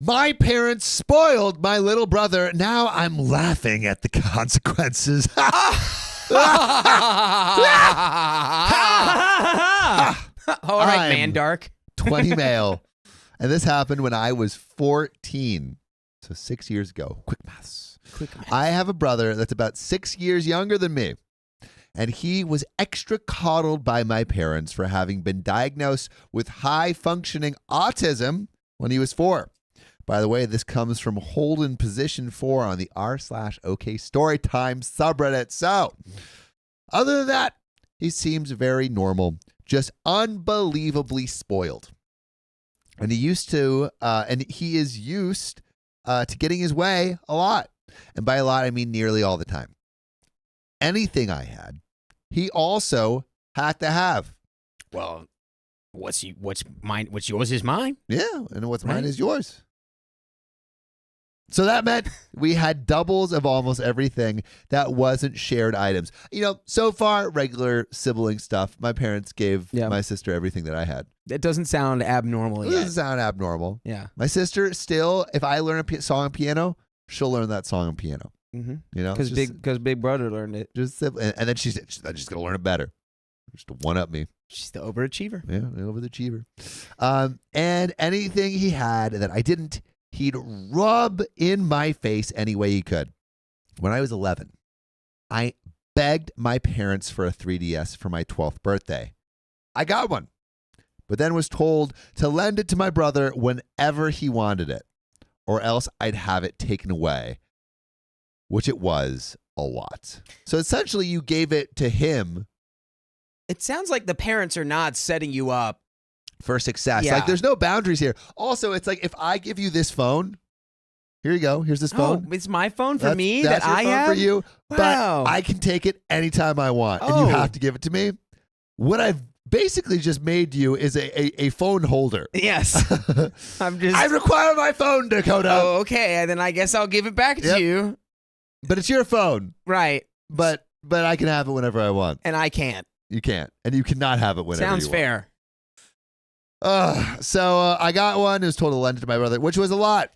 My parents spoiled my little brother. Now I'm laughing at the consequences. All right, man, dark. 20 male. And this happened when I was 14. So 6 years ago. Quick maths. I have a brother that's about 6 years younger than me. And he was extra coddled by my parents for having been diagnosed with high-functioning autism when he was 4. By the way, this comes from Holden Position 4 on the r/OK Storytime subreddit. So, other than that, he seems very normal, just unbelievably spoiled. And he is used to getting his way a lot. And by a lot, I mean nearly all the time. Anything I had, he also had to have. Well, what's mine? What's yours is mine. Yeah, and what's mine is yours. So that meant we had doubles of almost everything that wasn't shared items. You know, so far, regular sibling stuff. My parents gave my sister everything that I had. That doesn't sound abnormal yet. It doesn't sound abnormal. Yeah. My sister still, if I learn a song on piano, she'll learn that song on piano. Mm-hmm. You know, because Big Brother learned it. And then she's gonna learn it better. Just to one up me. She's the overachiever. Yeah, the overachiever. And anything he had that I didn't, he'd rub in my face any way he could. When I was 11, I begged my parents for a 3DS for my 12th birthday. I got one, but then was told to lend it to my brother whenever he wanted it, or else I'd have it taken away, which it was a lot. So essentially, you gave it to him. It sounds like the parents are not setting you up for success. Yeah. Like, there's no boundaries here. Also, it's like, if I give you this phone, here you go. Here's this phone. Oh, it's my phone for me that's that your I phone have? for you, Wow. but I can take it anytime I want, and you have to give it to me. What I've basically just made you is a phone holder. Yes. I require my phone, Dakota. Oh, okay. And then I guess I'll give it back to you. But it's your phone. Right. But I can have it whenever I want. And I can't. You can't. And you cannot have it whenever Sounds you fair. want. So I got one. I was told to lend it to my brother, which was a lot.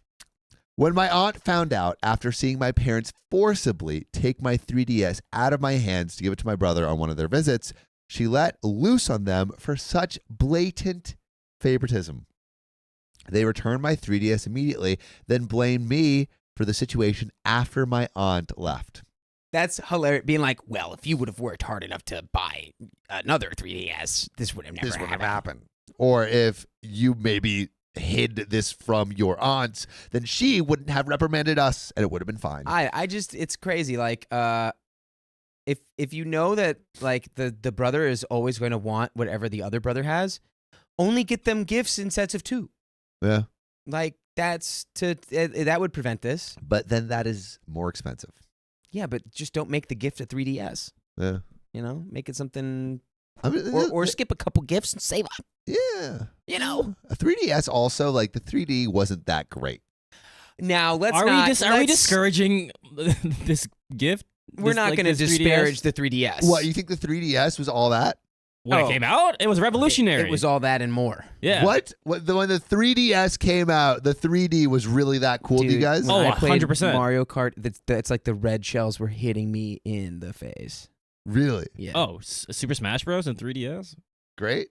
When my aunt found out after seeing my parents forcibly take my 3DS out of my hands to give it to my brother on one of their visits, she let loose on them for such blatant favoritism. They returned my 3DS immediately, then blamed me for the situation after my aunt left. That's hilarious. Being like, well, if you would have worked hard enough to buy another 3DS, this would have never happened. Or if you maybe hid this from your aunts, then she wouldn't have reprimanded us, and it would have been fine. It's crazy. Like, if you know that, like, the brother is always going to want whatever the other brother has, only get them gifts in sets of 2. Yeah. Like, that would prevent this. But then that is more expensive. Yeah, but just don't make the gift a 3DS. Yeah. You know, make it something, I mean, or skip a couple gifts and save up. Yeah. You know, a 3DS also, like, the 3D wasn't that great. Now Are we discouraging this gift? We're not going to disparage the 3DS. What, you think the 3DS was all that? When it came out, it was revolutionary. It was all that and more. Yeah. What? When the 3DS came out, the 3D was really that cool to you guys? When I played 100%. Mario Kart, that's like the red shells were hitting me in the face. Really? Yeah. Oh, Super Smash Bros. And 3DS? Great.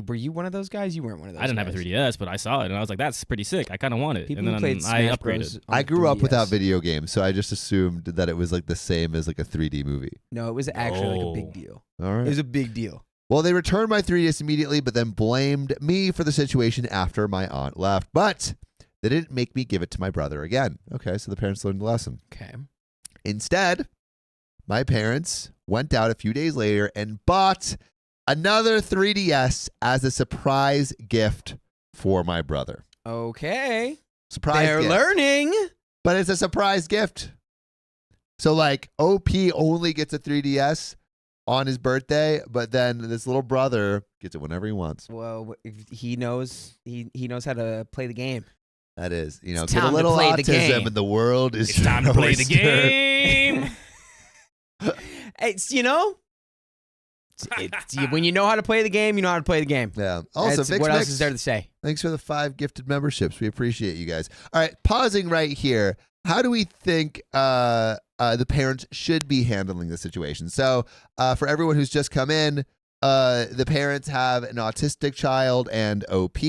Were you one of those guys? You weren't one of those I didn't guys. have a 3DS, but I saw it, and I was like, that's pretty sick. I kind of want it. People and who then played I Smash upgraded. Bros. on I grew up 3DS. without video games, so I just assumed that it was like the same as like a 3D movie. No, it was actually like a big deal. All right. It was a big deal. Well, they returned my 3DS immediately, but then blamed me for the situation after my aunt left. But they didn't make me give it to my brother again. Okay, so the parents learned the lesson. Okay. Instead, my parents went out a few days later and bought another 3DS as a surprise gift for my brother. Okay. Surprise They're gift. learning. But it's a surprise gift. So, like, OP only gets a 3DS on his birthday, but then this little brother gets it whenever he wants. Well, if he knows how to play the game. That is, you know, It's get a time to little play the autism game. and the world is It's time to your play the oyster. game. It's, you know, When you know how to play the game, you know how to play the game. Yeah. Also, What else is there to say? Thanks for the 5 gifted memberships. We appreciate you guys. All right, pausing right here. How do we think the parents should be handling the situation? So, for everyone who's just come in, the parents have an autistic child and OP,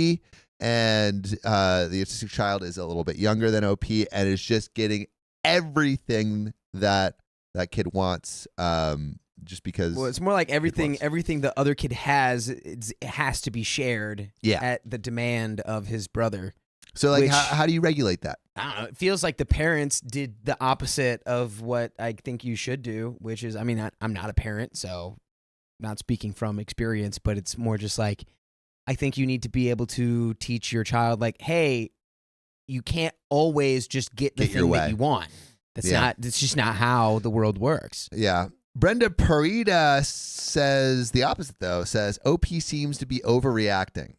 and the autistic child is a little bit younger than OP and is just getting everything that kid wants. Just because. Well, it's more like everything the other kid has, it has to be shared at the demand of his brother. So, like, how do you regulate that? I don't know. It feels like the parents did the opposite of what I think you should do, which is, I mean, I'm not a parent, so not speaking from experience, but it's more just like, I think you need to be able to teach your child, like, hey, you can't always just get the thing that you want. That's just not how the world works. Yeah. Brenda Parida says the opposite, though, says OP seems to be overreacting.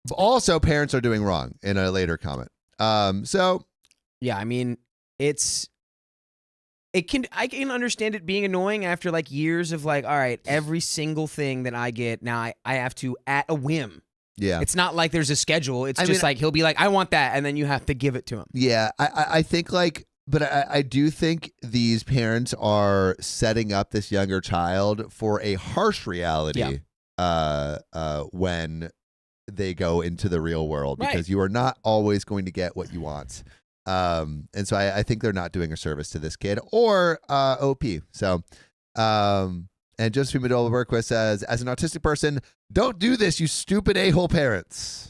But also, parents are doing wrong in a later comment. Yeah, I mean, I can understand it being annoying after like years of like, all right, every single thing that I get now I have to at a whim. Yeah. It's not like there's a schedule. It's just like he'll be like, I want that, and then you have to give it to him. Yeah, I think like, but I do think these parents are setting up this younger child for a harsh reality when they go into the real world, because you are not always going to get what you want. And so I think they're not doing a service to this kid or OP. So, and Josephine Medola-Berquist says, as an autistic person, don't do this, you stupid a-hole parents.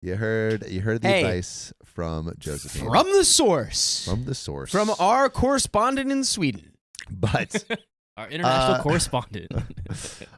You heard the advice from Josephine. From the source. From our correspondent in Sweden. But our international correspondent.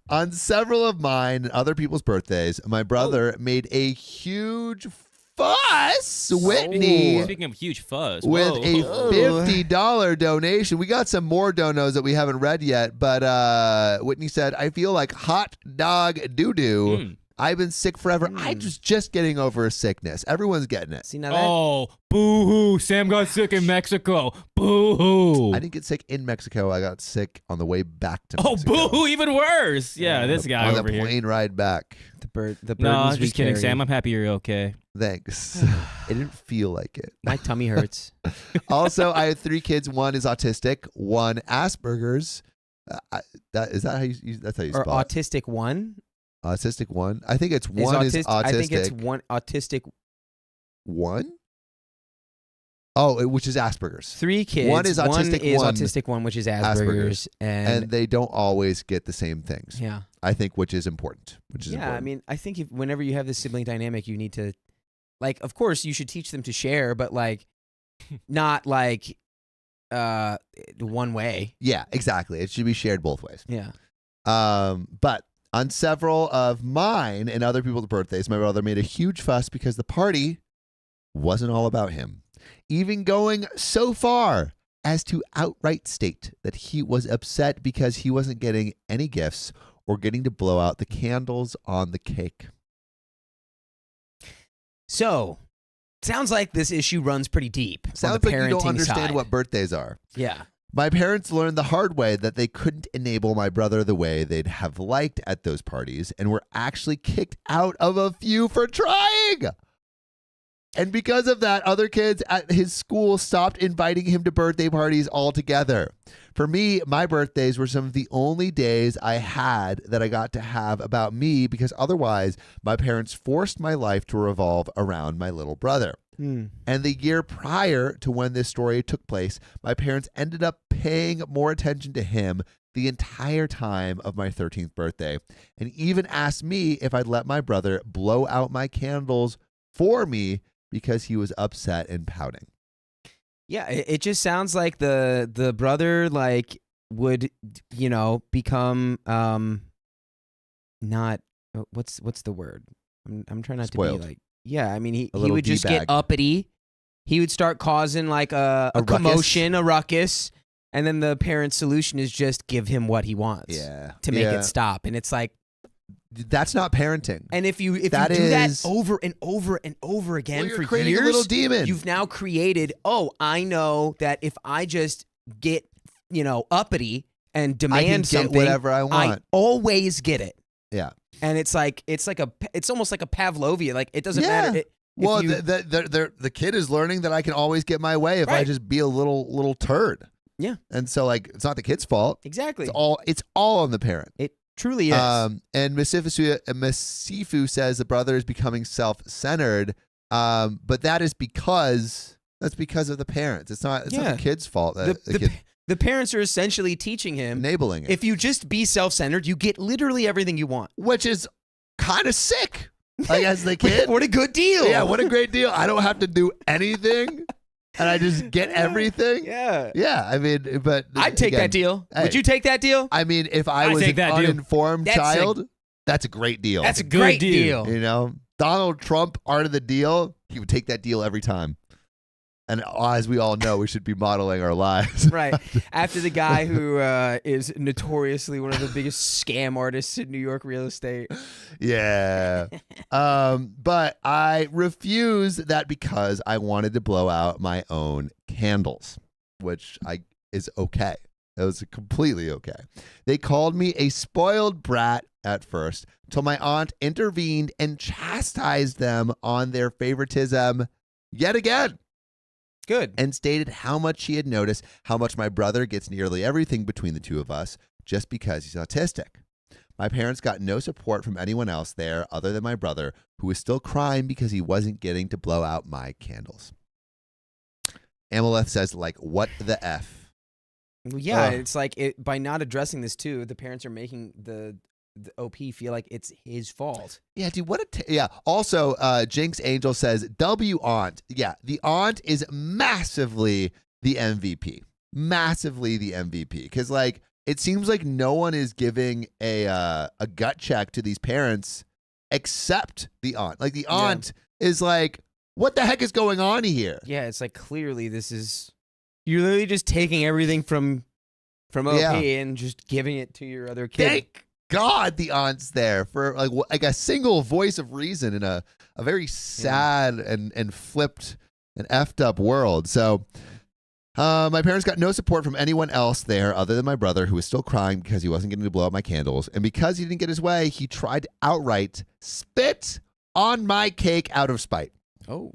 On several of mine and other people's birthdays, my brother made a huge fuss, Whitney. Speaking of huge fuss. With a $50 donation. We got some more donos that we haven't read yet, but Whitney said, I feel like hot dog doo-doo. I've been sick forever. I was just getting over a sickness. Everyone's getting it. See, now that boo-hoo. Sam got sick in Mexico. Boo-hoo. I didn't get sick in Mexico. I got sick on the way back to Mexico. Oh, boo-hoo, even worse. Yeah, this guy over here. On the plane ride back. The burdens No, just kidding, carry. Sam. I'm happy you're okay. Thanks. It didn't feel like it. My tummy hurts. Also, I have 3 kids. 1 is autistic. 1 Asperger's. That's how you or spell it. autistic 1? Autistic 1. I think it's 1 is autistic. I think it's 1 autistic 1. Oh, which is Asperger's. 3 kids. 1 is autistic. 1 autistic 1, which is Asperger's, and they don't always get the same things. Yeah, I think, which is important. I mean, I think whenever you have this sibling dynamic, you need to, like, of course, you should teach them to share, but like, not like, one way. Yeah, exactly. It should be shared both ways. Yeah. But on several of mine and other people's birthdays, my brother made a huge fuss because the party wasn't all about him, even going so far as to outright state that he was upset because he wasn't getting any gifts or getting to blow out the candles on the cake. So, sounds like this issue runs pretty deep. Sounds on the like you don't parenting understand side. what birthdays are. Yeah. My parents learned the hard way that they couldn't enable my brother the way they'd have liked at those parties and were actually kicked out of a few for trying. And because of that, other kids at his school stopped inviting him to birthday parties altogether. For me, my birthdays were some of the only days I had that I got to have about me, because otherwise my parents forced my life to revolve around my little brother. And the year prior to when this story took place, my parents ended up paying more attention to him the entire time of my 13th birthday, and even asked me if I'd let my brother blow out my candles for me because he was upset and pouting. Yeah, it just sounds like the brother like would, you know, become not what's the word? I'm trying not Spoiled. to be like, yeah, I mean he little would just get D-bag. uppity. He would start causing like a ruckus? commotion, a ruckus, and then the parent's solution is just give him what he wants. Yeah. To make it stop. And it's like, that's not parenting. and if you do that over and over and over again you're for creating years, a little demon. you've now created, I know that if I just get, uppity and I demand can get something, whatever I want. I always get it. Yeah. And it's almost like a Pavlovia. Like it doesn't Yeah. matter. Well, the kid is learning that I can always get my way if I Right. just be a little turd. Yeah. And so like it's not the kid's fault. Exactly. It's all on the parent. It truly is. And Masifu says the brother is becoming self-centered, but that's because of the parents. It's not the kid's fault that the kid the parents are essentially teaching him, enabling it. if you just be self-centered, you get literally everything you want. Which is kind of sick. Like as the kid. What a good deal. Yeah, what a great deal. I don't have to do anything and I just get everything. Yeah. Yeah, I mean, but I'd take again, that deal. hey, Would you take that deal? I mean, if I I'd was take an that deal. uninformed child, that's a great deal. That's a good great deal. deal. You know, Donald Trump, art of the deal, he would take that deal every time. And as we all know, we should be modeling our lives. Right. After the guy who is notoriously one of the biggest scam artists in New York real estate. Yeah. But I refused that because I wanted to blow out my own candles, which is okay. It was completely okay. They called me a spoiled brat at first, till my aunt intervened and chastised them on their favoritism yet again. Good. And stated how much she had noticed how much my brother gets nearly everything between the two of us just because he's autistic. My parents got no support from anyone else there other than my brother, who was still crying because he wasn't getting to blow out my candles. Amaleth says, like, what the F? Yeah, it's like by not addressing this too, the parents are making the OP feel like it's his fault. Yeah, dude, what yeah. Also, Jinx Angel says, W aunt. Yeah, the aunt is massively the MVP. Massively the MVP. Because, like, it seems like no one is giving a gut check to these parents except the aunt. Like, the aunt is like, what the heck is going on here? Yeah, it's like clearly you're literally just taking everything from OP and just giving it to your other kid. Thank God the aunt's there for like a single voice of reason in a very sad and flipped and effed up world. So my parents got no support from anyone else there other than my brother, who was still crying because he wasn't getting to blow out my candles. And because he didn't get his way, he tried to outright spit on my cake out of spite. Oh.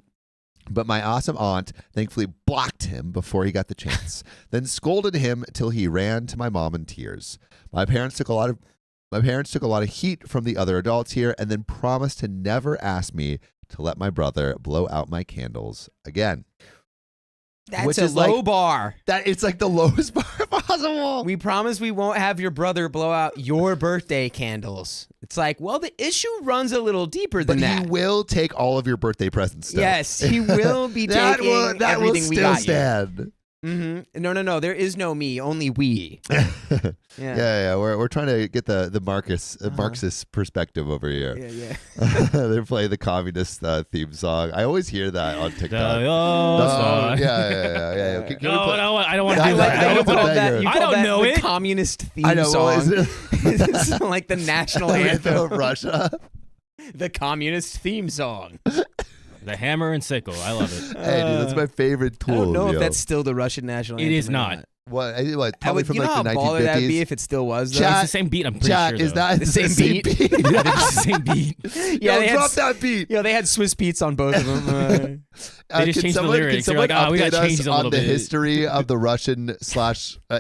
But my awesome aunt thankfully blocked him before he got the chance, then scolded him till he ran to my mom in tears. My parents took a lot of heat from the other adults here and then promised to never ask me to let my brother blow out my candles again. That's a low bar. It's like the lowest bar possible. We promise we won't have your brother blow out your birthday candles. It's like, well, the issue runs a little deeper than that. But he will take all of your birthday presents still. Yes, he will be taking everything we got stand. Mm-hmm. No. There is no me, only we. Yeah. We're trying to get the Marxist perspective over here. Yeah. They're playing the communist theme song. I always hear that on TikTok. Yeah. I don't want to do that. You I don't know the it. communist theme I know. song. Well, It's like the national anthem of Russia. The communist theme song. The hammer and sickle. I love it. Hey, dude, that's my favorite tool. I don't know if that's still the Russian national anthem. It is or not. What? Probably from you know like the how baller that would be 1950s. if it still was, though? It's the same beat, I'm pretty sure. Is though. that The same beat? Yeah, it's the same beat. Yeah, Yo, drop that beat. Yeah, they had Swiss Beats on both of them. They just changed the lyrics. Can They're like, someone we got update to change us these a on little the bit. history of the Russian /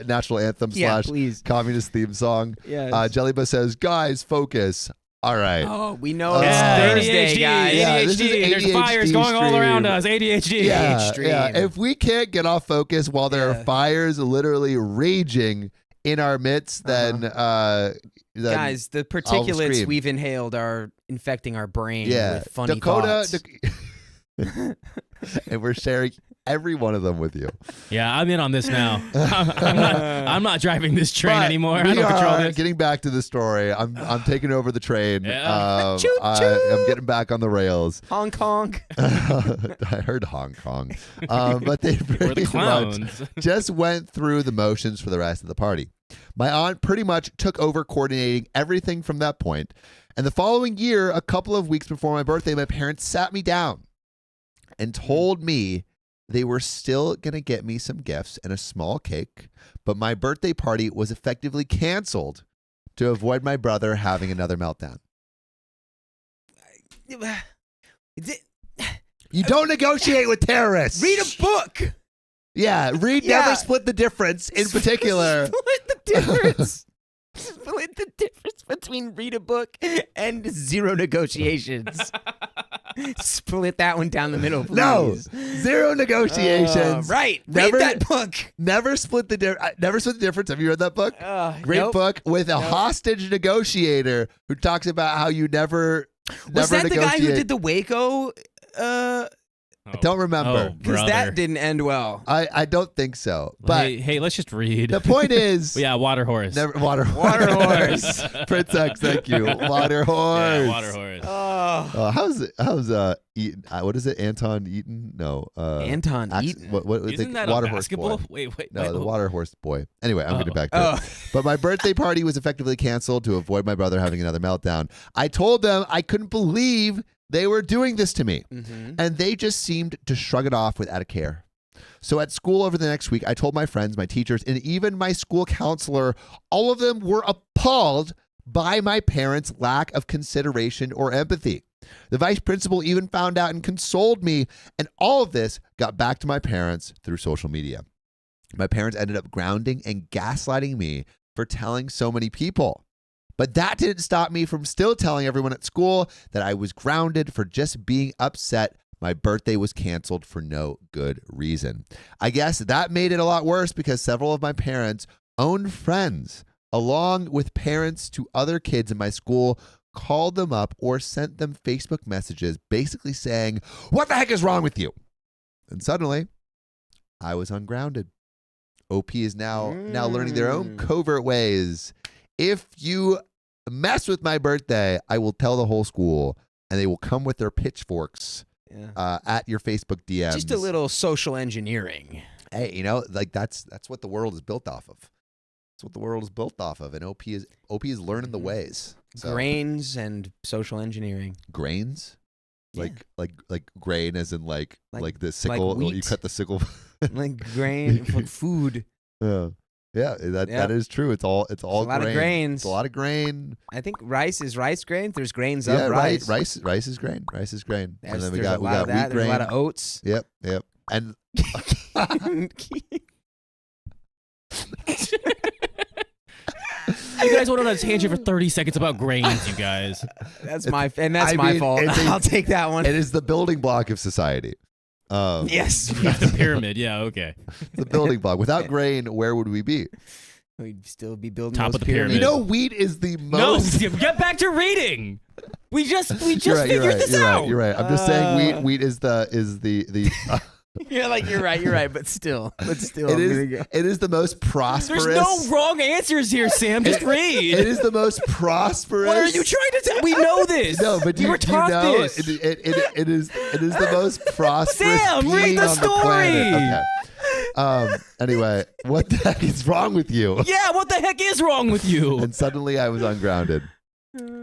national anthem Yeah, please. communist theme song? Yes. Jellyba says, guys, focus. All right. Oh, we know Yeah, it's Thursday, ADHD, guys. Yeah, this is ADHD. There's ADHD fires going all around stream. us. ADHD. Yeah, extreme. yeah. If we can't get off focus while there are fires literally raging in our midst, then Guys, the particulates scream. we've inhaled are infecting our brain with funny Dakota, thoughts. and we're sharing every one of them with you. Yeah, I'm in on this now. I'm not driving this train But anymore. we I don't control are this. getting back to the story. I'm taking over the train. Yeah. Choo-choo. I'm getting back on the rails. Hong Kong. I heard Hong Kong, but they We're pretty the much clowns. just went through the motions for the rest of the party. My aunt pretty much took over coordinating everything from that point. And the following year, a couple of weeks before my birthday, my parents sat me down and told me they were still going to get me some gifts and a small cake, but my birthday party was effectively canceled to avoid my brother having another meltdown. You don't negotiate with terrorists. Read a book. Yeah, Never Split the Difference in particular. Split the difference. Split the difference between read a book and zero negotiations. Split that one down the middle, please. No, zero negotiations. Right. Never, read that book. Never Split the Difference. Have you read that book? Great book with a hostage negotiator who talks about how you never Was that negotiate. the guy who did the Waco? I don't remember. Because that didn't end well. I don't think so. But hey, let's just read. The point is, yeah, water horse. Water horse. Prince X, thank you. Water horse. Yeah, water horse. How's Eaton? What is it? Anton Eaton? No. Anton Eaton. What Isn't that water a horse basketball? boy? Wait. No, the water horse boy. Anyway, I'm getting back to it. But my birthday party was effectively canceled to avoid my brother having another meltdown. I told them I couldn't believe they were doing this to me, and they just seemed to shrug it off without a care. So at school over the next week, I told my friends, my teachers, and even my school counselor, all of them were appalled by my parents' lack of consideration or empathy. The vice principal even found out and consoled me, and all of this got back to my parents through social media. My parents ended up grounding and gaslighting me for telling so many people. But that didn't stop me from still telling everyone at school that I was grounded for just being upset my birthday was canceled for no good reason. I guess that made it a lot worse because several of my parents' own friends, along with parents to other kids in my school, called them up or sent them Facebook messages basically saying, "What the heck is wrong with you?" And suddenly, I was ungrounded. OP is now learning their own covert ways. If you mess with my birthday, I will tell the whole school, and they will come with their pitchforks at your Facebook DMs. Just a little social engineering. Hey, like that's what the world is built off of. That's what the world is built off of, and OP is learning the ways. So, grains and social engineering. Grains, Yeah. like grain, as in like the sickle. Like you cut the sickle. Like grain, like food. Yeah, that is true. It's all a lot of grains. It's a lot of grain. I think rice is rice grain. There's grains of rice. rice. Rice is grain. Rice is grain. And then we got wheat grain. There's a lot of oats. Yep. And You guys went on a tangent for 30 seconds about grains, you guys. That's my fault. I'll take that one. It is the building block of society. Yes. The pyramid, yeah, okay. The building block. Without grain, where would we be? We'd still be building Top those of the pyramid. You know, wheat is the most. No, get back to reading. We just You're right, figured this out. You're right. I'm just saying wheat is the You're right, but still. it is the most prosperous. There's no wrong answers here, Sam. Just read. It is the most prosperous. What are you trying to say? We know this. No, but you were taught this. It is the most prosperous. Sam, read the story. Okay. Anyway, what the heck is wrong with you? Yeah, what the heck is wrong with you? And suddenly I was ungrounded.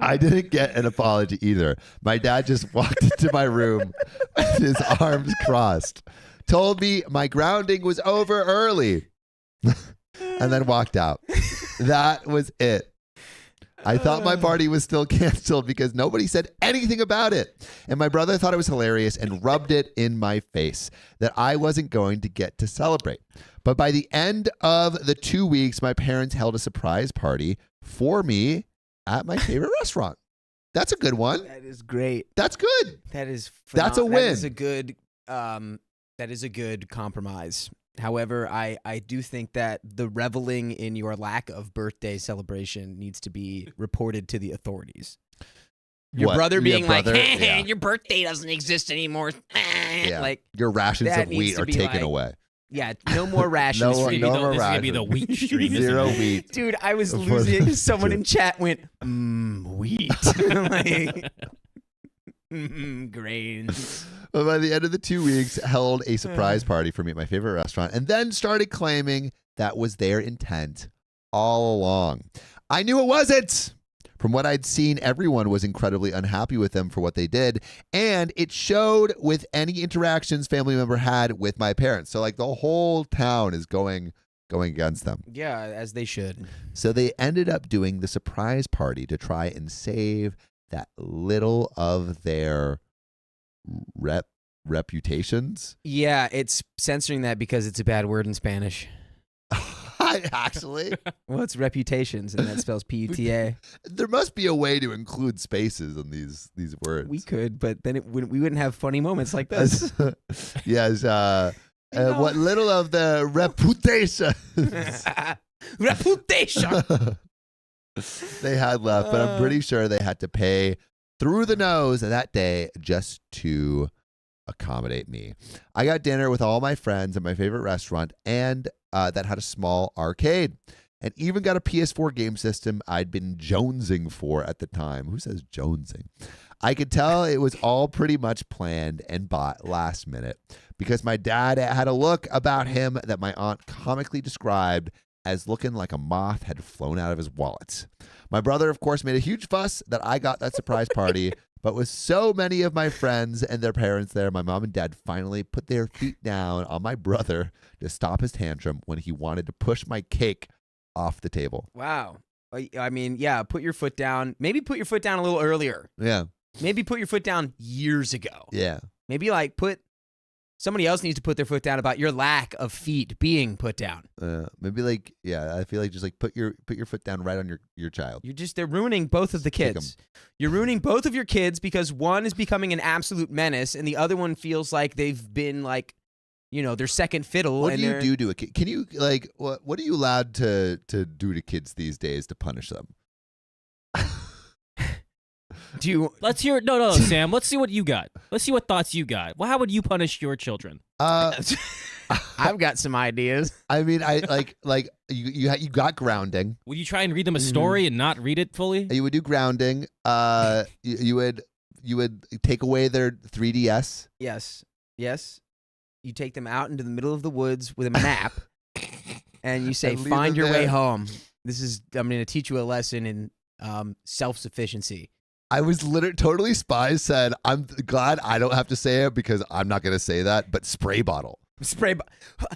I didn't get an apology either. My dad just walked into my room with his arms crossed, told me my grounding was over early, and then walked out. That was it. I thought my party was still canceled because nobody said anything about it. And my brother thought it was hilarious and rubbed it in my face that I wasn't going to get to celebrate. But by the end of the 2 weeks, my parents held a surprise party for me at my favorite restaurant. That's a good one. That is great. That's good. That is That's a win. That is a good compromise. However, I do think that the reveling in your lack of birthday celebration needs to be reported to the authorities. Your brother being like, hey, your birthday doesn't exist anymore. Yeah. Like your rations that of needs wheat to are be taken like- away. Yeah, no more rations. No for you. more This is going to be the rations. wheat stream. isn't Zero it? wheat. Dude, I was losing. Someone in chat went, wheat. Like, grains. But by the end of the 2 weeks, held a surprise party for me at my favorite restaurant and then started claiming that was their intent all along. I knew it wasn't. From what I'd seen, everyone was incredibly unhappy with them for what they did, and it showed with any interactions family member had with my parents. So like the whole town is going going against them. Yeah, as they should. So they ended up doing the surprise party to try and save that little of their reputations. Yeah, it's censoring that because it's a bad word in Spanish. Actually, Well, it's reputations, and that spells P-U-T-A. there must be a way to include spaces in these words. We could, but then we wouldn't have funny moments like this. Yes. What little of the reputation Reputation. they had left, but I'm pretty sure they had to pay through the nose that day just to accommodate me. I got dinner with all my friends at my favorite restaurant, and that had a small arcade, and even got a PS4 game system I'd been jonesing for at the time. Who says jonesing? I could tell it was all pretty much planned and bought last minute because my dad had a look about him that my aunt comically described as looking like a moth had flown out of his wallet. My brother, of course, made a huge fuss that I got that surprise party, but with so many of my friends and their parents there, my mom and dad finally put their feet down on my brother to stop his tantrum when he wanted to push my cake off the table. Wow. I mean, yeah, put your foot down. Maybe put your foot down a little earlier. Yeah. Maybe put your foot down years ago. Yeah. Maybe somebody else needs to put their foot down about your lack of feet being put down. Maybe I feel like just like put your foot down right on your child. They're ruining both of the kids. You're ruining both of your kids because one is becoming an absolute menace and the other one feels like they've been their second fiddle. What do you do to a kid? Can you what are you allowed to do to kids these days to punish them? Let's hear it. No, Sam. Let's see what you got. Let's see what thoughts you got. Well, how would you punish your children? I've got some ideas. I mean, you got grounding. Would you try and read them a story and not read it fully? You would do grounding. You would take away their 3DS. Yes. You take them out into the middle of the woods with a map, and you say, And leave "Find them your way there. home." I'm going to teach you a lesson in self-sufficiency. I was totally Spies said, I'm glad I don't have to say it because I'm not going to say that, but spray bottle. Like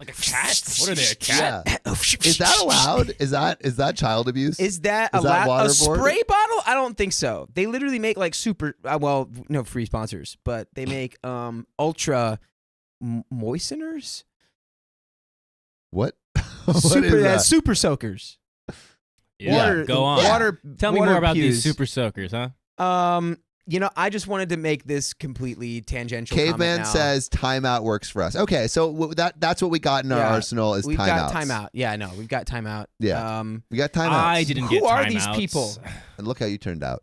a cat? What are they, a cat? Yeah. Is that allowed? Is that child abuse? Is that Is that allowed? A waterboard? spray bottle? I don't think so. They literally make like super. No free sponsors, but they make ultra moisteners. What? What is that? Super soakers. Yeah, go on. Water. Tell me water more about pews. these super soakers, huh? I just wanted to make this completely tangential. Caveman comment now. says timeout works for us. Okay, so that's what we got in our arsenal is We've timeouts. got timeout. Yeah, no, we've got timeout. Yeah. We got timeouts. I didn't get Who are timeouts. these people? And look how you turned out.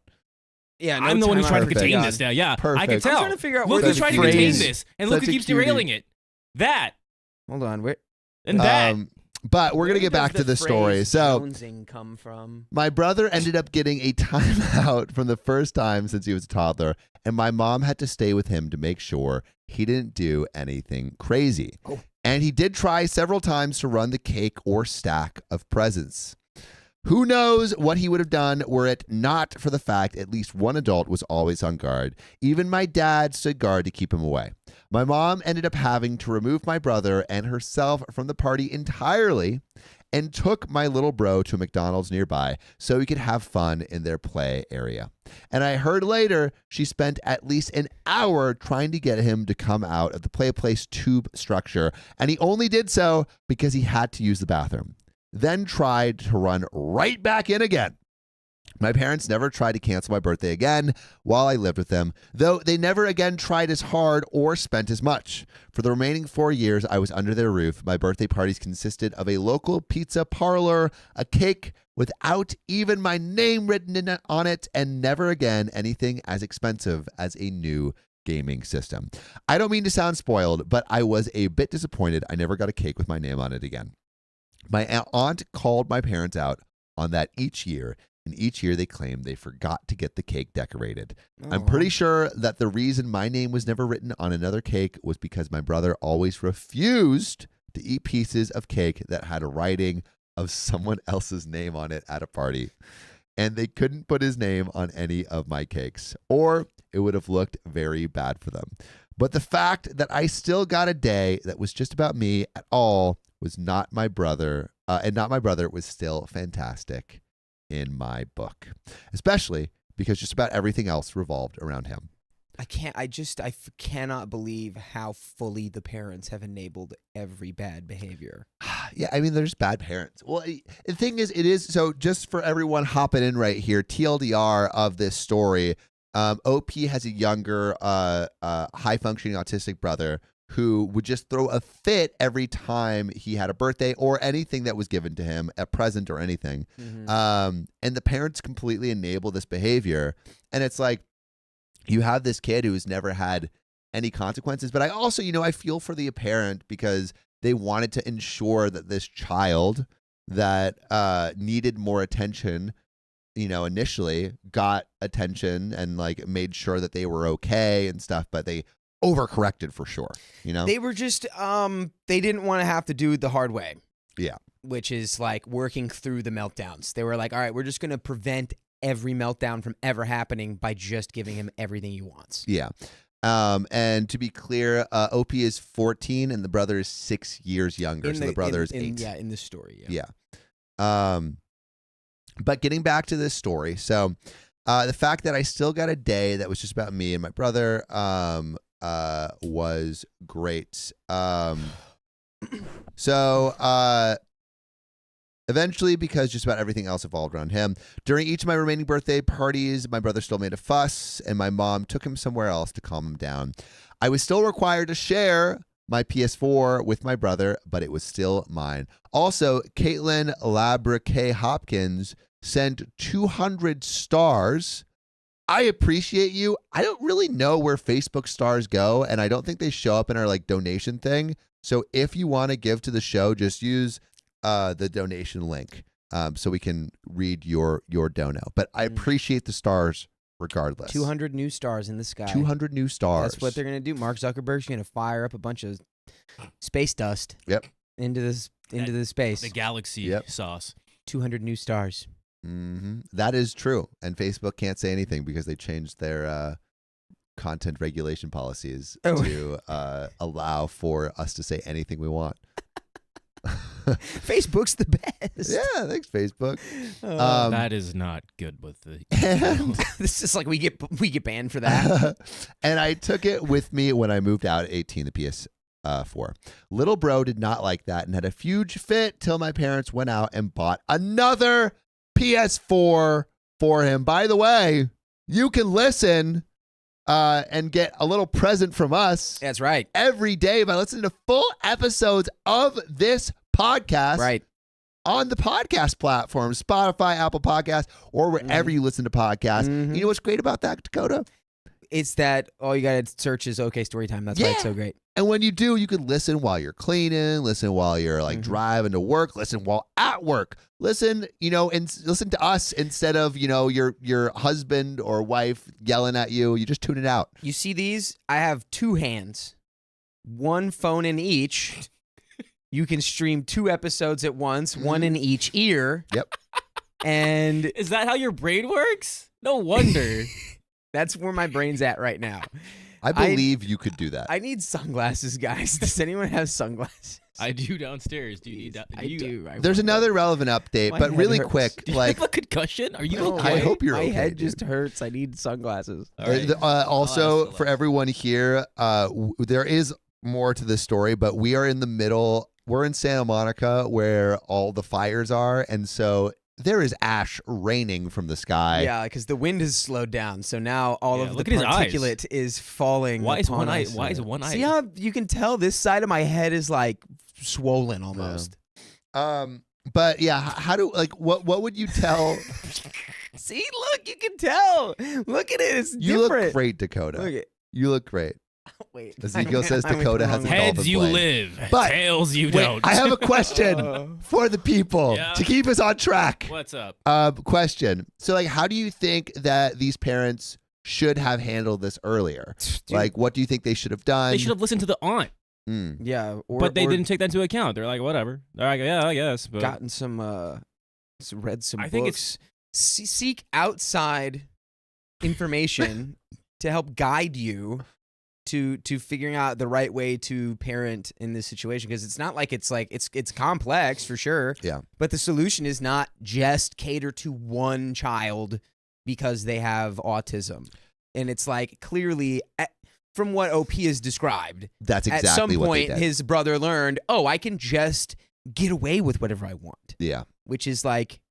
Yeah, no I'm the one who's timeout. trying to Perfect. contain this now. Yeah, I Perfect. can I'm tell. trying to figure out Look where who's the trying to contain phrase- this, and look Such who a keeps cutie. derailing it. That Hold on. Where and that. But we're going to get does back to the story. phrase So jonesing come from? my brother ended up getting a timeout from the first time since he was a toddler, and my mom had to stay with him to make sure he didn't do anything crazy. Oh. And he did try several times to run the cake or stack of presents. Who knows what he would have done were it not for the fact at least one adult was always on guard. Even my dad stood guard to keep him away. My mom ended up having to remove my brother and herself from the party entirely and took my little bro to a McDonald's nearby so he could have fun in their play area. And I heard later she spent at least an hour trying to get him to come out of the play place tube structure, and he only did so because he had to use the bathroom. Then tried to run right back in again. My parents never tried to cancel my birthday again while I lived with them, though they never again tried as hard or spent as much. For the remaining 4 years I was under their roof, my birthday parties consisted of a local pizza parlor, a cake without even my name written on it, and never again anything as expensive as a new gaming system. I don't mean to sound spoiled, but I was a bit disappointed I never got a cake with my name on it again. My aunt called my parents out on that each year, and each year they claimed they forgot to get the cake decorated. I'm pretty sure that the reason my name was never written on another cake was because my brother always refused to eat pieces of cake that had a writing of someone else's name on it at a party. And they couldn't put his name on any of my cakes, or it would have looked very bad for them. But the fact that I still got a day that was just about me at all was not my brother and not my brother was still fantastic in my book, especially because just about everything else revolved around him. I cannot believe how fully the parents have enabled every bad behavior. Yeah, I mean, they're just bad parents. Well, the thing is, it is, so just for everyone hopping in right here, TLDR of this story, OP has a younger, high-functioning autistic brother who would just throw a fit every time he had a birthday or anything that was given to him, a present or anything. And the parents completely enable this behavior. And it's like, you have this kid who's never had any consequences. But I also, I feel for the parent because they wanted to ensure that this child that needed more attention, initially got attention and like made sure that they were okay and stuff, but they overcorrected for sure. They were just they didn't want to have to do the hard way. Yeah. Which is like working through the meltdowns. They were like, all right, we're just going to prevent every meltdown from ever happening by just giving him everything he wants. Yeah. And to be clear, OP is 14 and the brother is 6 years younger. So the brother is 8. Yeah, in this story. Yeah. But getting back to this story. So the fact that I still got a day that was just about me and my brother was great. Eventually, because just about everything else evolved around him. During each of my remaining birthday parties, my brother still made a fuss, and my mom took him somewhere else to calm him down. I was still required to share my PS4 with my brother, but it was still mine. Also, Caitlin Labrique Hopkins sent 200 stars. I appreciate you. I don't really know where Facebook stars go, and I don't think they show up in our like donation thing. So if you want to give to the show, just use the donation link so we can read your dono. But I appreciate the stars regardless. 200 new stars in the sky. 200 new stars. That's what they're going to do. Mark Zuckerberg's going to fire up a bunch of space dust. Yep. Into the space. The galaxy sauce. 200 new stars. Mm-hmm. That is true. And Facebook can't say anything because they changed their content regulation policies to allow for us to say anything we want. Facebook's the best. Yeah, thanks, Facebook. That is not good with the. This is like we get banned for that. And I took it with me when I moved out at 18, the PS4. Little bro did not like that and had a huge fit till my parents went out and bought another PS4 for him. By the way, you can listen and get a little present from us. That's right. Every day by listening to full episodes of this podcast. Right. On the podcast platform, Spotify, Apple Podcasts, or wherever you listen to podcasts. You know what's great about that, Dakota? It's that all you got to search is OK Storytime. That's why it's so great. And when you do, you can listen while you're cleaning, listen while you're like driving to work, listen while at work. Listen, and listen to us instead of, your husband or wife yelling at you. You just tune it out. You see these? I have 2 hands, 1 phone in each. You can stream 2 episodes at once, 1 in each ear. Yep. And is that how your brain works? No wonder. That's where my brain's at right now. I believe you could do that. I need sunglasses, guys. Does anyone have sunglasses? I do downstairs. Do you need that? I do. There's another relevant update, My but head really hurts. quick. Do you Like have a concussion? Are you No, okay? I hope you're my okay. My head dude. just hurts. I need sunglasses. All right. Also, for everyone here, there is more to this story, but we are in the middle. We're in Santa Monica where all the fires are, and so there is ash raining from the sky. Yeah, because the wind has slowed down, so now all of the look at his eyes. particulate is falling. Why is upon one eye? us. Why is one eye? See how you can tell this side of my head is like swollen almost. But yeah, how do what would you tell? See, look, you can tell. Look at it. It's You different. look great, Dakota. Look at. You look great. Wait. Ezekiel says I'm Dakota wrong has a one. dolphin Heads you blade. live, But- tails you Wait, don't. I have a question for the people Yeah. to keep us on track. What's up? Question. So, how do you think that these parents should have handled this earlier? Dude. What do you think they should have done? They should have listened to the aunt, Yeah, but they didn't take that into account. They're like, whatever. They're like, yeah, I guess. But gotten some read some I think books. Seek outside information to help guide you to figuring out the right way to parent in this situation, because it's not like it's complex for sure. Yeah. But the solution is not just cater to one child because they have autism. And it's like clearly from what OP has described, That's exactly at some what point they did. his brother learned, oh, I can just get away with whatever I want. Yeah. Which is like,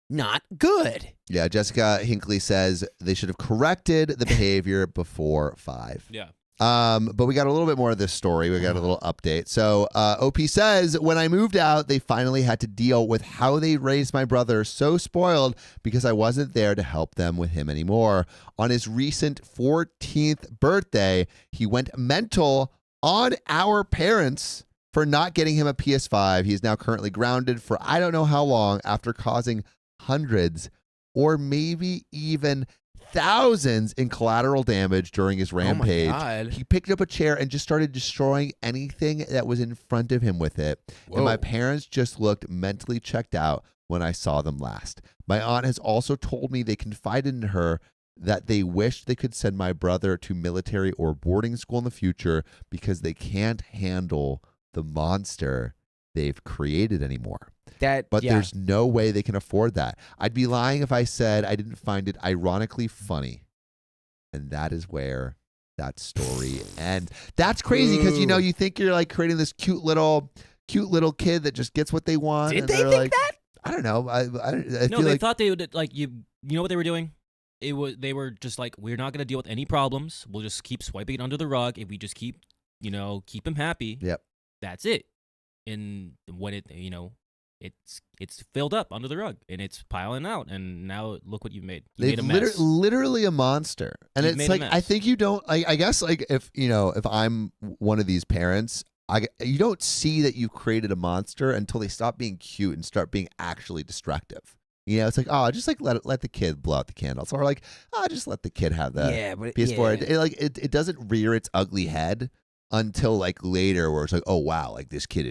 not good. Yeah, Jessica Hinckley says they should have corrected the behavior before 5. Yeah. But we got a little bit more of this story. We got a little update. So OP says, when I moved out, they finally had to deal with how they raised my brother so spoiled because I wasn't there to help them with him anymore. On his recent 14th birthday, he went mental on our parents for not getting him a PS5. He is now currently grounded for I don't know how long after causing hundreds or maybe even thousands in collateral damage during his rampage. Oh my God. He picked up a chair and just started destroying anything that was in front of him with it. Whoa. And my parents just looked mentally checked out when I saw them last. My aunt has also told me they confided in her that they wish they could send my brother to military or boarding school in the future because they can't handle the monster they've created anymore. But there's no way they can afford that. I'd be lying if I said I didn't find it ironically funny. And that is where that story ends. That's crazy because, you think you're like creating this cute little kid that just gets what they want. Did and they they're think like, that? I don't know. I No, feel they like thought they would you know what they were doing? They were just like, we're not going to deal with any problems. We'll just keep swiping it under the rug. If we just keep him happy. Yep. That's it. And when it's filled up under the rug and it's piling out, and now look what you've made. You made a mess. Literally a monster. And You've it's made a like, mess. I think you don't, I guess like if I'm one of these parents, you don't see that you've created a monster until they stop being cute and start being actually destructive. It's like, oh, just like let the kid blow out the candles, or like, oh, just let the kid have the PS4. It doesn't rear its ugly head until like later, where it's like, oh wow, like this kid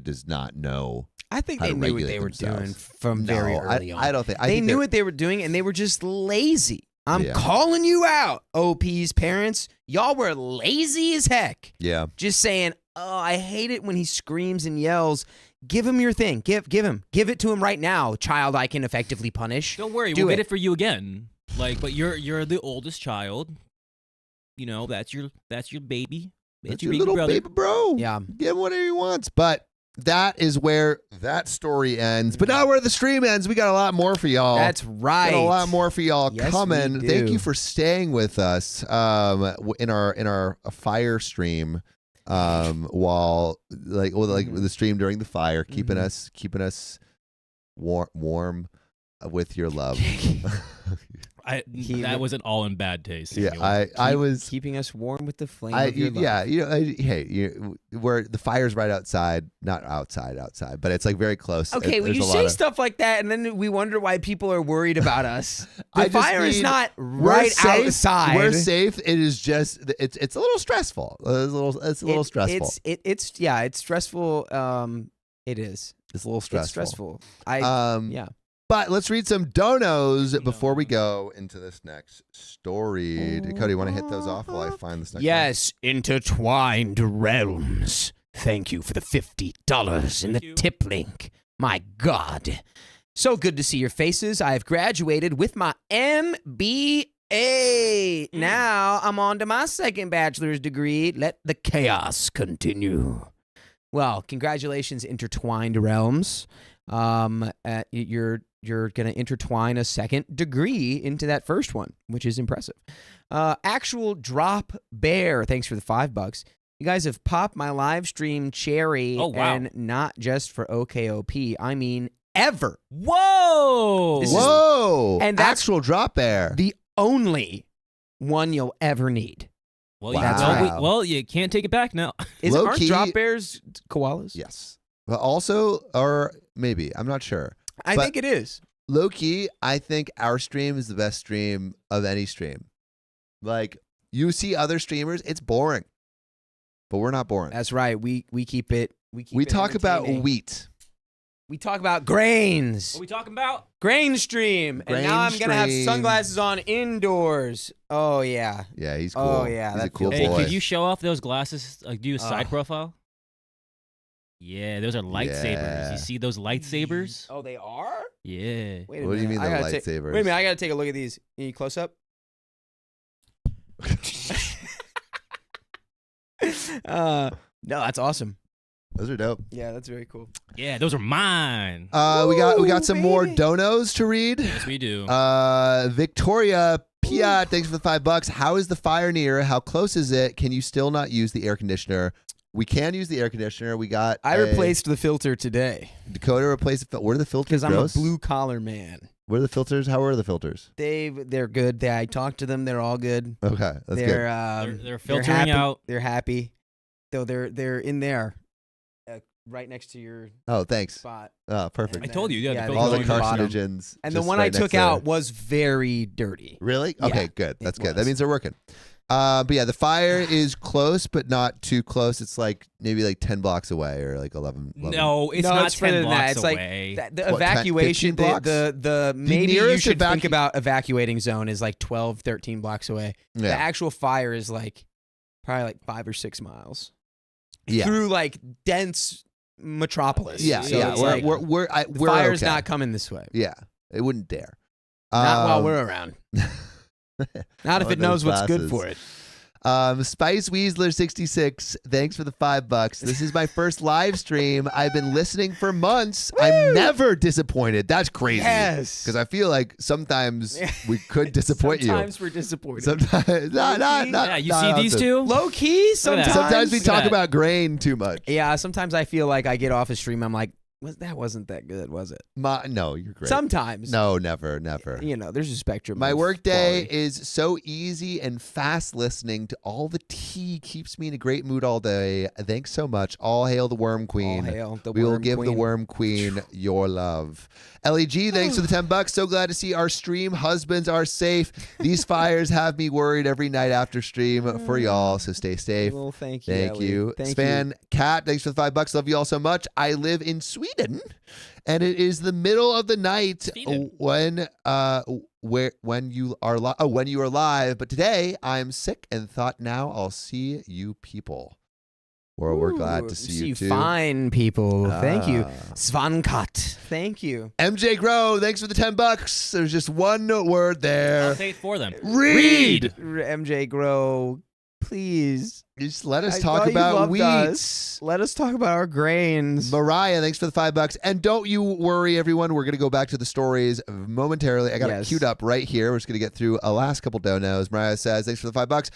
does not know. I think how they to knew what regulate they were themselves. doing from very early on. I don't think They think knew they're- what they were doing, and they were just lazy. I'm Yeah. calling you out, OP's parents. Y'all were lazy as heck. Yeah. Just saying, oh, I hate it when he screams and yells. Give him your thing. Give it to him right now, child I can effectively punish. Don't worry, Do we'll it. get it for you again. Like, but you're the oldest child. That's your baby. That's It's your your baby little brother. baby bro. Yeah. Give him whatever he wants. But that is where that story ends. But not where the stream ends. We got a lot more for y'all. That's right. Got a lot more for y'all Yes, coming. we Thank do. you for staying with us in our fire stream while the stream during the fire, keeping us warm with your love. That was an all in bad taste. Yeah, Samuel. I was keeping us warm with the flame of your love. yeah, where the fire's right outside, not outside, but it's like very close. Okay, when There's you a lot say of- stuff like that, and then we wonder why people are worried about us. I The just fire is mean not we're right safe, outside. We're safe. It is just it's a little stressful. It's a little stressful. It's stressful. It is. It's a little stressful. It's stressful. Yeah. But let's read some donos before we go into this next story. Cody, you want to hit those off while I find this next Yes, intertwined realms. Thank you for the $50 in the you. tip link. My God. So good to see your faces. I have graduated with my MBA. Now I'm on to my second bachelor's degree. Let the chaos continue. Well, congratulations, Intertwined Realms. You're going to intertwine a second degree into that first one, which is impressive. Actual Drop Bear, thanks for the $5. You guys have popped my live stream cherry. Oh, wow. And not just for OKOP. I mean, ever. Whoa! This is- Whoa! and that's actual drop bear. The only one you'll ever need. Well, Wow. That's right. well, you can't take it back now. Low Aren't key- drop bears koalas? Yes. But also, or maybe, I'm not sure. I But- think it is. Low key, I think our stream is the best stream of any stream. Like, you see other streamers, it's boring. But we're not boring. That's right. We keep it. We We talk about entertaining. wheat. we talk about grains. What are we talking about? Grain stream. And now I'm going to have Grain sunglasses on indoors. Oh, yeah. Yeah, he's cool. Oh, yeah, He's a that cool feels Hey, boy. could you show off those glasses? Do a side Oh. profile. Yeah, those are lightsabers. Yeah. You see those lightsabers? Oh, they are? Yeah. Wait a What do you minute. mean I the gotta lightsabers? Wait a minute. I got to take a look at these. Can you close up? No, that's awesome. Those are dope. Yeah, that's very cool. Yeah, those are mine. We got some more baby. donos to read. Yes, we do. Victoria Piat, thanks for the $5. How is the fire near? How close is it? Can you still not use the air conditioner? We can use the air conditioner. We got. I replaced the filter today Dakota replaced. Where are the filters? because I'm gross? a blue collar man. What are the filters? How are the filters? They're good. I talked to them. They're all good. Okay, that's good. They're filtering happy. out. They're happy. Though they're in there, right next to your Oh, thanks. spot. Oh, perfect. I told you, Yeah, the they All go the in the bottom. carcinogens. And the just one right I next took there. out was very dirty. Really? Yeah, Okay, good. That's it good. That was. means they're working. But yeah, the fire is close, but not too close. It's like maybe like 10 blocks away or like 11. No, it's No, not it's further 10 than that. blocks It's like away. The What, 10, evacuation, 15 blocks? the maybe you nearest should think about evacuating zone is like 12, 13 blocks away. The Yeah. actual fire is like probably like 5 or 6 miles Yeah. through like dense metropolis. Yeah. So Yeah. it's like, We're the we're fire's okay. not coming this way. Yeah. It wouldn't dare. Not while we're around. Not if on it knows those what's good glasses. for it. Spice Weasler 66, thanks for the $5. This is my first live stream. I've been listening for months. I'm never disappointed. That's crazy. Yes. Because I feel like sometimes we could disappoint Sometimes we're disappointed. Sometimes, not. Yeah, you not see these often. two? Low key, Look at sometimes. that. Sometimes we Look at talk that. about grain too much. Yeah, sometimes I feel like I get off a stream. I'm like, that wasn't that good, was it? No, you're great. Sometimes. No, never. You know, there's a spectrum. My of workday quality. is so easy and fast. Listening to all the tea keeps me in a great mood all day. Thanks so much. All hail the Worm Queen. All hail the We will Worm give the Queen. Worm Queen your love. LEG, thanks for the $10. So glad to see our stream husbands are safe. These fires have me worried every night after stream for y'all. So stay safe. Well, thank you. Thank Ellie. you. Thank Span Cat, thanks for the $5. Love you all so much. I live in Sweden, and it is the middle of the night Sweden. when you are live. But today I'm sick and thought now I'll see you people. Well, we're glad Ooh, to see you too. fine people. Thank you. Ah. Svankat. Thank you. MJ Grow, thanks for the $10. There's just one word I'll there. say it for them. Read. MJ Grow, please. Just let us I talk thought you about loved wheats. us. Let us talk about our grains. Mariah, thanks for the $5. And don't you worry, everyone. We're going to go back to the stories momentarily. I got it Yes. queued up right here. We're just going to get through a last couple donos. Mariah says, thanks for the $5.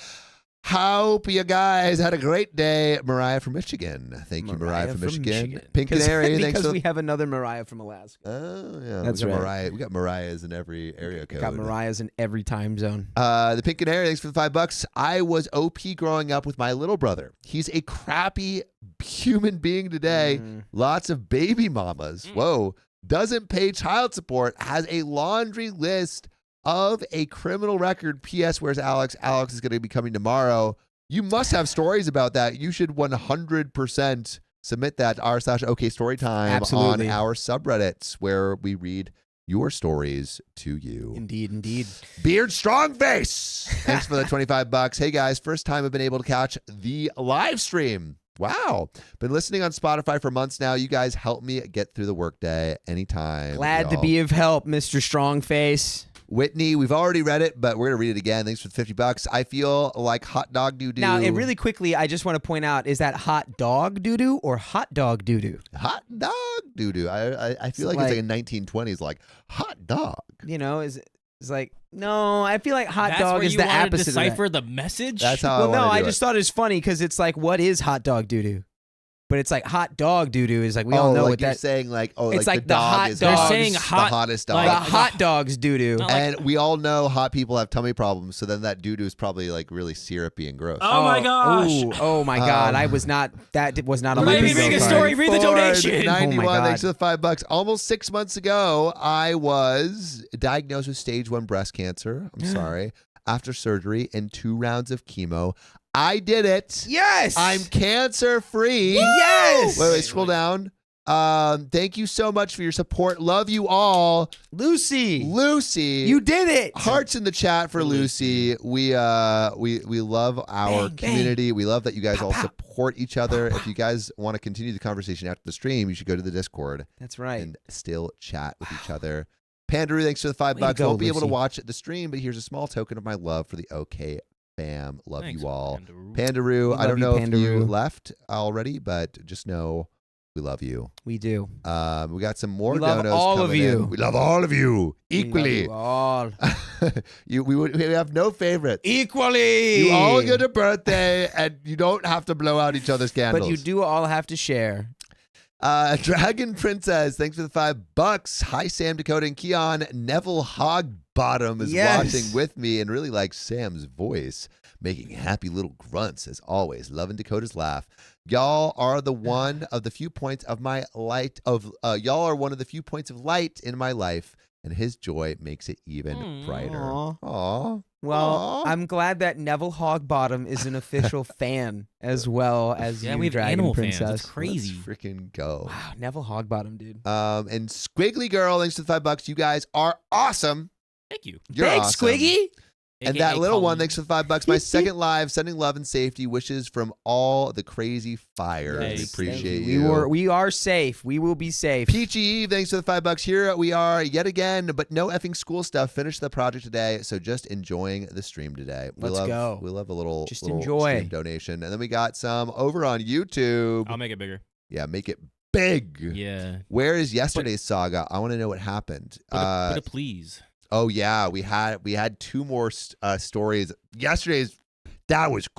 Hope you guys had a great day. Mariah from Michigan. Thank you, Mariah from Michigan. Pink Canary, thanks because for we have another Mariah from Alaska. Oh, yeah. That's we got right. Mariah. We got Mariahs in every area code. Got Mariahs in every time zone. The Pink Canary, thanks for the $5. I was OP growing up with my little brother. He's a crappy human being today. Lots of baby mamas. Whoa. Doesn't pay child support. Has a laundry list of a criminal record. P.S. Where's Alex? Alex is going to be coming tomorrow. You must have stories about that. You should 100% submit that to r/OK Storytime Absolutely. on our subreddits where we read your stories to you. Indeed. Beard Strongface. Thanks for the $25. Hey guys, first time I've been able to catch the live stream. Wow. Been listening on Spotify for months now. You guys help me get through the workday anytime. Glad to y'all. be of help, Mr. Strongface. Whitney, we've already read it, but we're going to read it again. Thanks for the $50. I feel like hot dog doo-doo. Now, and really quickly, I just want to point out, is that hot dog doo-doo or hot dog doo-doo? Hot dog doo-doo. I feel like it's like a 1920s, like hot dog. You know, it's like, no, I feel like hot That's dog where is you the want to opposite of that. decipher the message? That's how Well, I no, want to I do just it. thought it was funny because it's like, what is hot dog doo-doo? But it's like hot dog doo-doo is like, we all know like what you're that... saying like, oh, It's like like the the dog hot is dogs- They're saying the hot, hottest dog. like- the hot dog's doo-doo. Not And we all know hot people have tummy problems, so then that doo-doo is probably like really syrupy and gross. Oh my gosh. Ooh, oh my God. I was not, that was not on my Maybe bingo make a card. story. Read the Ford, donation. 91, Oh my thanks God. for the $5. Almost 6 months ago, I was diagnosed with stage 1 breast cancer. I'm sorry. After surgery and 2 rounds of chemo. I did it. Yes. I'm cancer free. Yes. Wait, scroll down. Thank you so much for your support. Love you all. Lucy. You did it. Hearts in the chat for Lucy. We love our community. We love that you guys all support each other. If you guys want to continue the conversation after the stream, you should go to the Discord. That's right. And still chat with each other. Pandaroo, thanks for the $5. Won't be able to watch the stream, but here's a small token of my love for the OK fam. Love you all. Pandaroo, I don't know if you left already, but just know we love you. We do. We got some more we love donos all coming of you. in. We love all of you equally. We love you all. We have no favorites. Equally. You all get a birthday, and you don't have to blow out each other's candles. But you do all have to share. Dragon Princess, thanks for the $5. Hi, Sam, Dakota, and Keon. Neville Hogbottom is watching with me and really likes Sam's voice, making happy little grunts as always. Loving Dakota's laugh. Y'all are one of the few points of my light y'all are one of the few points of light in my life, and his joy makes it even brighter. Aww. Well, I'm glad that Neville Hogbottom is an official fan as well as you, we have Dragon animal Princess. fans. That's crazy. Let's freaking go. Wow, Neville Hogbottom, dude. And Squiggly Girl, thanks for the $5. You guys are awesome. Thank you. You're Thanks, awesome. Squiggy. And that little one, thanks for the $5. My second live, sending love and safety wishes from all the crazy fires. Yes, we appreciate you. We are safe. We will be safe. Peachy Eve, thanks for the $5. Here we are yet again, but no effing school stuff. Finished the project today, so just enjoying the stream today. Let's go. We love a little, just little enjoy stream donation. And then we got some over on YouTube. I'll make it bigger. Yeah, make it big. Yeah. Where is yesterday's saga? I want to know what happened. Put a please. Oh yeah, we had two more stories. Yesterday's that was a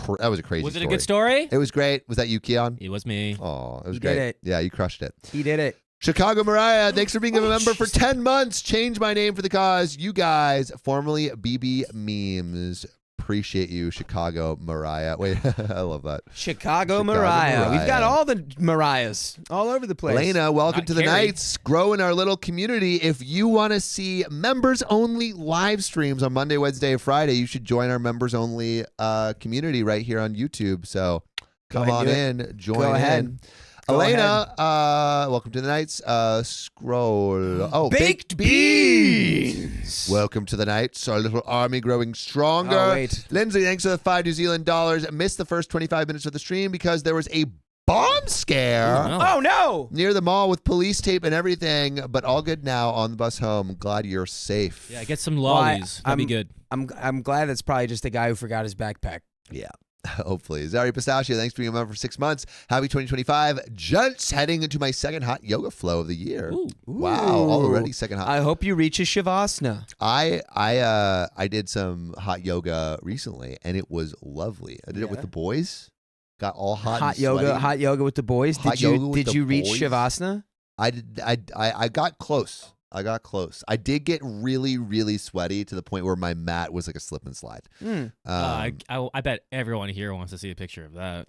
crazy. Was it story. a good story? It was great. Was that you, Keon? It was me. Oh, it was You great. did it. Yeah, you crushed it. He did it. Chicago Mariah, thanks for being a member for 10 months. Change my name for the cause. You guys, formerly BB Memes. Appreciate you, Chicago Mariah. Wait, I love that. Chicago Mariah. We've got all the Mariahs all over the place. Elena, welcome Not to the Carrie. Nights. Growing our little community. If you want to see members-only live streams on Monday, Wednesday, and Friday, you should join our members-only community right here on YouTube. So come on in, join in. Elena, welcome to the Nights. Scroll. Oh, Baked beans. Welcome to the Nights. Our little army growing stronger. Oh, wait. Lindsay, thanks for the $5 New Zealand dollars. Missed the first 25 minutes of the stream because there was a bomb scare Oh, no. near the mall with police tape and everything, but all good now on the bus home. Glad you're safe. Yeah, get some lollies. That'd be good. I'm glad that's probably just the guy who forgot his backpack. Yeah. Hopefully. Zari Pistachio, thanks for being a member for 6 months. Happy 2025. Just heading into my second hot yoga flow of the year. Ooh. Wow, already second hot. I hope you reach a Shavasana. I did some hot yoga recently, and it was lovely. I did it with the boys. Got all hot and sweaty. Hot yoga with the boys. Hot yoga with Did the you reach boys. Shavasana? I did. I got close. I did get really, really sweaty to the point where my mat was like a slip and slide. I bet everyone here wants to see a picture of that.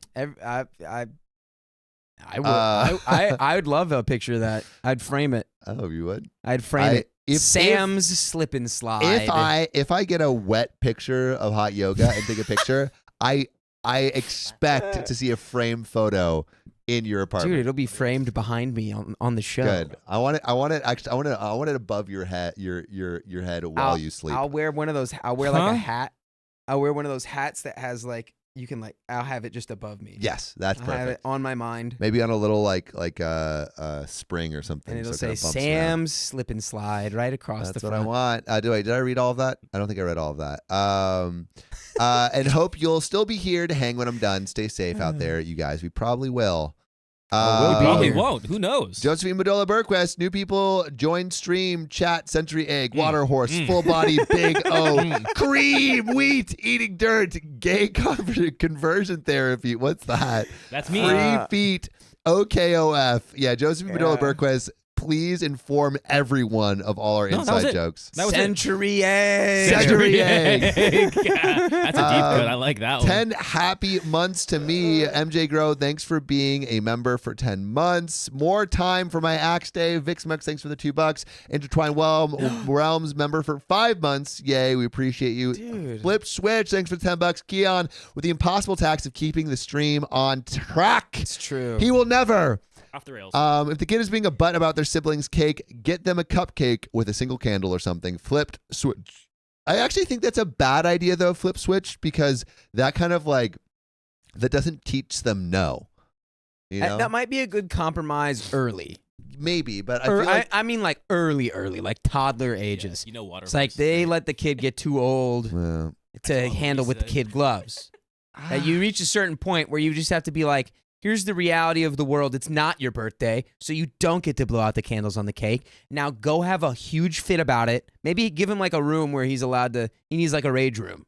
I would love a picture of that. I'd frame it. Oh, you would? I'd frame it. If Sam's slip and slide. If I get a wet picture of hot yoga and take a picture, I expect to see a framed photo in your apartment. Dude, it'll be framed behind me on the show. Good. I want it above your head, your head while you sleep. I'll wear one of those. I'll wear like a hat. I'll wear one of those hats that has like you can like. I'll have it just above me. Yes, that's I'll have it perfect. on my mind. Maybe on a little like spring or something. And it'll so it say kinda bumps around. Sam's slip and slide right across That's the what front. I want. Did I read all of that? I don't think I read all of that. And hope you'll still be here to hang when I'm done. Stay safe out there, you guys. We probably will. We'll be Probably here. won't. Who knows? Josephine Medola Burquest, new people, join stream, chat, Century Egg, Water Horse, Full Body, Big O, Cream, Wheat, Eating Dirt, Gay Conversion Therapy. What's that? That's me. Free Feet, OKOF. Yeah, Josephine Medola Burquest, please inform everyone of all our that was inside it. jokes. That was Century Egg. Century Egg. Yeah, that's a deep cut. I like that one. 10 happy months to me. MJ Grow, thanks for being a member for 10 months. More time for my Axe Day. Vixmux, thanks for the $2. Intertwined Realms member for 5 months. Yay, we appreciate you. Dude. Flip Switch, thanks for the $10. Keon, with the impossible task of keeping the stream on track. It's true. He will never, Off the rails. If the kid is being a butt about their siblings' cake, get them a cupcake with a single candle or something. Flipped switch. I actually think that's a bad idea, though, flip switch, because that kind of like, that doesn't teach them no. You know? That might be a good compromise early. Maybe, but I feel like... I mean like early, like toddler ages. You know, water. It's like they let the kid get too old to what handle we with the said. kid gloves. That you reach a certain point where you just have to be like, here's the reality of the world. It's not your birthday, so you don't get to blow out the candles on the cake. Now go have a huge fit about it. Maybe give him like a room where he's allowed to, he needs like a rage room.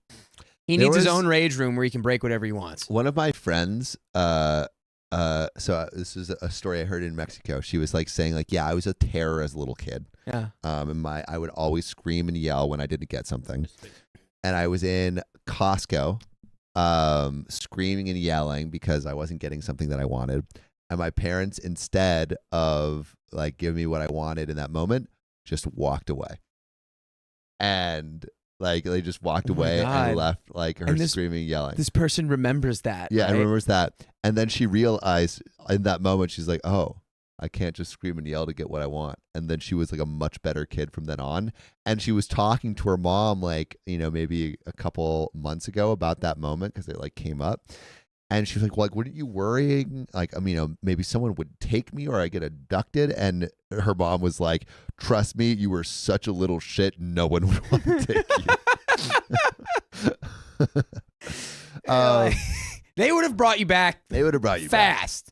He needs his own rage room where he can break whatever he wants. One of my friends, this is a story I heard in Mexico. She was like saying like, yeah, I was a terror as a little kid. Yeah. And I would always scream and yell when I didn't get something. And I was in Costco, screaming and yelling because I wasn't getting something that I wanted. And my parents, instead of like giving me what I wanted in that moment, just walked away. And like they just walked away and left like her screaming and yelling. This person remembers that. Yeah, right? and remembers that. And then she realized in that moment, she's like, oh, I can't just scream and yell to get what I want. And then she was like a much better kid from then on. And she was talking to her mom like, you know, maybe a couple months ago about that moment because it like came up. And she was like, well, like, weren't you worrying? Like, I mean, you know, maybe someone would take me or I get abducted. And her mom was like, trust me, you were such a little shit. No one would want to take you. They would have brought you back. They would have brought you fast.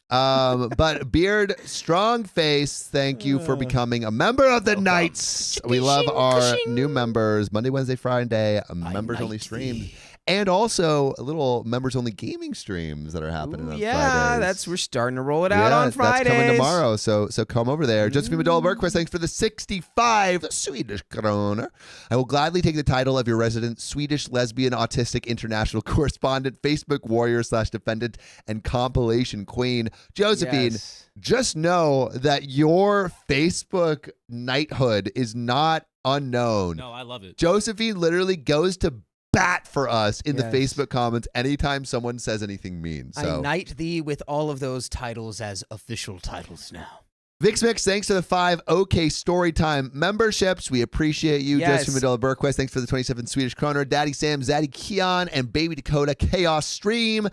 But Beard, strong face, thank you for becoming a member of the Knights. We love our new members. Monday, Wednesday, Friday, members only streams. And also little members only gaming streams that are happening on Fridays. We're starting to roll it out on Fridays. That's coming tomorrow, so come over there. Josephine Madola Bergquist, thanks for the 65 Swedish kroner. I will gladly take the title of your resident Swedish lesbian autistic international correspondent, Facebook warrior / defendant, and compilation queen. Josephine, just know that your Facebook knighthood is not unknown. No, I love it. Josephine literally goes to bat for us in the Facebook comments anytime someone says anything mean. So I knight thee with all of those titles as official titles now. Vix Mix, thanks to the 5 OK Storytime memberships. We appreciate you. Yes. Josephine Madola Bergquist, thanks for the 27 Swedish kroner. Daddy Sam, Zaddy Keon, and Baby Dakota Chaos Stream.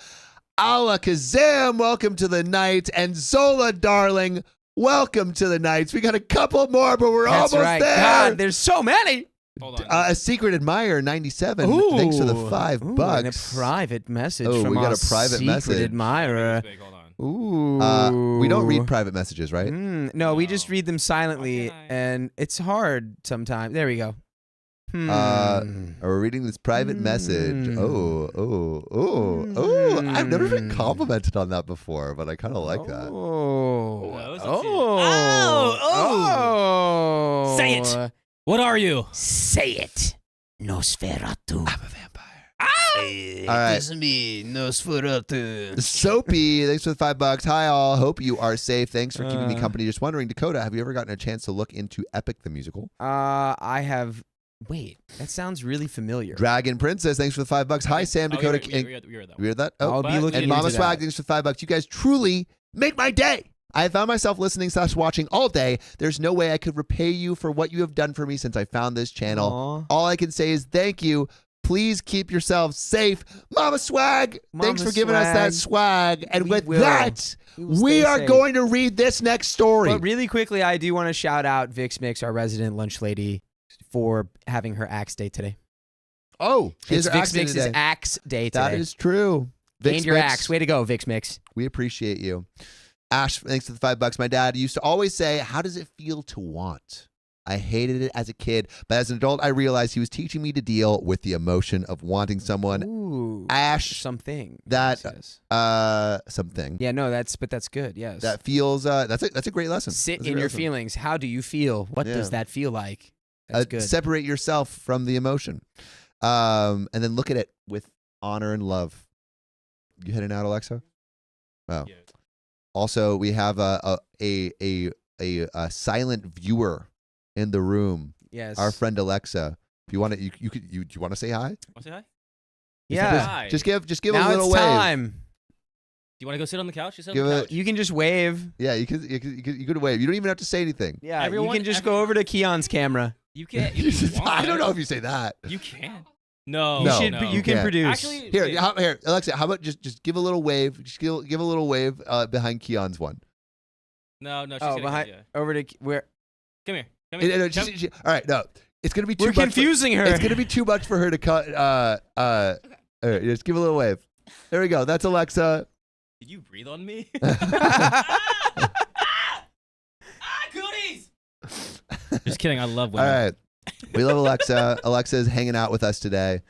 Allah Kazam, welcome to the night. And Zola, darling, welcome to the nights. We got a couple more, but we're almost there. God, there's so many. Hold on. A secret admirer 97. Thanks for the $5. And a private message Oh, from we got our a private secret message. admirer. Hold on. Ooh. We don't read private messages, right? No, we just read them silently, and it's hard sometimes. There we go. We're reading this private message. I've never been complimented on that before, but I kind of like that. Say it. What are you? Say it. Nosferatu. I'm a vampire. All right. It's me, Nosferatu. Soapy, thanks for the $5. Hi, all. Hope you are safe. Thanks for keeping me company. Just wondering, Dakota, have you ever gotten a chance to look into Epic the Musical? I have. Wait, that sounds really familiar. Dragon Princess, thanks for the $5. Hi, Sam, Dakota. We heard that. You heard that? I'll be looking and into Mama that. Swag, thanks for the $5. You guys truly make my day. I have found myself listening / watching all day. There's no way I could repay you for what you have done for me since I found this channel. Aww. All I can say is thank you. Please keep yourselves safe. Mama Swag, thanks for giving us that swag. And with that, we are going to read this next story. But really quickly, I do want to shout out Vix Mix, our resident lunch lady, for having her axe day today. Oh, It's Vix Mix's axe day today. That is true. Gained your axe. Way to go, Vix Mix. We appreciate you. Ash, thanks for the $5. My dad used to always say, how does it feel to want? I hated it as a kid, but as an adult, I realized he was teaching me to deal with the emotion of wanting someone. Ooh, Ash, something. something. Yeah, no, that's good. Yes, That feels. That's a great lesson. Sit That's a in great your lesson. feelings. How do you feel? What does that feel like? That's good. Separate yourself from the emotion, and then look at it with honor and love. You heading out, Alexa? Oh. Yeah. Also, we have a silent viewer in the room. Yes, Our friend Alexa. If you want to, do you want to say hi? Want to say hi? Yeah. Hi. Just give Now a little it's wave. time. you want to go sit on the couch? Just sit Give on the it- couch. You can just wave. Yeah, you could wave. You don't even have to say anything. Yeah, Everyone- you can just go over to Keon's camera. You can't. If you want. I don't know if you say that. You can. No. No. You no. you can can't. produce. Actually, Here, wait. here, Alexa. How about just give a little wave? Just give a little wave behind Keon's one. No. She's Oh, gonna behind come, yeah. over to where? Come here. Come No, here. no, Come- all right, no. It's gonna be too We're much. confusing her. It's gonna be too much for her to cut. All right, just give a little wave. There we go. That's Alexa. Did you breathe on me? Cooties! Just kidding. I love All women. right, we love Alexa. Alexa is hanging out with us today.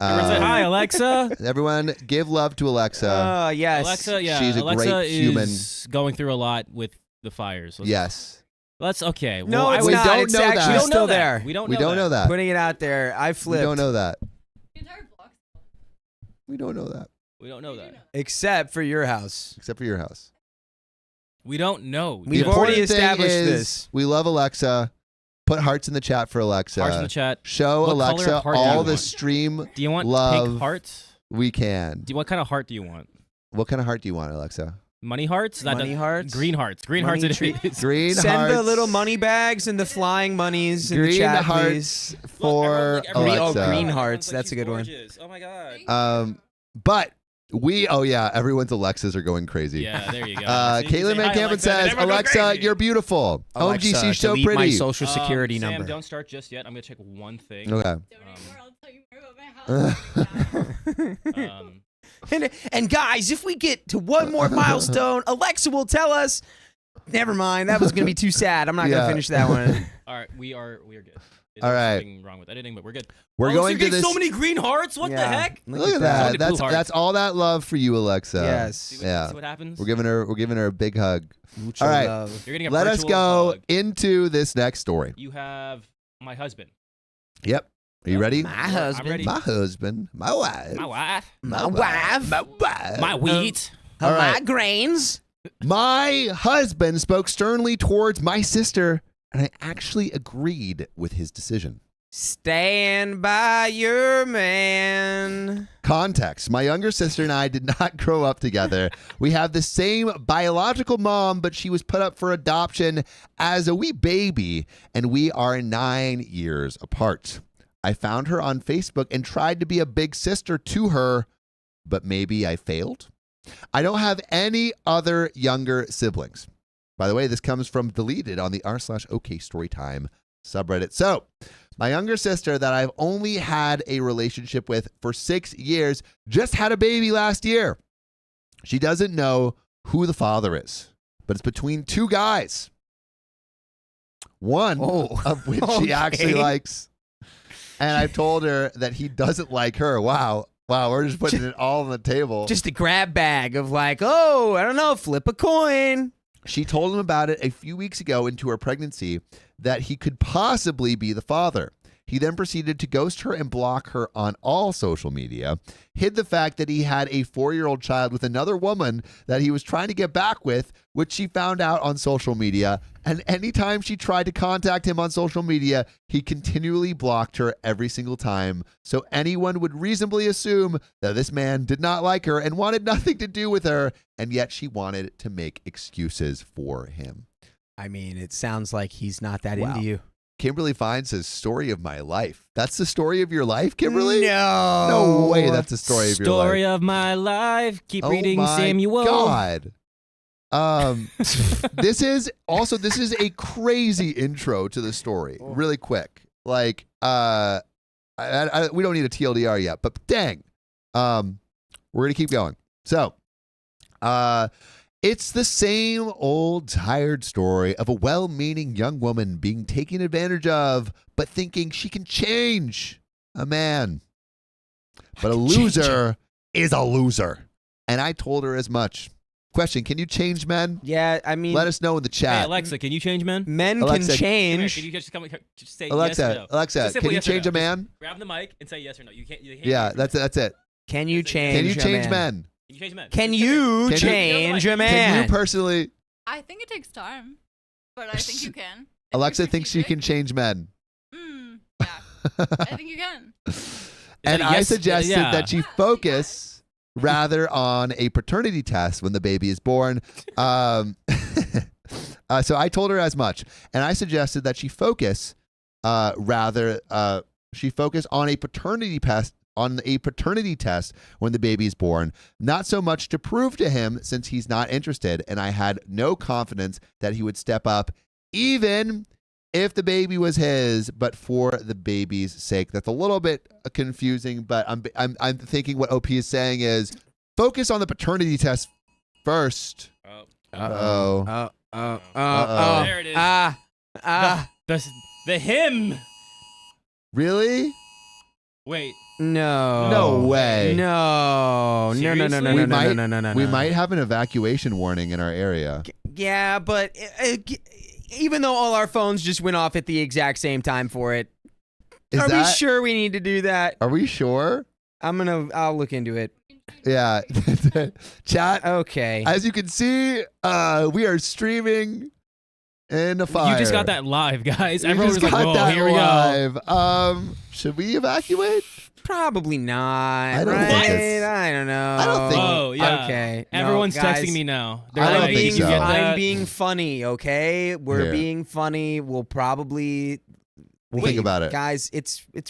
Everyone say hi, Alexa. Everyone, give love to Alexa. Oh yes. Alexa, yeah. She's a Alexa great is human. going through a lot with the fires. Yes, Let's okay. No, well, it's we not. don't It's know that. actually We don't still know that. there. We don't we know don't that. know that. Putting it out there. I We flipped. don't know that. The entire block's We don't know that. We don't know that. Except for your house. Except for your house. We don't know. We've The already important thing established is this. We love Alexa. Put hearts in the chat for Alexa. Hearts in the chat. Show What color Alexa of heart do you all the want? stream Do you want love. pink hearts? we can. What kind of heart do you want? What kind of heart do you want, Alexa? Money hearts? Money hearts? Green hearts. Green Money hearts. tree- It is. Green Send hearts. the little money bags and the flying monies in the Green chat, hearts please. for everyone- Alexa. green Everyone's hearts, like, that's she's a good one. gorgeous. Oh my god. But oh yeah, everyone's Alexas are going crazy. Yeah, there you go. See, you Caitlin say Van hi, Campen Alexa, and says, everyone goes Alexa, crazy. you're beautiful. Alexa, OMG, she's so delete my pretty. social security Sam, number. don't start just yet. I'm gonna check one thing. Okay. donate more. I'll tell you more about my house. And guys, if we get to one more milestone, Alexa will tell us. Never mind, that was gonna be too sad. I'm not Yeah. gonna finish that one. All right, we are good. All right. Nothing wrong with editing, but we're good. We're going to this. so many green hearts. What the Yeah. heck? Look at that. that. Only blue That's hearts. all that love for you, Alexa. Yes. See what, Yeah. see what happens. We're giving her a big hug. Mucho All right. love. You're getting a Let us virtual go hug. into this next story. You have my husband. Yep. Are you ready? My I'm husband. ready. My husband, my wife, My wife. My wife. my wife. My wheat. All right. My grains. My husband spoke sternly towards my sister, and I actually agreed with his decision. Stand by your man. Context: my younger sister and I did not grow up together. We have the same biological mom, but she was put up for adoption as a wee baby, and we are 9 years apart. I found her on Facebook and tried to be a big sister to her, but maybe I failed. I don't have any other younger siblings. By the way, this comes from deleted on the r/OK storytime subreddit. So, my younger sister that I've only had a relationship with for 6 years just had a baby last year. She doesn't know who the father is, but it's between two guys. One of which she actually likes. And I've told her that he doesn't like her. Wow, we're just putting it all on the table. Just a grab bag of like, oh, I don't know, flip a coin. She told him about it a few weeks ago into her pregnancy that he could possibly be the father. He then proceeded to ghost her and block her on all social media, hid the fact that he had a 4-year-old child with another woman that he was trying to get back with, which she found out on social media. And anytime she tried to contact him on social media, he continually blocked her every single time. So anyone would reasonably assume that this man did not like her and wanted nothing to do with her, and yet she wanted to make excuses for him. I mean, it sounds like he's not that Wow. into you. Kimberly Fine says, story of my life. That's the story of your life, Kimberly? No. No way that's the story of your life. Story of my life. Keep Oh reading my Samuel. God. This is a crazy intro to the story. Really quick. Like, we don't need a TLDR yet, but dang. We're going to keep going. So, it's the same old tired story of a well-meaning young woman being taken advantage of, but thinking she can change a man. But a loser is a loser. And I told her as much. Question, can you change men? Yeah, I mean, Let us know in the Hey, chat. Alexa, can you change men? men Alexa, can Come here, change. can you just come here? Just say Alexa, yes or no. Alexa, Just simple can you yes or change no. a man? Grab the mic and say yes or no. You can't Yeah, that's it. Can you change? Can you a change man? men? Can you change men? Can Just say you Can you- change a Can man? you personally? I think it takes time, but I think you can. If Alexa you're thinks she strategic. can change men. Yeah, I think you can. And that a I yes? suggested Yeah. that she focus rather on a paternity test when the baby is born. So I told her as much, and I suggested that she focus she focus on a paternity test when the baby is born, not so much to prove to him since he's not interested, and I had no confidence that he would step up even if the baby was his, but for the baby's sake. That's a little bit confusing, but I'm thinking what OP is saying is focus on the paternity test first. There it is. The him. Really? Wait. No way. No. We might have an evacuation warning in our area. Yeah, but even though all our phones just went off at the exact same time for it, are we sure we need to do that? Are we sure? I'll look into it. Yeah. Chat. Okay. As you can see, we are streaming in a fire. You just got that live, guys. We Everyone just was like, got "Whoa, that here we go." live. Should we evacuate? Probably not. I don't right? think it's- I don't know. I don't think- Oh, yeah. Okay. No, Everyone's guys, texting me now. They're I don't like, think "You so. get I'm that?" being funny, okay? We're Here. being funny. We'll probably We'll think about it. Guys,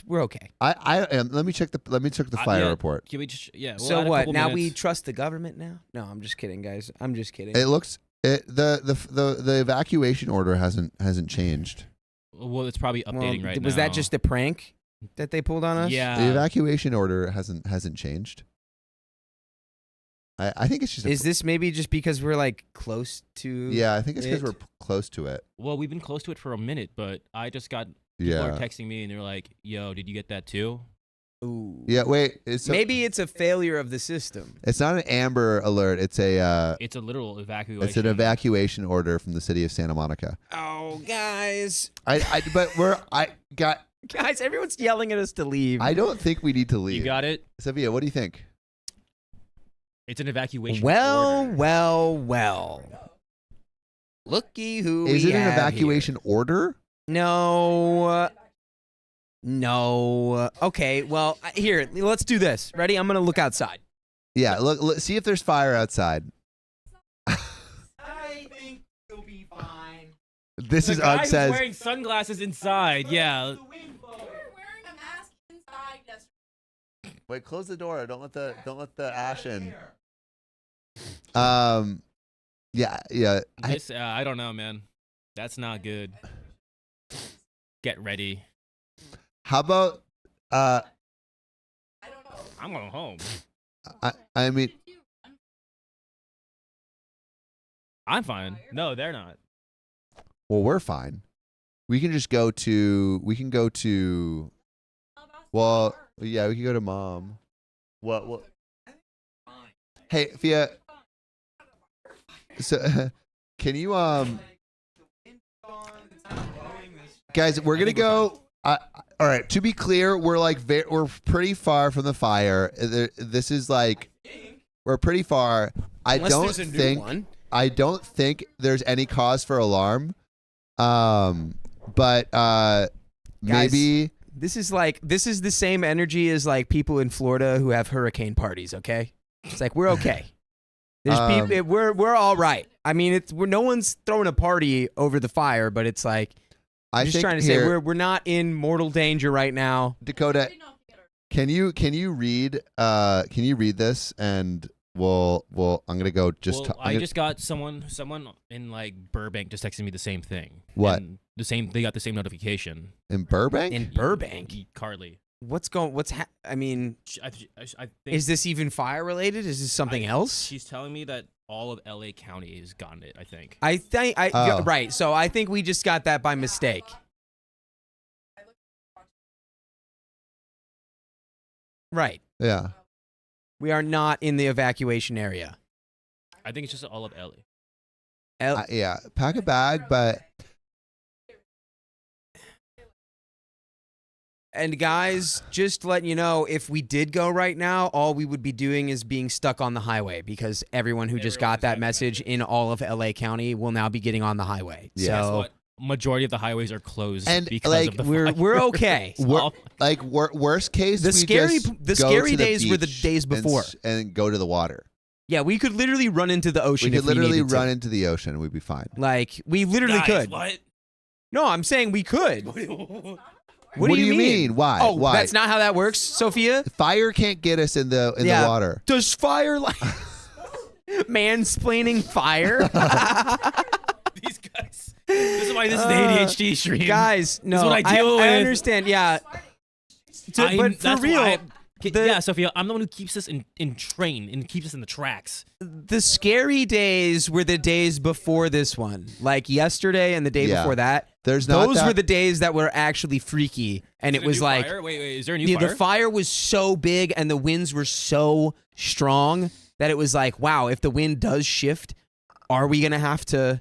we're okay. I am. Let me check the fire yeah. report. Can we just, yeah. we'll So add a what? couple Now we minutes. trust the government now? No, I'm just kidding, guys. I'm just kidding. It looks the evacuation order hasn't changed. Well, it's probably updating right now. Was that just a prank that they pulled on us? Yeah. The evacuation order hasn't changed. I think it's just. Is this maybe just because we're like close to? Yeah, I think it's because it? we're close to it. Well, we've been close to it for a minute, but I just got people are Yeah. texting me and they're like, "Yo, did you get that too?" Ooh. Yeah. Wait. Maybe it's a failure of the system. It's not an Amber Alert. It's It's a literal evacuation. It's an evacuation order from the city of Santa Monica. Oh, guys. Guys, everyone's yelling at us to leave. I don't think we need to leave. You got it. Sophia, what do you think? It's an evacuation. Well, order. well. Looky who Is we it an have evacuation order? here. No. Okay, well, here, let's do this. Ready? I'm going to look outside. Yeah. Look. See if there's fire outside. I think we'll be fine. This The is guy Ugg who's says. wearing sunglasses inside. Yeah. You're wearing a mask inside yesterday. Wait. Close the door. Don't let the ash in. Yeah. This, I don't know, man. That's not good. Get ready. How about I don't know. I'm going home. I mean, I'm fine. No, they're not. well, we're fine. We can just go to. Well, yeah, we can go to mom. What? Hey, Fia. So, can you guys? We're gonna go. All right. To be clear, we're pretty far from the fire. This is like we're pretty far. I Unless there's a new one. don't think there's any cause for alarm. But maybe This is the same energy as like people in Florida who have hurricane parties, okay? It's like we're okay. There's people we're all right. I mean, no one's throwing a party over the fire, but it's like I'm just trying to say we're not in mortal danger right now. Dakota, can you read this and we'll I'm gonna go just. Well, I just got someone in like Burbank just texting me the same thing. What? And they got the same notification. in Burbank. In Burbank, Carly. I mean, I think is this even fire related? Is this something else? She's telling me that all of LA County has gotten it, I think. Oh. Right. So I think we just got that by mistake. Right. Yeah. We are not in the evacuation area. I think it's just all of LA. Yeah. Pack a bag, but And guys, just letting you know, if we did go right now, all we would be doing is being stuck on the highway because everyone who just got that message in all of LA County will now be getting on the highway. Yeah. So Guess what? majority of the highways are closed And, because like, of the We're fires. okay. Worst case, The we scary- just the go scary to the days were the beach days before. and go to the water. Yeah, we could literally run into the ocean. We could if we literally needed to. run into the ocean. We'd be fine. Like we literally Guys, could. What? No, I'm saying we could. What do you mean? Why? Oh, Why? that's not how that works, Sophia. Fire can't get us in the Yeah. water. Does fire like mansplaining fire? These guys. This is why this is the ADHD stream. Guys, no, This is what I deal with. understand. Yeah, but for That's real, why the- yeah, Sophia, I'm the one who keeps us in train and keeps us in the tracks. the scary days were the days before this one, like yesterday and the day Yeah. before that. There's not Those that- were the days that were actually freaky, and Is it there a was new like fire? Wait, is there a new yeah, fire? the fire was so big and the winds were so strong that it was like, wow, if the wind does shift, are we gonna have to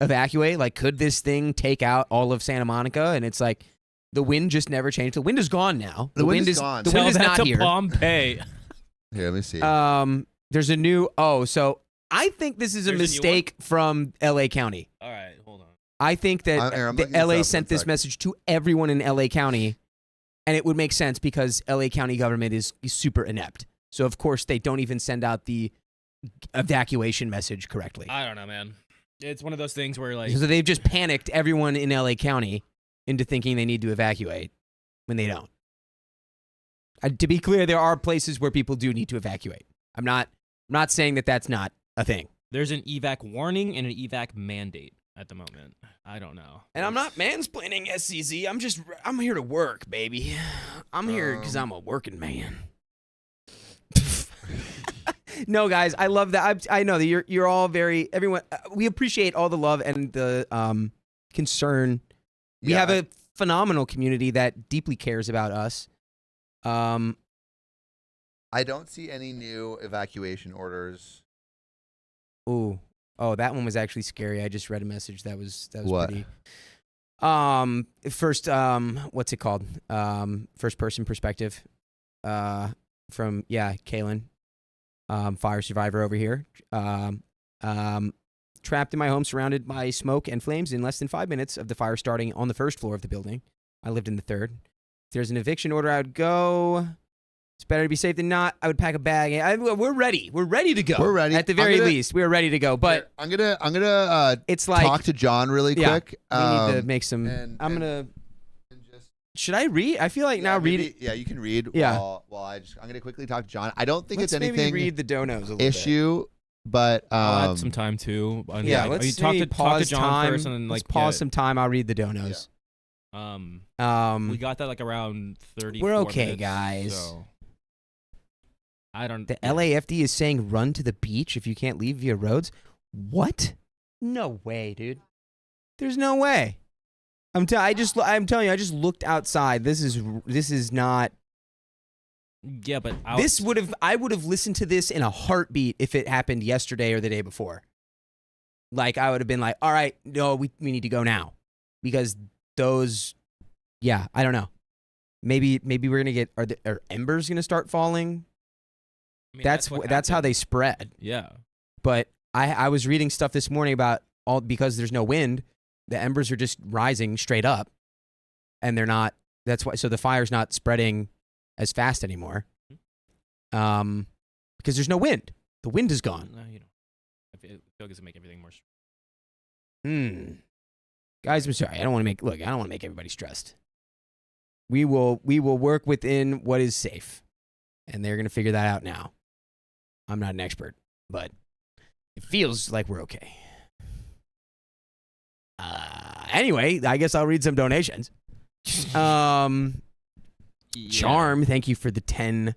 evacuate? Like, could this thing take out all of Santa Monica? And it's like the wind just never changed. The wind is gone now. The wind is gone. The Tell wind is that not to here. Pompeii. Here, let me see. There's a new. Oh, so I think this is a There's a new mistake from LA County. All right, hold on. I think that I'm the looking this LA up, sent one this sec. message to everyone in LA County, and it would make sense because LA County government is super inept. So of course they don't even send out the evacuation message correctly. I don't know, man. It's one of those things where like So they've just panicked everyone in LA County into thinking they need to evacuate when they don't. To be clear, there are places where people do need to evacuate. I'm not saying that that's not a thing. there's an evac warning and an evac mandate at the moment. I don't know. And I'm not mansplaining SCZ. I'm here to work, baby. I'm here because I'm a working man. No, guys, I love that. I know that you're all everyone. We appreciate all the love and the concern. We Yeah. have a phenomenal community that deeply cares about us. I don't see any new evacuation orders. Oh, that one was actually scary. I just read a message that was What? pretty. First, what's it called? First person perspective. From Kaylin, fire survivor over here. Trapped in my home, surrounded by smoke and flames in less than 5 minutes of the fire starting on the first floor of the building. I lived in the third. If there's an eviction order, I would go. It's better to be safe than not. I would pack a bag. We're ready. We're ready to go. We're ready. At the very least, we're ready to go. But I'm gonna it's like talk to John really yeah, quick. we need to make some. and- I'm and- gonna. and just- Should I read? I feel like now read maybe- it. Yeah, you can read. Yeah. While I'm gonna quickly talk to John. I don't think Let's it's maybe anything read the donos a little issue, but I'll add some time too. And Yeah, like, let's you talk to pause John time. first and then Let's like pause yeah, some time. I'll read the donos. we got that like around 30. We're okay, guys. So I don't. The LAFD is saying run to the beach if you can't leave via roads. What? No way, dude. There's no way. I'm telling you, I just looked outside. This is not. Yeah, but I would have listened to this in a heartbeat if it happened yesterday or the day before. Like I would have been like, all right, no, we need to go now, because those, yeah, I don't know. Maybe we're gonna get are embers gonna start falling? I mean, That's what how happened. they spread. Yeah. But I was reading stuff this morning about because there's no wind, the embers are just rising straight up, and they're not. That's why. So the fire's not spreading as fast anymore, because there's no wind. The wind is gone. No, you know. I feel like it's gonna make everything more. Guys, I'm sorry. I don't want to make everybody stressed. We will work within what is safe, and they're gonna figure that out now. I'm not an expert, but it feels like we're okay. Anyway, I guess I'll read some donations. Charm, thank you for the $10.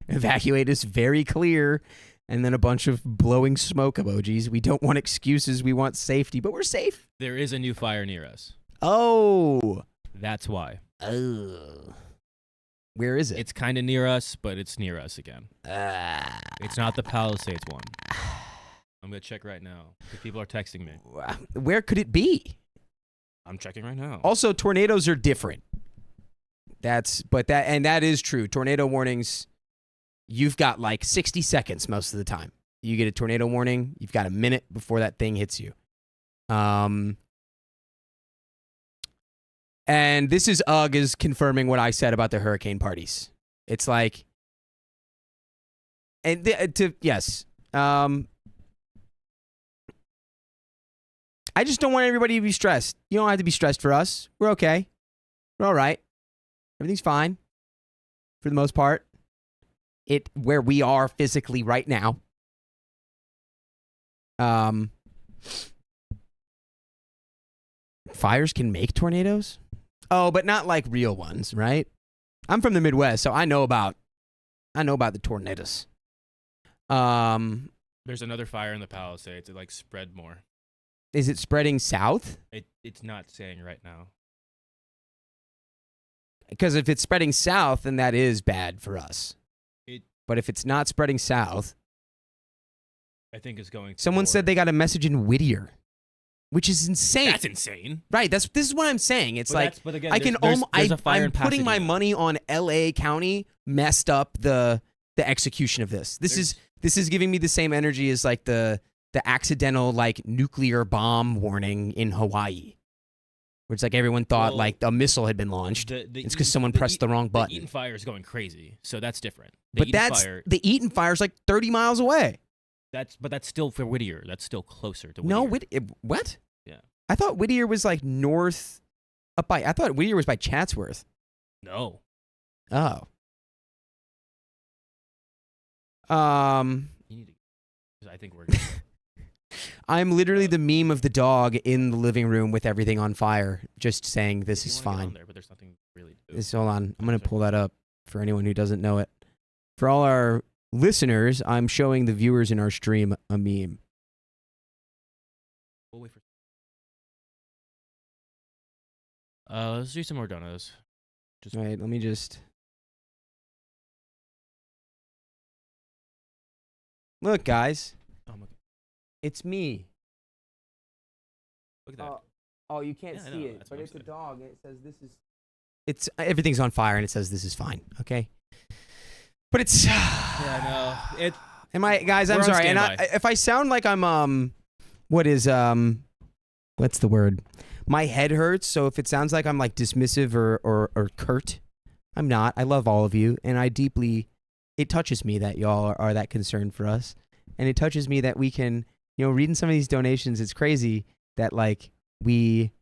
Evacuate us very clear. And then a bunch of blowing smoke emojis. We don't want excuses. We want safety, but we're safe. There is a new fire near us. Oh. That's why. Oh. Where is it? It's kind of near us, but it's near us again. It's not the Palisades one. I'm gonna check right now because people are texting me. Where could it be? I'm checking right now. Also, tornadoes are different. That is true. Tornado warnings, you've got like 60 seconds most of the time. You get a tornado warning, you've got a minute before that thing hits you. And this is UGG is confirming what I said about the hurricane parties. It's like, and yes. I just don't want everybody to be stressed. You don't have to be stressed for us. We're okay. We're all right. Everything's fine for the most part. Where we are physically right now. Fires can make tornadoes? Oh, but not like real ones, right? I'm from the Midwest, so I know about the tornadoes. There's another fire in the Palisades. It like spread more. Is it spreading south? It's not saying right now. Because if it's spreading south, then that is bad for us. But if it's not spreading south, I think it's going. Someone said they got a message in Whittier, which is insane. That's insane. Right. This is what I'm saying. It's but again, I can I'm putting my money on LA County messed up the execution of this. This is giving me the same energy as like the accidental like nuclear bomb warning in Hawaii. Where it's like everyone thought like a missile had been launched. It's because someone pressed the wrong button. The Eaton fire is going crazy, so that's different. The Eaton fire is like 30 miles away. That's still for Whittier. That's still closer to Whittier. No, what? Yeah. I thought Whittier was like north up by. I thought Whittier was by Chatsworth. No. Oh. You need to. I think we're good. I'm literally the meme of the dog in the living room with everything on fire, just saying this is You wanna get fine. on there, but there's nothing really to do. Hold on. I'm going to pull that up for anyone who doesn't know it. For all our listeners, I'm showing the viewers in our stream a meme. We'll wait for. Let's do some more donuts. All right, let me just. Look, guys. Oh, okay. It's me. Look at that. Oh, you can't Yeah, I see know, it, that's but what I'm it's a saying. dog, and it says this is. It's everything's on fire, and it says this is fine. Okay. But it's. Yeah, I know. Am I, guys? I'm We're on sorry, and standby. if I sound like I'm what's the word? My head hurts, so if it sounds like I'm like dismissive or curt, I'm not. I love all of you, and it touches me that y'all are that concerned for us, and it touches me that we can, reading some of these donations, it's crazy that like we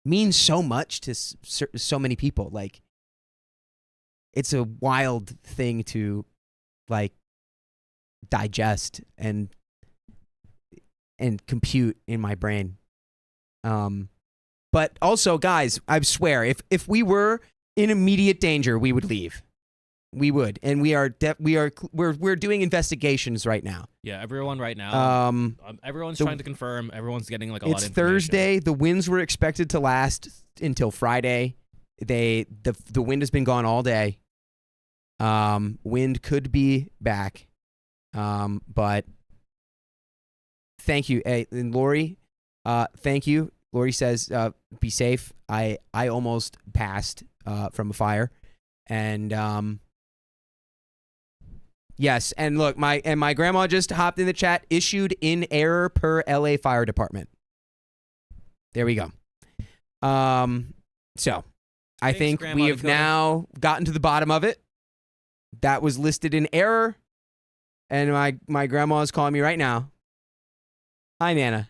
mean so much to so many people. Like, it's a wild thing to like digest and compute in my brain. But also, guys, I swear, if we were in immediate danger, we would leave. We would, and we're doing investigations right now. Yeah, everyone right now. Everyone's trying to confirm. Everyone's getting like a lot of It's information. Thursday. The winds were expected to last until Friday. The wind has been gone all day. Wind could be back. But thank you. And Lori, thank you. Lori says, be safe. I almost passed from a fire. And yes, and look, my grandma just hopped in the chat, issued in error per LA Fire Department. There we go. So I Thanks, think Grandma we have Dakota. now gotten to the bottom of it. That was listed in error. And my grandma is calling me right now. Hi, Nana.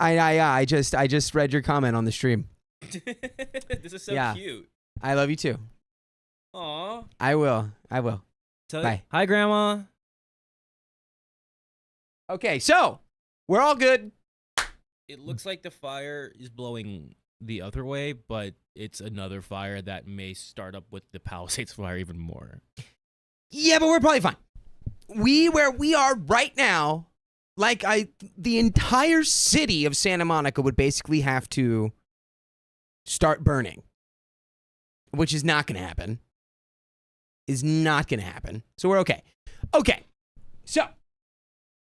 I just read your comment on the stream. This is so Yeah. cute. I love you too. Aw. I will. Bye. Hi, Grandma. Okay, so we're all good. It looks like the fire is blowing the other way, but it's another fire that may start up with the Palisades fire even more. Yeah, but we're probably fine. Where we are right now, like the entire city of Santa Monica would basically have to start burning, which is not going to happen. So we're okay. Okay. So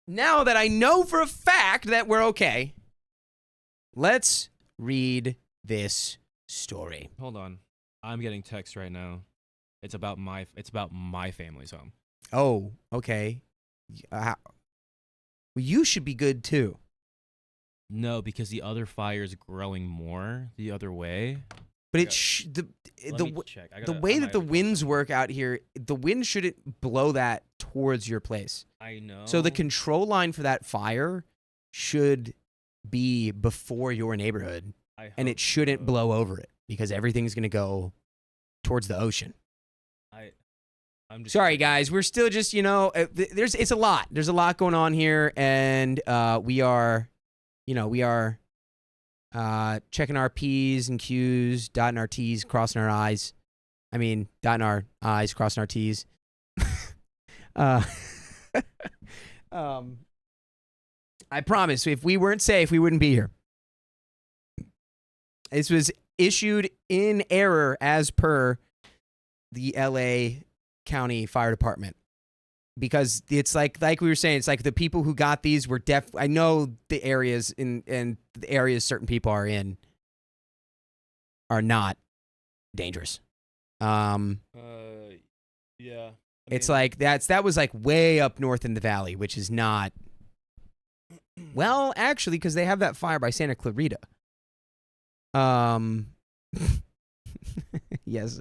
now that I know for a fact that we're okay, let's read this story. Hold on. I'm getting text right now. It's about my family's home. Oh, okay. Well, you should be good too. No, because the other fire is growing more the other way. But Yeah. it Let me check. the way that the winds work out here, the wind shouldn't blow that towards your place. I know. So the control line for that fire should be before your neighborhood, and it shouldn't blow over it because everything's gonna go towards the ocean. I'm just Sorry, guys. We're still just, it's a lot. There's a lot going on here, and we are checking our P's and Q's, dotting our T's, crossing our I's. I mean, dotting our I's, crossing our T's. I promise, if we weren't safe, we wouldn't be here. This was issued in error as per the LA County Fire Department, because it's like we were saying, it's like the people who got these were I know the areas and the areas certain people are in are not dangerous. Yeah. It's like that was like way up north in the valley, which is not. Well, actually, because they have that fire by Santa Clarita. Yes,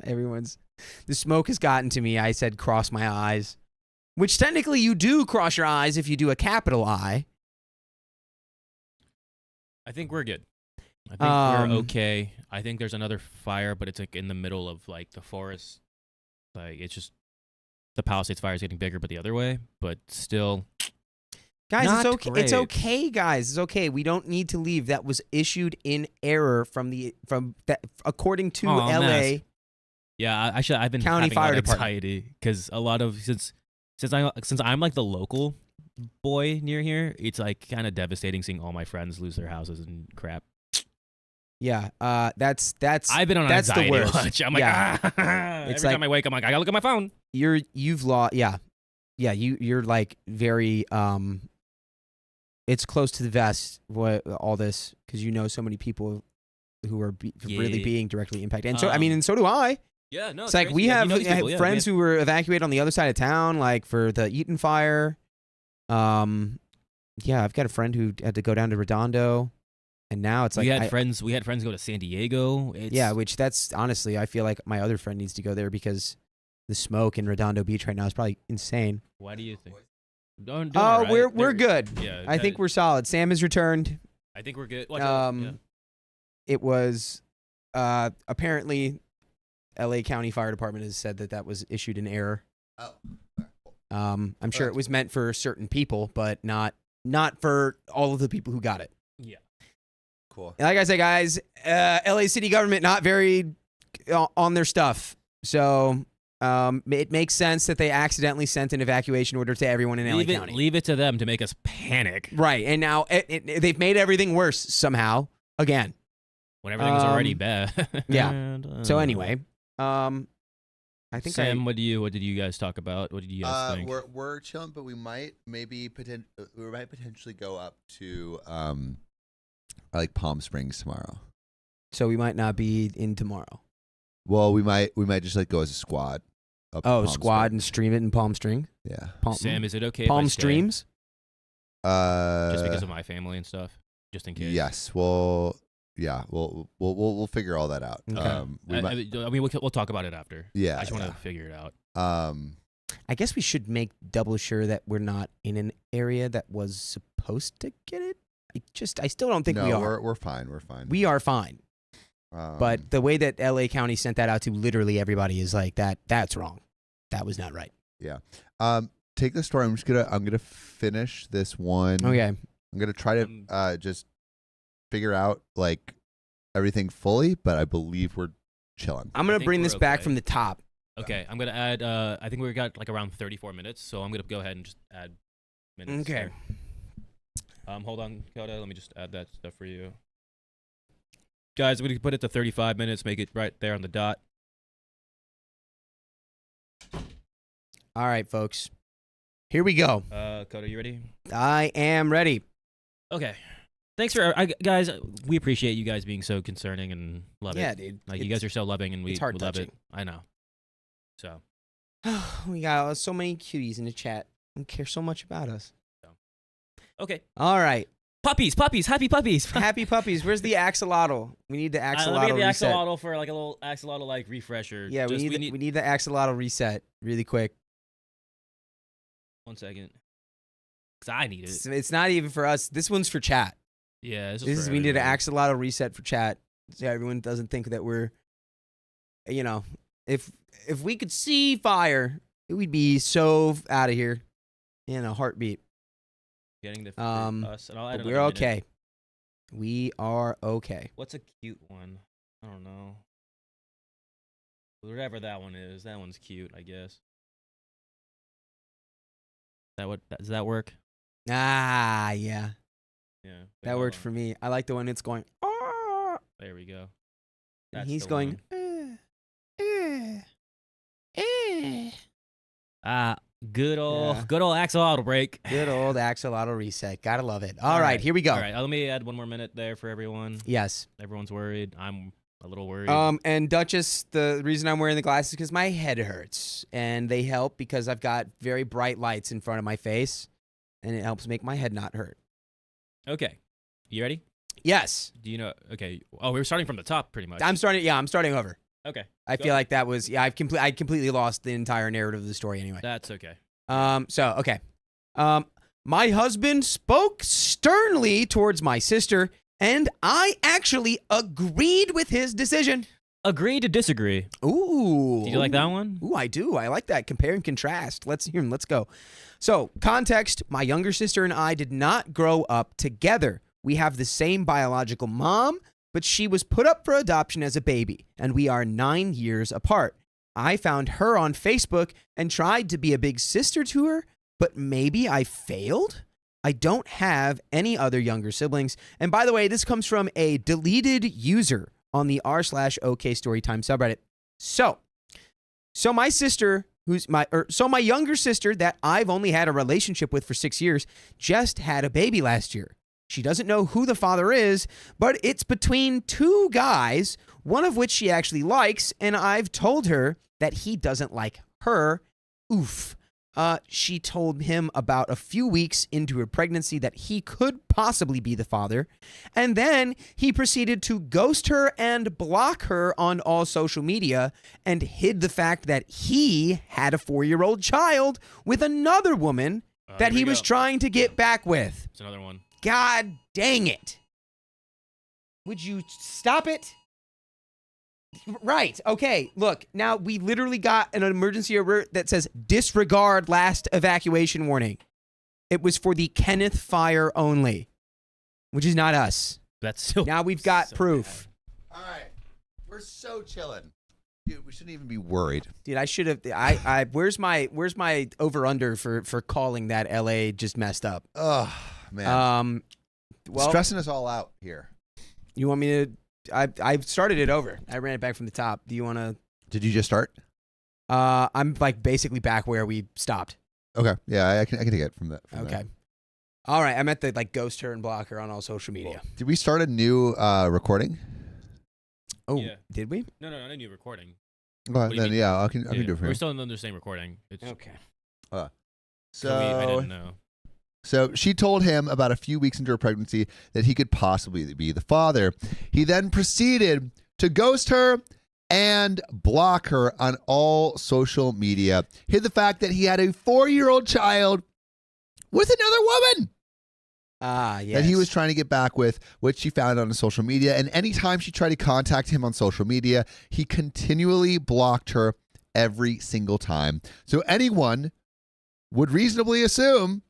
the smoke has gotten to me. I said cross my eyes, which technically you do cross your eyes if you do a capital I. I think we're good. I think we're okay. I think there's another fire, but it's like in the middle of like the forest. Like it's just the Palisades fire is getting bigger, but the other way. But still, guys, not it's okay. great. It's okay, guys. It's okay. We don't need to leave. That was issued in error from that according to LA. Mess. Yeah, I've been County having Fire a lot of Department. anxiety because a lot of since I'm like the local boy near here, it's like kind of devastating seeing all my friends lose their houses and crap. Yeah, that's I've been on that's anxiety the worst. watch. I'm like, every time I wake, I'm like, I gotta look at my phone. You've lost. You're like very it's close to the vest. All this because you know so many people who are really being directly impacted, and and so do I. Yeah, no, it's like crazy. we have people, friends who were evacuated on the other side of town, like for the Eaton fire. I've got a friend who had to go down to Redondo, and now it's like we had friends go to San Diego. Which that's honestly, I feel like my other friend needs to go there because the smoke in Redondo Beach right now is probably insane. Why do you think? We're good. Yeah, I think we're solid. Sam has returned. I think we're good. It was apparently LA County Fire Department has said that was issued in error. Oh. I'm sure it was meant for certain people, but not for all of the people who got it. Yeah. Cool. Like I said, guys, LA city government not very on their stuff. So it makes sense that they accidentally sent an evacuation order to everyone in LA County. Leave it to them to make us panic. Right. And now they've made everything worse somehow again. When everything was already bad. Yeah. So anyway, I think Sam, what did you guys talk about? What did you guys think? We're chilling, but we might potentially go up to like Palm Springs tomorrow. So we might not be in tomorrow. Well, we might just like go as a squad. Up to Palm squad Springs. and stream it in Palm Springs. Yeah. Sam, is it okay? Palm if I stay? Streams? Just because of my family and stuff, just in case. Yes. Well, yeah. We'll figure all that out. Okay. We'll talk about it after. Yeah. I just want to figure it out. I guess we should make double sure that we're not in an area that was supposed to get it. I still don't think we are. We're fine. We're fine. We are fine. But the way that LA County sent that out to literally everybody is like that's wrong. That was not right. Yeah. Take the story. I'm gonna finish this one. Okay. I'm gonna try to just figure out like everything fully, but I believe we're chilling. I'm gonna bring this back from the top. Okay. I'm gonna add. I think we got like around 34 minutes, so I'm gonna go ahead and just add minutes. Okay. There. Hold on, Coda. Let me just add that stuff for you. Guys, we can put it to 35 minutes, make it right there on the dot. All right, folks. Here we go. Coda, you ready? I am ready. Okay. Thanks for guys. We appreciate you guys being so concerning and love it. Yeah, dude. Like you guys are so loving, and we love touching. it. I know. So we got so many cuties in the chat and care so much about us. Okay. All right. Puppies, happy puppies. Happy puppies. Where's the axolotl? We need the axolotl Let me get the reset. axolotl for like a little axolotl like refresher. Yeah, we need the axolotl reset really quick. 1 second. Because I need it. It's not even for us. This one's for chat. Yeah, We need an axolotl reset for chat, so everyone doesn't think that we're, if we could see fire, we'd be so out of here in a heartbeat. Getting the us, and I'll add But another we're minute. okay. We are okay. What's a cute one? I don't know. Whatever that one is, that one's cute, I guess. Does that work? Ah, yeah. Yeah. That worked for me. I like the one that's going, "Ah," There we go. and That's he's the going, one. eh. Good old axolotl break. Good old axolotl reset. Gotta love it. All right, here we go. All right, let me add 1 more minute there for everyone. Yes. Everyone's worried. I'm a little worried. And Duchess, the reason I'm wearing the glasses is because my head hurts, and they help because I've got very bright lights in front of my face, and it helps make my head not hurt. Okay. You ready? Yes. Do you know? Okay. Oh, we were starting from the top pretty much. I'm starting over. Okay. I feel like that was, I completely lost the entire narrative of the story anyway. That's okay. Okay. My husband spoke sternly towards my sister, and I actually agreed with his decision. Agree to disagree. Ooh. Do you like that one? Ooh, I do. I like that. Compare and contrast. Let's hear him. Let's go. So, context, my younger sister and I did not grow up together. We have the same biological mom, but she was put up for adoption as a baby, and we are 9 years apart. I found her on Facebook and tried to be a big sister to her, but maybe I failed? I don't have any other younger siblings. And by the way, this comes from a deleted user on the r/OK Storytime subreddit. So my sister, my younger sister that I've only had a relationship with for 6 years, just had a baby last year. She doesn't know who the father is, but it's between two guys, one of which she actually likes, and I've told her that he doesn't like her. Oof. She told him about a few weeks into her pregnancy that he could possibly be the father, and then he proceeded to ghost her and block her on all social media and hid the fact that he had a 4-year-old child with another woman that he was trying to get back with. It's another one. God dang it. Would you stop it? Right. Okay. Look, now we literally got an emergency alert that says disregard last evacuation warning. It was for the Kenneth fire only, which is not us. That's so. Now we've got so proof. All right. We're so chilling. Dude, we shouldn't even be worried. Dude, I should have. Where's my over under for calling that LA just messed up? Oh, man. Well, stressing us all out here. You want me to? I started it over. I ran it back from the top. Do you want to? Did you just start? I'm like basically back where we stopped. Okay. Yeah, I can take it from that. Okay. There. All right. I meant to like ghost her and block her on all social media. Did we start a new recording? Oh, Yeah. did we? No, a new recording. Well, do you then mean? yeah, I can do it for We're you. still in the same recording. It's, Okay. I So didn't know. So she told him about a few weeks into her pregnancy that he could possibly be the father. He then proceeded to ghost her and block her on all social media. Hid the fact that he had a 4-year-old child with another woman Yes. that he was trying to get back with, which she found on social media. And anytime she tried to contact him on social media, he continually blocked her every single time. So anyone would reasonably assume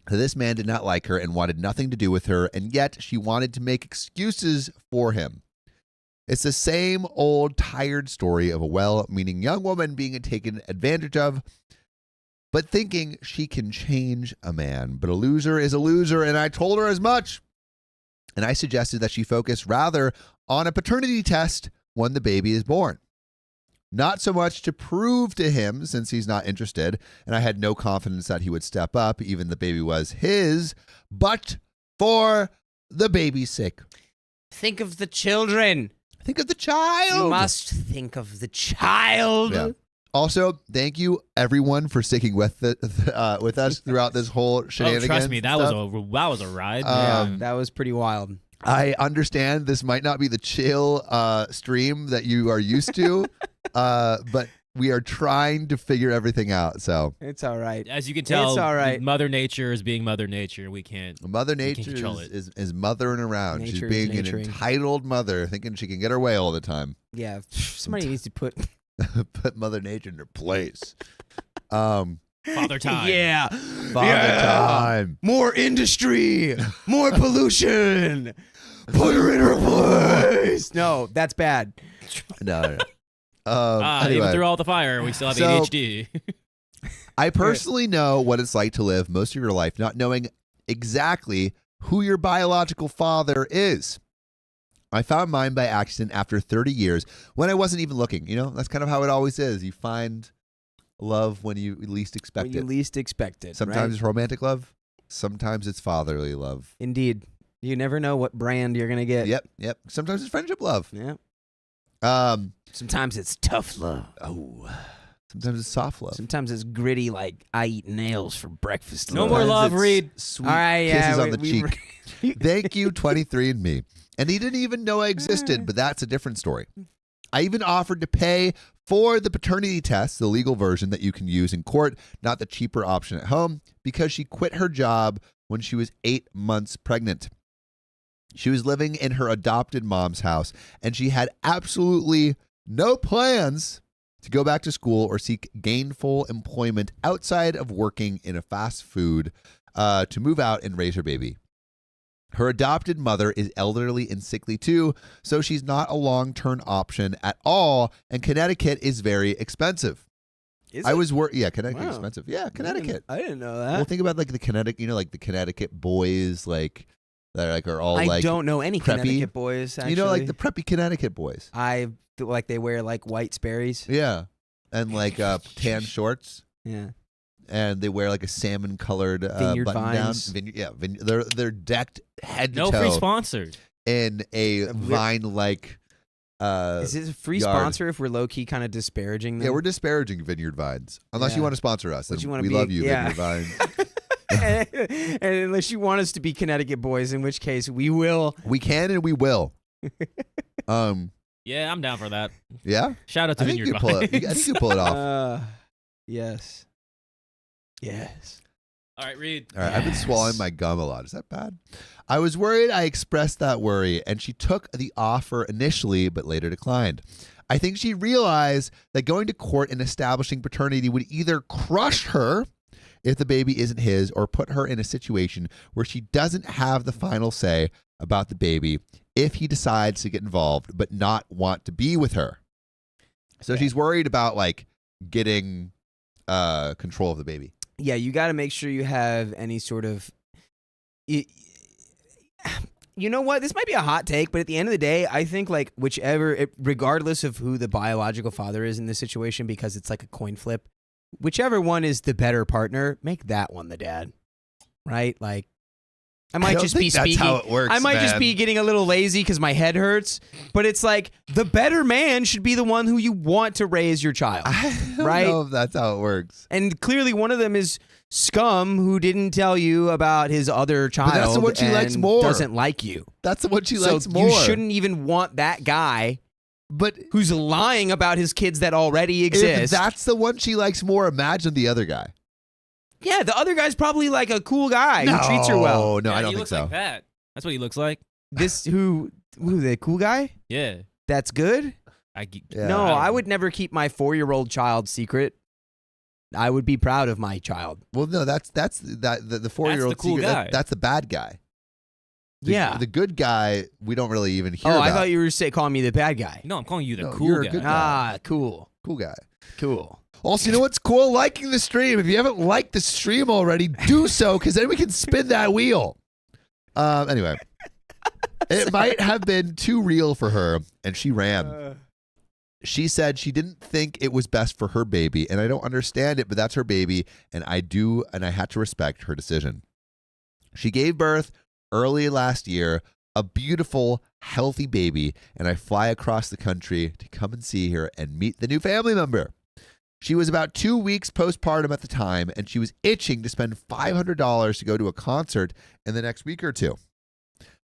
that this man did not like her and wanted nothing to do with her, and yet she wanted to make excuses for him. It's the same old tired story of a well-meaning young woman being taken advantage of, but thinking she can change a man. But a loser is a loser, and I told her as much. And I suggested that she focus rather on a paternity test when the baby is born. Not so much to prove to him, since he's not interested, and I had no confidence that he would step up, even the baby was his, but for the baby's sake. Think of the children. Think of the child. You must think of the child. Yeah. Also, thank you everyone for sticking with with us throughout this whole shenanigans. Oh, trust me, that stuff. was a ride. Yeah, that was pretty wild. I understand this might not be the chill stream that you are used to, but we are trying to figure everything out. So It's all right. As you can tell, It's all right. Mother Nature is being Mother Nature. We can't. Mother We can't Nature control it. is mothering around. Nature She's is being an naturing. entitled mother, thinking she can get her way all the time. Yeah, somebody needs to put. Put Mother Nature in her place. Father time. Yeah, Father time. more industry, more pollution. Put her in her place. No, that's bad. No. Even Anyway. through all the fire, we still have So- ADHD. I personally know what it's like to live most of your life not knowing exactly who your biological father is. I found mine by accident after 30 years when I wasn't even looking. You know, that's kind of how it always is. You find love when you least expect When you it. least expect it. Sometimes right? it's romantic love. Sometimes it's fatherly love. Indeed, you never know what brand you're gonna get. Yep. Sometimes it's friendship love. Yeah. Sometimes it's tough love. Sometimes it's soft love. Sometimes it's gritty, like I eat nails for breakfast. No love. more Sometimes love, it's Reed. Sweet All right, yeah, kisses on we- the we- cheek. Thank you, 23andMe. And he didn't even know I existed, but that's a different story. I even offered to pay for the paternity test, the legal version that you can use in court, not the cheaper option at home, because she quit her job when she was 8 months pregnant. She was living in her adopted mom's house, and she had absolutely no plans to go back to school or seek gainful employment outside of working in a fast food to move out and raise her baby. Her adopted mother is elderly and sickly too, so she's not a long-term option at all, and Connecticut is very expensive. Connecticut Wow. expensive. Yeah, Connecticut. I didn't know that. Well, think about like the Connecticut, like the Connecticut boys, like that are all I like don't know any preppy. Connecticut boys. Actually. You know, like the preppy Connecticut boys. I feel like they wear like white Sperry's. Yeah, and like tan shorts. Yeah. And they wear like a salmon-colored Vineyard button-down. vines. They're decked head to No toe free sponsors. in a vine-like. Is it a free yard. sponsor if we're low key kind of disparaging them? Yeah, we're disparaging Vineyard Vines. Unless you Yeah. want to sponsor us, But then you wanna we be- love you, yeah. Vineyard Vines. and unless you want us to be Connecticut boys, in which case we will. We can and we will. Yeah, I'm down for that. Yeah, Shout out to I think Vineyard you pull it. Vines. I think you pull it off. Yes. Yes. All right, Reed. All right, I've been swallowing my gum a lot. Is that bad? I was worried. I expressed that worry, and she took the offer initially, but later declined. I think she realized that going to court and establishing paternity would either crush her if the baby isn't his, or put her in a situation where she doesn't have the final say about the baby if he decides to get involved but not want to be with her. So she's worried about like getting control of the baby. Yeah, you got to make sure you have any sort of. You know what? This might be a hot take, but at the end of the day, I think like regardless of who the biological father is in this situation, because it's like a coin flip, whichever one is the better partner, make that one the dad, right? Like, I might just be speaking. That's how it works. I might just man. be getting a little lazy because my head hurts, but it's like the better man should be the one who you want to raise your child. I don't right? know if that's how it works. And clearly one of them is scum who didn't tell you about his other child. that's the one she likes and more. Doesn't like you. That's what she So likes more. you shouldn't even want that guy But who's lying about his kids that already if exist. that's the one she likes more, imagine the other guy. Yeah, the other guy's probably like a cool guy who treats her well. No, Yeah, I don't he think looks so. like that. That's what he looks like. This who the cool guy? Yeah. That's good? Yeah. No, don't I know. would never keep my 4-year-old child secret. I would be proud of my child. Well, no, that's the 4-year-old cool secret. guy. That's the bad guy. Yeah. The good guy, we don't really even hear Oh, about. I thought you were calling me the bad guy. No, I'm calling you the No, cool you're a guy. good guy. Ah, cool. Cool guy. Cool. Also, you know what's cool? Liking the stream. If you haven't liked the stream already, do so, because then we can spin that wheel. Anyway, it might have been too real for her, and she ran. She said she didn't think it was best for her baby, and I don't understand it, but that's her baby, and I do, and I had to respect her decision. She gave birth early last year, a beautiful, healthy baby, and I fly across the country to come and see her and meet the new family member. She was about 2 weeks postpartum at the time, and she was itching to spend $500 to go to a concert in the next week or two.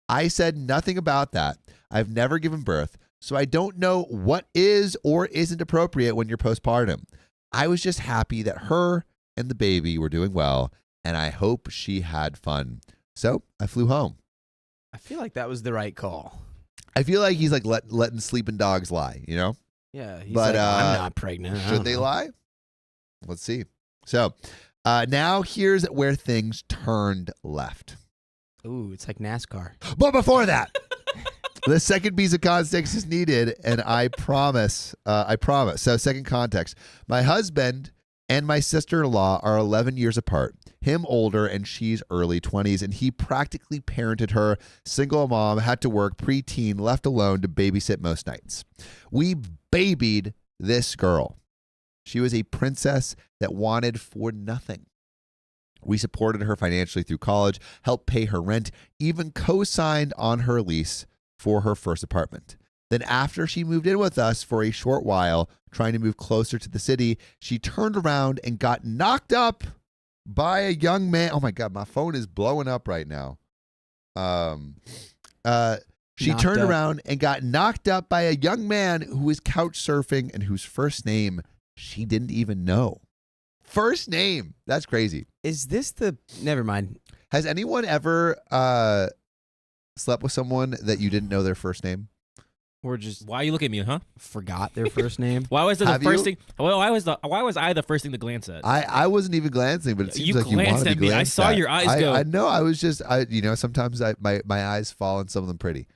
I said nothing about that. I've never given birth, so I don't know what is or isn't appropriate when you're postpartum. I was just happy that her and the baby were doing well, and I hope she had fun. So I flew home. I feel like that was the right call. I feel like he's like letting sleeping dogs lie, you know? Yeah, he's But, like, I'm not pregnant. I Should don't they know. lie? Let's see. So now here's where things turned left. Ooh, it's like NASCAR. But before that, the second piece of context is needed, and I promise. So second context. My husband and my sister-in-law are 11 years apart. Him older, and she's early 20s, and he practically parented her. Single mom, had to work, preteen, left alone to babysit most nights. We babied this girl. She was a princess that wanted for nothing. We supported her financially through college, helped pay her rent, even co-signed on her lease for her first apartment. Then after she moved in with us for a short while, trying to move closer to the city, she turned around and got knocked up by a young man. Oh my God, my phone is blowing up right now. She Knocked turned up. around and got knocked up by a young man who was couch surfing and whose first name she didn't even know. First name. That's crazy. Is this the... Never mind. Has anyone ever slept with someone that you didn't know their first name? Or just Why you look at me, huh? forgot their first name? Why was the Have first you? thing? Well, why was I the first thing to glance at? I wasn't even glancing, but it seems You like you glanced wanted to at me. I glance saw at. your eyes go. I know. I was just, sometimes my eyes fall on some of them pretty.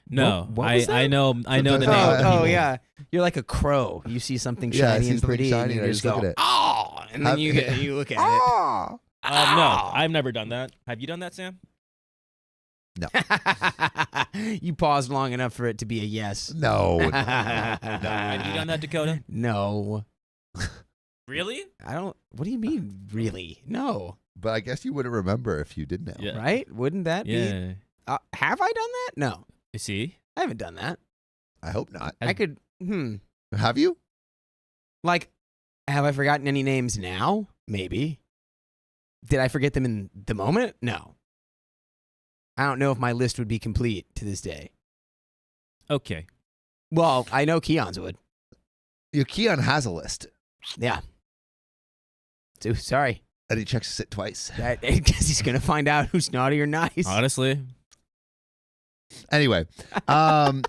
No, What was that? I know the name. of the Oh, people. Yeah. You're like a crow. You see something Yeah, I shiny see and something pretty, shiny and you and I just just look go, at it. oh, and then Have- you look at it. Ah! No, I've never done that. Have you done that, Sam? You paused long enough for it to be a yes. No. Have you done that, Dakota? No. Really? I don't. What do you mean, really? No. But I guess you wouldn't remember if you did know. Yeah. Right? Wouldn't that be? Yeah. Have I done that? No. You see? I haven't done that. I hope not. I could. Have you? Like, have I forgotten any names now? Maybe. Did I forget them in the moment? No. I don't know if my list would be complete to this day. Okay. Well, I know Keon's would. Your Keon has a list, Yeah. So, sorry. and he checks it twice. Because he's going to find out who's naughty or nice. Honestly, Anyway,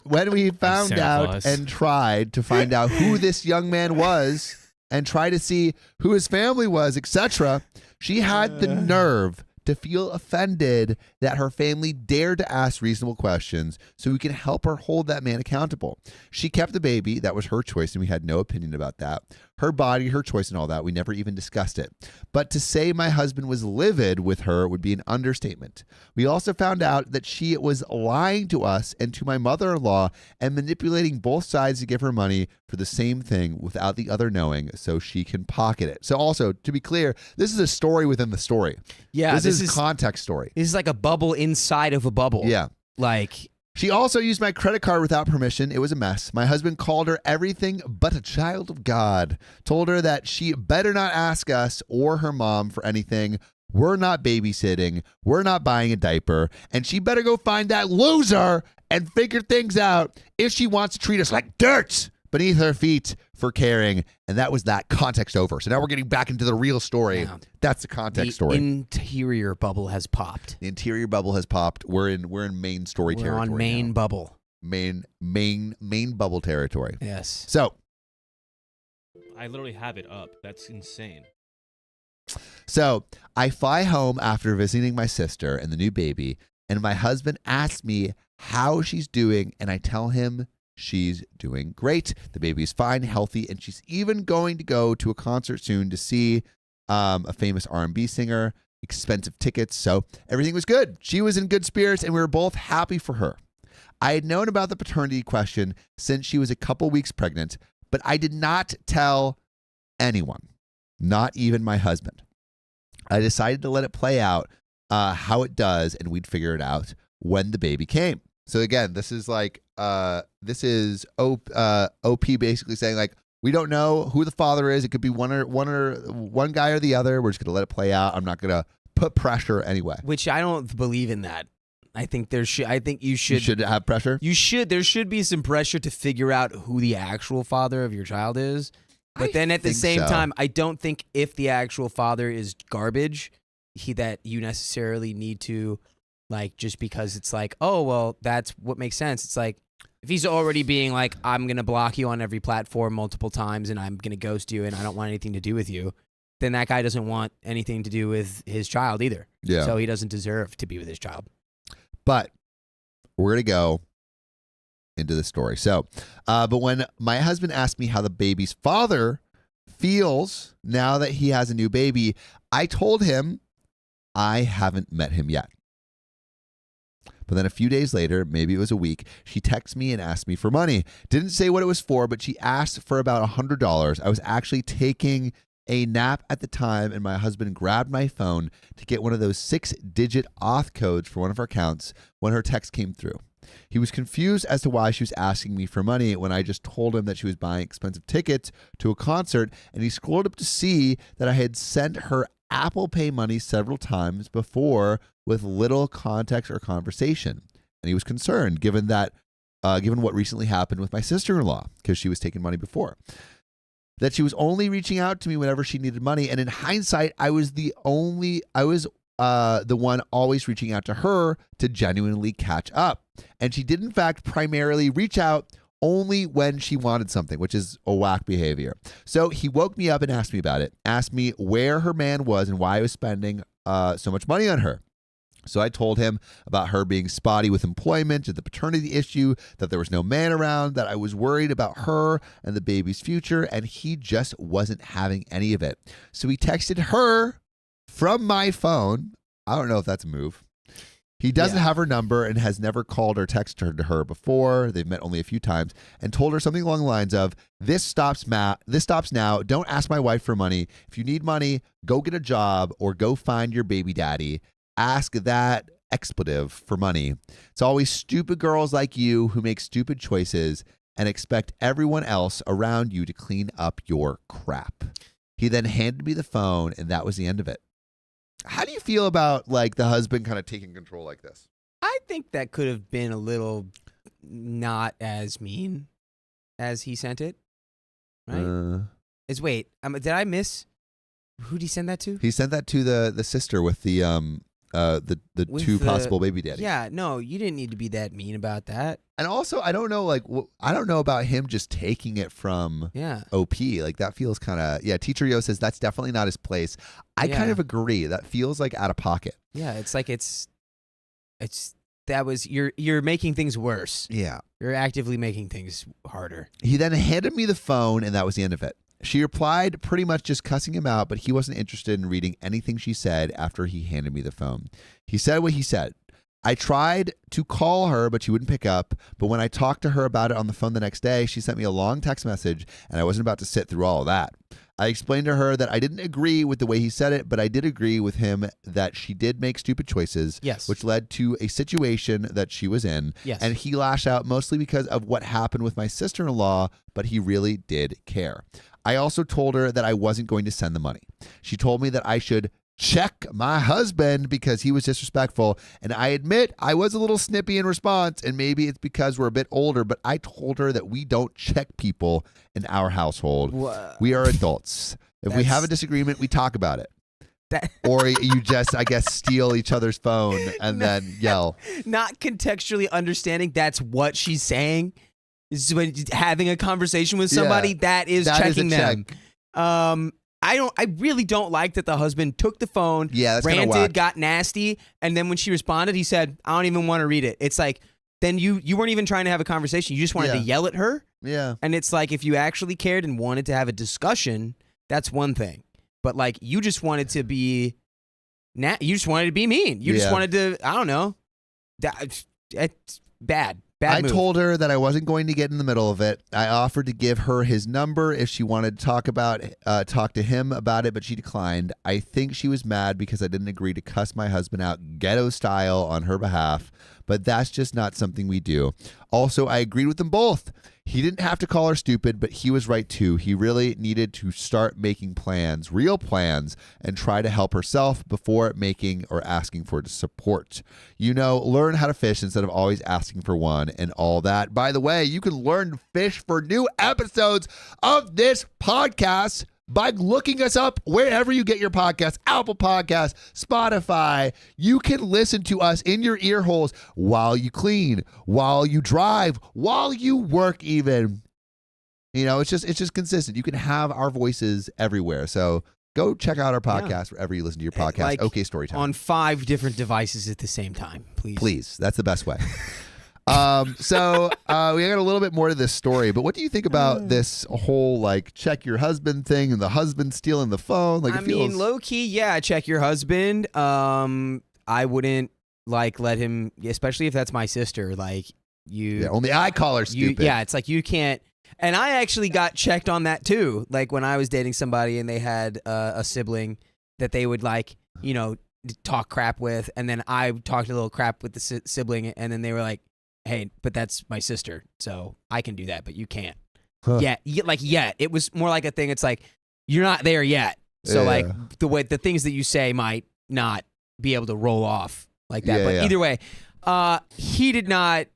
when we found Santa out Claus. and tried to find out who this young man was and try to see who his family was, etc., she had the nerve to feel offended that her family dared to ask reasonable questions so we can help her hold that man accountable. She kept the baby. That was her choice, and we had no opinion about that. Her body, her choice, and all that. We never even discussed it. But to say my husband was livid with her would be an understatement. We also found out that she was lying to us and to my mother-in-law and manipulating both sides to give her money for the same thing without the other knowing so she can pocket it. So also, to be clear, this is a story within the story. Yeah, this is context story. This is like a bubble inside of a bubble. Yeah. Like, She also used my credit card without permission. It was a mess. My husband called her everything but a child of God. Told her that she better not ask us or her mom for anything. We're not babysitting. We're not buying a diaper. And she better go find that loser and figure things out if she wants to treat us like dirt beneath her feet for caring. And that was that. Context over. So now we're getting back into the real story. Yeah. That's the context story. Interior bubble has popped. The interior bubble has popped. We're in main story We're territory. on main now. bubble. Main bubble territory. Yes. So I literally have it up. That's insane. I fly home after visiting my sister and the new baby, and my husband asks me how she's doing, and I tell him she's doing great. The baby's fine, healthy, and she's even going to go to a concert soon to see a famous R&B singer, expensive tickets. So everything was good. She was in good spirits, and we were both happy for her. I had known about the paternity question since she was a couple weeks pregnant, but I did not tell anyone, not even my husband. I decided to let it play out how it does, and we'd figure it out when the baby came. So again, this is like this is OP basically saying like, we don't know who the father is. It could be one guy or the other. We're just gonna let it play out. I'm not gonna put pressure anyway. Which I don't believe in that. I think you should. You should have pressure. You should. There should be some pressure to figure out who the actual father of your child is. But then at the same time, I don't think if the actual father is garbage, that you necessarily need to, like, just because it's like, oh, well, that's what makes sense. It's like, if he's already being like, I'm going to block you on every platform multiple times and I'm going to ghost you and I don't want anything to do with you, then that guy doesn't want anything to do with his child either. Yeah. So he doesn't deserve to be with his child. But we're going to go into the story. So, but when my husband asked me how the baby's father feels now that he has a new baby, I told him I haven't met him yet. But then a few days later, maybe it was a week, she texted me and asked me for money. Didn't say what it was for, but she asked for about $100. I was actually taking a nap at the time, and my husband grabbed my phone to get one of those 6-digit auth codes for one of our accounts when her text came through. He was confused as to why she was asking me for money when I just told him that she was buying expensive tickets to a concert, and he scrolled up to see that I had sent her Apple Pay money several times before with little context or conversation. And he was concerned given what recently happened with my sister-in-law, because she was taking money before, that she was only reaching out to me whenever she needed money. And in hindsight, I was the one always reaching out to her to genuinely catch up. And she did, in fact, primarily reach out only when she wanted something, which is a whack behavior. So he woke me up and asked me about it, asked me where her man was and why I was spending so much money on her. So I told him about her being spotty with employment and the paternity issue, that there was no man around, that I was worried about her and the baby's future, and he just wasn't having any of it. So he texted her from my phone. I don't know if that's a move. He doesn't have her number and has never called or texted her before. They've met only a few times, and told her something along the lines of, this stops now. Don't ask my wife for money. If you need money, go get a job or go find your baby daddy. Ask that expletive for money. It's always stupid girls like you who make stupid choices and expect everyone else around you to clean up your crap. He then handed me the phone, and that was the end of it. How do you feel about like the husband kind of taking control like this? I think that could have been a little not as mean as he sent it. Right? Did I miss? Who did he send that to? He sent that to the sister with the two possible baby daddies. Yeah, no, you didn't need to be that mean about that. And also, I don't know about him just taking it from OP. Like that feels kind of Teacher Yo says that's definitely not his place. I kind of agree. That feels like out of pocket. Yeah, it's like you're making things worse. Yeah, you're actively making things harder. He then handed me the phone, and that was the end of it. She replied pretty much just cussing him out, but he wasn't interested in reading anything she said after he handed me the phone. He said what he said. I tried to call her, but she wouldn't pick up. But when I talked to her about it on the phone the next day, she sent me a long text message, and I wasn't about to sit through all of that. I explained to her that I didn't agree with the way he said it, but I did agree with him that she did make stupid choices, which led to a situation that she was in. Yes. And he lashed out mostly because of what happened with my sister-in-law, but he really did care. I also told her that I wasn't going to send the money. She told me that I should check my husband because he was disrespectful. And I admit I was a little snippy in response, and maybe it's because we're a bit older, but I told her that we don't check people in our household. Whoa. We are adults. If we have a disagreement, we talk about it. Or you just, I guess, steal each other's phone and then yell. Not contextually understanding that's what she's saying. Is when having a conversation with somebody, that is checking them. Check. I really don't like that the husband took the phone, ranted, got nasty, and then when she responded, he said, I don't even want to read it. It's like, then you weren't even trying to have a conversation. You just wanted to yell at her. Yeah. And it's like, if you actually cared and wanted to have a discussion, that's one thing. But like, you just wanted to be you just wanted to be mean. You just wanted to, I don't know. It's bad. Bad I move. told her that I wasn't going to get in the middle of it. I offered to give her his number if she wanted to talk to him about it, but she declined. I think she was mad because I didn't agree to cuss my husband out ghetto style on her behalf, but that's just not something we do. Also, I agreed with them both. He didn't have to call her stupid, but he was right too. He really needed to start making plans, real plans, and try to help herself before making or asking for support. Learn how to fish instead of always asking for one and all that. By the way, you can learn to fish for new episodes of this podcast by looking us up wherever you get your podcasts, Apple Podcasts, Spotify. You can listen to us in your ear holes while you clean, while you drive, while you work even. It's just consistent. You can have our voices everywhere. So go check out our podcast wherever you listen to your podcast. Like Okay, Storytime. On 5 different devices at the same time, please. Please. That's the best way. So we got a little bit more to this story, but what do you think about this whole check your husband thing and the husband stealing the phone? I mean, low key, yeah, check your husband. I wouldn't let him, especially if that's my sister. Only I call her stupid. It's like you can't. And I actually got checked on that too. Like when I was dating somebody and they had a sibling that they would talk crap with, and then I talked a little crap with the sibling, and then they were like, hey, but that's my sister, so I can do that, but you can't. Huh. Yet. It was more like a thing. It's like, you're not there yet. So the things that you say might not be able to roll off like that. But either way, he did not.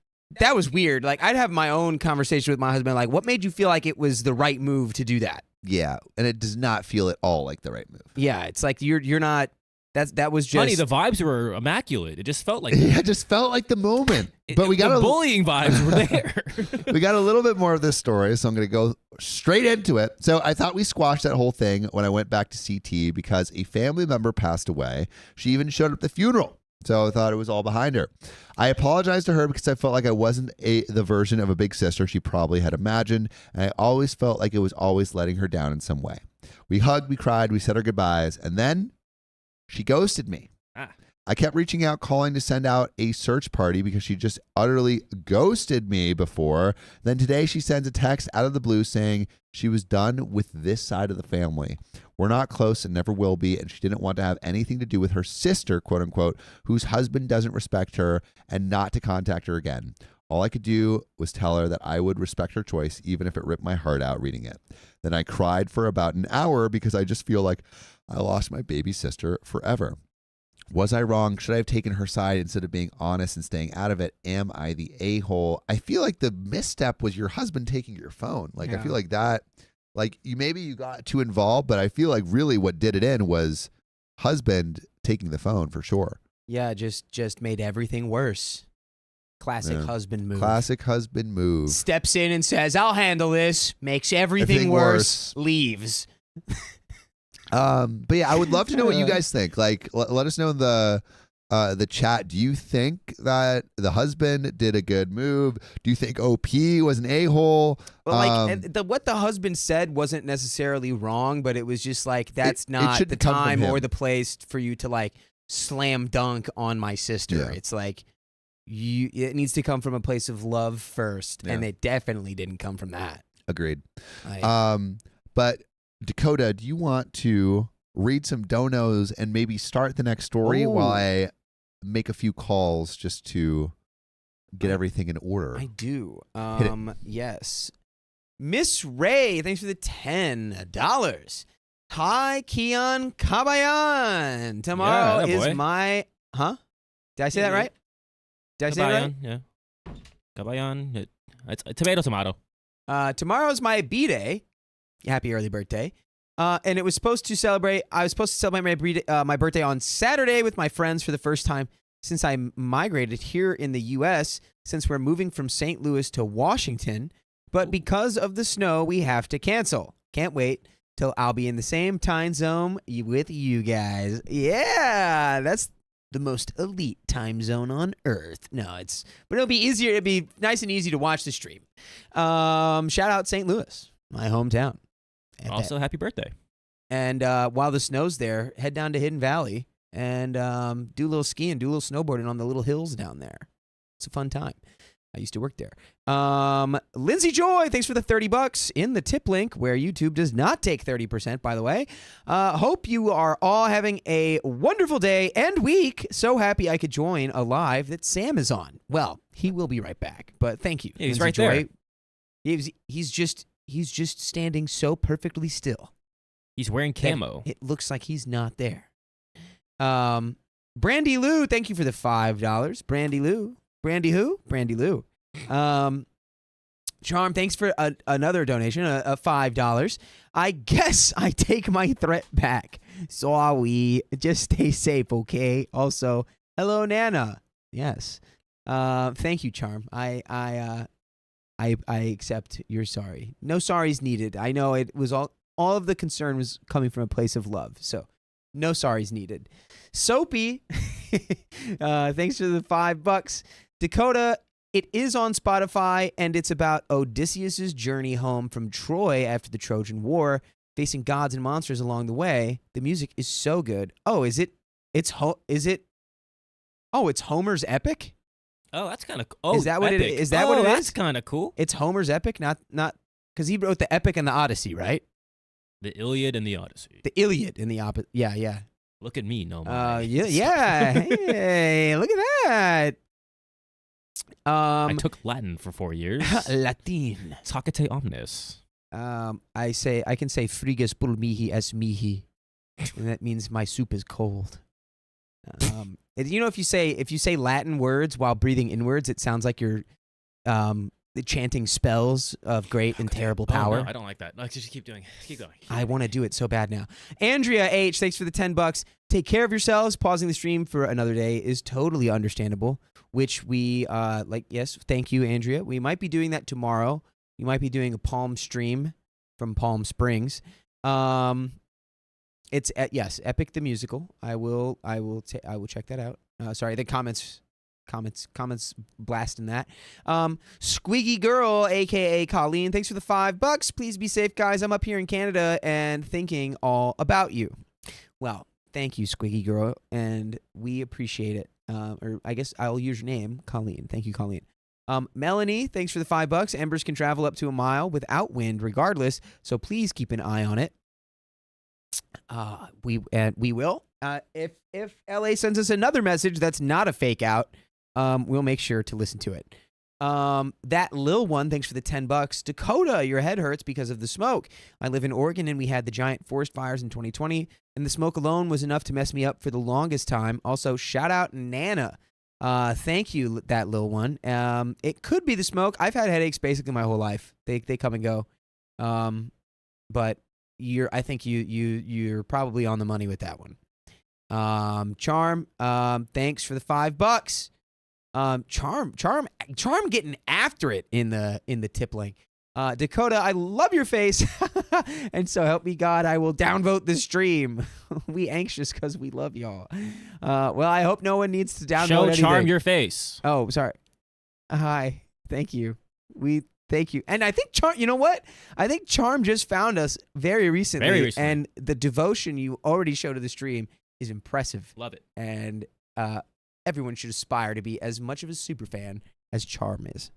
That was weird. I'd have my own conversation with my husband. What made you feel like it was the right move to do that? Yeah, and it does not feel at all like the right move. Yeah, it's like you're not. That was just. Honey, the vibes were immaculate. It just felt like. Yeah, it just felt like the moment. But we got the bullying vibes were there. We got a little bit more of this story, so I'm going to go straight into it. So I thought we squashed that whole thing when I went back to CT because a family member passed away. She even showed up at the funeral. So I thought it was all behind her. I apologized to her because I felt like I wasn't the version of a big sister she probably had imagined, and I always felt like it was always letting her down in some way. We hugged, we cried, we said our goodbyes, and then she ghosted me. I kept reaching out, calling to send out a search party because she just utterly ghosted me before. Then today she sends a text out of the blue saying she was done with this side of the family. We're not close and never will be, and she didn't want to have anything to do with her sister, quote unquote, whose husband doesn't respect her, and not to contact her again. All I could do was tell her that I would respect her choice, even if it ripped my heart out reading it. Then I cried for about an hour because I just feel like I lost my baby sister forever. Was I wrong? Should I have taken her side instead of being honest and staying out of it? Am I the a-hole? I feel like the misstep was your husband taking your phone. I feel like that, you got too involved, but I feel like really what did it in was husband taking the phone for sure. Yeah, just made everything worse. Classic husband move. Classic husband move. Steps in and says, I'll handle this. Makes everything worse. Leaves. But yeah, I would love to know what you guys think. Let us know in the chat. Do you think that the husband did a good move? Do you think OP was an a-hole? Well, what the husband said wasn't necessarily wrong, but it was just that's not the time or the place for you to slam dunk on my sister. Yeah. It's it needs to come from a place of love first, and it definitely didn't come from that. Agreed. But Dakota, do you want to read some donos and maybe start the next story while I make a few calls just to get everything in order? I do. Yes. Miss Ray, thanks for the $10. Hi, Keon Kabayan. Tomorrow is my... Huh? Did I say that right? Did I say that right? Yeah. Kabayan. It's tomato. Tomorrow's my B-Day. Happy early birthday. And it was supposed to celebrate. I was supposed to celebrate my birthday on Saturday with my friends for the first time since I migrated here in the U.S. Since we're moving from St. Louis to Washington. But because of the snow, we have to cancel. Can't wait till I'll be in the same time zone with you guys. Yeah, that's the most elite time zone on Earth. But it'll be easier. It'll be nice and easy to watch the stream. Shout out St. Louis, my hometown. Also, happy birthday. And while the snow's there, head down to Hidden Valley and do a little skiing, do a little snowboarding on the little hills down there. It's a fun time. I used to work there. Lindsay Joy, thanks for the $30 in the tip link, where YouTube does not take 30%, by the way. Hope you are all having a wonderful day and week. So happy I could join a live that Sam is on. Well, he will be right back, but thank you. Yeah, he's Lindsay right Joy. there. He's just standing so perfectly still. He's wearing camo. It looks like he's not there. Brandy Lou, thank you for the $5. Brandy Lou. Brandy who? Brandy Lou. Charm, thanks for another donation, a $5. I guess I take my threat back. Sorry. Just stay safe, okay? Also, hello, Nana. Yes. Thank you, Charm. I accept your sorry. No sorries needed. I know it was all of the concern was coming from a place of love. So no sorries needed. Soapy, thanks for the $5. Dakota, it is on Spotify, and it's about Odysseus' journey home from Troy after the Trojan War, facing gods and monsters along the way. The music is so good. Oh, is it? It's Homer's epic? Oh, that's kind of cool. Oh, is that what epic. it is? Is that what it is? That's kind of cool. It's Homer's epic, not because he wrote the Epic and the Odyssey, right? The Iliad and the Odyssey. The Iliad and the opposite. Yeah. Look at me, no man. Yeah. Hey, look at that. I took Latin for 4 years. Latin. Tacite omnes. I can say frigus pul mihi es mihi, and that means my soup is cold. If you say Latin words while breathing inwards, it sounds like you're chanting spells of great and terrible power. No, I don't like that. No, just keep going. Keep going. I want to do it so bad now. Andrea H, thanks for the $10. Take care of yourselves. Pausing the stream for another day is totally understandable, which we like. Yes, thank you, Andrea. We might be doing that tomorrow. You might be doing a Palm stream from Palm Springs. It's yes, Epic the Musical. I will check that out. Sorry, the comments blasting that. Squiggy Girl, aka Colleen, thanks for the $5. Please be safe, guys. I'm up here in Canada and thinking all about you. Well, thank you, Squiggy Girl, and we appreciate it. Or I guess I'll use your name, Colleen. Thank you, Colleen. Melanie, thanks for the $5. Embers can travel up to a mile without wind, regardless. So please keep an eye on it. We will. If LA sends us another message that's not a fake out, we'll make sure to listen to it. That Lil one, thanks for the $10. Dakota, your head hurts because of the smoke. I live in Oregon, and we had the giant forest fires in 2020, and the smoke alone was enough to mess me up for the longest time. Also, shout out Nana. Thank you, that Lil one. It could be the smoke. I've had headaches basically my whole life. They come and go. But I think you're probably on the money with that one. Charm, thanks for the $5. Charm getting after it in the tip link. Dakota, I love your face, and so help me God, I will downvote the stream. We anxious because we love y'all. Well, I hope no one needs to downvote Show anything. Charm your face. Oh, sorry. Hi, thank you. Thank you. And I think Charm, you know what? I think Charm just found us very recently. And the devotion you already showed to the stream is impressive. Love it. And everyone should aspire to be as much of a super fan as Charm is.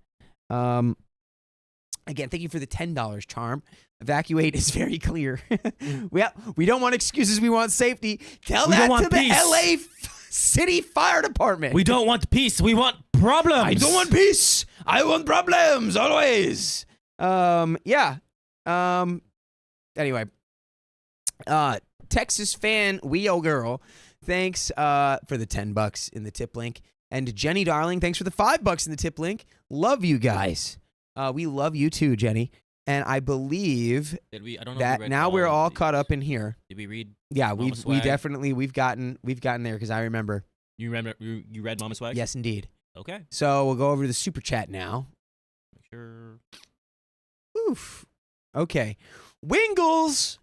Again, thank you for the $10, Charm. Evacuate is very clear. We don't want excuses. We want safety. Tell that to the LA City Fire Department. We don't want peace. We want problems. I don't want peace. I want problems always. Yeah. Anyway. Texas fan Weo Girl, thanks for the $10 in the tip link. And Jenny Darling, thanks for the $5 in the tip link. Love you guys. We love you too, Jenny. And I believe that now we're all caught up in here. Did we read? Yeah, we definitely we've gotten there because I remember. You read Mama Swag? Yes, indeed. Okay. So we'll go over to the super chat now. Make sure. Oof. Okay. Wingles,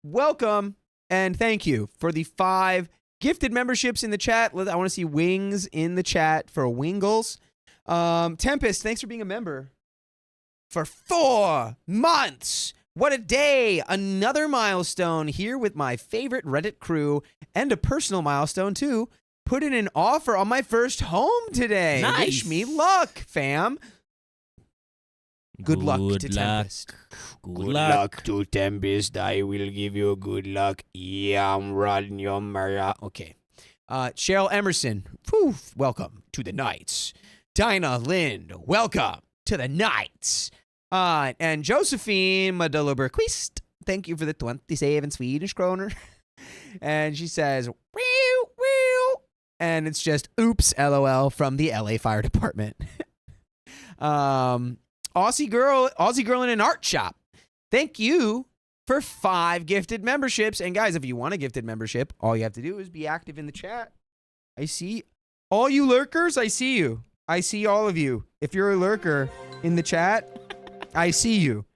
welcome and thank you for the 5 gifted memberships in the chat. I want to see wings in the chat for Wingles. Tempest, thanks for being a member. For 4 months. What a day. Another milestone here with my favorite Reddit crew and a personal milestone too. Put in an offer on my first home today. Nice. Wish me luck, fam. Good luck to Tempest. Good luck. to Tempest. I will give you good luck. Yeah, I'm riding your Maria. Okay. Cheryl Emerson, whew, welcome to the Knights. Dinah Lind, welcome to the Knights. And Josephine Madolo Berquist, thank you for the 27 Swedish kroner. And she says, "Whew, whew." And it's just, oops, LOL from the LA Fire Department. Aussie girl in an art shop. Thank you for 5 gifted memberships. And guys, if you want a gifted membership, all you have to do is be active in the chat. I see all you lurkers. I see you. I see all of you. If you're a lurker in the chat, I see you.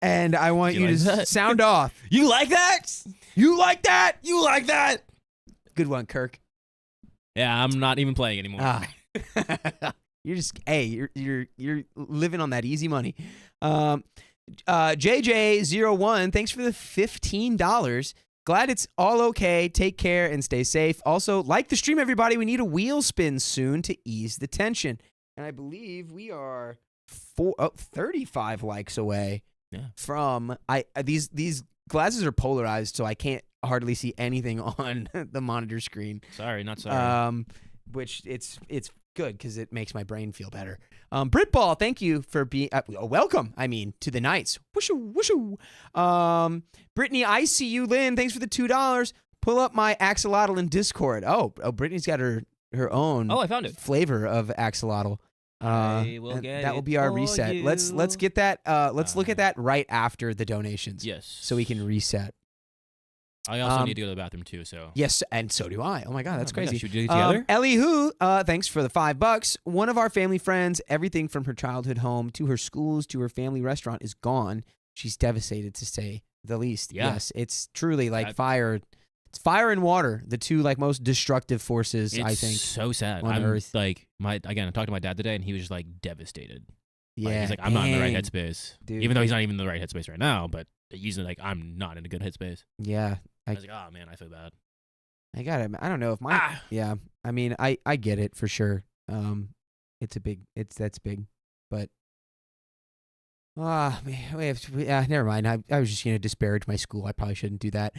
And I want you to sound off. You like that? You like that? You like that? Good one, Kirk. Yeah, I'm not even playing anymore. You're just, hey, you're living on that easy money. JJ01, thanks for the $15. Glad it's all okay. Take care and stay safe. Also, like the stream, everybody. We need a wheel spin soon to ease the tension. And I believe we are 35 likes away from these glasses are polarized, so I can't hardly see anything on the monitor screen. Sorry, not sorry. Which it's good because it makes my brain feel better. Britball, thank you for being welcome. I mean, to the Knights. Whooshu, whooshu. Brittany, I see you. Lynn, thanks for the $2. Pull up my axolotl in Discord. Oh, Brittany's got her own. Oh, I found it. Flavor of axolotl. I will get that will be our reset. you. Let's get that. Let's look at that right after the donations. Yes. So we can reset. I also need to go to the bathroom too. So yes, and so do I. Oh my God, that's crazy. Should we do it together? Ellie, who? Thanks for the $5. One of our family friends. Everything from her childhood home to her schools to her family restaurant is gone. She's devastated, to say the least. Yeah. Yes, it's truly like fire. It's fire and water, the two like most destructive forces. I think. So sad. On I'm Earth. like I talked to my dad today, and he was just like devastated. Yeah, Like, he's like, I'm not in the right dang. headspace, Dude. even though he's not even in the right headspace right now. But he's like, I'm not in a good headspace. Yeah. I was like, oh man, I feel bad. I got it. I don't know if my yeah. I mean, I get it for sure. That's big, but never mind. I was just gonna disparage my school. I probably shouldn't do that.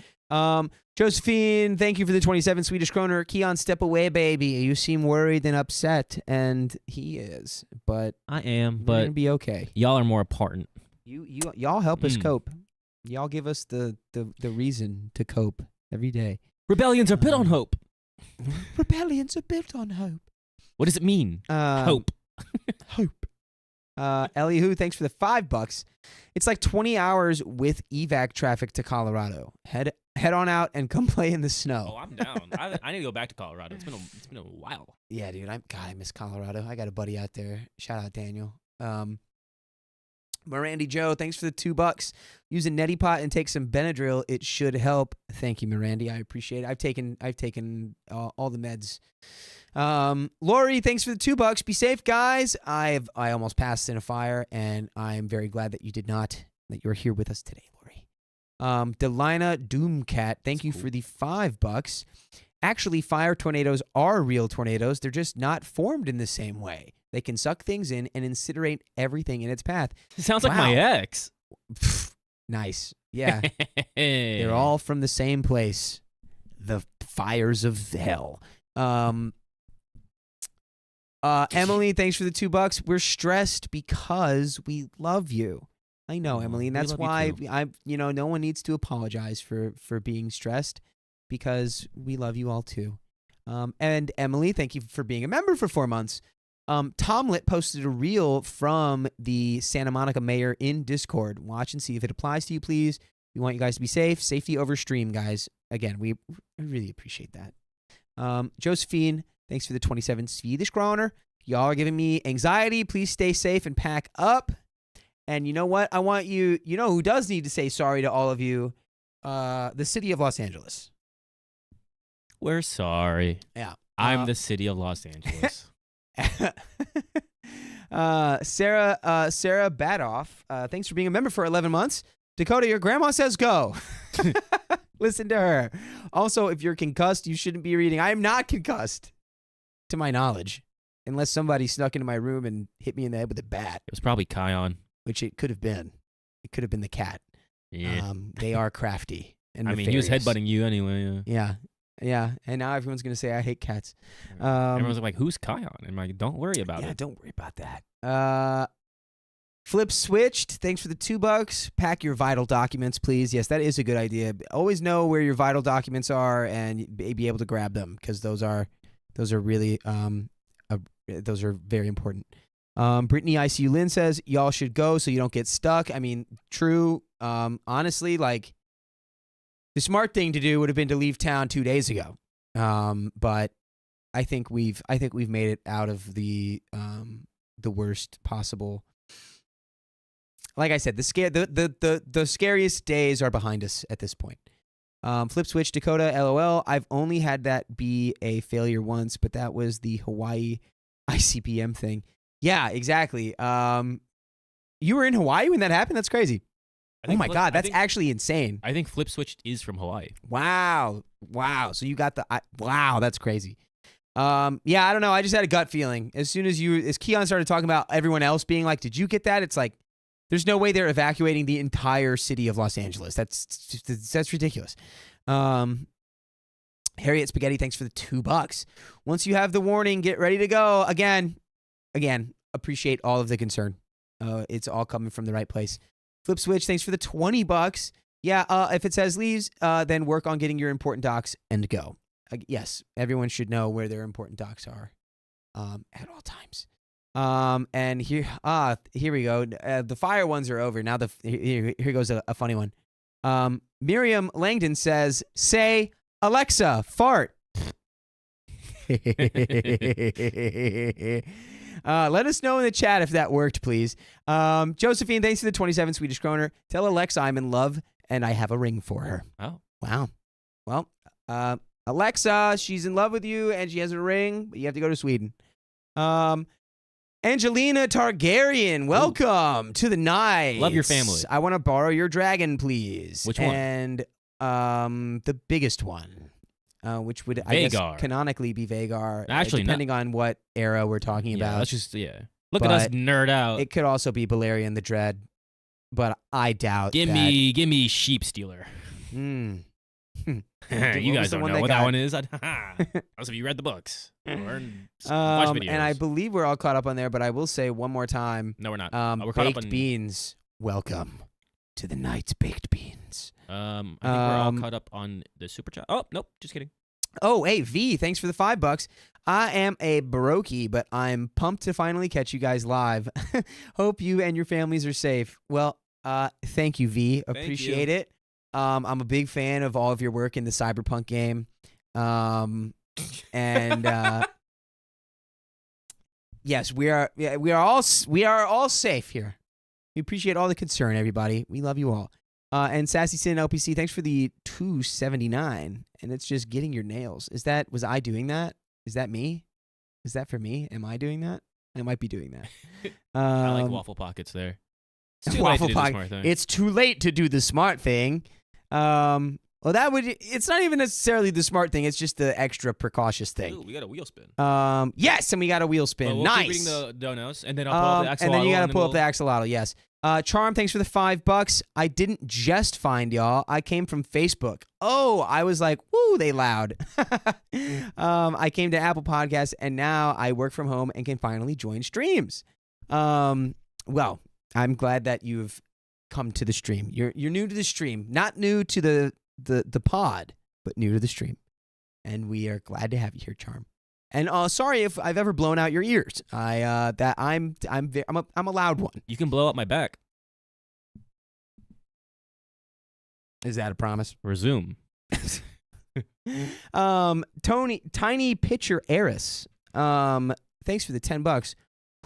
Josephine, thank you for the 27 Swedish kroner. Keon, step away, baby. You seem worried and upset, and he is. But I am, we're but gonna be okay. y'all are more important. Y'all help us cope. Y'all give us the reason to cope every day. Rebellions are built on hope. Rebellions are built on hope. What does it mean? Hope. Hope. Elihu, thanks for the $5. It's like 20 hours with evac traffic to Colorado. Head on out and come play in the snow. Oh, I'm down. I need to go back to Colorado. It's been a while. Yeah, dude. I miss Colorado. I got a buddy out there. Shout out Daniel. Mirandy Joe, thanks for the $2. Use a neti pot and take some Benadryl. It should help. Thank you, Mirandy. I appreciate it. I've taken all the meds. Lori, thanks for the $2. Be safe, guys. I almost passed in a fire, and I'm very glad that you did not. That you're here with us today, Lori. Delina Doomcat, thank you for the $5. Actually, fire tornadoes are real tornadoes. They're just not formed in the same way. They can suck things in and incinerate everything in its path. It sounds like my ex. Nice. Yeah. They're all from the same place. The fires of hell. Emily, thanks for the $2. We're stressed because we love you. I know, Emily, and that's why no one needs to apologize for being stressed, because we love you all too. And Emily, thank you for being a member for 4 months. Tomlet posted a reel from the Santa Monica mayor in Discord. Watch and see if it applies to you, please. We want you guys to be safe. Safety over stream, guys. Again, we really appreciate that. Josephine, thanks for the 27 Swedish kroner. Y'all are giving me anxiety. Please stay safe and pack up. And you know what? I want you, who does need to say sorry to all of you? The city of Los Angeles. We're sorry. Yeah. I'm the city of Los Angeles. Sarah Badoff, thanks for being a member for 11 months. Dakota, your grandma says go. Listen to her. Also, if you're concussed, you shouldn't be reading. I am not concussed, to my knowledge, unless somebody snuck into my room and hit me in the head with a bat. It was probably Kion. which it could have been. It could have been the cat. Yeah. They are crafty and I mean, he was nefarious. headbutting you anyway. Yeah. Yeah. And now everyone's going to say I hate cats. Everyone's like, "Who's Kion?" And I'm like, "Don't worry about Yeah, it." don't worry about that. Flip switched. Thanks for the $2. Pack your vital documents, please. Yes, that is a good idea. Always know where your vital documents are and be able to grab them because those are really those are very important. Brittany ICU Lynn says y'all should go so you don't get stuck. I mean, true. Honestly, like the smart thing to do would have been to leave town 2 days ago. But I think we've made it out of the worst possible. Like I said, the scariest days are behind us at this point. Flip switch Dakota LOL. I've only had that be a failure once, but that was the Hawaii ICBM thing. Yeah, exactly. You were in Hawaii when that happened? That's crazy. Oh my God, that's actually insane. I think Flip Switched is from Hawaii. Wow. So you got wow, that's crazy. Yeah, I don't know. I just had a gut feeling. As soon as Keon started talking about everyone else being like, did you get that? It's like, there's no way they're evacuating the entire city of Los Angeles. That's ridiculous. Harriet Spaghetti, thanks for the $2. Once you have the warning, get ready to go. Again, appreciate all of the concern. It's all coming from the right place. Flip Switch, thanks for the $20. Yeah, if it says leaves, then work on getting your important docs and go. Yes, everyone should know where their important docs are at all times. And here we go. The fire ones are over. Now here goes a funny one. Miriam Langdon says, say, Alexa, fart. Let us know in the chat if that worked, please. Josephine, thanks for the 27 Swedish kroner. Tell Alexa I'm in love and I have a ring for her. Oh. Wow. Well, Alexa, she's in love with you and she has a ring, but you have to go to Sweden. Angelina Targaryen, welcome to the night. Love your family. I want to borrow your dragon, please. Which one? And the biggest one, which would, I guess, canonically be Vhagar. Actually, depending on what era we're talking about. Let's just, Look at us nerd out. It could also be Balerion the Dread, but I doubt Give me Sheep Stealer. You guys don't know what that one is. Unless if you read the books or watch videos. And I believe we're all caught up on there, but I will say one more time. No, we're not. We're caught up on beans. Welcome to the night's baked beans. I think we're all caught up on the super chat. Oh, nope, just kidding. Oh, hey, V, thanks for the $5. I am a brokey, but I'm pumped to finally catch you guys live. Hope you and your families are safe. Well, thank you, V. Appreciate it. I'm a big fan of all of your work in the Cyberpunk game. Yes, we are all safe here. We appreciate all the concern, everybody. We love you all. And Sassy Sin LPC, thanks for the $2.79. And it's just getting your nails. Was I doing that? Is that me? Is that for me? Am I doing that? I might be doing that. I like waffle pockets there. It's too late to do the smart thing. Well, it's not even necessarily the smart thing. It's just the extra precautious thing. Ooh, we got a wheel spin. Yes, and we got a wheel spin. We'll nice. Keep reading the donos, and then I'll pull up the axolotl. And then you got to pull up the axolotl, yes. Charm, thanks for the $5. I didn't just find y'all. I came from Facebook. Oh, I was like, woo, they loud. I came to Apple Podcasts, and now I work from home and can finally join streams. Well, I'm glad that you've come to the stream. You're new to the stream, not new to the pod, but new to the stream, and we are glad to have you here, Charm. And sorry if I've ever blown out your ears. I'm a loud one. You can blow up my back. Is that a promise? Resume. Tiny Pitcher Eris. Thanks for the $10.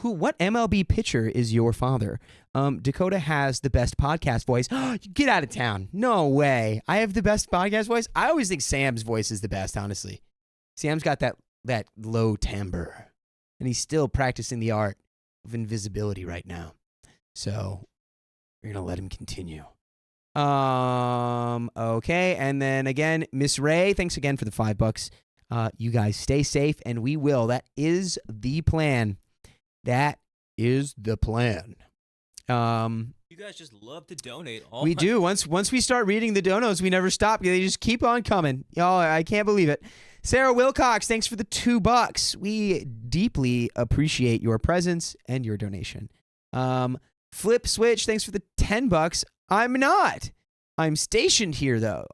What MLB pitcher is your father? Dakota has the best podcast voice. Get out of town. No way. I have the best podcast voice. I always think Sam's voice is the best, honestly. Sam's got that low timbre, and he's still practicing the art of invisibility right now. So we're going to let him continue. Okay. And then again, Miss Ray, thanks again for the $5. You guys stay safe, and we will. That is the plan. That is the plan. You guys just love to donate. We do. Once we start reading the donos, we never stop. They just keep on coming. Y'all, I can't believe it. Sarah Wilcox, thanks for the $2. We deeply appreciate your presence and your donation. Flip Switch, thanks for the $10. I'm stationed here, though.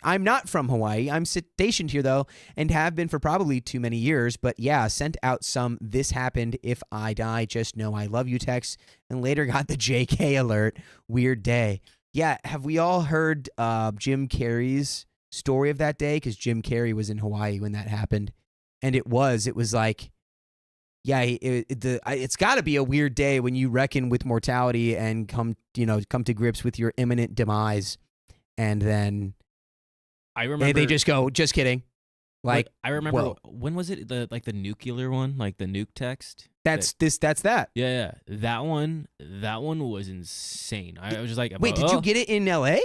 I'm not from Hawaii. I'm stationed here, though, and have been for probably too many years. But yeah, sent out some "this happened if I die, just know I love you" texts, and later got the JK alert. Weird day. Yeah, have we all heard Jim Carrey's story of that day? Because Jim Carrey was in Hawaii when that happened, and it was like, yeah, it's got to be a weird day when you reckon with mortality and come to grips with your imminent demise. And then I remember they just go, just kidding. Like, I remember when was it the nuclear one, like the nuke text? That's that. Yeah. That one was insane. I was just like, wait, did you get it in LA?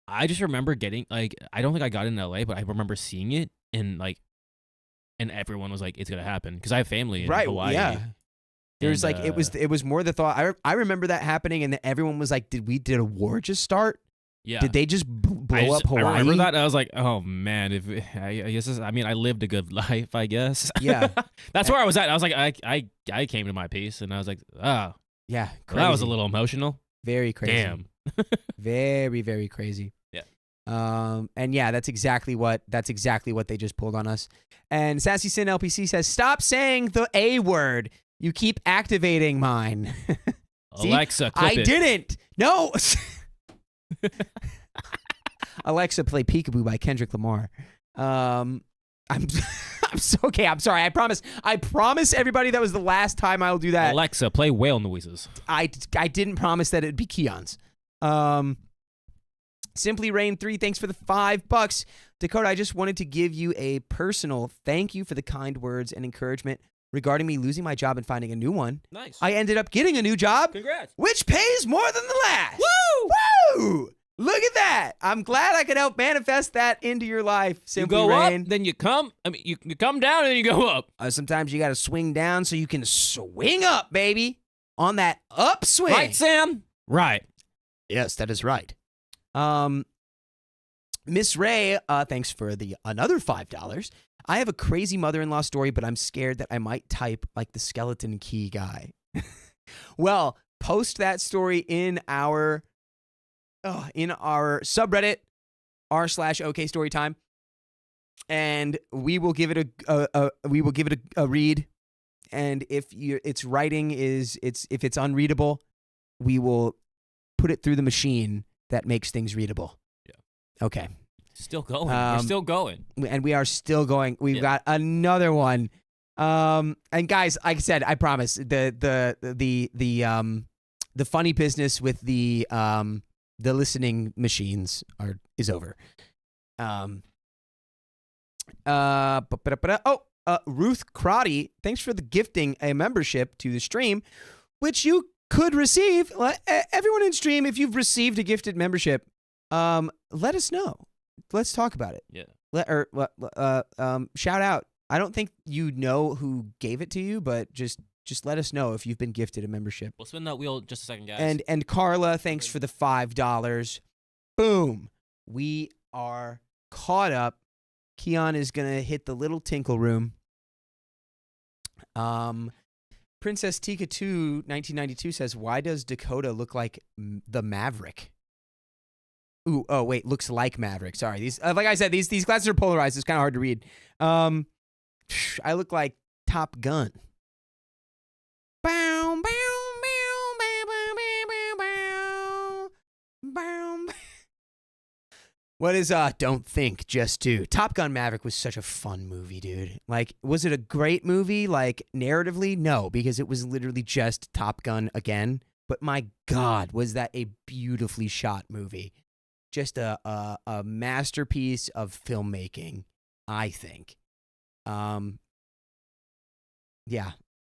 I just remember getting I don't think I got it in LA, but I remember seeing it and everyone was like, it's gonna happen because I have family in Hawaii. Yeah. There's it was more the thought. I remember that happening, and then everyone was like, did a war just start? Yeah. Did they just blow up Hawaii? I remember that. And I was like, oh man, I guess I lived a good life, I guess. Yeah. That's where I was at. I was like, I came to my peace, and I was like, oh. Yeah. Crazy. That was a little emotional. Very crazy. Damn. Very, very crazy. Yeah. And yeah, that's exactly what they just pulled on us. And Sassy Sin LPC says, stop saying the A word. You keep activating mine. See? Alexa, clip I it. didn't. No. Alexa, play Peekaboo by Kendrick Lamar. I'm so okay. I'm sorry. I promise everybody that was the last time I'll do that. Alexa, play whale noises. I didn't promise that it'd be Keon's. Simply Rain 3, thanks for the $5. Dakota, I just wanted to give you a personal thank you for the kind words and encouragement regarding me losing my job and finding a new one. Nice. I ended up getting a new job. Congrats. Which pays more than the last. Woo! Woo! Look at that. I'm glad I could help manifest that into your life. Simply you go Rain. up, then you come. You come down, and then you go up. Sometimes you got to swing down so you can swing up, baby. On that upswing. Right, Sam? Right. Yes, that is right. Miss Ray, thanks for another $5. I have a crazy mother-in-law story, but I'm scared that I might type like the skeleton key guy. Well, post that story in our subreddit r/OK Storytime, and we will give it a read. And if its writing if it's unreadable, we will put it through the machine that makes things readable. Yeah. Okay. Still going. We're still going. And we are still going. We've got another one. And guys, like I said, I promise the funny business with the listening machines is over. Ruth Crotty, thanks for the gifting a membership to the stream, which you could receive. Everyone in stream, if you've received a gifted membership, let us know. Let's talk about it. Yeah. Shout out. I don't think you know who gave it to you, but just let us know if you've been gifted a membership. We'll spin that wheel just a second, guys. And Carla, thanks for the $5. Boom. We are caught up. Keon is gonna hit the little tinkle room. Princess Tika 2 1992 says, "Why does Dakota look like the Maverick?" Ooh, oh wait, looks like Maverick. Sorry, these like I said, these glasses are polarized. It's kind of hard to read. I look like Top Gun. Bow, bow, bow, bow, bow, bow, bow, bow. What is Don't Think, Just Do? Top Gun Maverick was such a fun movie, dude. Like, was it a great movie, like, narratively? No, because it was literally just Top Gun again. But my God, was that a beautifully shot movie. Just a masterpiece of filmmaking, I think. Yeah,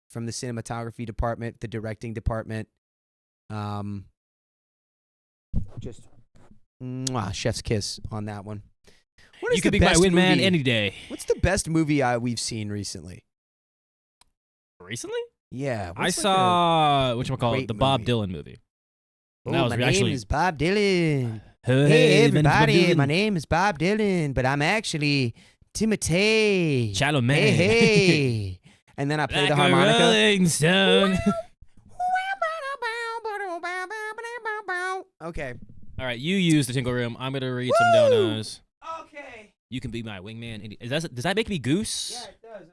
from the cinematography department, the directing department, just chef's kiss on that one. What is you could the be my best win man movie? any day. What's the best movie we've seen recently? Recently? Yeah, I saw whatchamacallit, the Bob movie? Dylan movie. That was my name actually- is Bob Dylan. Hey, Hey, man, it's Bob everybody, Dylan. my name is Bob Dylan, but I'm actually Timothy. Chalamet. Hey, hey. And then I play Like the a harmonica. Rolling Stone. Okay. All right, you use the Tinkle Room. I'm gonna read some donos. Okay. You can be my wingman. Does that make me Goose? Yeah, it does.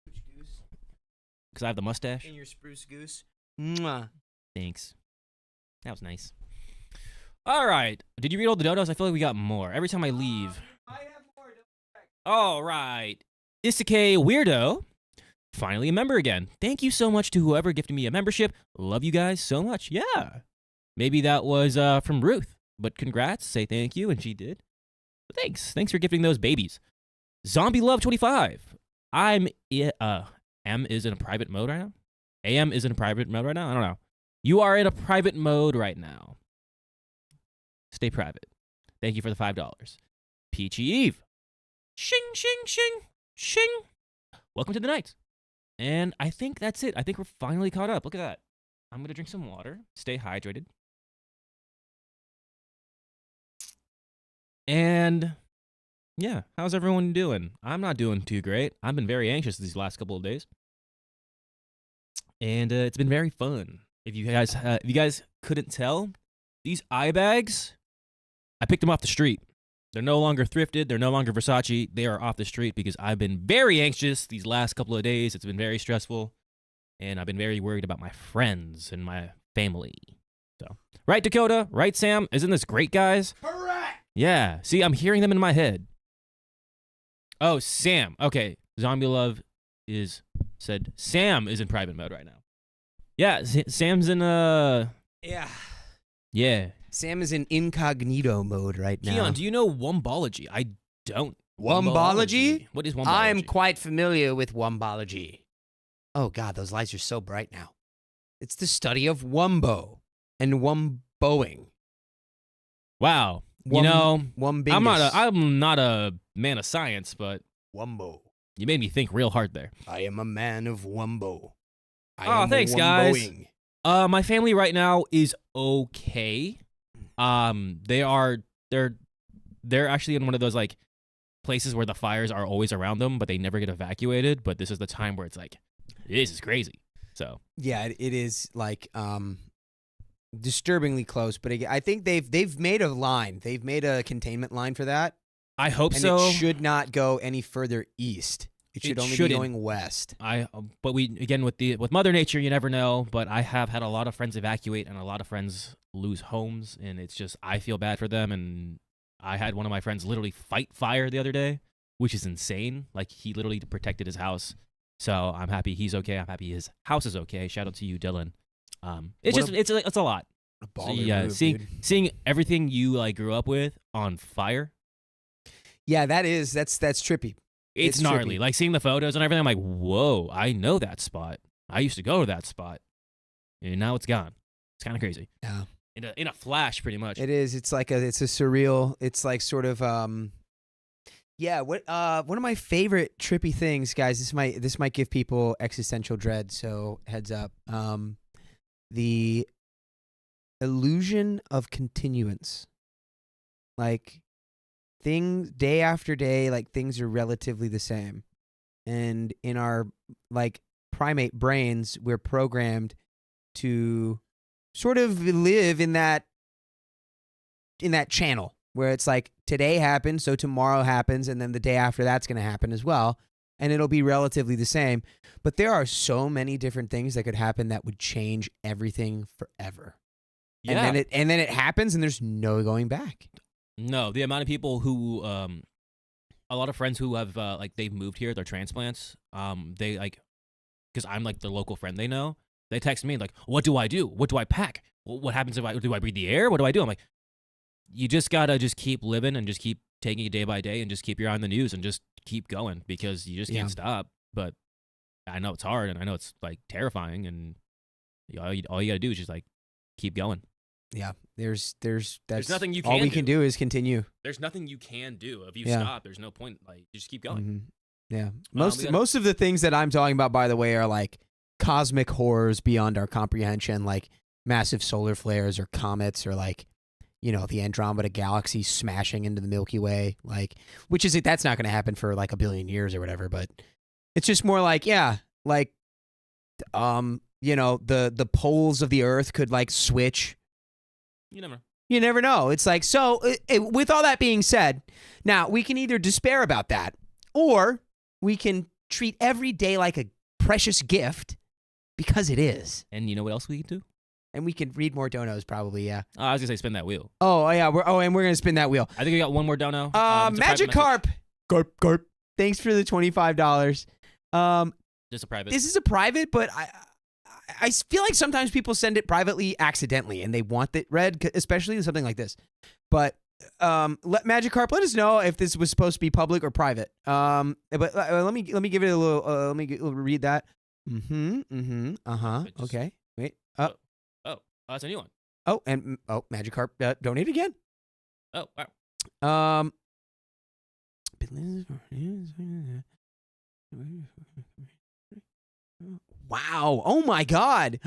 Spruce goose. Because I have the mustache. And your spruce goose. Mwah. Thanks. That was nice. All right. Did you read all the donos? I feel like we got more. Every time I leave. I have more. All right. Isake Weirdo. Finally a member again. Thank you so much to whoever gifted me a membership. Love you guys so much. Yeah. Maybe that was from Ruth. But congrats. Say thank you. And she did. But thanks. Thanks for gifting those babies. Zombie Love 25. M is in a private mode right now. AM is in a private mode right now. I don't know. You are in a private mode right now. Stay private. Thank you for the $5. Peachy Eve. Shing, shing, shing, shing. Welcome to the night. And I think that's it. I think we're finally caught up. Look at that. I'm going to drink some water. Stay hydrated. And yeah, how's everyone doing? I'm not doing too great. I've been very anxious these last couple of days. And it's been very fun. If you guys couldn't tell, these eye bags, I picked them off the street. They're no longer thrifted. They're no longer Versace. They are off the street because I've been very anxious these last couple of days. It's been very stressful. And I've been very worried about my friends and my family. So, right, Dakota? Right, Sam? Isn't this great, guys? Correct. Yeah. See, I'm hearing them in my head. Oh, Sam. Okay. Zombie Love said Sam is in private mode right now. Yeah, Sam's in Yeah. Yeah. Sam is in incognito mode right now. Keon, do you know Wombology? I don't. Wombology? What is Wombology? I'm quite familiar with wombology. Oh, God, those lights are so bright now. It's the study of wumbo and wumboing. Wow. You know, Wumbingus. I'm not a man of science, but Wumbo. you made me think real hard there. I am a man of wumbo. Thanks, guys. My family right now is okay. They're actually in one of those like places where the fires are always around them, but they never get evacuated. But this is the time where it's like, this is crazy. So Yeah, it is like disturbingly close. But I think they've made a line. They've made a containment line for that. I hope And so. it should not go any further east. It should only be shouldn't. going west. But we again with Mother Nature, you never know. But I have had a lot of friends evacuate and a lot of friends lose homes, and it's just I feel bad for them. And I had one of my friends literally fight fire the other day, which is insane. Like he literally protected his house. So I'm happy he's okay. I'm happy his house is okay. Shout out to you, Dylan. It's a lot. A So, baller yeah, move, seeing dude. seeing everything you like grew up with on fire. Yeah, that's trippy. It's It's gnarly. trippy. Like seeing the photos and everything, I'm like, whoa, I know that spot. I used to go to that spot. And now it's gone. It's kind of crazy. Yeah. In a flash, pretty much. It is. It's a surreal. It's like sort of yeah. What one of my favorite trippy things, guys. This might give people existential dread. So heads up. The illusion of continuance, like things day after day, like things are relatively the same, and in our like primate brains, we're programmed to sort of live in that channel where it's like today happens, so tomorrow happens, and then the day after that's going to happen as well, and it'll be relatively the same. But there are so many different things that could happen that would change everything forever. Yeah. And then it happens, and there's no going back. No, the amount of people who, a lot of friends who have, like, they've moved here, they're transplants. They, like, because I'm, like, the local friend they know, they text me, like, what do I do? What do I pack? What happens if do I breathe the air? What do I do? I'm like, you just gotta just keep living and just keep taking it day by day and just keep your eye on the news and just keep going because you just can't stop. But I know it's hard and I know it's, like, terrifying, and all you gotta do is just, like, keep going. Yeah, there's nothing you all can we do. can do is continue. There's nothing you can do. If you Yeah. stop, there's no point. Like, you just keep going. Mhm. Yeah, we gotta- most of the things that I'm talking about, by the way, are like cosmic horrors beyond our comprehension. Like massive solar flares or comets or like, the Andromeda galaxy smashing into the Milky Way, like, that's not going to happen for like a billion years or whatever, but it's just more like, the poles of the Earth could like switch. You never know. You never know. It's like, so with all that being said, now we can either despair about that or we can treat every day like a precious gift because it is. And you know what else we can do? And we can read more donos probably, yeah. I was going to say spin that wheel. Oh, yeah. And we're going to spin that wheel. I think we got one more dono. Magic Carp. Carp. Thanks for the $25. Just a private. This is a private, but I feel like sometimes people send it privately accidentally and they want it read, especially something like this. But Magic Carp, let us know if this was supposed to be public or private. But let me give it a little. Let me read that. Okay. Wait. Oh, that's a new one. Oh, and Magic Carp donate again. Oh, wow. Wow. Oh my God.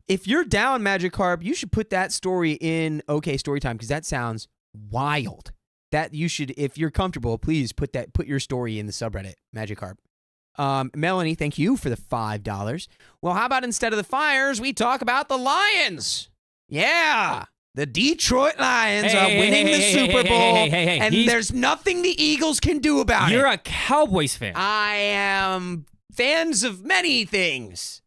If you're down, Magic Carp, you should put that story in OK Storytime because that sounds wild. That you should, if you're comfortable, please put your story in the subreddit, Magic Carp. Melanie, thank you for the $5. Well, how about instead of the Fires, we talk about the Lions? Yeah. The Detroit Lions are winning the Super Bowl, and there's nothing the Eagles can do about it. You're a Cowboys fan. I am fans of many things,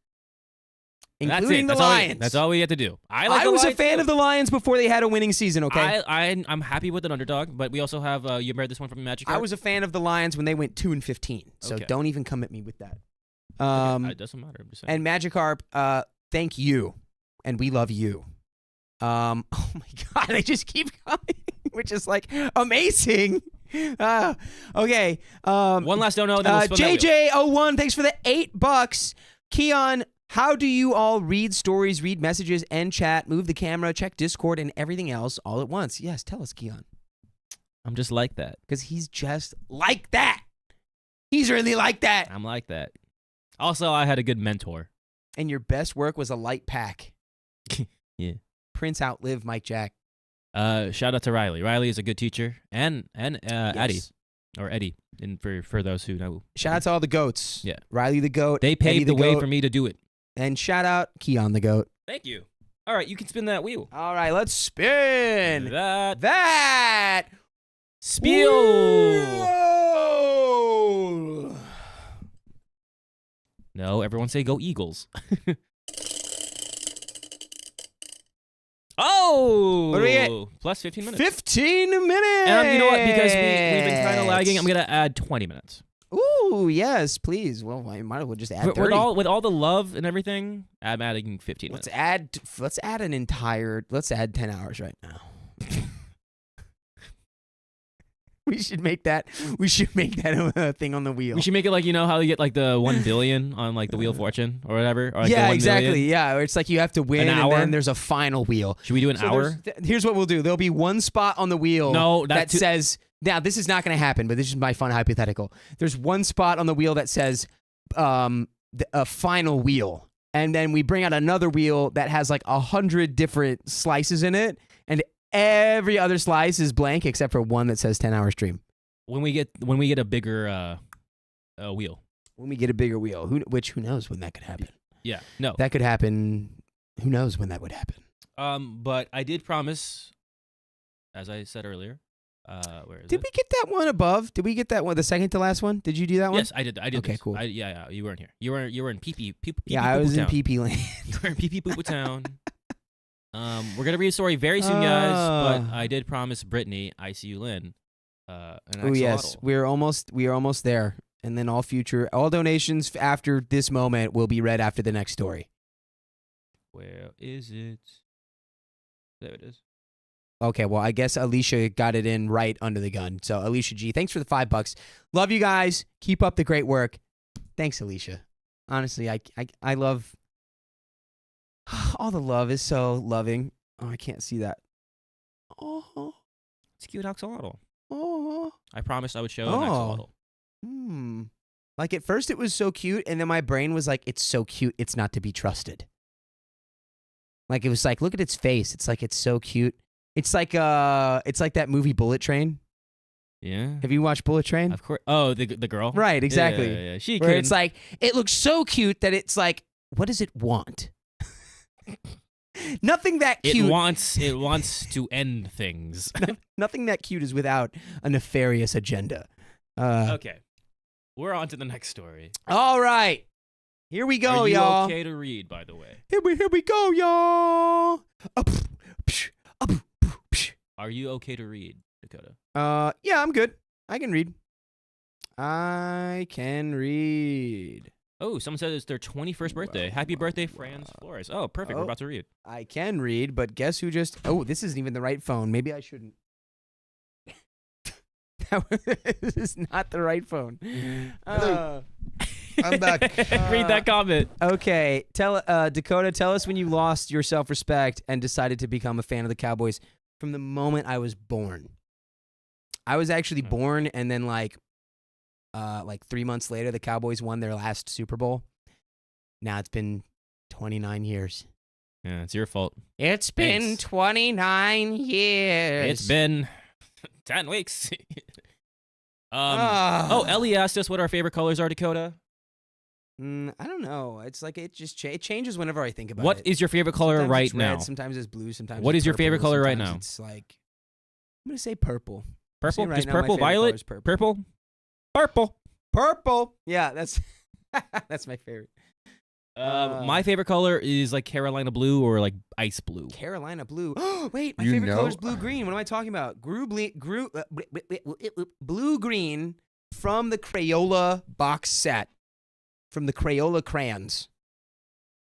including the That's Lions. That's all we have to do. I was a fan of the Lions before they had a winning season, okay? I'm happy with an underdog, but we also have, you read this one from Magic Carp? I was a fan of the Lions when they went 2-15, so Okay. don't even come at me with that. It doesn't matter. I'm just saying. And Magic Carp, thank you, and we love you. Oh my God, they just keep coming, which is like amazing. Okay. One last dono. Then we'll spin that wheel. JJ01, thanks for the $8. Keon, how do you all read stories, read messages, and chat, move the camera, check Discord, and everything else all at once? Yes, tell us, Keon. I'm just like that. Because he's just like that. He's really like that. I'm like that. Also, I had a good mentor. And your best work was a light pack. Yeah. Prince outlive Mike Jack. Shout out to Riley. Riley is a good teacher, and Yes. Eddie, and for those who know. Shout out to all the goats. Yeah. Riley the goat. They Eddie paved the way goat, for me to do it. And shout out Keon the goat. Thank you. All right, you can spin that wheel. All right, let's spin That spiel. Whoa! No, everyone say go Eagles. Oh! What do we get? Plus 15 minutes. 15 minutes. And you know what? Because we've been kind of lagging, I'm going to add 20 minutes. Ooh, yes, please. Well, I might as well just add 30. With all the love and everything, I'm adding 15 minutes. Let's add 10 hours right now. We should make that a thing on the wheel. We should make it like, you know how you get like the 1 billion on like the Wheel of Fortune or whatever? Or like yeah, the 1 exactly. million? Yeah, it's like you have to win An and hour? then there's a final wheel. Should we do an hour? Here's what we'll do. There'll be one spot on the wheel that says, now this is not going to happen, but this is my fun hypothetical. There's one spot on the wheel that says a final wheel. And then we bring out another wheel that has like 100 different slices in it. And every other slice is blank except for one that says 10-hour stream. When we get a bigger wheel. When we get a bigger wheel, who knows when that could happen? Yeah, no. That could happen. Who knows when that would happen? But I did promise, as I said earlier. Where is it? Did we get that one above? Did we get that one, the second to last one? Did you do that one? Yes, I did. Okay, this. cool. Yeah, you weren't here. You were in pee. Yeah, I was in PP land. You were in pee town. We're gonna read a story very soon, guys. But I did promise Brittany, ICU Lynn, an Oh yes, axolotl. we are almost there. And then all donations after this moment will be read after the next story. Where is it? There it is. Okay, well, I guess Alicia got it in right under the gun. So, Alicia G, thanks for the $5. Love you guys. Keep up the great work. Thanks, Alicia. Honestly, I love... All the love is so loving. Oh, I can't see that. Oh. It's a cute axolotl. Oh. I promised I would show an axolotl. Like, at first it was so cute, and then my brain was like, it's so cute, it's not to be trusted. Like it was like, look at its face. It's like it's so cute. It's like that movie Bullet Train. Yeah. Have you watched Bullet Train? Of course. Oh, the girl. Right, exactly. Yeah. She Where can. it's like it looks so cute that it's like, what does it want? Nothing that cute. It wants to end things. Nothing that cute is without a nefarious agenda. Okay. We're on to the next story. All right. Here we go, Are you y'all. okay to read, by the way? Here we go, y'all. Are you okay to read, Dakota? Yeah, I'm good. I can read. I can read. Oh, someone said it's their 21st birthday. Happy birthday, Franz Flores. Oh, perfect. We're Oh. about to read. I can read, but guess who just... Oh, this isn't even the right phone. Maybe I shouldn't. This is not the right phone. I'm back. Read that comment. Okay, Dakota, tell us when you lost your self-respect and decided to become a fan of the Cowboys. From the moment I was born. I was actually born, and then like 3 months later, the Cowboys won their last Super Bowl. Now it's been 29 years. Yeah, it's your fault. It's been Thanks. 29 years. It's been 10 weeks. Ah. Oh, Ellie asked us what our favorite colors are, Dakota. I don't know. It's like it just it changes whenever I think about What it. is your favorite color Sometimes right it's red, now? Sometimes it's blue. Sometimes What it's is your favorite purple, color right sometimes now? It's like I'm gonna say purple. Purple? right Just now, my purple? favorite color Violet? is purple. Purple? Purple. Purple. Yeah, that's that's my favorite. My favorite color is like Carolina blue or like ice blue. Carolina blue. Wait, my You favorite know- color is blue green. What am I talking about? Blue green from the Crayola box set, from the Crayola crayons.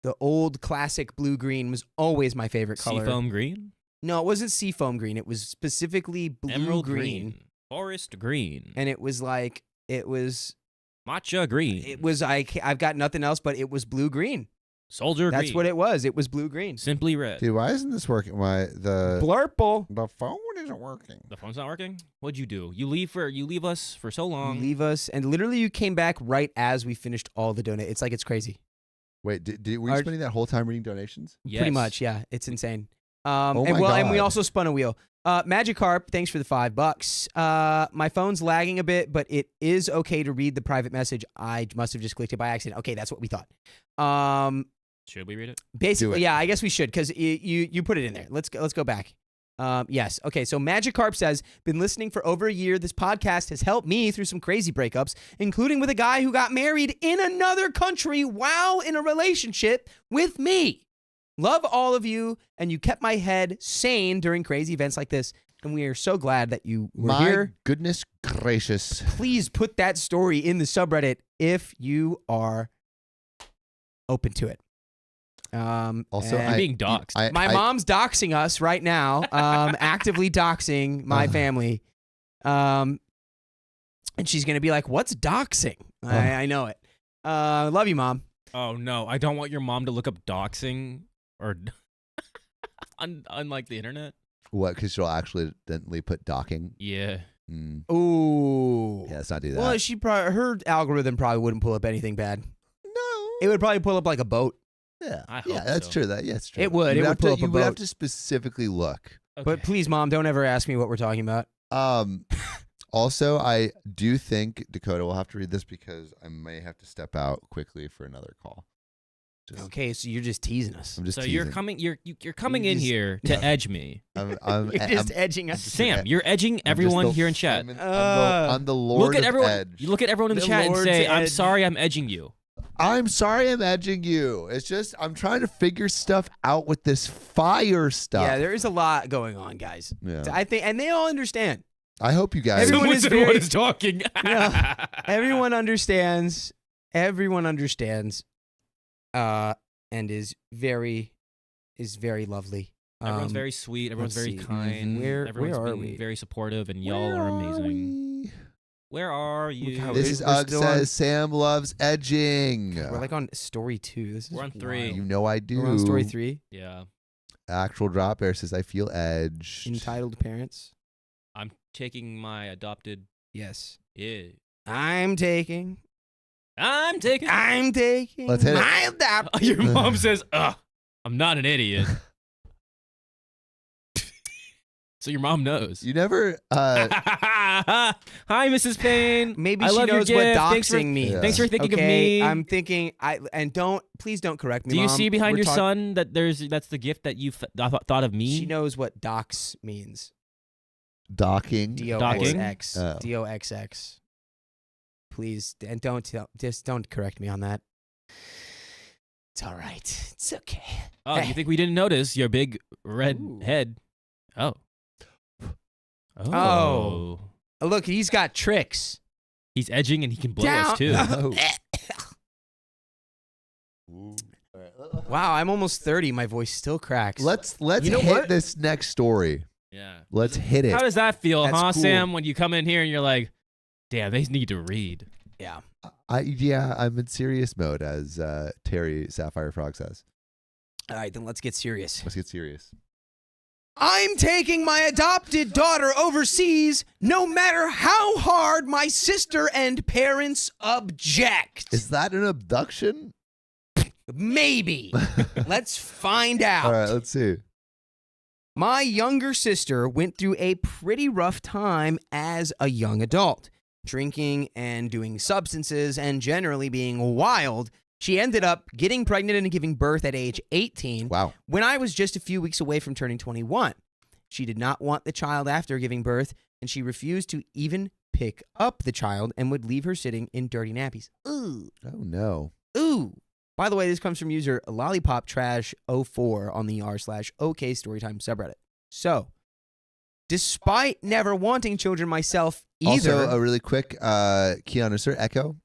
The old classic blue green was always my favorite color. Seafoam green? No, it wasn't seafoam green. It was specifically blue Emerald green. Forest green. And it was like it was Matcha green. I've got nothing else, but it was blue green. Soldier green. That's what it was. It was blue green. Simply red. Dude, why isn't this working? The Blurple. phone isn't working. The phone's not working? What'd you do? You leave us for so long. You leave us, and literally you came back right as we finished all the donate. It's like it's crazy. Wait, were you Our- spending that whole time reading donations? Yes. Pretty much, yeah. It's insane. Oh and my and we God. also spun a wheel. Magikarp, thanks for the $5. My phone's lagging a bit, but it is okay to read the private message. I must have just clicked it by accident. Okay, that's what we thought. Should we read it? Basically, it. yeah, I guess we should because you put it in there. Let's go back. Yes. Okay. So Magikarp says, been listening for over a year. This podcast has helped me through some crazy breakups, including with a guy who got married in another country while in a relationship with me. Love all of you, and you kept my head sane during crazy events like this. And we are so glad that you were My here. goodness gracious. Please put that story in the subreddit if you are open to it. Also, and- You're being doxxed. my mom's doxing us right now, actively doxing my family. And she's going to be like, what's doxing? I know it. Love you, Mom. Oh, no. I don't want your mom to look up doxing or unlike the internet. What? Because she'll accidentally put docking. Yeah. Mm. Ooh. Yeah, let's not do that. Well, her algorithm probably wouldn't pull up anything bad. No. It would probably pull up like a boat. Yeah. I Yeah, hope that's so. true. That's true. It would. You It would have pull to, up a you would have boat. to specifically look. Okay. But please, Mom, don't ever ask me what we're talking about. Also, I do think Dakota will have to read this because I may have to step out quickly for another call. Okay, so you're just teasing us. I'm just So teasing. you're coming You in just- here to edge me. I'm You're just edging us. Sam, you're edging everyone here in chat. I'm the Lord Look at of everyone. Edge. You look at everyone in the The chat and Lord's say, "I'm edge. sorry, I'm edging you." I'm sorry I'm edging you. It's just I'm trying to figure stuff out with this fire stuff. Yeah, there is a lot going on, guys. Yeah. I think, and they all understand. I hope you guys. Everyone is very- talking. Everyone understands. Everyone understands. And is very lovely. Everyone's very sweet. Everyone's let's very see. kind. Where Everyone's are been we? very supportive, and y'all Where are amazing. we? Where are you? God, This is We're Ugg still says on- Sam loves edging. We're like on story 2. This is We're on 3. wild. You know I do. We're on story 3. Yeah, Actual drop air says I feel edged. Entitled parents. I'm taking my adopted. Yes. Yeah, I'm taking. I'm taking. Let's Let's hit it. my adopt. Your mom says, "Ugh, I'm not an idiot." So your mom knows. You never. Hi, Mrs. Payne. Maybe I she love your knows what gift. doxing means. Yeah. Thanks for thinking of Okay, me. I'm thinking. Please don't correct me. Do you Mom. see behind We're your talk- son that that's the gift that you thought of me? She knows what dox means. Docking. D-O-X-X. Oh. D-O-X-X. Please, and don't correct me on that. It's all right. It's okay. Oh, Hey. you think we didn't notice your big red Ooh. head? Oh. Oh. Look, he's got tricks. He's edging and he can blow Down. us too. Oh. Wow, I'm almost 30. My voice still cracks. Let's You know hit what? this next story. Yeah. Let's hit it. How does that feel, That's huh, cool. Sam? When you come in here and you're like, "Damn, they need to read." Yeah. I'm in serious mode, as Terry Sapphire Frog says. All right, then let's get serious. Let's get serious. I'm taking my adopted daughter overseas no matter how hard my sister and parents object. Is that an abduction? Maybe. Let's find out. All right, let's see. My younger sister went through a pretty rough time as a young adult, drinking and doing substances and generally being wild. She ended up getting pregnant and giving birth at age 18 Wow. when I was just a few weeks away from turning 21. She did not want the child after giving birth, and she refused to even pick up the child and would leave her sitting in dirty nappies. Ooh. Oh no. Ooh. By the way, this comes from user lollipoptrash04 on the r/OK storytime subreddit. So, despite never wanting children myself either. Also, a really quick, Keanu, is there echo?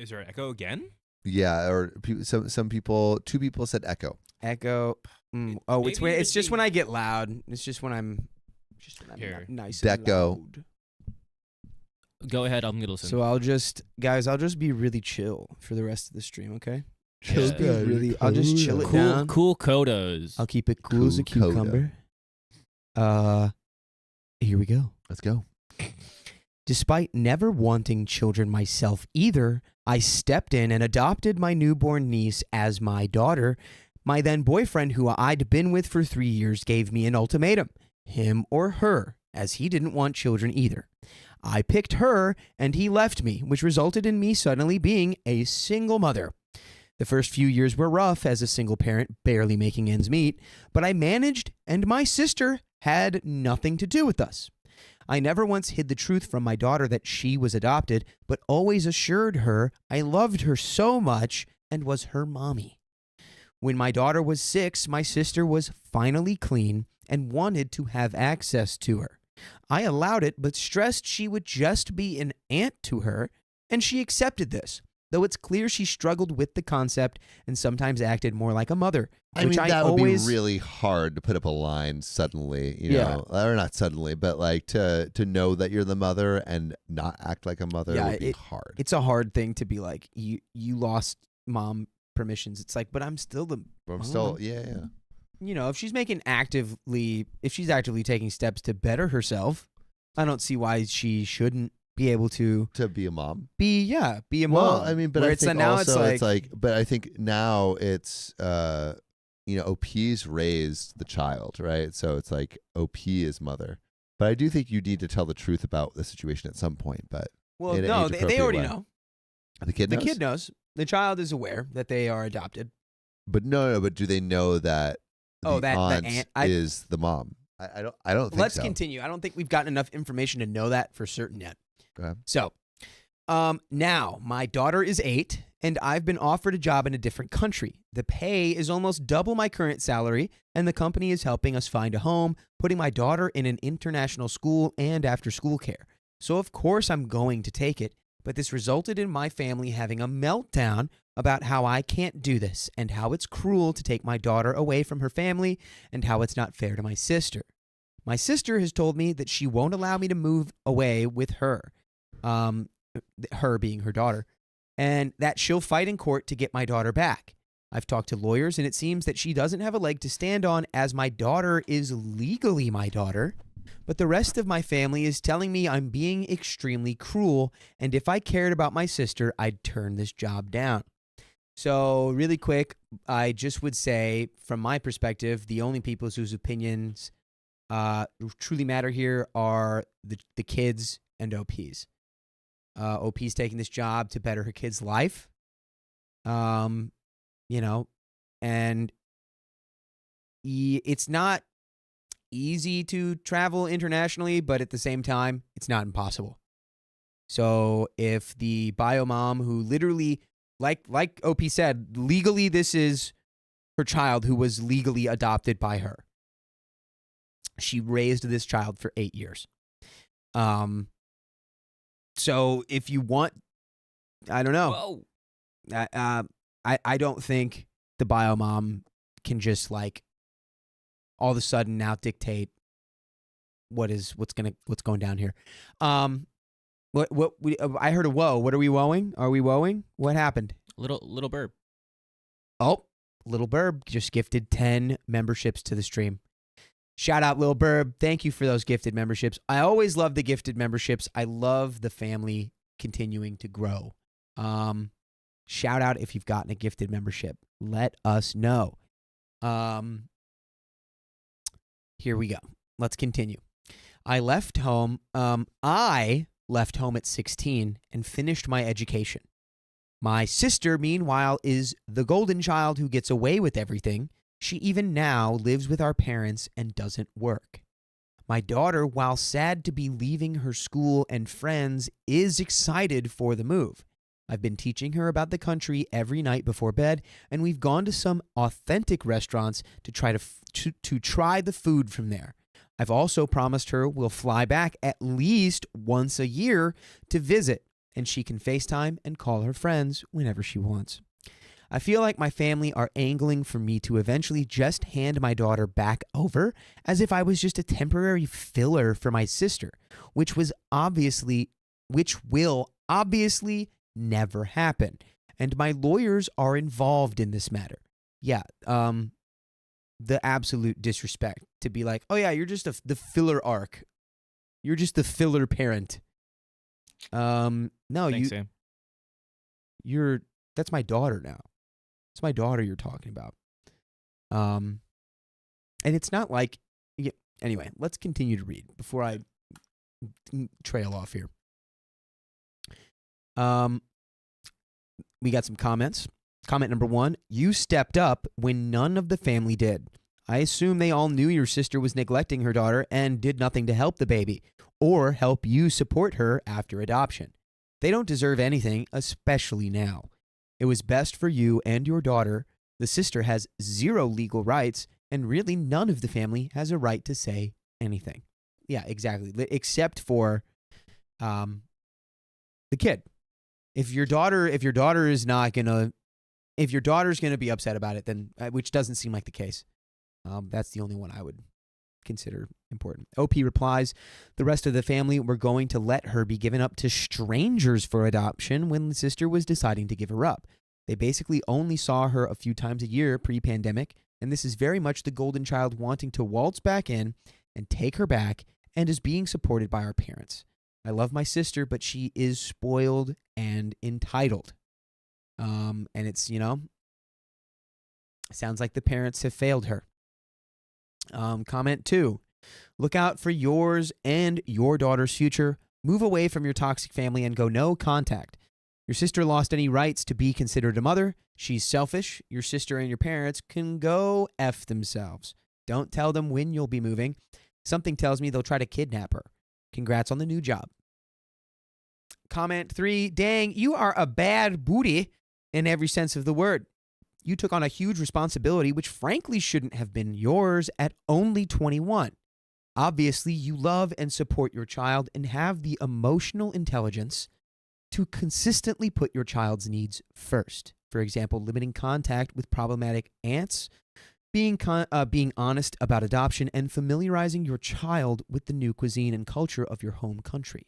Is there an echo again? Yeah, or some people, two people said echo. Echo. Oh, it's Maybe when, you're it's just just when being- I get loud. It's just when I'm Here. nice and Deco. loud. Go ahead. I'm gonna listen. So I'll just be really chill for the rest of the stream, okay? Chill Just be really. I'll just chill it cool, down. cool kodos. I'll keep it cool as a Cool coda. cucumber. Here we go. Let's go. Despite never wanting children myself either, I stepped in and adopted my newborn niece as my daughter. My then boyfriend, who I'd been with for 3 years, gave me an ultimatum, him or her, as he didn't want children either. I picked her, and he left me, which resulted in me suddenly being a single mother. The first few years were rough as a single parent, barely making ends meet, but I managed, and my sister had nothing to do with us. I never once hid the truth from my daughter that she was adopted, but always assured her I loved her so much and was her mommy. When my daughter was 6, my sister was finally clean and wanted to have access to her. I allowed it, but stressed she would just be an aunt to her, and she accepted this, though it's clear she struggled with the concept and sometimes acted more like a mother. I which mean, that would always, be really hard to put up a line suddenly, you Yeah. know, or not suddenly, but like to know that you're the mother and not act like a mother Yeah, would be hard. It's a hard thing to be like, you lost mom permissions. It's like, but I'm still the, I'm I still, don't yeah. you know, if she's actively taking steps to better herself, I don't see why she shouldn't be able to To be a mom. be a mom. Well, I mean, but Where I it's think now also it's like, but I think now it's, you know, OP's raised the child, right? So it's like OP is mother. But I do think you need to tell the truth about the situation at some point. But well, in an no, they age-appropriate already way. know. the kid knows. The kid knows. The child is aware that they are adopted. But no, but do they know that Oh, the that the aunt aunt- is the mom? I don't think Let's so. continue. I don't think we've gotten enough information to know that for certain yet. Okay. So, now my daughter is 8, and I've been offered a job in a different country. The pay is almost double my current salary, and the company is helping us find a home, putting my daughter in an international school and after-school care. So of course I'm going to take it, but this resulted in my family having a meltdown about how I can't do this and how it's cruel to take my daughter away from her family and how it's not fair to my sister. My sister has told me that she won't allow me to move away with her, her being her daughter, and that she'll fight in court to get my daughter back. I've talked to lawyers, and it seems that she doesn't have a leg to stand on as my daughter is legally my daughter, but the rest of my family is telling me I'm being extremely cruel, and if I cared about my sister, I'd turn this job down. So really quick, I just would say, from my perspective, the only people whose opinions truly matter here are the kids and OPs. OP's taking this job to better her kid's life. You know, and it's not easy to travel internationally, but at the same time, it's not impossible. So if the bio mom who literally, like OP said, legally this is her child who was legally adopted by her. She raised this child for 8 years. So if you want, I don't know. Whoa. I don't think the bio mom can just like all of a sudden now dictate what's going down here. I heard a whoa. What are we woeing? Are we woeing? What happened? Little burp. Oh, Little Burb just gifted 10 memberships to the stream. Shout out, Lil Burb. Thank you for those gifted memberships. I always love the gifted memberships. I love the family continuing to grow. Shout out if you've gotten a gifted membership. Let us know. Here we go. Let's continue. I left home at 16 and finished my education. My sister, meanwhile, is the golden child who gets away with everything. She even now lives with our parents and doesn't work. My daughter, while sad to be leaving her school and friends, is excited for the move. I've been teaching her about the country every night before bed, and we've gone to some authentic restaurants to try the food from there. I've also promised her we'll fly back at least once a year to visit, and she can FaceTime and call her friends whenever she wants. I feel like my family are angling for me to eventually just hand my daughter back over as if I was just a temporary filler for my sister, which will obviously never happen. And my lawyers are involved in this matter. Yeah, the absolute disrespect to be like, oh yeah, you're just the filler arc. You're just the filler parent. No, Thanks, Sam. that's my daughter now. It's my daughter you're talking about. And it's not like, anyway, let's continue to read before I trail off here. We got some comments. Comment number 1, you stepped up when none of the family did. I assume they all knew your sister was neglecting her daughter and did nothing to help the baby or help you support her after adoption. They don't deserve anything, especially now. It was best for you and your daughter. The sister has 0 legal rights, and really none of the family has a right to say anything. Yeah, exactly. Except for the kid. If your daughter's gonna be upset about it, then which doesn't seem like the case. That's the only one I would consider important. OP replies, the rest of the family were going to let her be given up to strangers for adoption when the sister was deciding to give her up. They basically only saw her a few times a year pre-pandemic, and this is very much the golden child wanting to waltz back in and take her back and is being supported by our parents. I love my sister, but she is spoiled and entitled. And it's, sounds like the parents have failed her. Comment 2, look out for yours and your daughter's future. Move away from your toxic family and go no contact. Your sister lost any rights to be considered a mother. She's selfish. Your sister and your parents can go F themselves. Don't tell them when you'll be moving. Something tells me they'll try to kidnap her. Congrats on the new job. Comment 3, dang, you are a bad booty in every sense of the word. You took on a huge responsibility, which frankly shouldn't have been yours at only 21. Obviously, you love and support your child and have the emotional intelligence to consistently put your child's needs first. For example, limiting contact with problematic aunts, being honest about adoption, and familiarizing your child with the new cuisine and culture of your home country.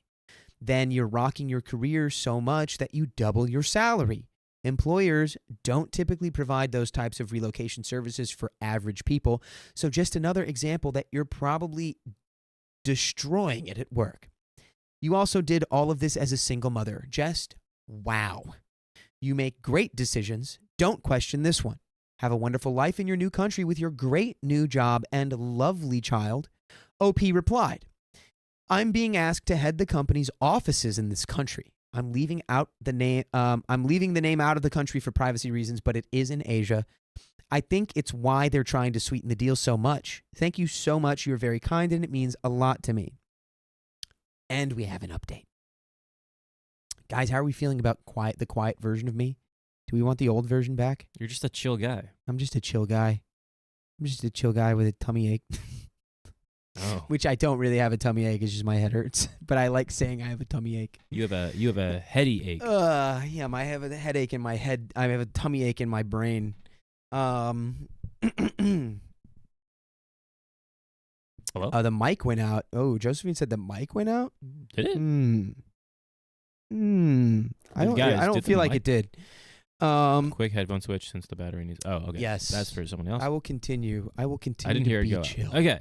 Then you're rocking your career so much that you double your salary. Employers don't typically provide those types of relocation services for average people, so just another example that you're probably destroying it at work. You also did all of this as a single mother. Just wow. You make great decisions. Don't question this one. Have a wonderful life in your new country with your great new job and lovely child. OP replied, I'm being asked to head the company's offices in this country. I'm leaving the name out of the country for privacy reasons, but it is in Asia. I think it's why they're trying to sweeten the deal so much. Thank you so much. You're very kind, and it means a lot to me. And we have an update. Guys, how are we feeling about the quiet version of me? Do we want the old version back? You're just a chill guy. I'm just a chill guy. I'm just a chill guy with a tummy ache. Oh. Which I don't really have a tummy ache. It's just my head hurts. But I like saying I have a tummy ache. You have a heady ache. Yeah, I have a headache in my head. I have a tummy ache in my brain. Hello? The mic went out. Oh, Josephine said the mic went out? Did it? I don't feel like it did. Quick headphone switch since the battery needs. Oh, okay. Yes. That's for someone else. I will continue. I didn't to hear it be go. chill. Okay.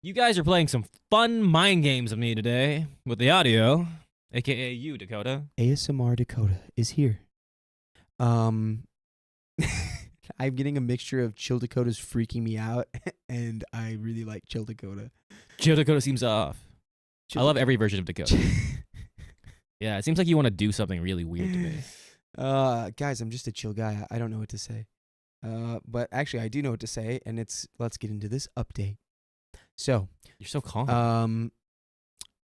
You guys are playing some fun mind games with me today with the audio, aka you, Dakota. ASMR Dakota is here. I'm getting a mixture of Chill Dakota's freaking me out, and I really like Chill Dakota. Chill Dakota seems off. I love every version of Dakota. Yeah, it seems like you want to do something really weird to me. Guys, I'm just a chill guy. I don't know what to say. But actually, I do know what to say, and let's get into this update. So You're so calm.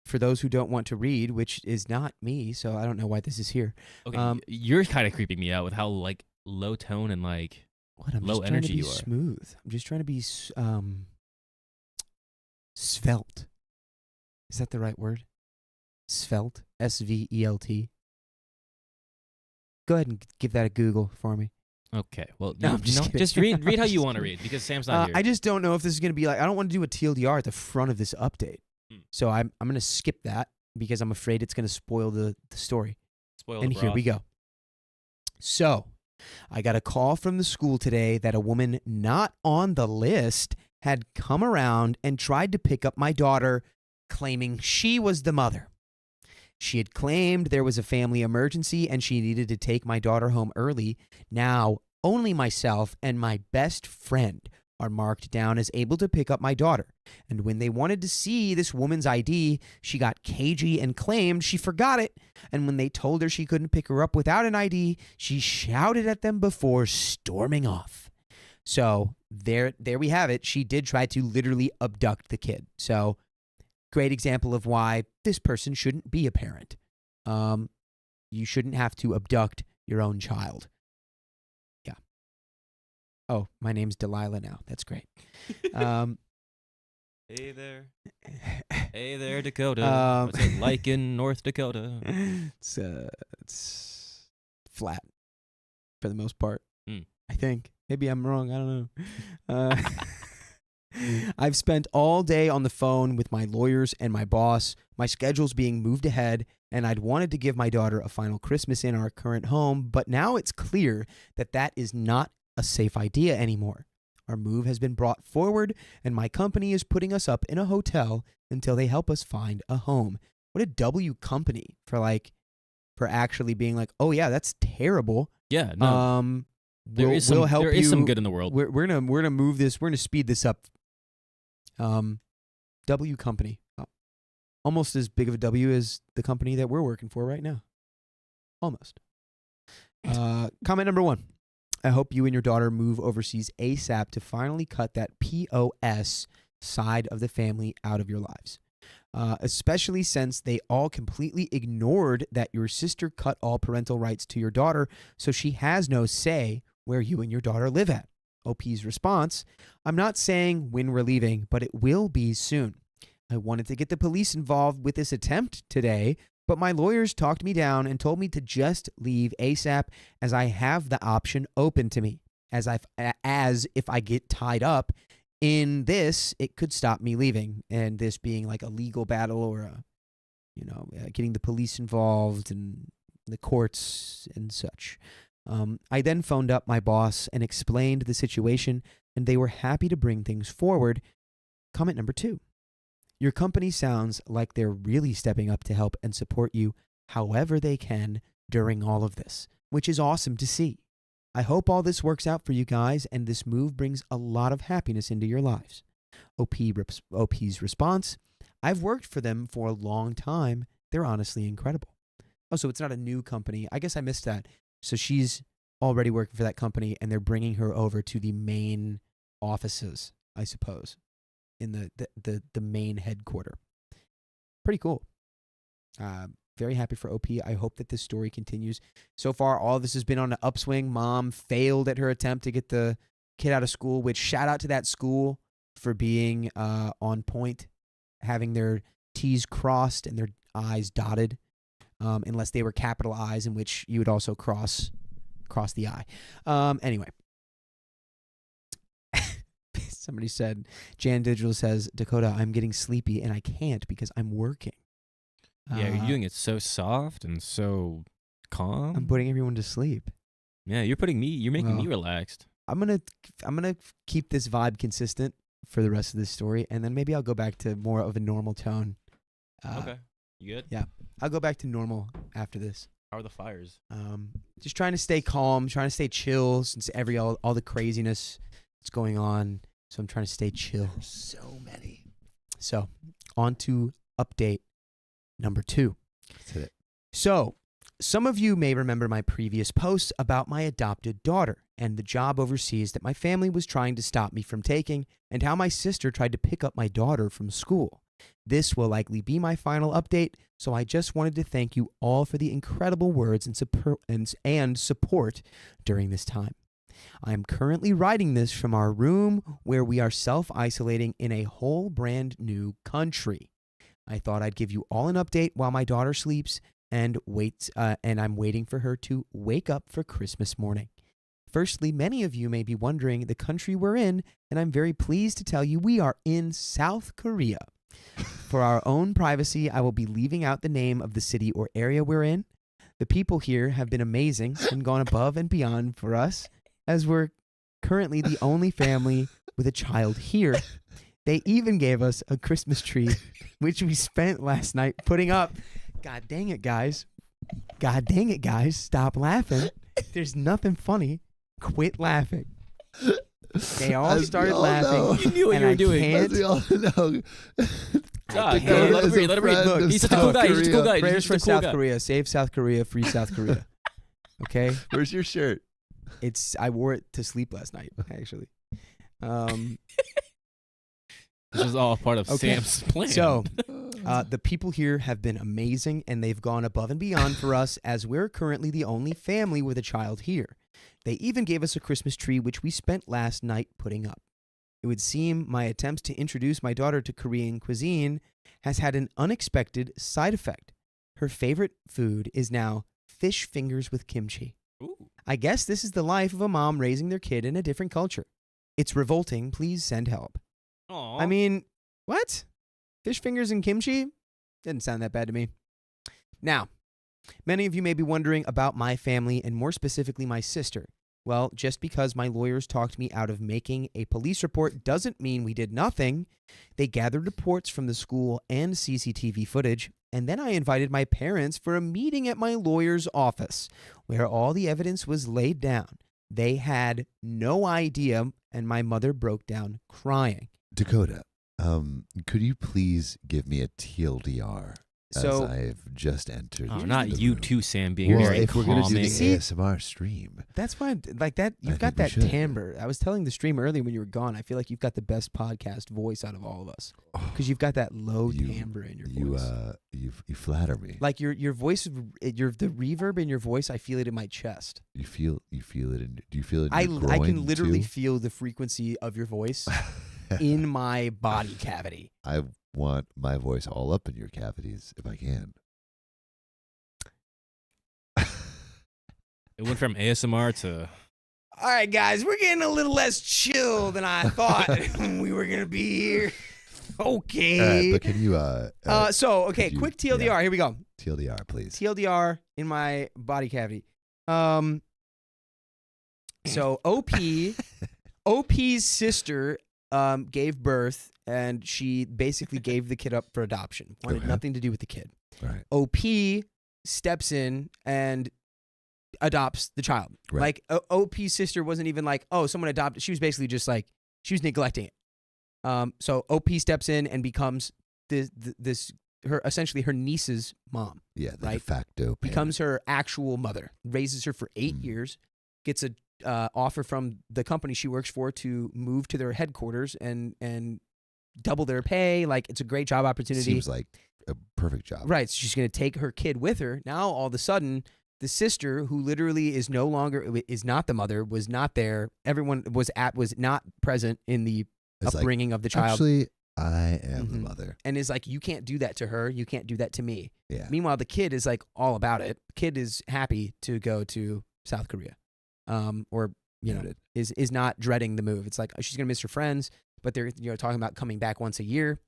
For those who don't want to read, which is not me, so I don't know why this is here. Okay, you're kind of creeping me out with how like low tone and like what I'm low just trying energy to be you are. smooth. I'm just trying to be svelte. Is that the right word? Svelte, SVELT. Go ahead and give that a Google for me. Okay, well, No, I'm just kidding. just read how you Just want to read because Sam's not here. I just don't know if this is going to be like, I don't want to do a TLDR at the front of this update. So I'm going to skip that because I'm afraid it's going to spoil the story. Spoil And the here we broth. go. So I got a call from the school today that a woman not on the list had come around and tried to pick up my daughter, claiming she was the mother. She had claimed there was a family emergency and she needed to take my daughter home early. Now, only myself and my best friend are marked down as able to pick up my daughter. And when they wanted to see this woman's ID, she got cagey and claimed she forgot it. And when they told her she couldn't pick her up without an ID, she shouted at them before storming off. So there we have it. She did try to literally abduct the kid. So great example of why this person shouldn't be a parent. You shouldn't have to abduct your own child. Yeah. Oh, my name's Delilah now. That's great. Hey there. Hey there, Dakota. What's it like in North Dakota? It's flat for the most part. I think. Maybe I'm wrong. I don't know. I've spent all day on the phone with my lawyers and my boss. My schedule's being moved ahead, and I'd wanted to give my daughter a final Christmas in our current home, but now it's clear that that is not a safe idea anymore. Our move has been brought forward, and my company is putting us up in a hotel until they help us find a home. What a W company for actually being like, oh yeah, that's terrible. Yeah, no. We'll help there you. is some good in the world. We're gonna move this. We're gonna speed this up. W company, almost as big of a W as the company that we're working for right now. Almost. Comment number 1. I hope you and your daughter move overseas ASAP to finally cut that POS side of the family out of your lives. Especially since they all completely ignored that your sister cut all parental rights to your daughter, so she has no say where you and your daughter live at. OP's response, I'm not saying when we're leaving, but it will be soon. I wanted to get the police involved with this attempt today, but my lawyers talked me down and told me to just leave ASAP as I have the option open to me. As if I get tied up in this, it could stop me leaving. And this being like a legal battle or getting the police involved and the courts and such. I then phoned up my boss and explained the situation, and they were happy to bring things forward. Comment number 2. Your company sounds like they're really stepping up to help and support you however they can during all of this, which is awesome to see. I hope all this works out for you guys and this move brings a lot of happiness into your lives. OP's response: "I've worked for them for a long time. They're honestly incredible." Oh, so it's not a new company. I guess I missed that. So she's already working for that company, and they're bringing her over to the main offices, I suppose, in the main headquarter. Pretty cool. Very happy for OP. I hope that this story continues. So far, all of this has been on an upswing. Mom failed at her attempt to get the kid out of school, which shout out to that school for being on point, having their T's crossed and their I's dotted, unless they were capital I's, in which you would also cross the I. Anyway. Somebody said, Jan Digital says, Dakota, I'm getting sleepy and I can't because I'm working. Yeah, you're doing it so soft and so calm. I'm putting everyone to sleep. Yeah, you're making me relaxed. I'm gonna keep this vibe consistent for the rest of this story, and then maybe I'll go back to more of a normal tone. Okay. You good? Yeah. I'll go back to normal after this. How are the fires? Just trying to stay calm, trying to stay chill since all the craziness that's going on. So I'm trying to stay chill. So many. So on to update number 2. Let's hit it. So some of you may remember my previous posts about my adopted daughter and the job overseas that my family was trying to stop me from taking, and how my sister tried to pick up my daughter from school. This will likely be my final update, so I just wanted to thank you all for the incredible words and support during this time. I am currently writing this from our room where we are self-isolating in a whole brand new country. I thought I'd give you all an update while my daughter sleeps and I'm waiting for her to wake up for Christmas morning. Firstly, many of you may be wondering the country we're in, and I'm very pleased to tell you we are in South Korea. For our own privacy, I will be leaving out the name of the city or area we're in. The people here have been amazing and gone above and beyond for us, as we're currently the only family with a child here. They even gave us a Christmas tree, which we spent last night putting up. God dang it, guys. God dang it, guys. Stop laughing. There's nothing funny. Quit laughing. They all started laughing. You knew what you were doing. As we all know. Let him read. friend He's of such a cool South guy. He's such a cool Korea. guy. Prayers He's for just a cool South guy. Korea. Save South Korea. Free South Korea. Okay? Where's your shirt? I wore it to sleep last night, actually. This is all part of Okay. Sam's plan. So, the people here have been amazing, and they've gone above and beyond for us, as we're currently the only family with a child here. They even gave us a Christmas tree, which we spent last night putting up. It would seem my attempts to introduce my daughter to Korean cuisine has had an unexpected side effect. Her favorite food is now fish fingers with kimchi. Ooh. I guess this is the life of a mom raising their kid in a different culture. It's revolting. Please send help. Aw. I mean, what? Fish fingers and kimchi? Didn't sound that bad to me. Now, many of you may be wondering about my family and more specifically my sister. Well, just because my lawyers talked me out of making a police report doesn't mean we did nothing. They gathered reports from the school and CCTV footage, and then I invited my parents for a meeting at my lawyer's office where all the evidence was laid down. They had no idea, and my mother broke down crying. Dakota, could you please give me a TLDR? So as I've just entered. Oh, the not you room. too, Sam, being Well, very if we're gonna do the calming. See? ASMR stream, that's why, like that, you've I got think we that should. timbre. I was telling the stream earlier when you were gone, I feel like you've got the best podcast voice out of all of us because you've got that low timbre in your voice. You flatter me. Like your voice, the reverb in your voice, I feel it in my chest. You feel it in. Do you feel it? In I your can groin, literally too? feel the frequency of your voice in my body cavity. I want my voice all up in your cavities if I can. It went from ASMR to All right, guys, we're getting a little less chill than I thought we were gonna be here. Okay. All right, but can you? Okay, could you- quick TLDR. yeah. Here we go. TLDR, please. TLDR in my body cavity. So OP's sister gave birth, and she basically gave the kid up for adoption. Wanted Okay. nothing to do with the kid. Right. OP steps in and adopts the child. Right. Like OP's sister wasn't even like, oh, someone adopted. She was basically just like, she was neglecting it. So OP steps in and becomes essentially her niece's mom. Yeah, the right? de facto parent. Becomes her actual mother. Raises her for 8 years. Gets a offer from the company she works for to move to their headquarters and double their pay. Like, it's a great job opportunity. Seems like a perfect job. Right. So she's going to take her kid with her. Now, all of a sudden, the sister, who literally is not the mother, was not there. Everyone was not present in the It's upbringing of the child. Actually, I am the mother. And is like, you can't do that to her. You can't do that to me. Yeah. Meanwhile, the kid is like all about it. The kid is happy to go to South Korea. Or, Noted. is not dreading the move. It's like, she's going to miss her friends, but they're, talking about coming back once a year.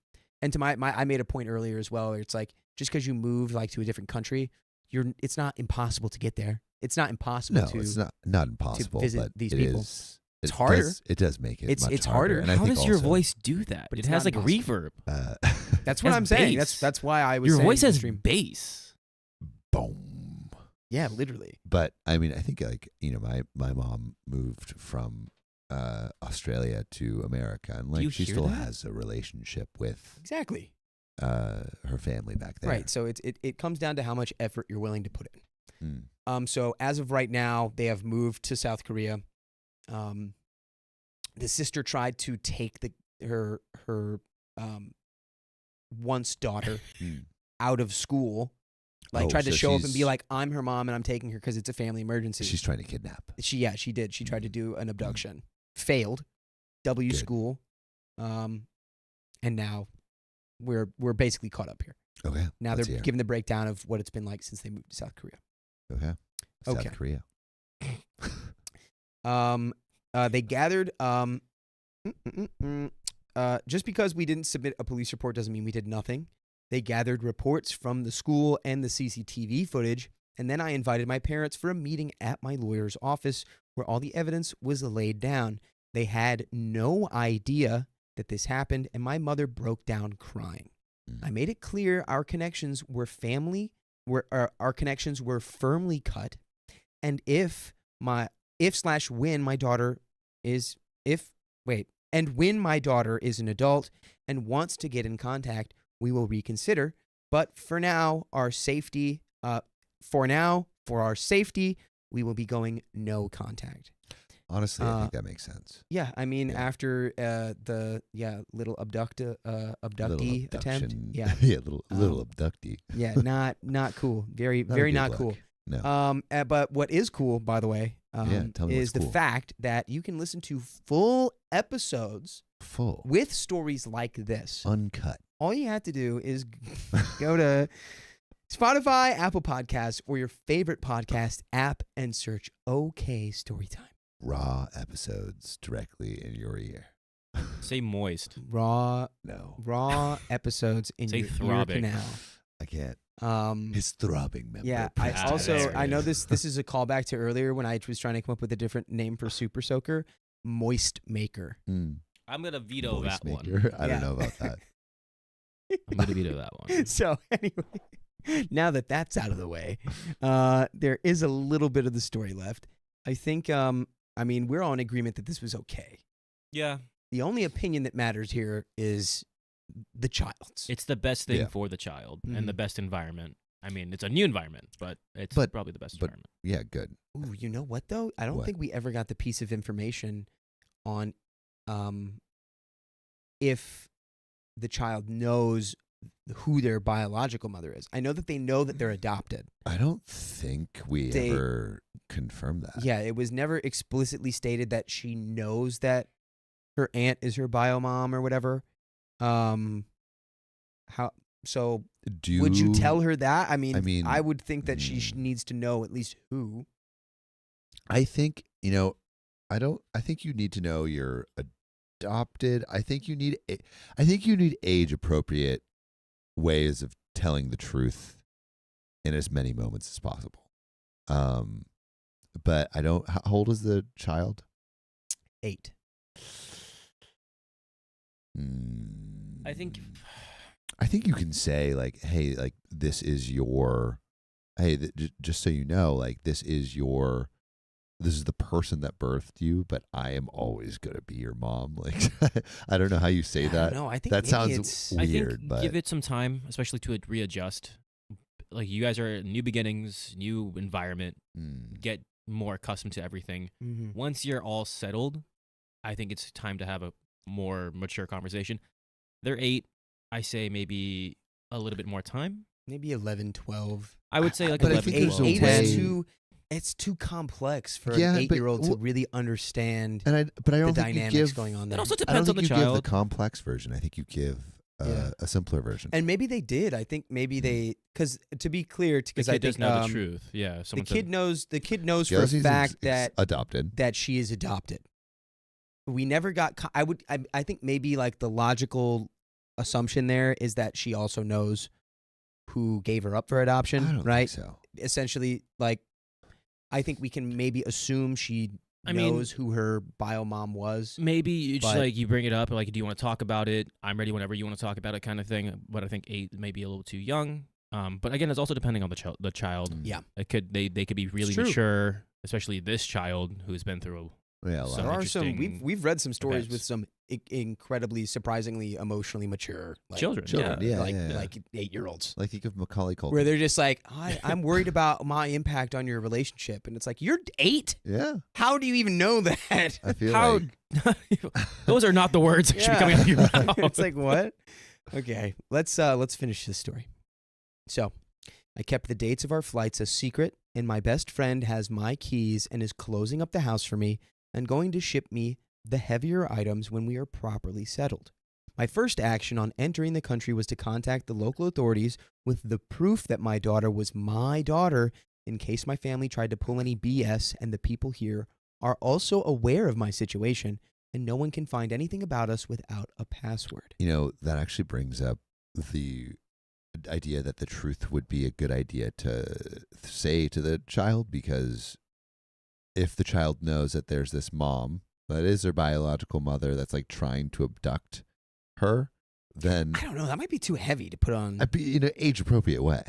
And to I made a point earlier as well, where it's like, just because you move like to a different country, it's not impossible to get there. It's not impossible No, it's not impossible. visit but these it people. is- It's harder. It does make it. It's much harder. And I How think does your also, voice do that? But It it's has not like reverb. That's what Has I'm saying. bass. That's why I was Your saying voice has extreme. bass. boom. Yeah, literally. But I mean, I think like my mom moved from Australia to America, and you like she hear still that? has a relationship with Exactly. her family back there. Right. So it comes down to how much effort you're willing to put in. Mm. So as of right now, they have moved to South Korea. The sister tried to take her once daughter Mm. out of school. Like, Oh, tried to so show up and be she's- like, I'm her mom and I'm taking her because it's a family emergency. She's trying to kidnap. She did. She tried to do an abduction. Failed. W Good. school. And now we're basically caught up here. Okay. Now let's they're hear. giving the breakdown of what it's been like since they moved to South Korea. Okay. Okay. South Korea. They gathered just because we didn't submit a police report doesn't mean we did nothing. They gathered reports from the school and the CCTV footage, and then I invited my parents for a meeting at my lawyer's office where all the evidence was laid down. They had no idea that this happened, and my mother broke down crying. I made it clear our connections were family, our connections were firmly cut, and when my daughter is an adult and wants to get in contact, we will reconsider. But for now, for our safety, we will be going no contact. Honestly, I think that makes sense. Yeah, I mean, Yeah. after the little abductee Little attempt. abduction. Yeah, Yeah, little abductee. yeah, not cool. Very Not a very good not look. cool. No. But what is cool, by the way, Yeah, tell me is what's the cool. fact that you can listen to full episodes Full. with stories like this. Uncut. All you have to do is go to Spotify, Apple Podcasts, or your favorite podcast app and search OK Storytime. Raw episodes directly in your ear. Say moist. Raw episodes in Say your ear throbbing. canal. I can't. Um, His throbbing member. Yeah, Ah, there I it know is. this is a callback to earlier when I was trying to come up with a different name for Super Soaker, Moist Maker. Mm. I'm gonna veto Voice that one. maker. I Yeah. don't know about that. I'm gonna veto that one. So anyway, now that that's out of the way, there is a little bit of the story left. I think, we're all in agreement that this was okay. Yeah, The only opinion that matters here is the child's. it's the best thing Yeah. for the child Mhm. and the best environment. I mean, it's a new environment, but it's But- probably the best but- environment. Yeah, good. Ooh, you know what though? I don't What? think we ever got the piece of information on if the child knows who their biological mother is. I know that they know that they're adopted. I don't think we They- ever confirmed that. Yeah, it was never explicitly stated that she knows that her aunt is her bio mom or whatever. Would you tell her that? I mean, I would think that she needs to know at least who. I think, I think you need to know you're adopted. I think you need age appropriate ways of telling the truth in as many moments as possible. But I don't, how old is the child? 8. I think I think you can say like, hey, like this is your, hey, just so you know, like this is your this is the person that birthed you, but I am always gonna be your mom. Like, I don't know how you say that. No, I think That maybe sounds it's weird, I think but give it some time, especially to readjust. Like you guys are new beginnings, new environment. Get more accustomed to everything. Mhm. Once you're all settled, I think it's time to have a more mature conversation. They're 8. I say maybe a little bit more time. maybe 11, 12. I would say like but I 11, think there's 12. a 8 way- is too. It's too complex for Yeah, an but 8-year-old to well- really understand but I the don't think you dynamics give. going on It there. also I don't depends on think the you give the child. complex version. I think you give Yeah. a simpler version. And maybe they did. I think maybe they, because to be clear, The because kid I does think know the truth. Yeah, the someone kid said, knows. The kid knows for a Josie's fact that adopted. she is adopted. We never got. I think maybe like the logical assumption there is that she also knows who gave her up for I adoption, don't right? think so. Essentially, like, I think we can maybe assume she I mean- knows who her bio mom was. maybe you just But- like you bring it up, like, do you want to talk about it? I'm ready whenever you want to talk about it, kind of thing. But I think 8 may be a little too young. But again, it's also depending on the child. Yeah. It could they could be really true. mature, especially this child who's been through. Yeah, a So lot. There of- are some. interesting We've read some stories with events. some incredibly, surprisingly, emotionally mature Children, yeah, like yeah. like 8-year-olds. Like think of Macaulay Culkin. Where they're just like, I'm worried about my impact on your relationship, and it's like, you're 8. Yeah, How do you even know that? I feel How? like Those are not the words that should be coming out of your mouth. It's like, what? Okay, let's finish this story. So, I kept the dates of our flights a secret, and my best friend has my keys and is closing up the house for me and going to ship me the heavier items when we are properly settled. My first action on entering the country was to contact the local authorities with the proof that my daughter was my daughter in case my family tried to pull any BS, and the people here are also aware of my situation and no one can find anything about us without a password. that actually brings up the idea that the truth would be a good idea to say to the child, because if the child knows that there's this mom that is their biological mother that's like trying to abduct her, then I don't know. That might be too heavy to put on. I'd be in an age appropriate way.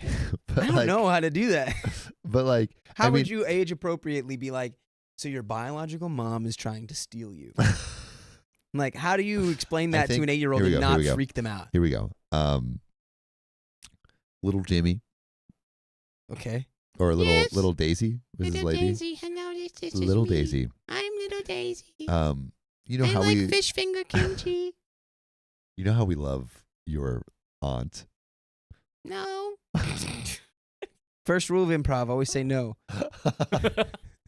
But I don't know how to do that. But like, How would you age appropriately be like, so your biological mom is trying to steal you? Like, how do you explain I that to think- an 8-year-old here we and go, not here we go. freak them out? Here we go. Little Jimmy Okay. or Yes. little Daisy, Mrs. Little Lady. Daisy, hello, this is Little me. Daisy. I'm little Daisy. You know I how like we fish finger kimchi. you know how we love your aunt. No. First rule of improv, always say no.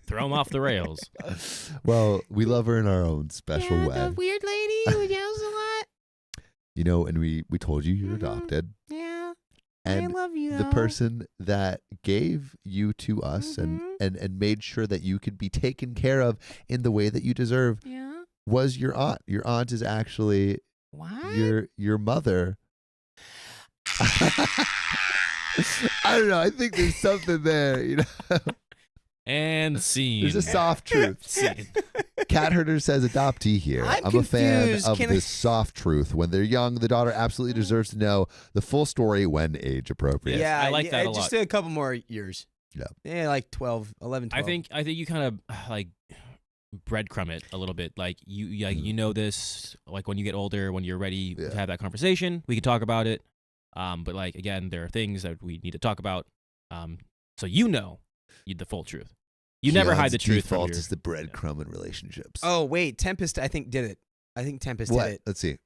Throw them off the rails. Well, we love her in our own special Yeah, way. the weird lady who yells a lot. And we told you you're Mhm. adopted. Yeah. And I love you. the though. person that gave you to us Mhm. and made sure that you could be taken care of in the way that you deserve Yeah. was your aunt. Your aunt is actually What? your mother. I don't know. I think there's something there. And scene. There's a soft truth. Scene. Cat Herder says adoptee here. I'm a fan confused. of Can I- this soft truth. When they're young, the daughter absolutely deserves to know the full story when age appropriate. Yeah. I like that a Just lot. a couple more years. Yeah. Yeah, like 12, 11, 12. I think you kind of like breadcrumb it a little bit. Like you know this. Like when you get older, when you're ready Yeah. to have that conversation, we can talk about it. But like again, there are things that we need to talk about. So the full truth. You never hide the truth from Default your. is the breadcrumb in relationships. Oh, wait. Tempest, I think, did it. I think Tempest what? did it. Let's see.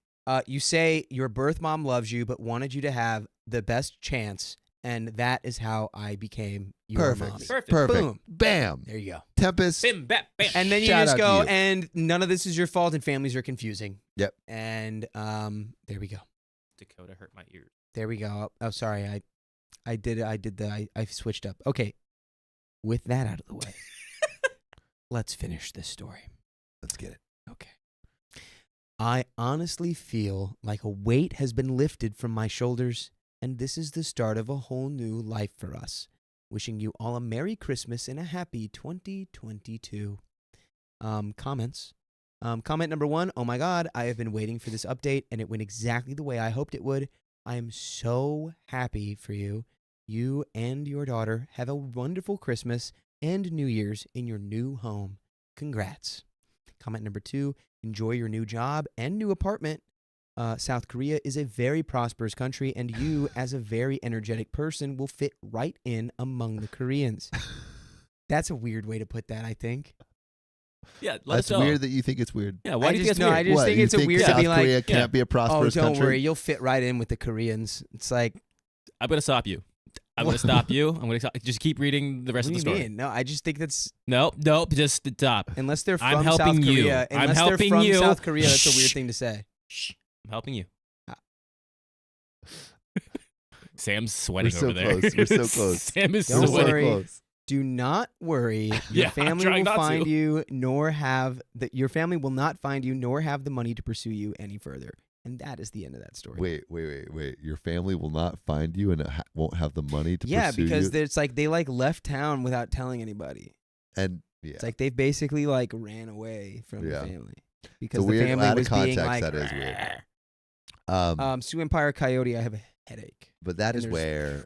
You say your birth mom loves you, but wanted you to have the best chance, and that is how I became your Perfect. mommy. Perfect. Perfect. Boom. Bam. There you go. Tempest. Bim, bam, bam. And then you Shout just out to go, you. and none of this is your fault, and families are confusing. Yep. And there we go. Dakota hurt my ears. There we go. Oh, sorry. I switched up. Okay. With that out of the way, let's finish this story. Let's get it. Okay. I honestly feel like a weight has been lifted from my shoulders, and this is the start of a whole new life for us. Wishing you all a Merry Christmas and a happy 2022. Comments. Comment number 1. Oh my God, I have been waiting for this update, and it went exactly the way I hoped it would. I am so happy for you. You and your daughter have a wonderful Christmas, and New Year's in your new home. Congrats. Comment number 2, enjoy your new job and new apartment. South Korea is a very prosperous country, and you, as a very energetic person, will fit right in among the Koreans. That's a weird way to put that, I think. Yeah, let That's us know. weird that you think it's weird. Yeah, why do you think no, it's I weird? just What, think you it's a weird South to be like, Korea can't be a oh, prosperous don't country? worry, you'll fit right in with the Koreans. It's like, I'm gonna stop you. I'm gonna stop you. I'm gonna just keep reading the rest what of do the you story. mean? No, I just think that's Nope, just stop. unless they're I'm from South helping you. Korea. I'm Unless they're helping from you. South Korea, that's a weird Shh. thing to say. Shh, I'm helping you. Ah. Sam's sweating so over there. close. We're so close. Sam is Don't sweating. worry. Close. Do not worry. Your Yeah, I'm family trying will not find to. you, nor have your family will not find you, nor have the money to pursue you any further. And that is the end of that story. Wait. Your family will not find you and it won't have the money to Yeah, pursue because you. it's like they like left town without telling anybody. And yeah, It's like they've basically like ran away from Yeah. the family because the weird, family out of was being context, like, that is weird. Sioux Empire Coyote, I have a headache. But that and is there's where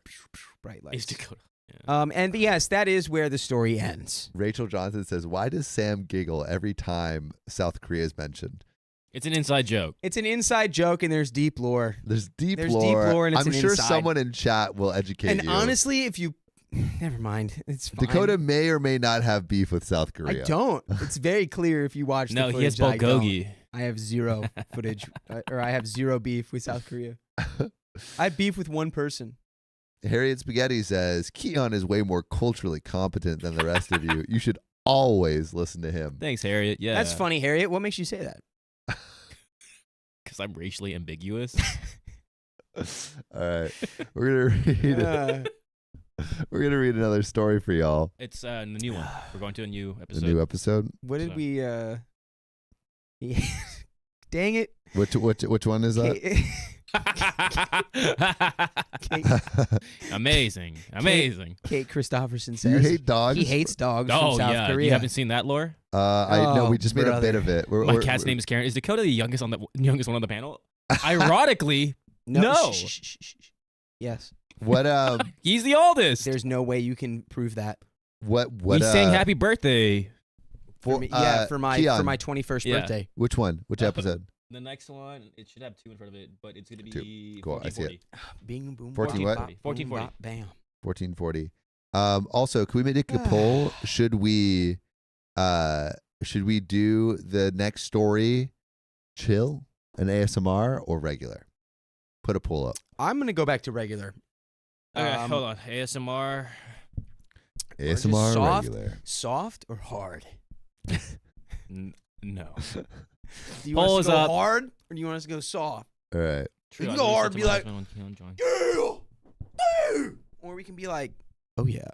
Bright East lights. Dakota. Yeah. And yes, that is where the story ends. Rachel Johnson says, "Why does Sam giggle every time South Korea is mentioned?" It's an inside joke. It's an inside joke, and there's deep lore. There's deep There's lore. deep lore and it's I'm an sure inside. someone in chat will educate And you. honestly, if you, never mind, it's fine. Dakota may or may not have beef with South I Korea. don't. It's very clear if you watch. No, the he has footage, I don't. bulgogi. I have zero footage, or I have zero beef with South Korea. I have beef with one person. Harriet Spaghetti says, Keon is way more culturally competent than the rest of you. You should always listen to him. Thanks, Harriet. Yeah. That's funny, Harriet. What makes you say that? Because I'm racially ambiguous. All right. We're gonna read we're gonna read another story for y'all. It's the new one. We're going to a new The episode. new episode. What did So- we? Dang it! Which one is that? Amazing. Kate Christopherson You says hate dogs? he hates dogs Oh, from South yeah. Korea. You haven't seen that lore? I know. Oh, We just made a bit brother. of it. My cat's name is Karen. Is Dakota the youngest one on the panel? Ironically, no. shh, shh, shh, shh, shh. Yes. What he's the oldest. There's no way you can prove that. what He's saying happy birthday. For me, for my Keon, 21st Yeah. birthday. which one? Which Uh, episode? The next one, it should have 2 in front of it, but it's going to be 2. Cool, I see it. 1440. Bing boom. 14 what? bop, boom, 1440. bop, Bam. 1440. Also, can we make a poll? Should we do the next story chill, an ASMR, or regular? Put a poll up. I'm gonna go back to regular. Okay, hold on. ASMR. just ASMR or soft. regular? Soft or hard? No. Do you want Poll us to is go up. hard or do you want us to go soft? All right. We can I'll go do hard, this be to my like, husband when Keon joins. yeah, or we can be like, oh yeah.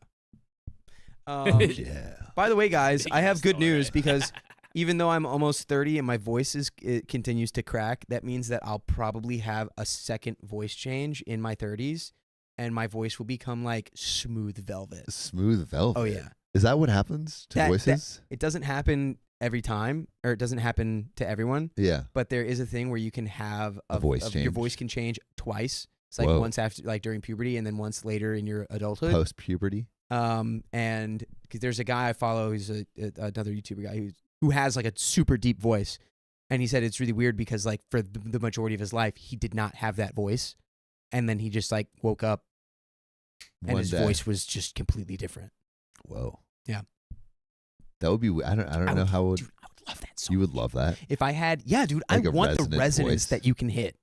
Yeah. By the way, guys, I have Yes, good all news right. because even though I'm almost 30 and my voice it continues to crack, that means that I'll probably have a second voice change in my 30s, and my voice will become like smooth velvet. Smooth velvet. Oh yeah. Is that what happens to voices? It doesn't happen every time, or it doesn't happen to everyone, Yeah. but there is a thing where you can have A voice your change. voice can change twice. It's like Whoa. once after, like during puberty, and then once later in your adulthood. Post puberty. And because there's a guy I follow, who's another YouTuber guy who has like a super deep voice, and he said it's really weird because like for the majority of his life he did not have that voice, and then he just like woke up and One his day. voice was just completely different. Whoa. Yeah. That would be. I don't know how would Dude, I would love that so you would much. love that. If I had, yeah, dude, Like I a want the resonant resonance voice. that you can hit.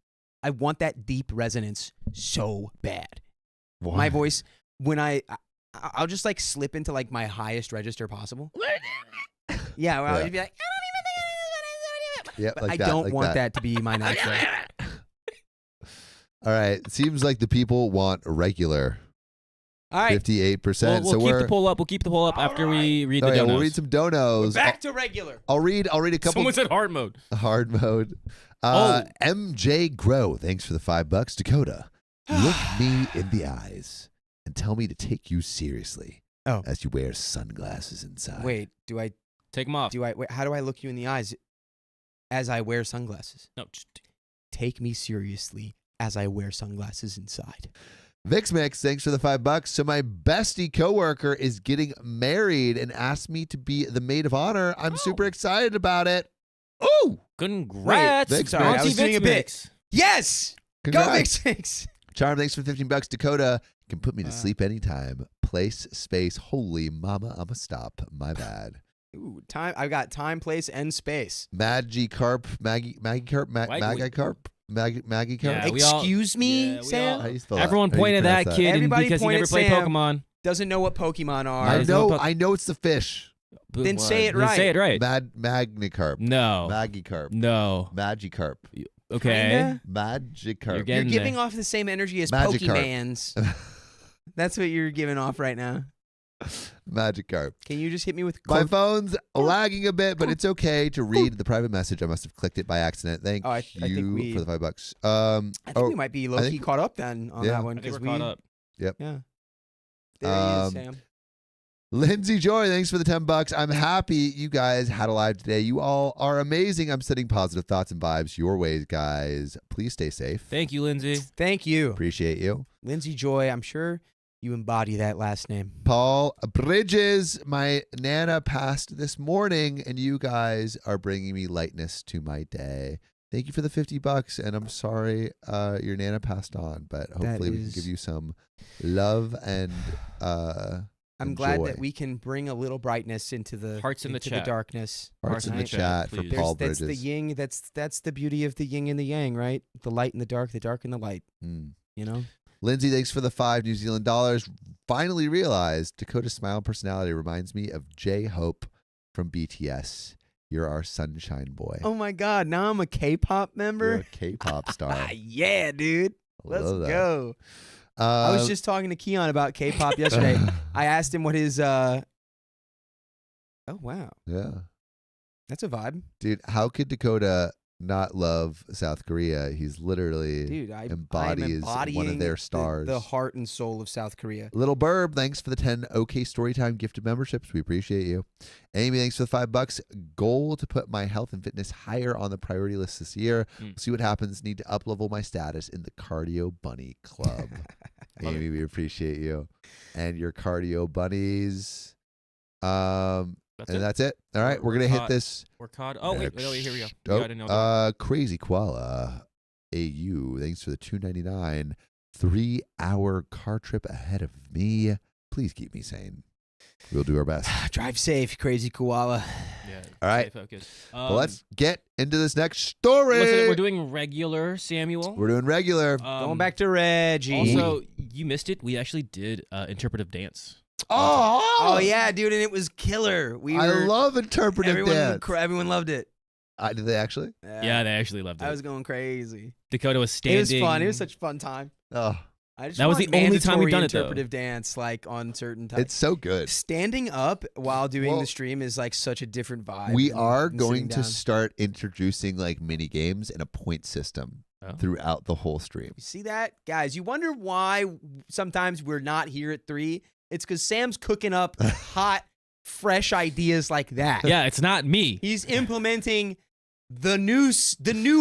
I want that deep resonance so bad. Why? My voice, when I'll just like slip into like my highest register possible. Yeah, where I'll Yeah. just be like, I don't even think I Yeah, but like I that, don't like want that to be my natural. All right. Seems like the people want regular. All right, 58%. We'll so keep we're the poll up. We'll keep the poll up after we read the oh, yeah, donos. we'll read some donos. back to regular. I'll read a couple. Someone said hard mode. Hard mode. MJ Grow, thanks for the $5. Dakota, look me in the eyes and tell me to take you seriously. Oh. As you wear sunglasses inside. Wait, Take them off. how do I look you in the eyes as I wear sunglasses? No, just Take me seriously as I wear sunglasses inside. Vix Mix, thanks for the $5. So my bestie coworker is getting married and asked me to be the maid of honor. I'm super excited about it. Ooh! Congrats. Vix Sorry, Mix. I was doing a bit. Yes! Go Congrats. Vix Mix! Charm, thanks for $15. Dakota can put me to sleep anytime. Place, space, holy mama, I'ma stop. My bad. Ooh, time. I've got time, place, and space. Maggie Carp, Maggie Carp, Maggie Carp. Yeah, Excuse me, we Sam? all- How do you spell that? Everyone How do you pointed at pronounce that kid Everybody because he point never at played Sam. Pokemon. Doesn't know what Pokemon are. I know it's the fish. Then say it Then right. Say it right. Magnicarp. No. Magikarp. No. Magikarp. Okay. Kinda. Magikarp. You're You're getting giving there. off the same energy as Magikarp. Pokemans. That's what you're giving off right now. Magikarp. Can you just hit me with My phone's lagging a bit, but it's okay to read the private message. I must have clicked it by accident. Thank I think you we- for the $5. I think we might be low-key caught up then on Yeah. that one. I think Because we're caught up. Yeah. There he is, Sam. Lindsay Joy, thanks for the $10. I'm happy you guys had a live today. You all are amazing. I'm sending positive thoughts and vibes your ways, guys. Please stay safe. Thank you, Lindsay. Thank you. Appreciate you. Lindsay Joy, I'm sure you embody that last name. Paul Bridges, my Nana passed this morning, and you guys are bringing me lightness to my day. Thank you for the $50, and I'm sorry your Nana passed on, but hopefully we can give you some love and I'm glad joy. that we can bring a little brightness into the Hearts in the into chat. darkness. Hearts in the Right? chat for please. Paul That's Bridges. the yin. That's the beauty of the yin and the yang, right? The light and the dark and the light. Mm. You know. Lindsay, thanks for the $5 New Zealand dollars. Finally realized Dakota's smile personality reminds me of J-Hope from BTS. You're our sunshine boy. Oh my God! Now I'm a K-pop member. You're a K-pop star. Yeah, dude. Let's Love that. go. I was just talking to Keon about K-pop yesterday. I asked him what his. Oh wow, Yeah. that's a vibe, Dude, how could Dakota not love South Korea? He's literally dude. I'm embodies one of embodying their stars. the heart and soul of South Korea. Little Burb, thanks for the 10 OK Storytime gifted memberships. We appreciate you. Amy, thanks for the $5. Goal to put my health and fitness higher on the priority list this year. We'll see what happens. Need to up-level my status in the Cardio Bunny Club. Amy, we appreciate you. And your Cardio Bunnies. That's it. All right, we're going to hit this. We're caught. Oh, wait, here we go. We Oh, got another. Crazy Koala AU, thanks for the $2.99. 3-hour car trip ahead of me. Please keep me sane. We'll do our best. Drive safe, crazy koala. Yeah. All right. Stay focused. Well, let's get into this next story. Listen, we're doing regular, Samuel. We're doing regular. Going back to Reggie. Also, you missed it. We actually did interpretive dance. Oh yeah, dude, and it was killer. I love interpretive dance. Everyone loved it. Did they actually? Yeah, they actually loved it. I was going crazy. Dakota was standing. It was fun. It was such a fun time. Oh, That was the only time we've done it, though. Interpretive dance, like on certain times. it's so good. Standing up while doing Well, the stream is like such a different vibe. We than- are than going sitting to down. start introducing like mini games and a point system throughout the whole stream. You see that, guys? You wonder why sometimes we're not here at 3. It's because Sam's cooking up hot, fresh ideas like that. Yeah, it's not me. He's implementing the new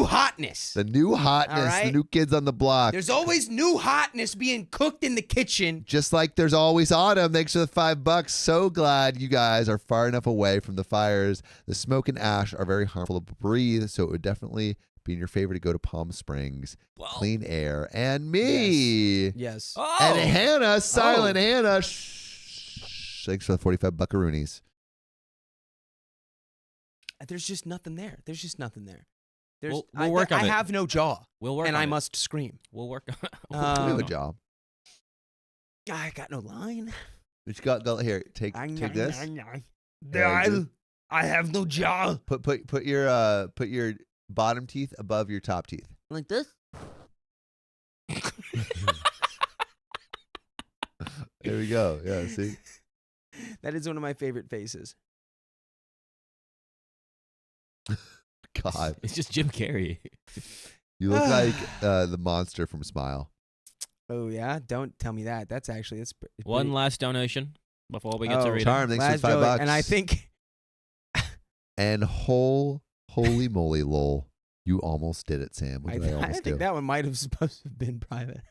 hotness. The new hotness, All right. the new kids on the block. There's always new hotness being cooked in the kitchen. Just like there's always autumn. Thanks for the $5. So glad you guys are far enough away from the fires. The smoke and ash are very harmful to breathe, so it would definitely be in your favor to go to Palm Springs. Clean air. And me. Yes. And Hannah, Silent Hannah. Thanks for the 45 buckaroonies. There's just nothing there. There's just nothing there. There's, We'll work on I it. have no jaw, We'll work and on I it. must scream. We'll work on it. We have a job. I got no line. What you got? Go here. Take this. I have no jaw. Put your bottom teeth above your top teeth. Like this? There we go. Yeah, see? That is one of my favorite faces. God. It's just Jim Carrey. You look like the monster from Smile. Oh yeah, don't tell me that. That's One last donation before we get to reading. Charm, thanks for the $5. And I think And holy moly, lol. You almost did it, Sam. What did I I almost do? think that one might have supposed to have been private.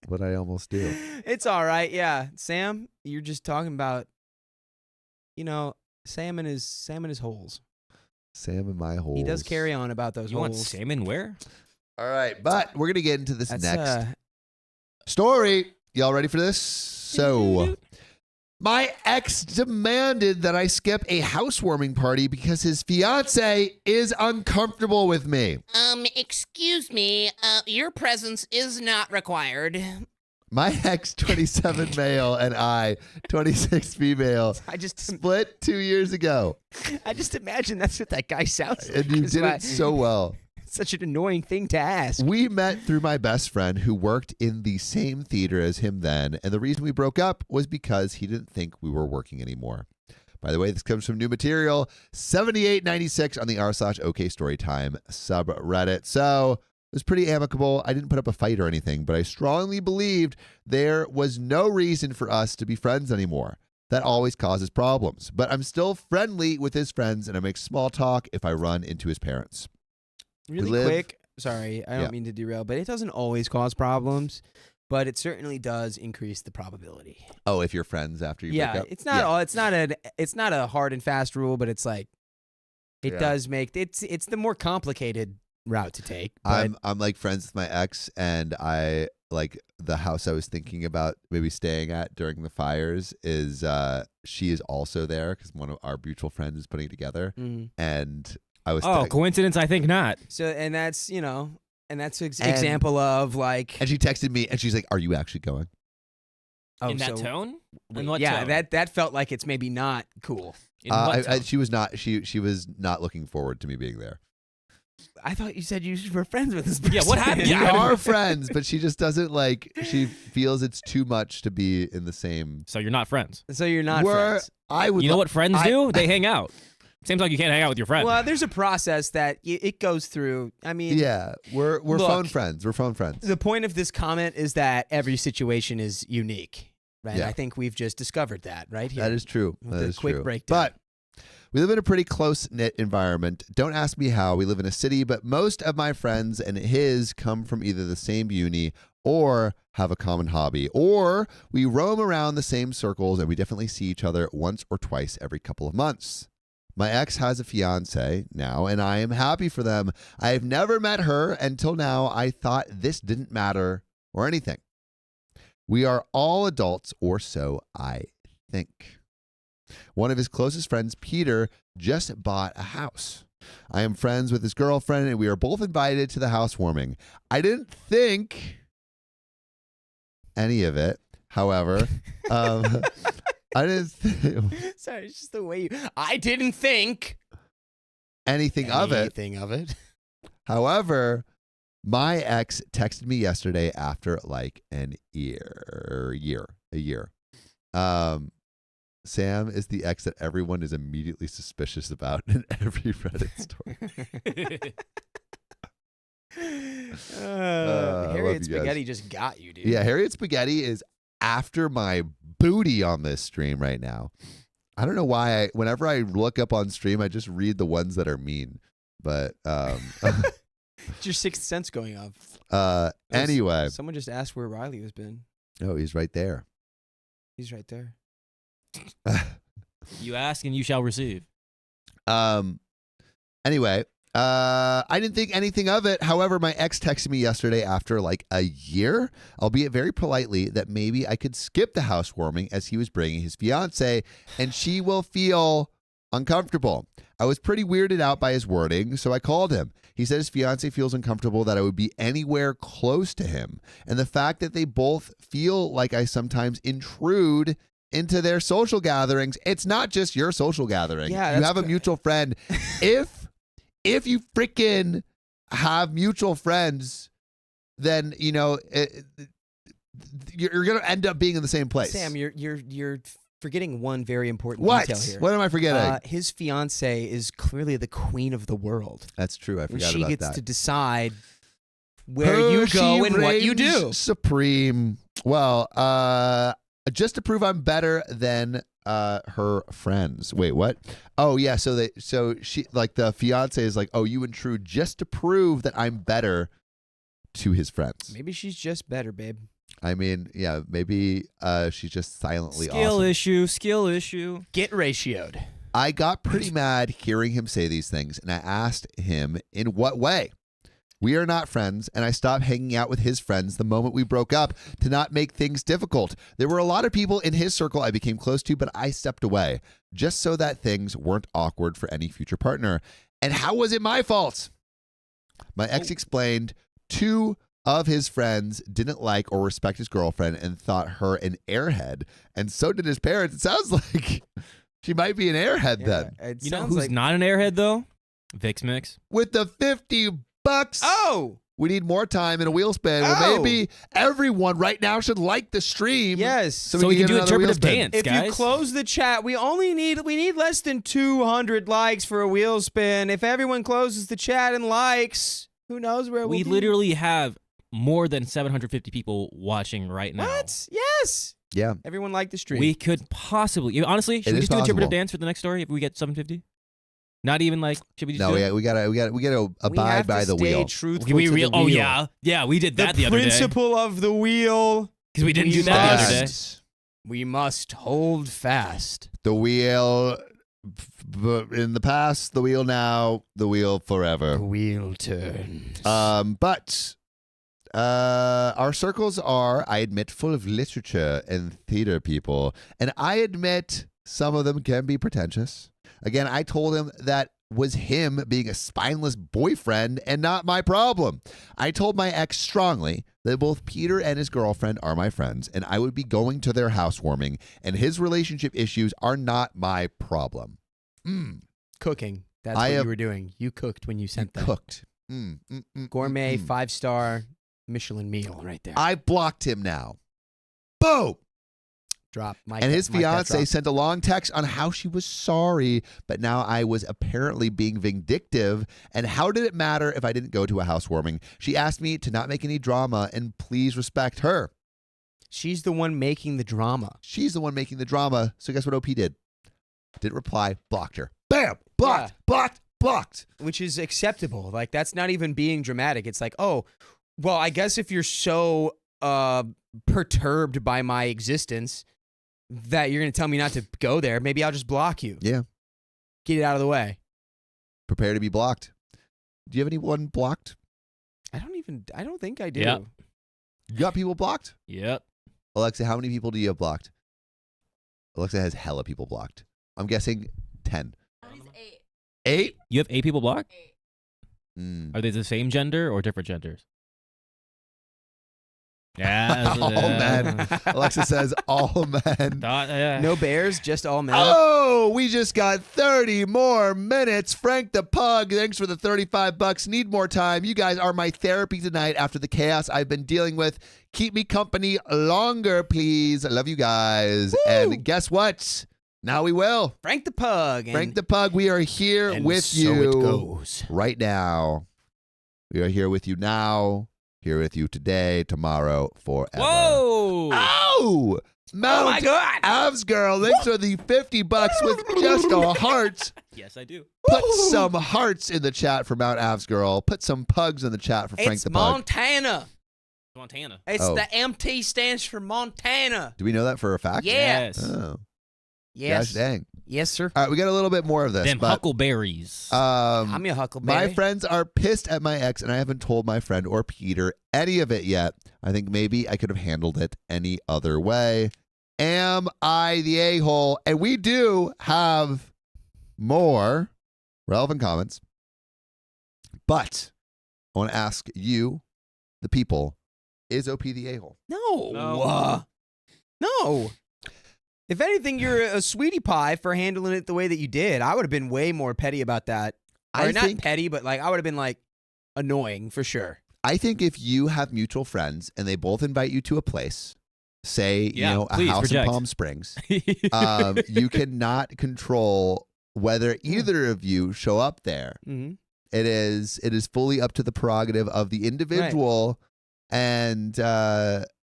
What did I almost do? It's all right. Yeah, Sam, you're just talking about, Sam and his holes. Sam and my holes. He does carry on about those You holes. want salmon where? All right, but we're gonna get into this That's, next story. Y'all ready for this? So, my ex demanded that I skip a housewarming party because his fiance is uncomfortable with me. Excuse me, your presence is not required. My ex, 27 male, and I, 26 female, I just split 2 years ago. I just imagine that's what that guy sounds like. And you It's did like- it so well. It's such an annoying thing to ask. We met through my best friend who worked in the same theater as him then, and the reason we broke up was because he didn't think we were working anymore. By the way, this comes from new material, 7896 on the r/OK Storytime subreddit. So it was pretty amicable. I didn't put up a fight or anything, but I strongly believed there was no reason for us to be friends anymore. That always causes problems. But I'm still friendly with his friends, and I make small talk if I run into his parents. Really live- quick. Sorry, I don't Yeah. mean to derail, but it doesn't always cause problems, but it certainly does increase the probability. Oh, if you're friends after you break Yeah, up? it's not all. It's not a hard and fast rule, but it's like it Yeah. does make it's the more complicated route to take. But I'm like friends with my ex, and I like the house I was thinking about maybe staying at during the fires is she is also there because one of our mutual friends is putting it together, and I was Coincidence? I think not. so and that's example of like and she texted me and she's like, "Are you actually going?" In that tone? In what yeah, tone? that felt like it's maybe not cool. In what tone? She was not. She was not looking forward to me being there. I thought you said you were friends with this person. Yeah, what happened? We Yeah. are friends, but she just doesn't like. She feels it's too much to be in the same. So you're not friends. So you're not We're- friends. I would. You know what friends do? They hang out. Seems like you can't hang out with your friend. Well, there's a process that it goes through. I mean, Yeah, we're Look, phone friends. We're phone friends. the point of this comment is that every situation is unique, right? Yeah. I think we've just discovered that right here. That is true. With That the is quick true. breakdown. But we live in a pretty close-knit environment. Don't ask me how. We live in a city, but most of my friends and his come from either the same uni or have a common hobby, or we roam around the same circles, and we definitely see each other once or twice every couple of months. My ex has a fiance now, and I am happy for them. I've never met her until now. I thought this didn't matter or anything. We are all adults, or so I think. One of his closest friends, Peter, just bought a house. I am friends with his girlfriend, and we are both invited to the housewarming. I didn't think any of it, however. I didn't think Sorry, it's just the way you. I didn't think anything of it. anything of it. However, my ex texted me yesterday after like a year. Sam is the ex that everyone is immediately suspicious about in every Reddit story. I Harriet love you guys. Spaghetti just got you, dude. Yeah, Harriet Spaghetti is after my booty on this stream right now. I don't know why. Whenever I look up on stream, I just read the ones that are mean. But It's your sixth sense going off. anyway, Someone just asked where Riley has been. oh, he's right there. He's right there. You ask and you shall receive. Anyway, I didn't think anything of it. However, my ex texted me yesterday after like a year, albeit very politely, that maybe I could skip the housewarming as he was bringing his fiance and she will feel uncomfortable. I was pretty weirded out by his wording, so I called him. He said his fiance feels uncomfortable that I would be anywhere close to him. And the fact that they both feel like I sometimes intrude into their social gatherings. It's not just your social gathering. Yeah, you that's have a mutual friend. If you freaking have mutual friends, then you know you're going to end up being in the same place. Sam, you're forgetting one very important What? detail here. What am I forgetting? His fiance is clearly the queen of the world. That's true. I And forgot she about gets that. to decide where you go She and what you do. reigns supreme. Well, just to prove I'm better than her friends. Wait, what? Oh yeah, so she like the fiance is like, oh, you intrude just to prove that I'm better to his friends. Maybe she's just better, babe. I mean, yeah, maybe she's just silently Skill awesome. skill issue. Get ratioed. I got pretty mad hearing him say these things, and I asked him in what way. We are not friends, and I stopped hanging out with his friends the moment we broke up to not make things difficult. There were a lot of people in his circle I became close to, but I stepped away just so that things weren't awkward for any future partner. And how was it my fault? My ex explained 2 of his friends didn't like or respect his girlfriend and thought her an airhead, and so did his parents. It sounds like she might be an airhead then. It You know sounds who's like not an airhead though? Vix Mix. With the $50, Oh, we need more time in a wheel spin. Well, Oh. maybe everyone right now should like the stream. yes. So we can get do another wheel interpretive spin. dance, If guys. you close the chat, we need less than 200 likes for a wheel spin. If everyone closes the chat and likes, who knows where we we'll be. literally have more than 750 people watching right now. What? Yes. Yeah. Everyone liked the stream. We could possibly, honestly, should It we is just do interpretive possible. dance for the next story if we get 750? Not even like, should we just No, do yeah, it? we gotta abide have by to the stay wheel. truthful Can we to the oh wheel. yeah, we did that the other day. Principle of the wheel. Because we didn't We do that the other day. Fast. We must hold fast. The wheel in the past, the wheel now, the wheel The forever. wheel turns. But our circles are, I admit, full of literature and theater people, and I admit some of them can be pretentious. Again, I told him that was him being a spineless boyfriend and not my problem. I told my ex strongly that both Peter and his girlfriend are my friends, and I would be going to their housewarming, and his relationship issues are not my problem. Cooking. That's I what have- you were doing. You cooked when you sent that. Cooked. Gourmet 5-star Michelin meal right there. I blocked him now. Boom. Drop. Mike, And his Mike, that fiance drop. sent a long text on how she was sorry, but now I was apparently being vindictive. And how did it matter if I didn't go to a housewarming? She asked me to not make any drama and please respect her. She's the one making the drama. She's the one making the drama. So guess what OP did? Didn't reply, blocked her. Bam! Blocked, Yeah. blocked, blocked. Which is acceptable. Like, that's not even being dramatic. It's like, oh, well, I guess if you're so perturbed by my existence that you're going to tell me not to go there, maybe I'll just block you. Yeah. Get it out of the way. Prepare to be blocked. Do you have anyone blocked? I don't think I do. Yep. You got people blocked? Yep. Alexa, how many people do you have blocked? Alexa has hella people blocked. I'm guessing 10. He's 8. 8? You have 8 people blocked? 8. Mm. Are they the same gender or different genders? Yeah. All men. Alexa says all men. No bears, just all men. Oh, we just got 30 more minutes. Frank the Pug, thanks for the $35. Need more time. You guys are my therapy tonight after the chaos I've been dealing with. Keep me company longer, please. I love you guys. Woo! And guess what? Now we will. Frank the Pug. Frank the Pug, we are here and with so you it goes. right now. We are here with you now. Here with you today, tomorrow, forever. Whoa! Oh! Mount Oh my God! Avs girl, thanks for the $50 with just a heart. Yes, I do. Put some hearts in the chat for Mount Avs girl. Put some pugs in the chat for Frank It's the Pug. Montana. Montana. It's Oh. the MT stands for Montana. Do we know that for a fact? Yeah. Yes. Oh, Yes. gosh dang. Yes, sir. All right, we got a little bit more of this. Them but, huckleberries. I'm your huckleberry. my friends are pissed at my ex, and I haven't told my friend or Peter any of it yet. I think maybe I could have handled it any other way. Am I the a-hole? And we do have more relevant comments. But I want to ask you, the people, is OP the a-hole? No. No. No. If anything, you're a sweetie pie for handling it the way that you did. I would have been way more petty about that. Or I not think petty, but like I would have been like annoying for sure. I think if you have mutual friends and they both invite you to a place, say, Yeah, a please, house project. in Palm Springs, you cannot control whether either of you show up there. Mm-hmm. It is fully up to the prerogative of the individual, and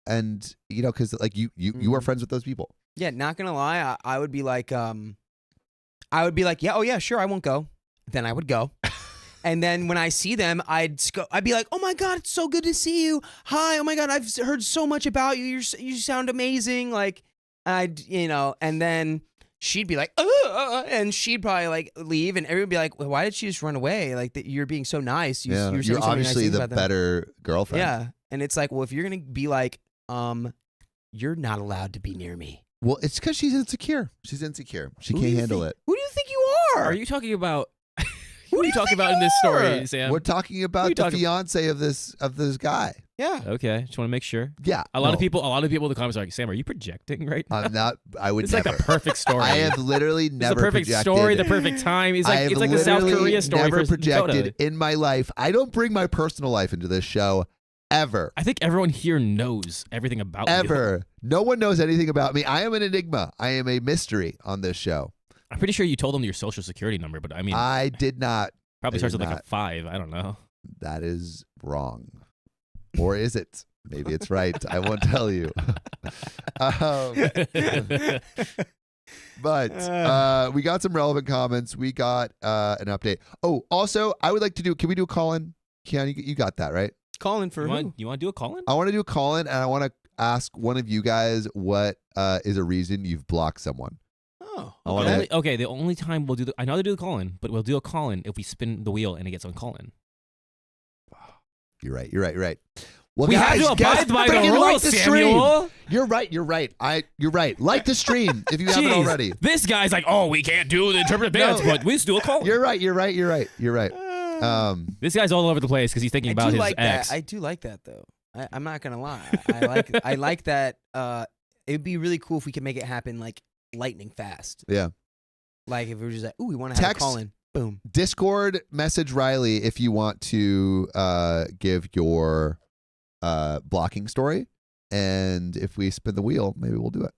and because like you are friends with those people. Yeah, not gonna lie, I would be like, yeah, oh yeah, sure, I won't go. Then I would go. And then when I see them, I'd be like, "Oh my God, it's so good to see you! Hi, oh my God, I've heard so much about you. You sound amazing!" Like, and then she'd be like, and she'd probably like leave, and everyone would be like, well, "Why did she just run away? Like, you're being so nice. You're saying so many obviously nice things the about them." better girlfriend. Yeah, and it's like, well, if you're gonna be like, you're not allowed to be near me. Well, it's because she's insecure. She's insecure. She can't handle it. Who do you think you are? Are you talking about? Who are you talking about in this story, Sam? We're talking about the fiance of this guy. Yeah. Okay, just want to make sure. Yeah. A lot of people in the comments are like, Sam, are you projecting right now? I'm not. I would It's never. like the perfect story. I have literally It's never the perfect projected. story, the perfect time. It's like the South Korea story. Never for projected Dakota. in my life. I don't bring my personal life into this show ever. I think everyone here knows everything about you. Ever. No one knows anything about me. I am an enigma. I am a mystery on this show. I'm pretty sure you told them your social security number, but I mean, I did not. probably I starts did with like not. a 5. I don't know. That is wrong. Or is it? Maybe it's right. I won't tell you. But we got some relevant comments. We got an update. Oh, also, I would like to do, can we do a call-in? Keanu, you got that, right? Calling for who? You want to do a call-in? I want to do a call-in, and I want to ask one of you guys what is a reason you've blocked someone. Oh, I wanna- Okay, the only time we'll do I know they do the call-in, but we'll do a call-in if we spin the wheel and it gets on call-in. You're right. Well, We guys, have to abide by the freaking rules, like the stream. Samuel. You're right. You're right. Like the stream if you haven't Jeez, already. This guy's like, oh, we can't do the interpretive dance, but we just do a call-in. You're right. This guy's all over the place because he's thinking about his ex. I do like that though. I'm not gonna lie. I like that. It'd be really cool if we could make it happen like lightning fast. Yeah. Like if we were just like, ooh, we want to have a Text- call in. Boom. Discord message Riley if you want to give your blocking story, and if we spin the wheel, maybe we'll do it.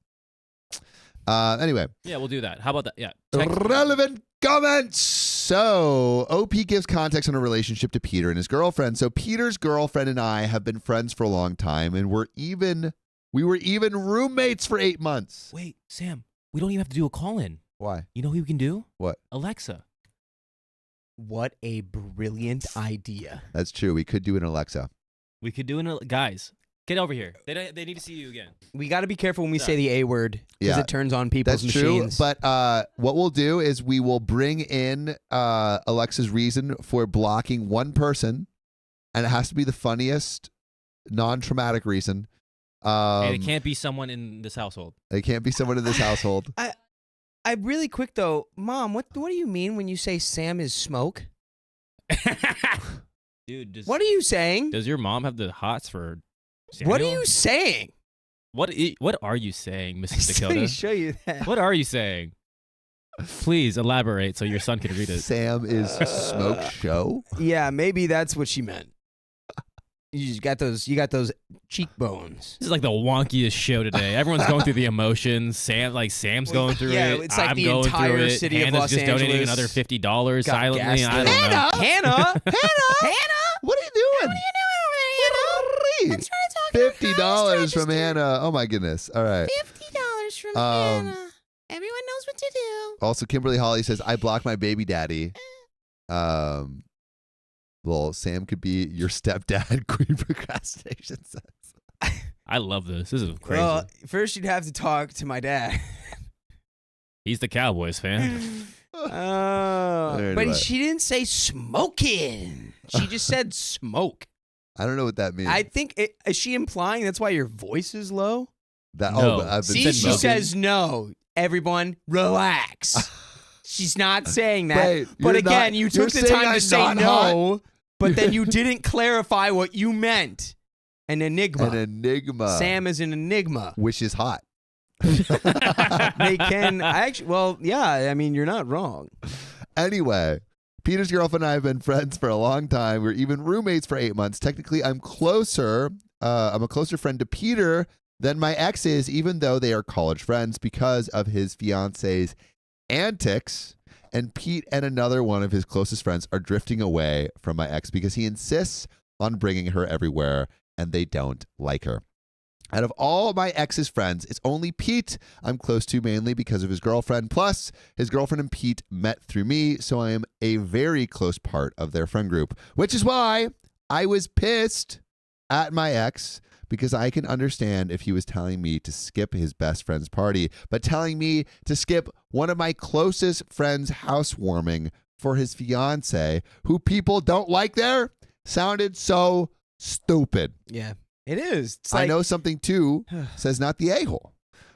Anyway, Yeah, we'll do that. How about that? Yeah. relevant comments. So OP gives context on a relationship to Peter and his girlfriend. So Peter's girlfriend and I have been friends for a long time, and we were even roommates for 8 months. Wait, Sam, we don't even have to do a call-in. Why? You know who we can do? What? Alexa. What a brilliant idea. That's true. We could do an Alexa. We could do an guys. Get over here. They need to see you again. We got to be careful when we Sorry. say the A word because Yeah. it turns on people's That's machines. true. But what we'll do is we will bring in Alexa's reason for blocking one person, and it has to be the funniest, non-traumatic reason. And it can't be someone in this household. It can't be someone in this household. I really quick though, Mom. What do you mean when you say Sam is smoke? Dude, What are you saying? does your mom have the hots for Samuel? What are you saying? What are you saying, Mrs. Let me Dakota? show you that. What are you saying? Please elaborate so your son can read it. Sam is smoke show. Yeah, maybe that's what she meant. You just got those. You got those cheekbones. This is like the wonkiest show today. Everyone's going through the emotions. Sam's going through yeah, it. it's like I'm the going entire through it. city of Hannah's Los just donating Angeles another $50 got silently. gassed I in. don't know. Hannah. What are you doing? $50 from Hannah. Oh my goodness. All right. $50 from Hannah. Everyone knows what to do. Also, Kimberly Holly says, I blocked my baby daddy. Well, Sam could be your stepdad, Queen Procrastination says. I love this. This is crazy. Well, first you'd have to talk to my dad. He's the Cowboys fan. Oh, but she didn't say smoking. She just said smoke. I don't know what that means. I think is she implying that's why your voice is low? That, No. but I've been See, she smoking. says no. Everyone, relax. She's not saying that. Wait, but you're again, not- you you're took the saying time I'm to say not no, but then you didn't clarify what you meant. An enigma. An enigma. Sam is an enigma. Which is hot. They can actually. Well, yeah. I mean, you're not wrong. Anyway, Peter's girlfriend and I have been friends for a long time. We're even roommates for 8 months. Technically, I'm closer. I'm a closer friend to Peter than my ex is, even though they are college friends because of his fiance's antics. And Pete and another one of his closest friends are drifting away from my ex because he insists on bringing her everywhere and they don't like her. Out of all my ex's friends, it's only Pete I'm close to, mainly because of his girlfriend. Plus, his girlfriend and Pete met through me, so I am a very close part of their friend group, which is why I was pissed at my ex, because I can understand if he was telling me to skip his best friend's party, but telling me to skip one of my closest friends' housewarming for his fiance, who people don't like there, sounded so stupid. Yeah, it is. It's I like, know something too, says not the a-hole.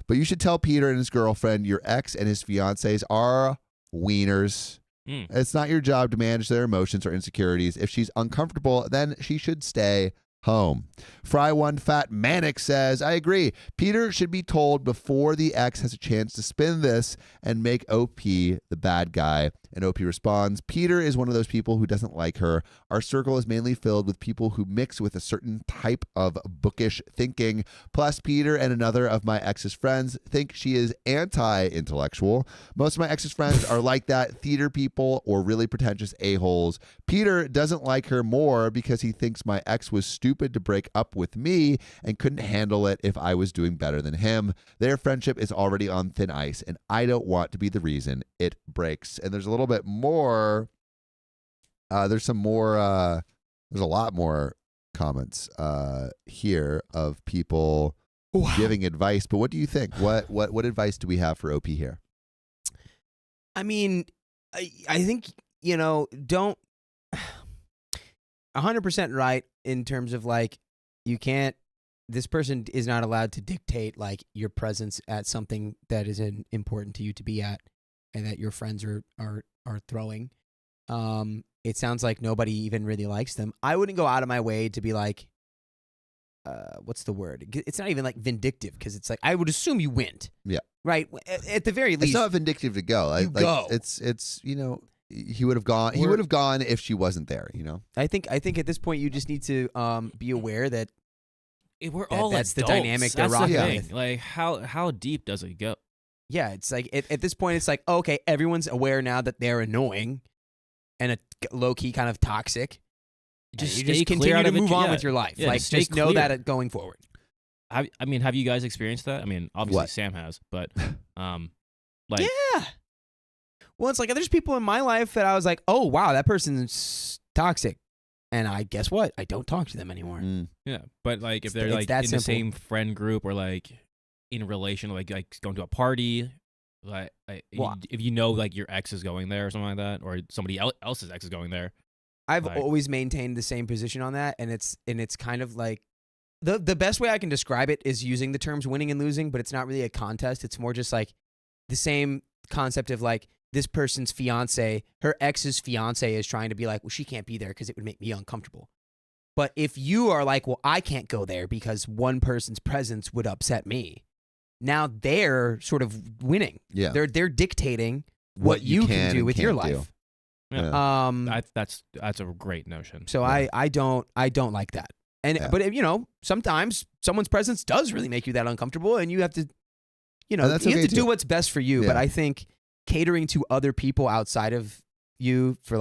But you should tell Peter and his girlfriend your ex and his fiancés are wieners. It's not your job to manage their emotions or insecurities. If she's uncomfortable, then she should stay home. Fry One Fat Manic says, I agree. Peter should be told before the ex has a chance to spin this and make OP the bad guy. And OP responds, Peter is one of those people who doesn't like her. Our circle is mainly filled with people who mix with a certain type of bookish thinking. Plus, Peter and another of my ex's friends think she is anti-intellectual. Most of my ex's friends are like that, theater people or really pretentious a-holes. Peter doesn't like her more because he thinks my ex was stupid to break up with me and couldn't handle it if I was doing better than him. Their friendship is already on thin ice, and I don't want to be the reason it breaks. And there's a little bit more. There's a lot more comments here of people giving advice. But what do you think? What advice do we have for OP here? I mean, I think, don't 100% right in terms of like, this person is not allowed to dictate like your presence at something that is important to you to be at and that your friends are throwing. It sounds like nobody even really likes them. I wouldn't go out of my way to be like, what's the word? It's not even like vindictive, because it's like, I would assume you went. Yeah. Right? At the very least. It's not vindictive to go. Go. It's he would have gone. He would have gone if she wasn't there. I think at this point you just need to be aware that we're all that's adults. the dynamic they're That's rocking the thing. with. Like how deep does it go? Yeah, it's like at this point it's like, okay, everyone's aware now that they're annoying and a low key kind of toxic. You just continue to move on with your life. Yeah, like just know that going forward. Have you guys experienced that? I mean, obviously Sam has, but like yeah. Well, it's like there's people in my life that I was like, oh wow, that person's toxic, and I guess what? I don't talk to them anymore. Yeah, but like if they're like in the same friend group or like in a relation, like going to a party, like if you know like your ex is going there or something like that, or somebody else's ex is going there. I've always maintained the same position on that, and it's kind of like the best way I can describe it is using the terms winning and losing, but it's not really a contest. It's more just like the same concept of like, this person's fiance, her ex's fiance is trying to be like, well, she can't be there because it would make me uncomfortable. But if you are like, well, I can't go there because one person's presence would upset me, now they're sort of winning. Yeah. They're dictating what you can do with your life. Yeah. That's a great notion. So I don't like that. But sometimes someone's presence does really make you that uncomfortable, and you have to you have to do what's best for you. Yeah. But I think catering to other people outside of you for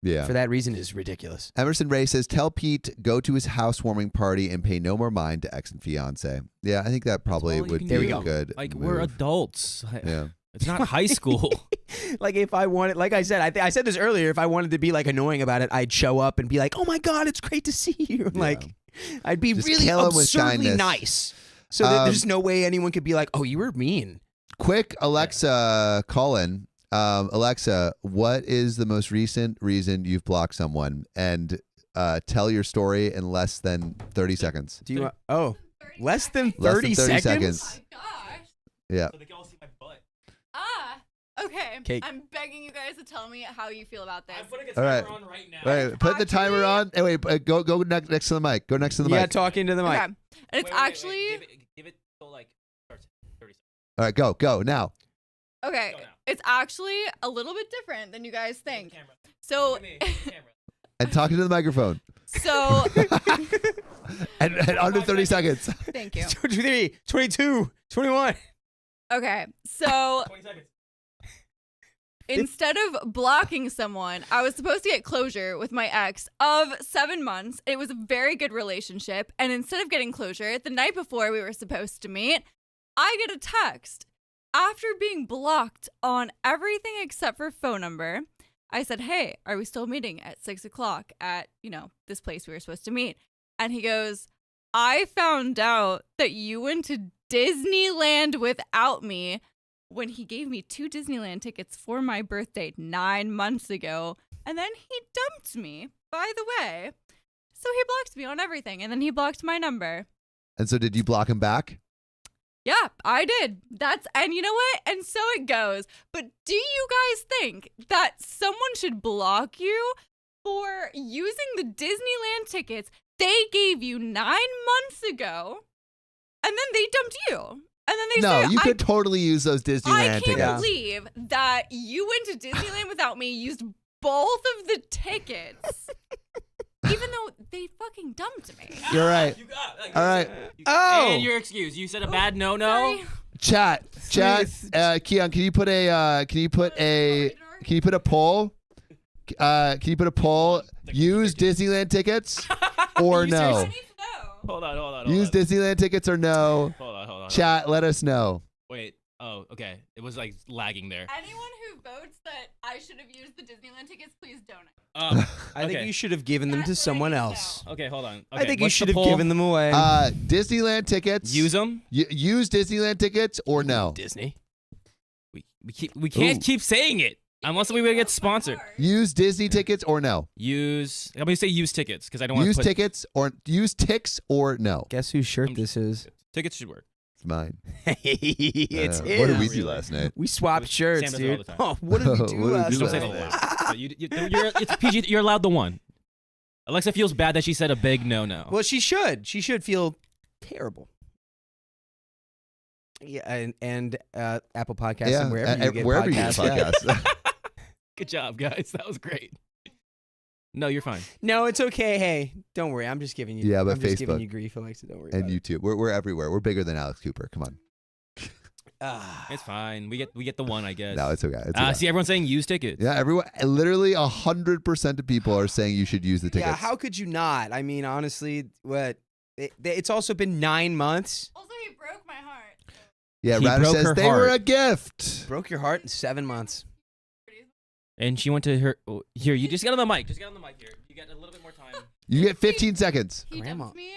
that reason is ridiculous. Emerson Ray says, tell Pete go to his housewarming party and pay no more mind to ex and fiance. Yeah, I think that probably would be a good like move. We're adults. Yeah. It's not high school. Like if I wanted, like I said, I said this earlier, if I wanted to be like annoying about it, I'd show up and be like, oh my God, it's great to see you. Yeah. Like I'd be just really absurdly nice. So that there's no way anyone could be like, oh, you were mean. Quick Alexa call in. Alexa, what is the most recent reason you've blocked someone? And tell your story in less than 30 seconds. Do you want, less than 30 seconds? Oh my gosh. Yeah. So they can all see my butt. Okay. I'm begging you guys to tell me how you feel about this. I'm putting a timer on right now. All right, put the timer on. Hey, wait, go next to the mic. Go next to the mic. Yeah, talking to the mic. Okay. And it's actually... Give it till like 30 seconds. All right, go now. Okay. It's actually a little bit different than you guys think. So... And talking to the microphone. So... and under 30 seconds. Thank you. 23, 22, 21. Okay, so... 20 seconds. instead of blocking someone, I was supposed to get closure with my ex of 7 months. It was a very good relationship. And instead of getting closure, the night before we were supposed to meet, I get a text. After being blocked on everything except for phone number, I said, hey, are we still meeting at 6 o'clock at, this place we were supposed to meet? And he goes, I found out that you went to Disneyland without me when he gave me 2 Disneyland tickets for my birthday 9 months ago. And then he dumped me, by the way. So he blocked me on everything. And then he blocked my number. And so did you block him back? Yeah, I did. And you know what? And so it goes. But do you guys think that someone should block you for using the Disneyland tickets they gave you 9 months ago, and then they dumped you? And then they say, you could totally use those Disneyland tickets. I can't believe that you went to Disneyland without me, used both of the tickets, even though they fucking dumped me. You're right. All right. And your excuse. You said a bad no. Chat. Keon, can you put a poll? Can you put a poll? Use Disneyland tickets or no? I need to know. Hold on. Use Disneyland tickets or no? Hold on. Chat, let us know. Wait. Oh, okay. It was like lagging there. Anyone who votes that I should have used the Disneyland tickets, please donate. I think you should have given them to someone else. Okay, hold on. Okay, I think you what's should the have poll? given them away. Disneyland tickets. Use them. Use Disneyland tickets or no? Disney. We can't keep saying it unless we would get sponsored. Use Disney tickets or no? I'm gonna say use tickets because I don't want to use put tickets or use ticks or no? Guess whose shirt this is? Tickets should work. It's mine. It's What did we Not do really. last night? We swapped shirts, Sam does it all dude. the time. Oh, what did we do What did we last do Don't say last the night? last. But it's PG. You're allowed the one. Alexa feels bad that she said a big no. Well, she should. She should feel terrible. Yeah, and Apple Podcasts and wherever you get wherever podcasts. you get podcasts. Good job, guys. That was great. No, you're fine. No, it's okay. Hey, don't worry. I'm just giving you. Yeah, but I'm just giving Facebook. you grief, Alexa. Don't worry. And about it. YouTube. We're everywhere. We're bigger than Alex Cooper. Come on. It's fine. We get the one, I guess. No, it's okay. It's okay. See, everyone's saying use tickets. Yeah, everyone. Literally 100% of people are saying you should use the tickets. Yeah, how could you not? I mean, honestly, it's also been 9 months. Also, he broke my heart. Yeah, He Ryder broke says her they were heart. a gift. Broke your heart in 7 months. And she went to her. Here, you just get on the mic. Just get on the mic here. You get a little bit more time. You get 15 seconds. He Grandma. dumped me.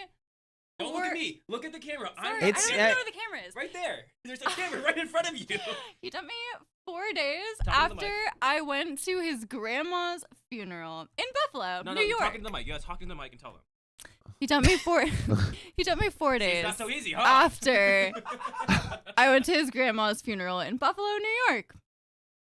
Don't look at me. Look at the camera. Sorry, I'm I It's- don't even know where the camera is. right there. There's a camera right in front of you. He dumped me 4 days Talk into the after I went to his grandma's funeral in Buffalo, No, New York. talking to the mic. You gotta talk into the mic and tell them. He dumped me 4. He dumped me 4 days It's not so easy, huh? after I went to his grandma's funeral in Buffalo, New York.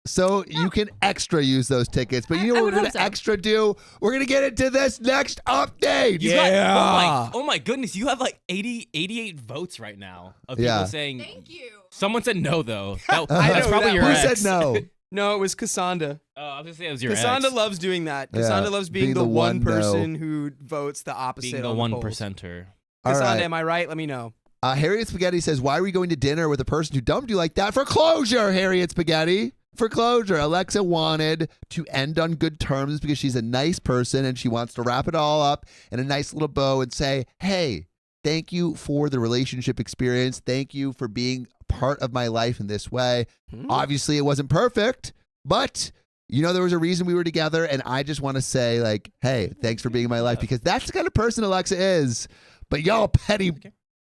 So you can extra use those tickets, but you know I what we're would going hope to so. extra do? We're going to get into this next update. You got, oh my goodness, you have like 88 votes right now of people Yeah. saying. Thank you. Someone said no though. That, I that's know probably that your Who ex. said no? No, it was Cassandra. Oh, I was gonna say it was your Cassandra ex. loves doing that. Yeah, Cassandra loves being being the the one one no. person who votes the opposite being the on one the polls. percenter. All Cassandra, right. am I right? Let me know. Harriet Spaghetti says, why are we going to dinner with a person who dumped you like that? For closure, Harriet Spaghetti. For closure. Alexa wanted to end on good terms because she's a nice person and she wants to wrap it all up in a nice little bow and say, hey, thank you for the relationship experience. Thank you for being part of my life in this way. Obviously, it wasn't perfect, but there was a reason we were together. And I just want to say, like, hey, thanks for being in my life because that's the kind of person Alexa is. But y'all petty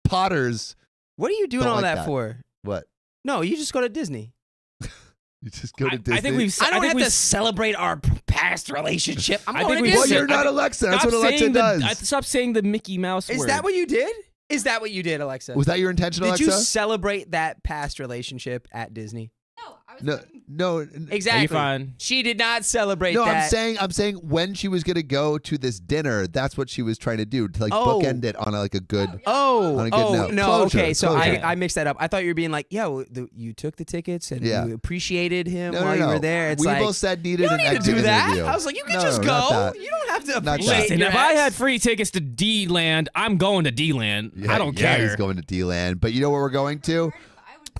potters. What are you doing Don't all like that that. for? What? No, you just go to Disney. You just go to Disney? I think we've. I don't think have we've to celebrate our past relationship. I'm I going think to we've Well, Disney. you're not Alexa. That's what Alexa does. Stop saying the Mickey Mouse Is word. that what you did? Is that what you did, Alexa? Was that your intention, Did Alexa? you celebrate that past relationship at Disney? No, I was No, fucking- no. Exactly. Are you fine? She did not celebrate No, that. I'm saying when she was gonna go to this dinner, that's what she was trying to do to like Oh. bookend it on a good. Oh, On a good note. no, Closure, okay. So closure. I mixed that up. I thought you were being like, yeah, you took the tickets and Yeah. you appreciated him No, while no, you were no. there. It's we like, both said needed you don't an need to do exit that. interview. I was like, you can No, just not go. that. You don't have to Not that. appreciate Listen, your if I ex. had free tickets to D-Land, I'm going to D-Land. Yeah, I don't yeah, care. he's going to D-Land, but you know where we're going to?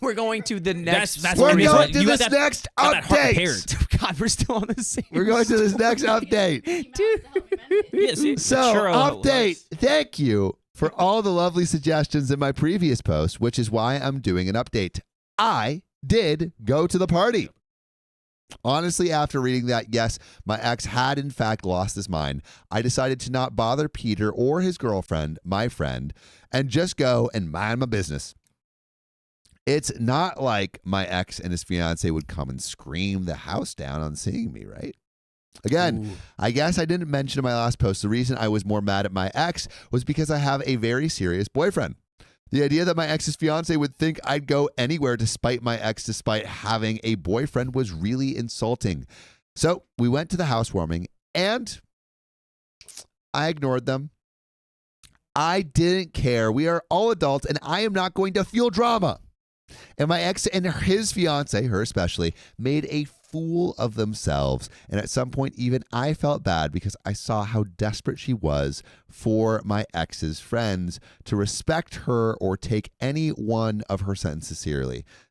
We're going to the next. That's We're what it is. going to You got this that- next got that heart update. repaired. God, we're still on the same. We're going to this next update. Dude. So, update. Thank you for all the lovely suggestions in my previous post, which is why I'm doing an update. I did go to the party. Honestly, after reading that, yes, my ex had in fact lost his mind. I decided to not bother Peter or his girlfriend, my friend, and just go and mind my business. It's not like my ex and his fiance would come and scream the house down on seeing me, right? Again, I guess I didn't mention in my last post, the reason I was more mad at my ex was because I have a very serious boyfriend. The idea that my ex's fiance would think I'd go anywhere to spite my ex despite having a boyfriend was really insulting. So we went to the housewarming and I ignored them. I didn't care. We are all adults and I am not going to feel drama. And my ex and his fiance, her especially, made a fool of themselves. And at some point, even I felt bad because I saw how desperate she was for my ex's friends to respect her or take any one of her sentences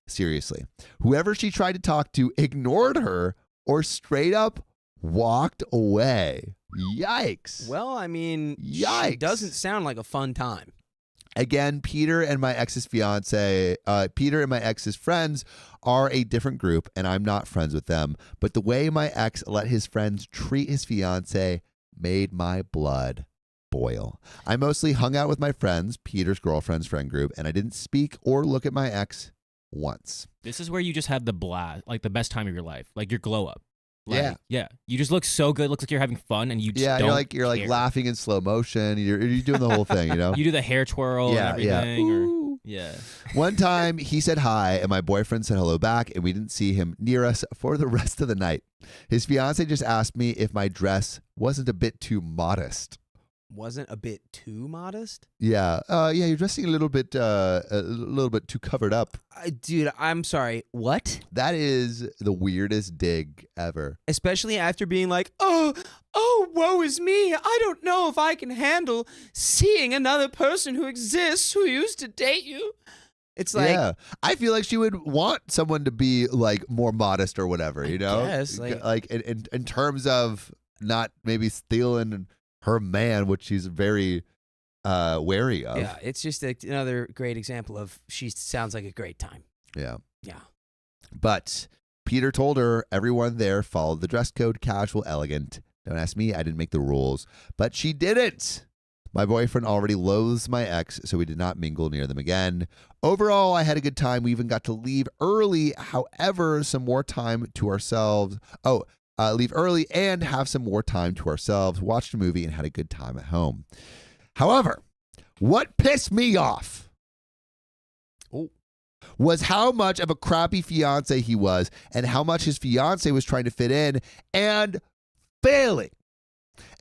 seriously. Whoever she tried to talk to ignored her or straight up walked away. Yikes. Well, I mean, Yikes. She doesn't sound like a fun time. Again, Peter and my ex's friends are a different group, and I'm not friends with them. But the way my ex let his friends treat his fiance made my blood boil. I mostly hung out with my friends, Peter's girlfriend's friend group, and I didn't speak or look at my ex once. This is where you just have the blast, like the best time of your life, like your glow up. Yeah. Yeah. You just look so good. Looks like you're having fun, and you just don't you're like care. laughing in slow motion. You're doing the whole thing, you know? You do the hair twirl and everything. Yeah. One time he said hi, and my boyfriend said hello back, and we didn't see him near us for the rest of the night. His fiance just asked me if my dress wasn't a bit too modest. Wasn't a bit too modest? Yeah. You're dressing a little bit too covered up. Dude, I'm sorry. What? That is the weirdest dig ever. Especially after being like, oh, woe is me. I don't know if I can handle seeing another person who exists who used to date you. It's like, yeah, I feel like she would want someone to be like more modest or whatever, you know? Yes, like in terms of not maybe stealing her man, which she's very wary of. Yeah, it's just another great example of she sounds like a great time. Yeah. Yeah. But Peter told her everyone there followed the dress code, casual, elegant. Don't ask me, I didn't make the rules. But she didn't. My boyfriend already loathes my ex, so we did not mingle near them again. Overall, I had a good time. We even got to leave early. However, some more time to ourselves. Leave early and have some more time to ourselves, watched a movie, and had a good time at home. However, what pissed me off was how much of a crappy fiance he was and how much his fiance was trying to fit in and failing.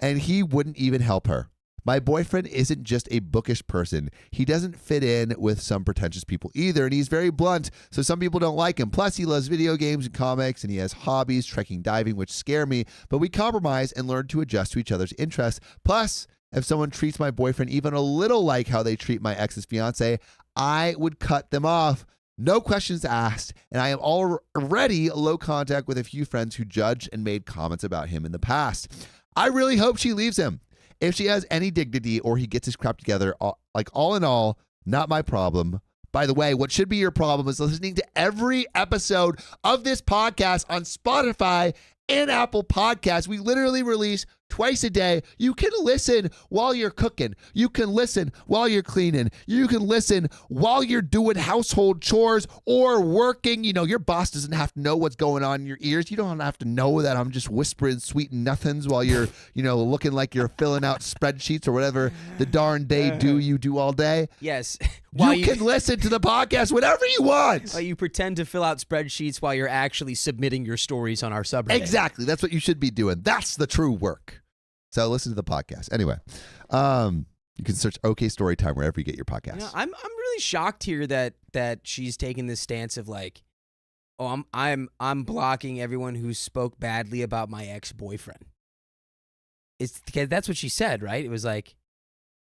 And he wouldn't even help her. My boyfriend isn't just a bookish person. He doesn't fit in with some pretentious people either, and he's very blunt, so some people don't like him. Plus, he loves video games and comics, and he has hobbies, trekking, diving, which scare me, but we compromise and learn to adjust to each other's interests. Plus, if someone treats my boyfriend even a little like how they treat my ex's fiance, I would cut them off. No questions asked, and I am already low contact with a few friends who judged and made comments about him in the past. I really hope she leaves him. If she has any dignity or he gets his crap together, all in all, not my problem. By the way, what should be your problem is listening to every episode of this podcast on Spotify and Apple Podcasts. We literally release twice a day. You can listen while you're cooking. You can listen while you're cleaning. You can listen while you're doing household chores or working. You know, your boss doesn't have to know what's going on in your ears. You don't have to know that I'm just whispering sweet nothings while you're, looking like you're filling out spreadsheets or whatever the darn day you do all day. Yes. You can listen to the podcast whenever you want. While you pretend to fill out spreadsheets while you're actually submitting your stories on our subreddit. Exactly. That's what you should be doing. That's the true work. So listen to the podcast. Anyway, you can search OK Storytime wherever you get your podcasts. I'm really shocked here that she's taking this stance of like, oh, I'm blocking everyone who spoke badly about my ex-boyfriend. It's because that's what she said, right? It was like,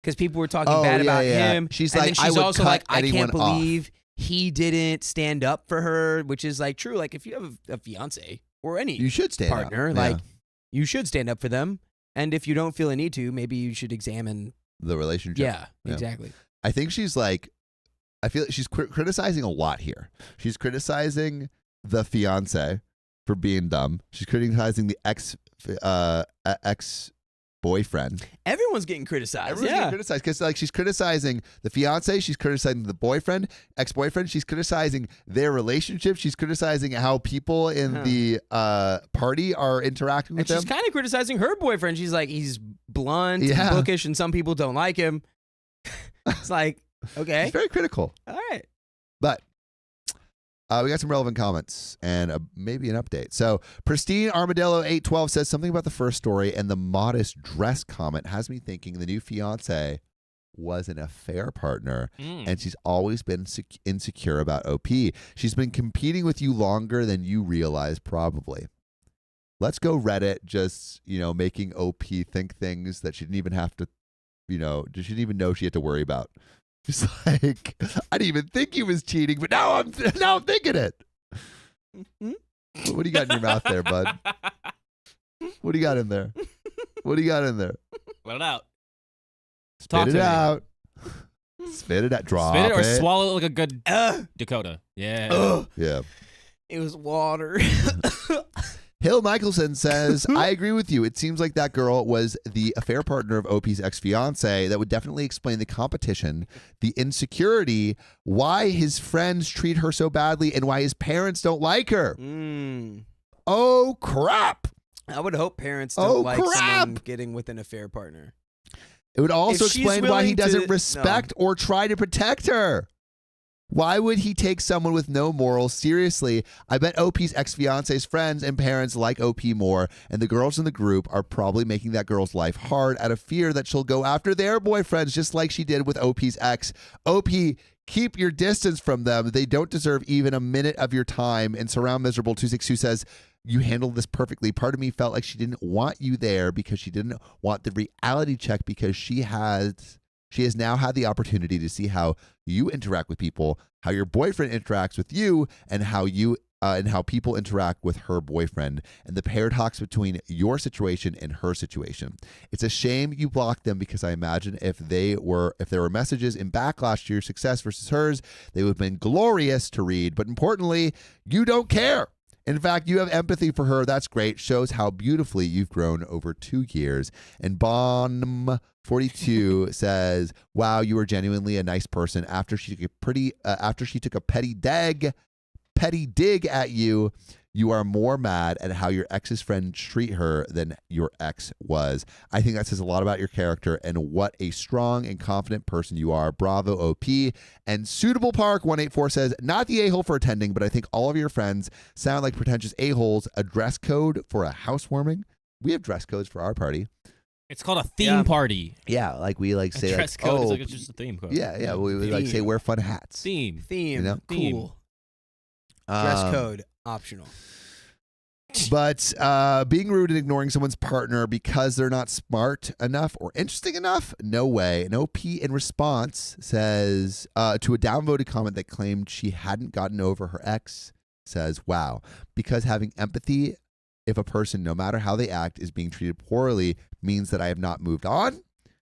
because people were talking bad about him. She's and like, then she's I would also cut like, I can't anyone believe he didn't stand up for her, which is like true. Like if you have a fiance, or any You should stand partner. up. Like Yeah. you should stand up for them. And if you don't feel a need to, maybe you should examine. The relationship. Yeah, exactly. I think she's like, I feel like she's criticizing a lot here. She's criticizing the fiance for being dumb. She's criticizing the ex-boyfriend. Everyone's getting criticized. Everyone's yeah. getting criticized because like she's criticizing the fiance, she's criticizing the boyfriend, ex-boyfriend, she's criticizing their relationship, she's criticizing how people in the party are interacting with And them. she's kind of criticizing her boyfriend. She's like, he's blunt, Yeah. and bookish, and some people don't like him. It's like, okay, She's very critical. all right. But we got some relevant comments and maybe an update. So Pristine Armadillo 812 says something about the first story, and the modest dress comment has me thinking the new fiance was an affair partner, and she's always been insecure about OP. She's been competing with you longer than you realize, probably. Let's go Reddit, just making OP think things that she didn't even have to, she didn't even know she had to worry about. She's like, I didn't even think he was cheating, but now I'm thinking it. What do you got in your mouth there, bud? What do you got in there? What do you got in there? Let it out. Spit it out. Spit it out. Drop Spit it. it or swallow it like a good Dakota. Yeah. Yeah. It was water. Hill Michelson says, I agree with you. It seems like that girl was the affair partner of OP's ex-fiance. That would definitely explain the competition, the insecurity, why his friends treat her so badly, and why his parents don't like her. Oh, crap. I would hope parents don't like someone getting with an affair partner. It would also If she's explain why he willing to- doesn't respect or try to protect her. Why would he take someone with no morals seriously? I bet OP's ex-fiance's friends and parents like OP more, and the girls in the group are probably making that girl's life hard out of fear that she'll go after their boyfriends just like she did with OP's ex. OP, keep your distance from them. They don't deserve even a minute of your time. And Surround Miserable 262 says, you handled this perfectly. Part of me felt like she didn't want you there because she didn't want the reality check, because she has now had the opportunity to see how you interact with people, how your boyfriend interacts with you, and how people interact with her boyfriend, and the paradox between your situation and her situation. It's a shame you blocked them, because I imagine if there were messages in backlash to your success versus hers, they would have been glorious to read. But importantly, you don't care. In fact, you have empathy for her. That's great. Shows how beautifully you've grown over 2 years. And Bon42 says, "Wow, you were genuinely a nice person. After she took a petty dig at you, you are more mad at how your ex's friends treat her than your ex was. I think that says a lot about your character and what a strong and confident person you are. Bravo, OP." And Suitable Park 184 says, "Not the a-hole for attending, but I think all of your friends sound like pretentious a-holes. A dress code for a housewarming." We have dress codes for our party. It's called a theme party. Yeah, like we like say dress code is like it's just a theme code. Yeah. We would like say wear fun hats. Theme. Cool. Dress code optional. But being rude and ignoring someone's partner because they're not smart enough or interesting enough, no way. And OP in response says to a downvoted comment that claimed she hadn't gotten over her ex, says, "Wow, because having empathy if a person, no matter how they act, is being treated poorly means that I have not moved on.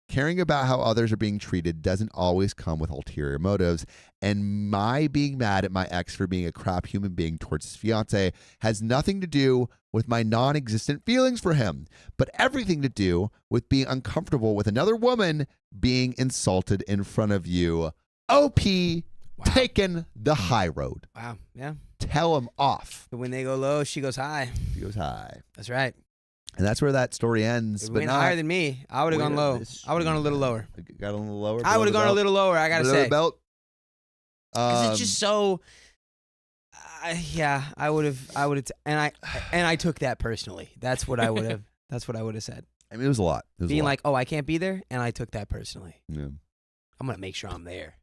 Caring about how others are being treated doesn't always come with ulterior motives. And my being mad at my ex for being a crap human being towards his fiance has nothing to do with my non-existent feelings for him, but everything to do with being uncomfortable with another woman being insulted in front of you." OP taking the high road. Wow. Yeah. Tell him off. But when they go low, she goes high. He goes high. That's right. And that's where that story ends. If But went not higher than me, I would have gone low. I would have gone a little lower. Got a little lower. I would have gone a little lower, I got to say. Belt. Because it's just so. Yeah, I would have, and I took that personally. That's what I would have. That's what I would have said. I mean, it was a lot. It was Being a lot. like, oh, I can't be there, and I took that personally. Yeah. I'm gonna make sure I'm there,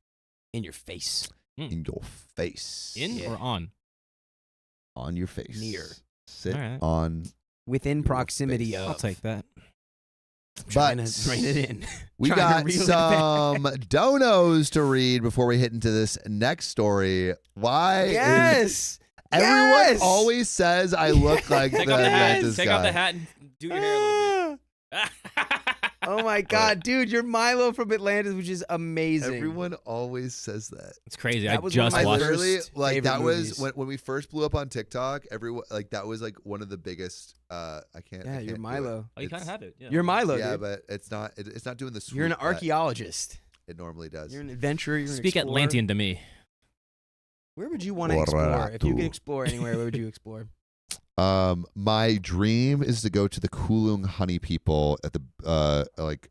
in your face. In your face. Or on? On your face. Near. Sit All right. on. Within proximity face. of. I'll take that. Trying to rein it in. We Trying to got reel it some donos to read before we hit into this next story. Why? Yes. Everyone always says I look like Take the off the hat. Atlantis Take guy. off the hat and do your hair a little bit. Oh my God, dude, you're Milo from Atlantis, which is amazing. Everyone always says that. It's crazy. That I was one of just my watched. first Literally, like favorite that movies. was when we first blew up on TikTok. Everyone like that was like one of the biggest. I can't. Yeah, I you're can't do Milo. Oh, you kind It's- of have it. Yeah. You're Milo, Yeah, dude. but it's not. It's not doing the. You're an swoop that archaeologist. It normally does. You're an adventurer. You're an Speak explorer. Atlantean to me. Where would you want to explore? If you could explore anywhere, where would you explore? My dream is to go to the Kulung honey people at the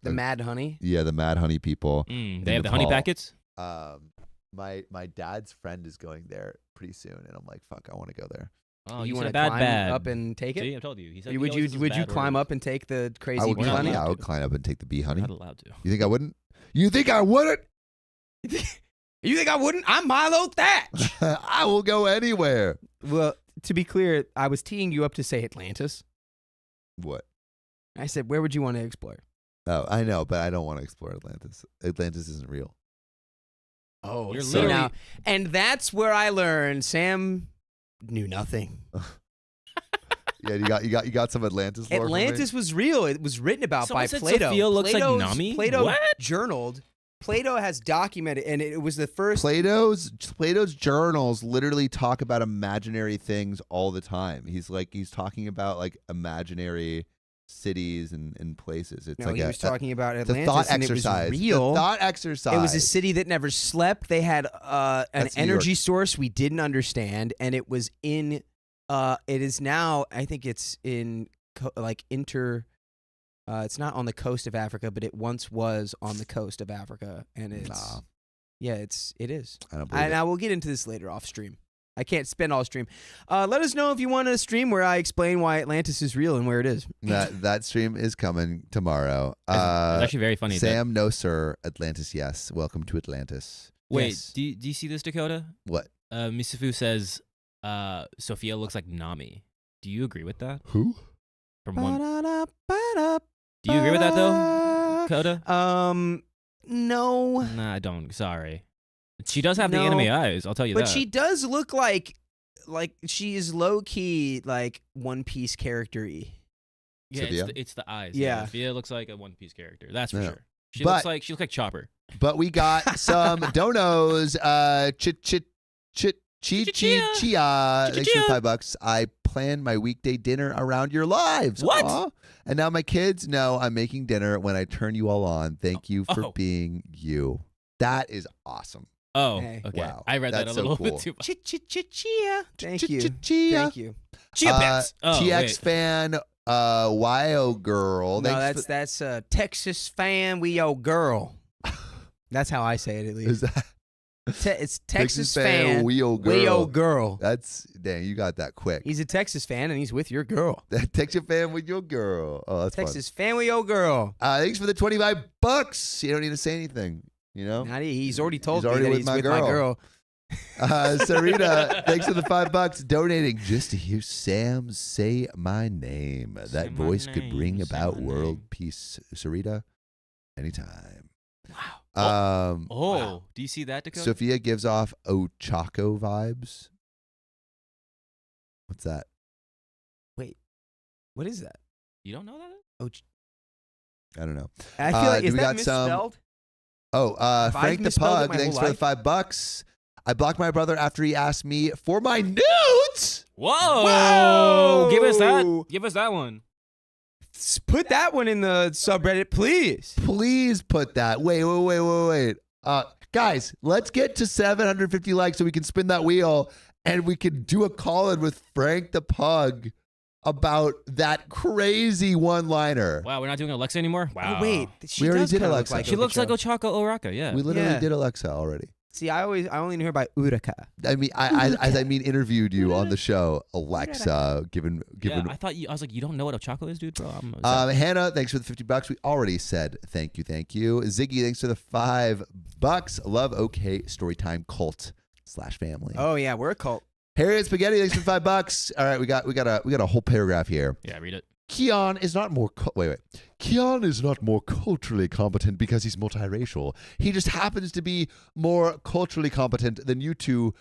The Mad Honey. Yeah, the Mad Honey people. They have the honey Nepal. packets. My dad's friend is going there pretty soon, and I'm like, fuck, I want to go there. Oh, you you want said to bad, climb bad. up and take it? See, I told you. He said Would you climb up and take the crazy I would bee not honey? yeah, I allowed would to. climb up and take the bee honey. Not allowed to. You think I wouldn't? You think I wouldn't? You think I wouldn't? I'm Milo Thatch. I will go anywhere. Well, to be clear, I was teeing you up to say Atlantis. What? I said, where would you want to explore? Oh, I know, but I don't want to explore Atlantis. Atlantis isn't real. Oh, You're so literally- now, and that's where I learned Sam knew nothing. Yeah, you got some Atlantis lore for me? Atlantis was real. It was written about Someone by said Plato. Sophia looks like Plato's- Nami? Plato What? journaled. Plato has documented, and it was the first. Plato's journals literally talk about imaginary things all the time. He's talking about like imaginary cities and places. It's No, like he was talking about the Atlantis, thought and exercise. it was real. The thought exercise. It was a city that never slept. They had an That's New energy York. source we didn't understand, and it was in. It is now. I think it's in it's not on the coast of Africa, but it once was on the coast of Africa, and it's. Nah. Yeah, it is. I don't believe And it. I will get into this later off stream. I can't spend all stream. Let us know if you want a stream where I explain why Atlantis is real and where it is. That stream is coming tomorrow. It's actually very funny. Sam, no sir. Atlantis, yes. Welcome to Atlantis. Wait, Yes. do you see this, Dakota? What? Misifu says Sophia looks like Nami. Do you agree with that? Who? From one. Do you agree with that though, Dakota? No. Nah, I don't. Sorry. She does have the No. anime eyes. I'll tell you But that. she does look like she is low key like One Piece character-y. Yeah, Sophia? it's the eyes. Yeah. Sophia looks like a One Piece character. That's for Yeah. sure. She But- looks like Chopper. But we got some donos. Chia. Thanks for the $5. I plan my weekday dinner around your lives. What? Aw. And now my kids know I'm making dinner when I turn you all on. Thank you for Oh. being you. That is awesome. Oh, Hey. okay. Wow. I read that That's a so little cool. bit too much. Chia. Thank you. Chia. Thank you. Chia Pets. Oh, TX wait. fan, Wyo girl. No, Thanks that's Texas fan. We yo girl. That's how I say it at is least. that It's Texas fan. Wyo girl? We yo girl. That's dang, you got that quick. He's a Texas fan and he's with your girl. Texas fan with your girl. Oh, that's Texas fan with your girl. fun. Thanks for the $25. You don't need to say anything. You know. He's already told He's me already that with he's my with my girl. Sarita, thanks for the $5 donating just to hear Sam say my name. Say That my voice could name, bring say about my world name. peace. Sarita, anytime. Wow. Oh, do you see that, Dakota? Sophia gives off Ochako vibes. What's that? What is that? You don't know that? I don't know. I feel like do is we that got some- misspelled? Oh, I've Frank the misspelled it Pug, my thanks whole for the $5. I blocked my brother after he asked me for my nudes. Whoa! Whoa! Give us that. Give us that one. Put that one in the subreddit, please. Please put that. Wait. Guys, let's get to 750 likes so we can spin that wheel and we can do a call-in with Frank the Pug about that crazy one-liner. Wow, we're not doing Alexa anymore? Wow. Oh, wait. She We already does did kinda Alexa. Look like She looks like Ochaco. Ochako Oraka, yeah. We literally Yeah. did Alexa already. See, I only knew her by Uraka. I mean, as I interviewed you on the show, Alexa, given. Yeah, I was like, you don't know what Ochako is, dude, bro? Hannah, thanks for the $50. We already said thank you. Ziggy, thanks for the $5. Love OK Storytime Cult /family. Oh yeah, we're a cult. Harriet Spaghetti, thanks for the $5. All right, we got a whole paragraph here. yeah, read it. Keon is not more Keon is not more culturally competent because he's multiracial. He just happens to be more culturally competent than you two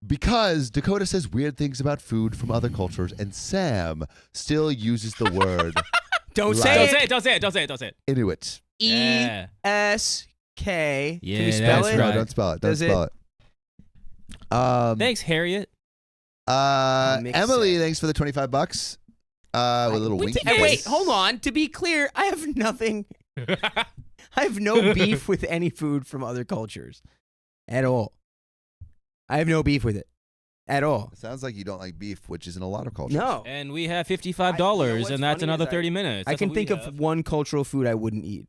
Because Dakota says weird things about food from other cultures, and Sam still uses the word Don't Right. say Don't it. say it. Don't say it. Don't say it. Don't say it. Inuit. Yeah. ESK. Yeah, Can we spell that's it? No, right. don't spell it. Don't Does it- spell it. Thanks, Harriet. Mix Emily, it. thanks for the $25. With a little winky And wait, face. hold on. To be clear, I have nothing. I have no beef with any food from other cultures at all. I have no beef with it at all. It sounds like you don't like beef, which is in a lot of cultures. No. And we have $55, You know what's and that's funny another is 30 minutes. I That's can what we think have. of one cultural food I wouldn't eat.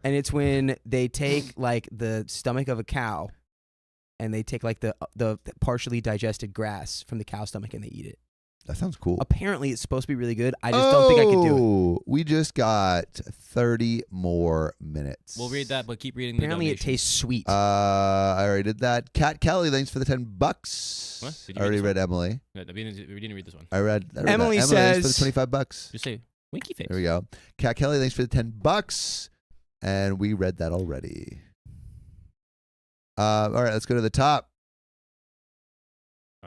And it's when they take like the stomach of a cow and they take like the partially digested grass from the cow stomach and they eat it. That sounds cool. Apparently it's supposed to be really good. I just don't think I could do it. We just got 30 more minutes. We'll read that, but keep reading Apparently the it tastes sweet. I already did that. Kat Kelly, thanks for the $10. What? Did you I already read read Emily. No, we didn't read this one. I read Emily that. says- thanks for the $25. Just say winky face. There we go. Kat Kelly, thanks for the $10. And we read that already. All right, let's go to the top.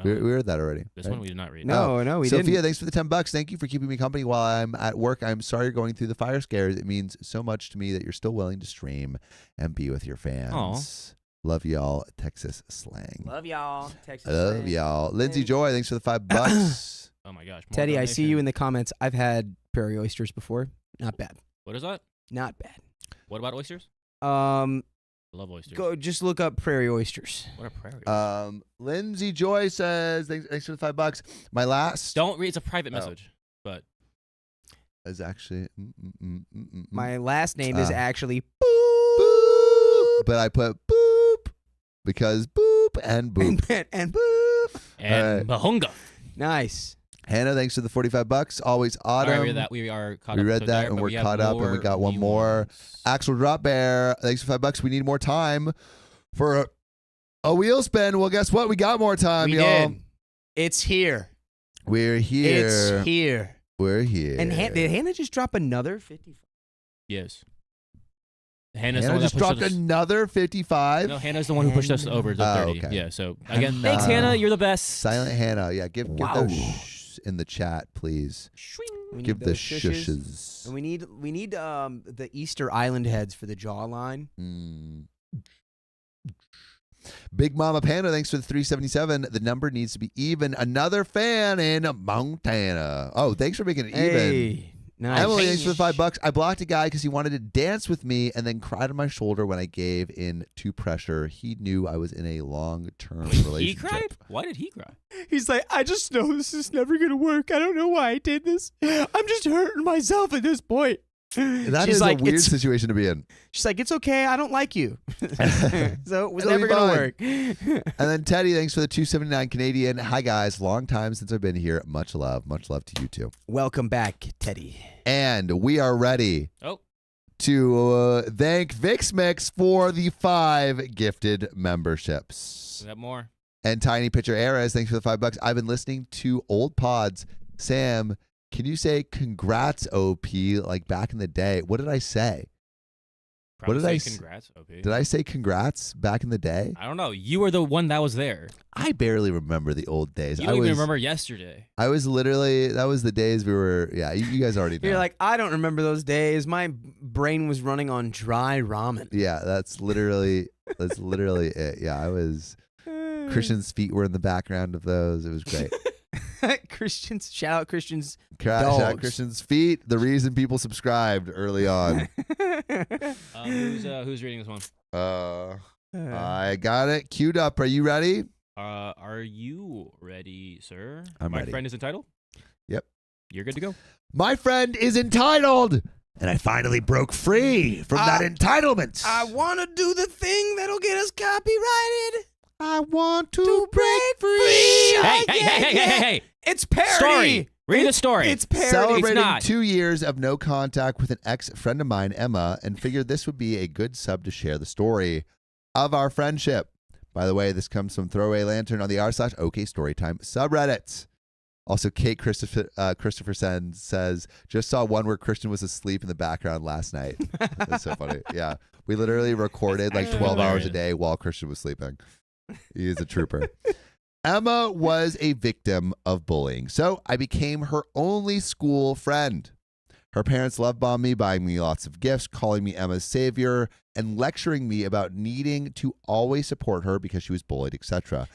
We read that already. This right? one we did not read. No, we Sophia, didn't. thanks for the $10. Thank you for keeping me company while I'm at work. I'm sorry you're going through the fire scares. It means so much to me that you're still willing to stream and be with your fans. Love y'all, Texas slang. Love y'all. Texas. Love y'all. Lindsay Joy, thanks for the $5. Oh my gosh. more Teddy, I see you in donation. the comments. I've had prairie oysters before. Not bad. What is that? Not bad. What about oysters? I love oysters. Go just look up prairie oysters. What a prairie. Lindsay Joy says, thanks for the $5. My last Don't read. It's a private Oh. message. But is actually My last name is actually boop, but I put boop because boop and boop. and boop. and Bahunga. Nice. Hannah, thanks for the $45. Always autumn. All right, we read that. We are caught We up. read So that there, and but we're we have caught up and we got one new more. ones. Axel Drop Bear, thanks for $5. We need more time for a wheel spin. Well, guess what? We got more time, We y'all. did. It's here. We're here. It's here. We're here. And did Hannah just drop another 50? Yes. Hannah's the Hannah one just that dropped pushed us. another 55. No, Hannah's the one who pushed us over the 30. okay. Yeah. So again, Hannah. thanks, Hannah. You're the best. Silent Hannah. Yeah, give Wow. those shh in the chat, please. We Give need the those shushes. shushes. And we need the Easter Island heads for the jawline. Big Mama Panda, thanks for the 377. The number needs to be even. Another fan in Montana. Oh, thanks for making it even. Hey, nice. Emily, thanks for the $5. I blocked a guy because he wanted to dance with me and then cried on my shoulder when I gave in to pressure. He knew I was in a long-term relationship. He cried? Why did he cry? He's like, I just know this is never gonna work. I don't know why I did this. I'm just hurting myself at this point. That She's is like, a weird it's- situation to be in. She's like, it's okay. I don't like you. So it was It'll never be gonna fine. work. And then Teddy, thanks for the 279 Canadian. Hi, guys. Long time since I've been here. Much love. Much love to you, too. Welcome back, Teddy. And we are ready Oh. to thank VixMix for the 5 gifted memberships. We have more. And Tiny Pitcher Ares, thanks for the $5. I've been listening to old pods. Sam, can you say congrats, OP, like back in the day? What did I say? Probably did I say s- congrats, OP. Did I say congrats back in the day? I don't know. You were the one that was there. I barely remember the old days. You don't even remember yesterday. I was literally, that was the days we were, yeah, you guys already know. You're like, I don't remember those days. My brain was running on dry ramen. Yeah, that's literally it. Yeah, I was, Christian's feet were in the background of those. It was great. Christians, shout out Christians. Shout out Dogs. Christian's feet, the reason people subscribed early on. Who's reading this one? I got it queued up. Are you ready? Are you ready, sir? I'm My ready. friend is entitled? Yep. You're good to go. My friend is entitled, and I finally broke free from that entitlement. I want to do the thing that'll get us copyrighted. I want to break free. Hey, Yeah, hey, hey, hey, yeah. hey, hey. It's parody. Story. Read the story. It's parody. Celebrating It's not. 2 years of no contact with an ex-friend of mine, Emma, and figured this would be a good sub to share the story of our friendship. By the way, this comes from Throwaway Lantern on the r/OK Storytime subreddit. Also, Kate Christopherson says, just saw one where Christian was asleep in the background last night. That's so funny. Yeah. We literally recorded like 12 hours a day while Christian was sleeping. He is a trooper. Emma was a victim of bullying, so I became her only school friend. Her parents love bombed me, buying me lots of gifts, calling me Emma's savior, and lecturing me about needing to always support her because she was bullied, etc.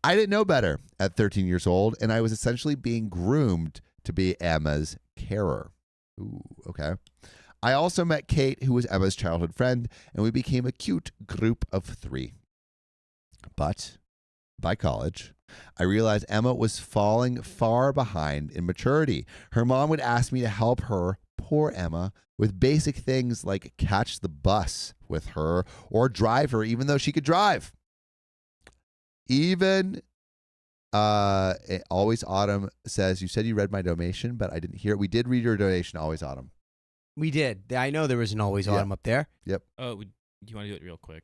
I didn't know better at 13 years old, and I was essentially being groomed to be Emma's carer. Ooh, okay. I also met Kate, who was Emma's childhood friend, and we became a cute group of 3. But by college, I realized Emma was falling far behind in maturity. Her mom would ask me to help her, poor Emma, with basic things like catch the bus with her or drive her, even though she could drive. Even Always Autumn says, you said you read my donation, but I didn't hear it. We did read your donation, Always Autumn. We did. I know there was an Always Autumn up there. Yep. Oh, do you want to do it real quick?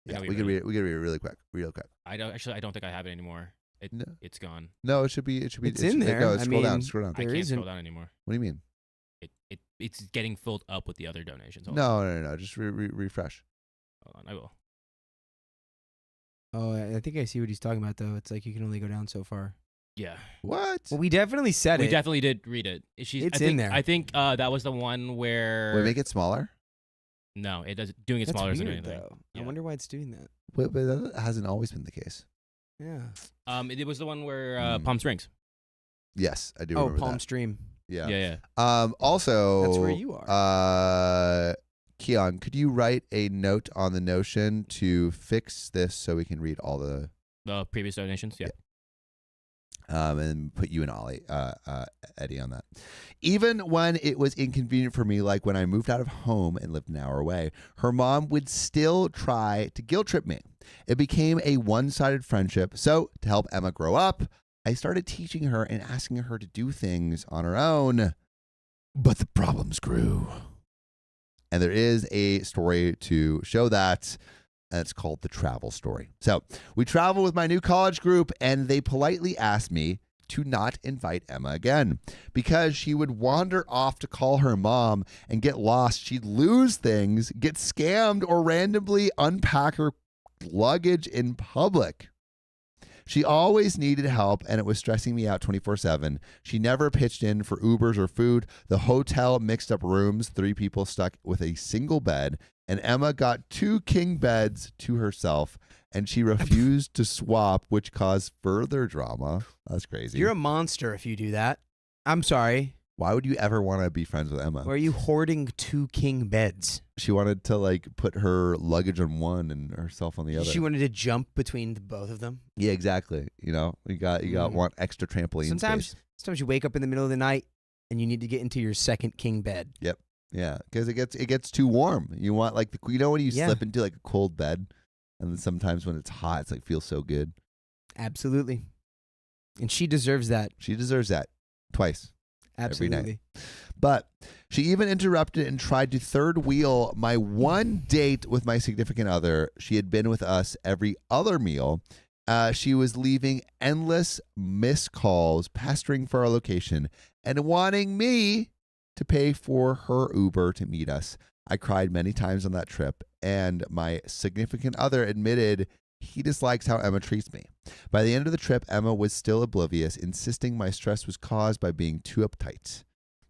Yeah, we can read it. We can read it really quick. Real quick. I don't think I have it anymore. It's gone. No, it should be. It's in there. No, scroll down. Scroll down. I can't scroll down anymore. What do you mean? It's getting filled up with the other donations. No. Just refresh. Hold on, I will. Oh, I think I see what he's talking about, though. It's like you can only go down so far. Yeah. What? Well, we definitely said We it. definitely did read it. It's in there. I think that was the one where. Wait, make it smaller? No, it does. Doing it That's smaller isn't weird, doing anything. though. Yeah. I wonder why it's doing that. But that hasn't always been the case. Yeah. It was the one where Palm Springs. Yes, I do Oh, remember Palm that. Stream. Yeah. Yeah. Also, That's where you are. Keon, could you write a note on the Notion to fix this so we can read all the previous donations. Yeah. and put you and Ollie, Eddie on that. Even when it was inconvenient for me, like when I moved out of home and lived an hour away, her mom would still try to guilt trip me. It became a one-sided friendship. So to help Emma grow up, I started teaching her and asking her to do things on her own. But the problems grew. And there is a story to show that. And it's called The Travel Story. So we travel with my new college group, and they politely asked me to not invite Emma again because she would wander off to call her mom and get lost. She'd lose things, get scammed, or randomly unpack her luggage in public. She always needed help, and it was stressing me out 24/7. She never pitched in for Ubers or food. The hotel mixed up rooms, 3 people stuck with a single bed, and Emma got 2 king beds to herself, and she refused to swap, which caused further drama. That's crazy. You're a monster if you do that. I'm sorry. Why would you ever want to be friends with Emma? Why are you hoarding 2 king beds? She wanted to like put her luggage on one and herself on the other. She wanted to jump between both of them. Yeah, exactly. You know, you got want extra trampoline Sometimes you wake up in the middle of the night and you need to get into your second king bed. Yep. Yeah, because it gets too warm. You want like when you slip into like a cold bed, and then sometimes when it's hot, it's like feels so good. Absolutely, and she deserves that. She deserves that twice. Absolutely. Every night. But she even interrupted and tried to third wheel my one date with my significant other. She had been with us every other meal. She was leaving endless missed calls, pestering for our location, and wanting me to pay for her Uber to meet us. I cried many times on that trip, and my significant other admitted he dislikes how Emma treats me. By the end of the trip, Emma was still oblivious, insisting my stress was caused by being too uptight.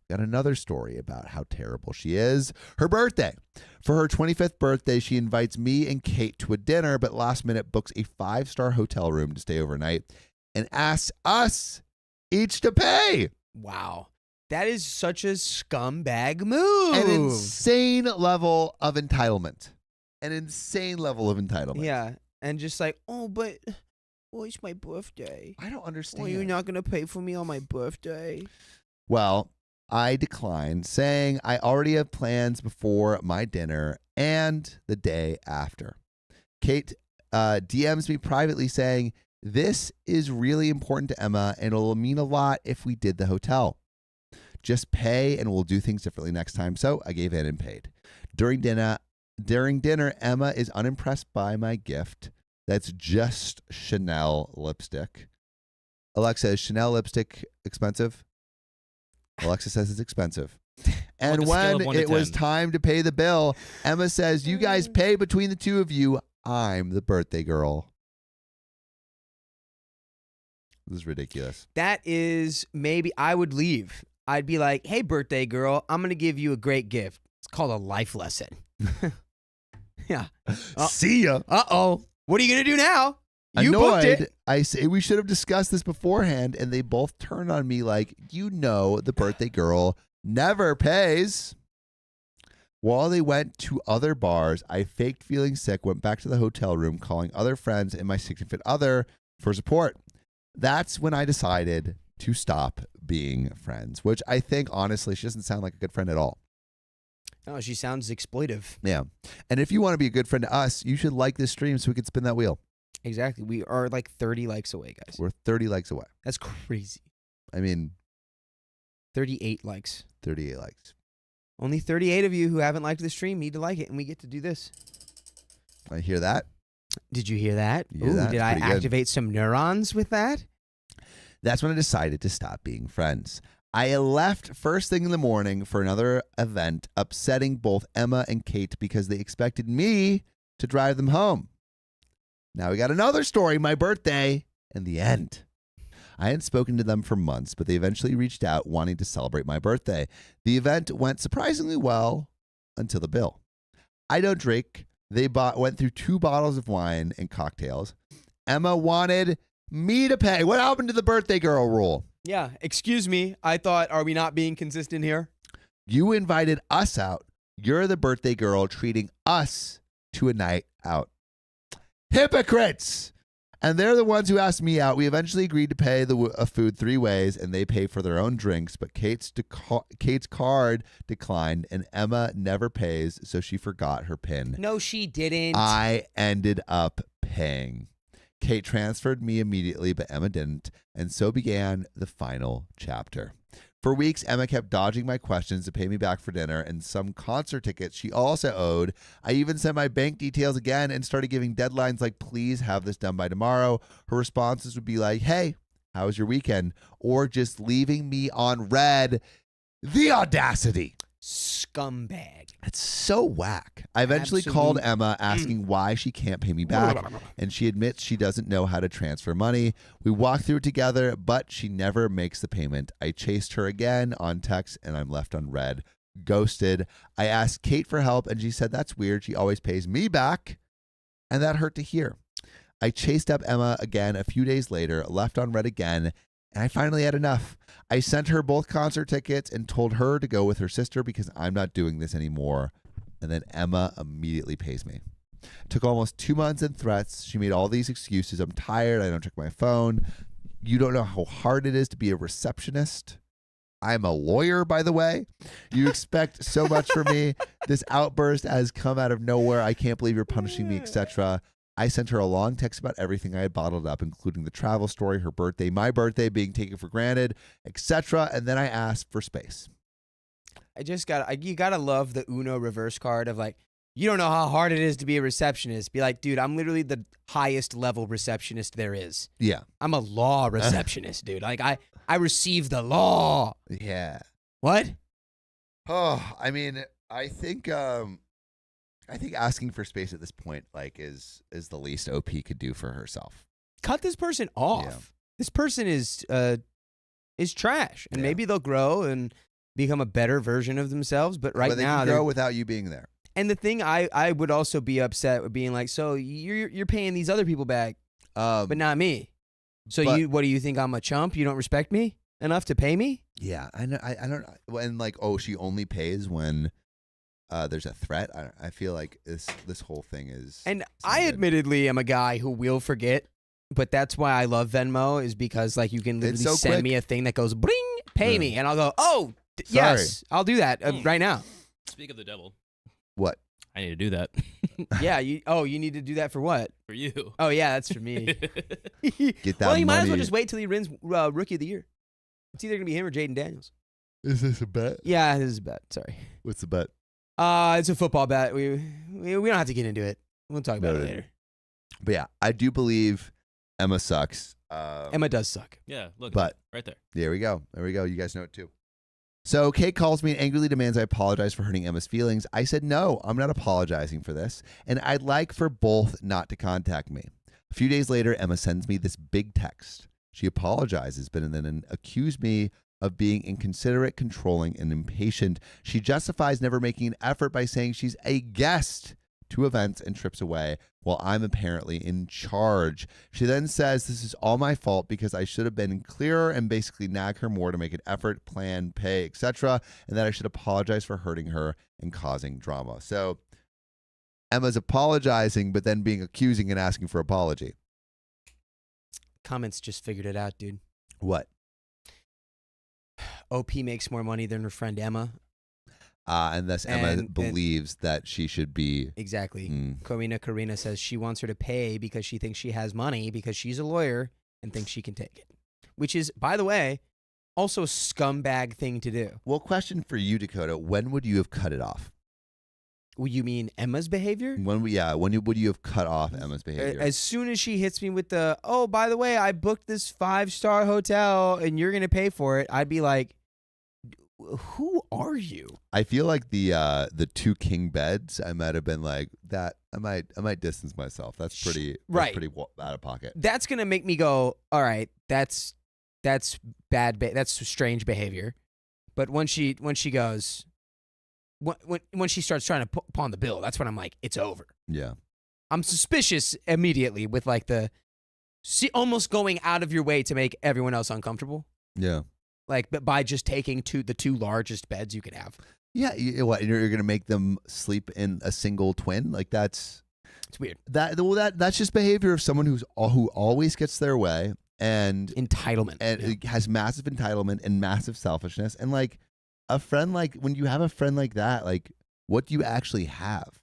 Got another story about how terrible she is. Her birthday. For her 25th birthday, she invites me and Kate to a dinner, but last minute books a 5-star hotel room to stay overnight and asks us each to pay. Wow. That is such a scumbag move. An insane level of entitlement. An insane level of entitlement. Yeah. And just like, it's my birthday. I don't understand. Well, you're not going to pay for me on my birthday? Well, I declined, saying I already have plans before my dinner and the day after. Kate DMs me privately saying, this is really important to Emma and it'll mean a lot if we did the hotel. Just pay and we'll do things differently next time. So I gave in and paid. During dinner, Emma is unimpressed by my gift. That's just Chanel lipstick. Alexa, is Chanel lipstick expensive? Alexa says it's expensive. And when it was time to pay the bill, Emma says, you guys pay between the two of you. I'm the birthday girl. This is ridiculous. That is maybe I would leave. I'd be like, hey, birthday girl, I'm going to give you a great gift. It's called a life lesson. Yeah. See ya. Uh-oh. What are you going to do now? You booked Annoyed, it. I say we should have discussed this beforehand, and they both turn on me like, the birthday girl never pays. While they went to other bars, I faked feeling sick, went back to the hotel room, calling other friends and my significant other for support. That's when I decided to stop being friends, which I think, honestly, she doesn't sound like a good friend at all. Oh, she sounds exploitive. Yeah. And if you want to be a good friend to us, you should like this stream so we can spin that wheel. Exactly. We are like 30 likes away, guys. We're 30 likes away. That's crazy. I mean, 38 likes. 38 likes. Only 38 of you who haven't liked the stream need to like it, and we get to do this. I hear that. Did you hear that? You hear that? Did It's I pretty good. activate some neurons with that? That's when I decided to stop being friends. I left first thing in the morning for another event, upsetting both Emma and Kate because they expected me to drive them home. Now we got another story, my birthday, and the end. I hadn't spoken to them for months, but they eventually reached out wanting to celebrate my birthday. The event went surprisingly well until the bill. I don't drink. They went through 2 bottles of wine and cocktails. Emma wanted me to pay. What happened to the birthday girl rule? Yeah. Excuse me. I thought, are we not being consistent here? You invited us out. You're the birthday girl treating us to a night out. Hypocrites! And they're the ones who asked me out. We eventually agreed to pay the food 3 ways, and they pay for their own drinks. But Kate's card declined, and Emma never pays, so she forgot her PIN. No, she didn't. I ended up paying. Kate transferred me immediately, but Emma didn't, and so began the final chapter. For weeks, Emma kept dodging my questions to pay me back for dinner and some concert tickets she also owed. I even sent my bank details again and started giving deadlines like, please have this done by tomorrow. Her responses would be like, hey, how was your weekend? Or just leaving me on red. The audacity. Scumbag. It's so whack. I eventually called Emma asking why she can't pay me back, and she admits she doesn't know how to transfer money. We walk through it together, but she never makes the payment. I chased her again on text, and I'm left on red. Ghosted. I asked Kate for help, and she said that's weird. She always pays me back, and that hurt to hear. I chased up Emma again a few days later, left on red again, and I finally had enough. I sent her both concert tickets and told her to go with her sister because I'm not doing this anymore. And then Emma immediately pays me. Took almost 2 months and threats. She made all these excuses. I'm tired. I don't check my phone. You don't know how hard it is to be a receptionist. I'm a lawyer, by the way. You expect so much from me. This outburst has come out of nowhere. I can't believe you're punishing me, etc. I sent her a long text about everything I had bottled up, including the travel story, her birthday, my birthday being taken for granted, etc. And then I asked for space. You gotta love the Uno reverse card of like, you don't know how hard it is to be a receptionist. Be like, dude, I'm literally the highest level receptionist there is. Yeah. I'm a law receptionist, dude. Like I receive the law. Yeah. What? Oh, I mean, I think asking for space at this point, like, is the least OP could do for herself. Cut this person off. Yeah. This person is trash, and maybe they'll grow and become a better version of themselves. But right they now, can grow without you being there. And the thing I would also be upset with being like, so you're paying these other people back, but not me. So what do you think? I'm a chump? You don't respect me enough to pay me? Yeah, I know. I don't. And like, oh, she only pays when there's a threat. I feel like this whole thing is. And I admittedly am a guy who will forget, but that's why I love Venmo is because like you can literally send me a thing that goes bling, pay me, and I'll go, oh, yes, I'll do that right now. Speak of the devil. What? I need to do that. Yeah. You need to do that for what? For you. Oh yeah, that's for me. Get that well, you might as well money. just wait till he wins Rookie of the Year. It's either gonna be him or Jaden Daniels. Is this a bet? Yeah, this is a bet. Sorry. What's the bet? It's a football bet. We don't have to get into it. We'll talk about it later. But yeah, I do believe Emma sucks. Emma does suck. Yeah, look, But right there. There we go. You guys know it too. So Kate calls me and angrily demands I apologize for hurting Emma's feelings. I said, no, I'm not apologizing for this. And I'd like for both not to contact me. A few days later, Emma sends me this big text. She apologizes, but then accused me of being inconsiderate, controlling, and impatient. She justifies never making an effort by saying she's a guest to events and trips away while I'm apparently in charge. She then says this is all my fault because I should have been clearer and basically nag her more to make an effort, plan, pay, etc., and that I should apologize for hurting her and causing drama. So Emma's apologizing, but then being accusing and asking for apology. Comments just figured it out, dude. What? OP makes more money than her friend Emma. And thus Emma believes that she should be. Exactly. Karina says she wants her to pay because she thinks she has money because she's a lawyer and thinks she can take it. Which is, by the way, also a scumbag thing to do. Well, question for you, Dakota. When would you have cut it off? You mean Emma's behavior? When would you have cut off Emma's behavior? As soon as she hits me with the, oh, by the way, I booked this 5-star hotel and you're going to pay for it, I'd be like, who are you? I feel like the 2 king beds, I might have been like that. I might distance myself. That's pretty right. That's pretty out of pocket. That's gonna make me go, all right, that's bad. That's strange behavior. But when she goes, when she starts trying to pawn the bill, that's when I'm like, it's over. Yeah, I'm suspicious immediately with like almost going out of your way to make everyone else uncomfortable. Yeah. But by just taking the 2 largest beds you could have. Yeah, you're going to make them sleep in a single twin? Like it's weird. That's just behavior of someone who always gets their way and entitlement. And has massive entitlement and massive selfishness. And like a friend, like when you have a friend like that, like what do you actually have?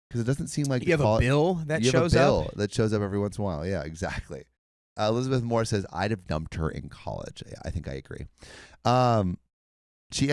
Because it doesn't seem like you have a bill that shows up. That shows up every once in a while. Yeah, exactly. Elizabeth Moore says, I'd have dumped her in college. Yeah, I think I agree. She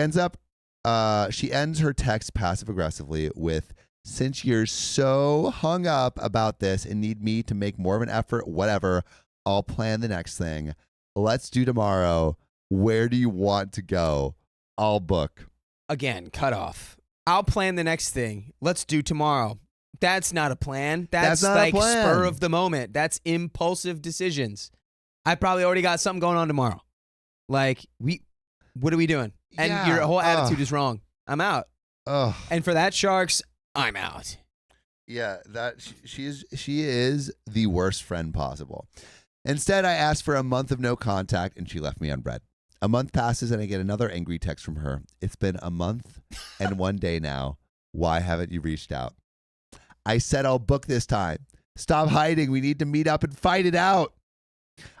ends her text passive aggressively with, since you're so hung up about this and need me to make more of an effort, whatever, I'll plan the next thing. Let's do tomorrow. Where do you want to go? I'll book. Again, cut off. I'll plan the next thing. Let's do tomorrow. That's not a plan. That's not like a plan. Spur of the moment. That's impulsive decisions. I probably already got something going on tomorrow. Like, what are we doing? And your whole attitude is wrong. I'm out. And for that, Sharks, I'm out. Yeah, she is the worst friend possible. Instead, I asked for a month of no contact, and she left me on red. A month passes, and I get another angry text from her. It's been a month and 1 day now. Why haven't you reached out? I said I'll book this time. Stop hiding. We need to meet up and fight it out.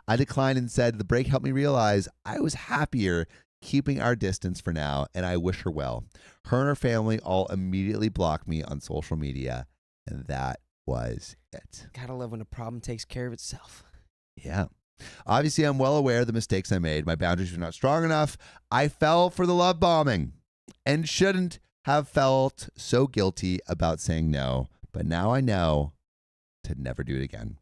I declined and said the break helped me realize I was happier keeping our distance for now, and I wish her well. Her and her family all immediately blocked me on social media, and that was it. Gotta love when a problem takes care of itself. Yeah. Obviously, I'm well aware of the mistakes I made. My boundaries were not strong enough. I fell for the love bombing and shouldn't have felt so guilty about saying no. But now I know to never do it again.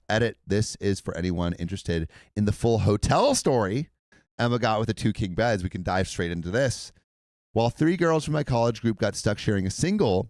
Edit. This is for anyone interested in the full hotel story Emma got with the 2 king beds. We can dive straight into this. While 3 girls from my college group got stuck sharing a single,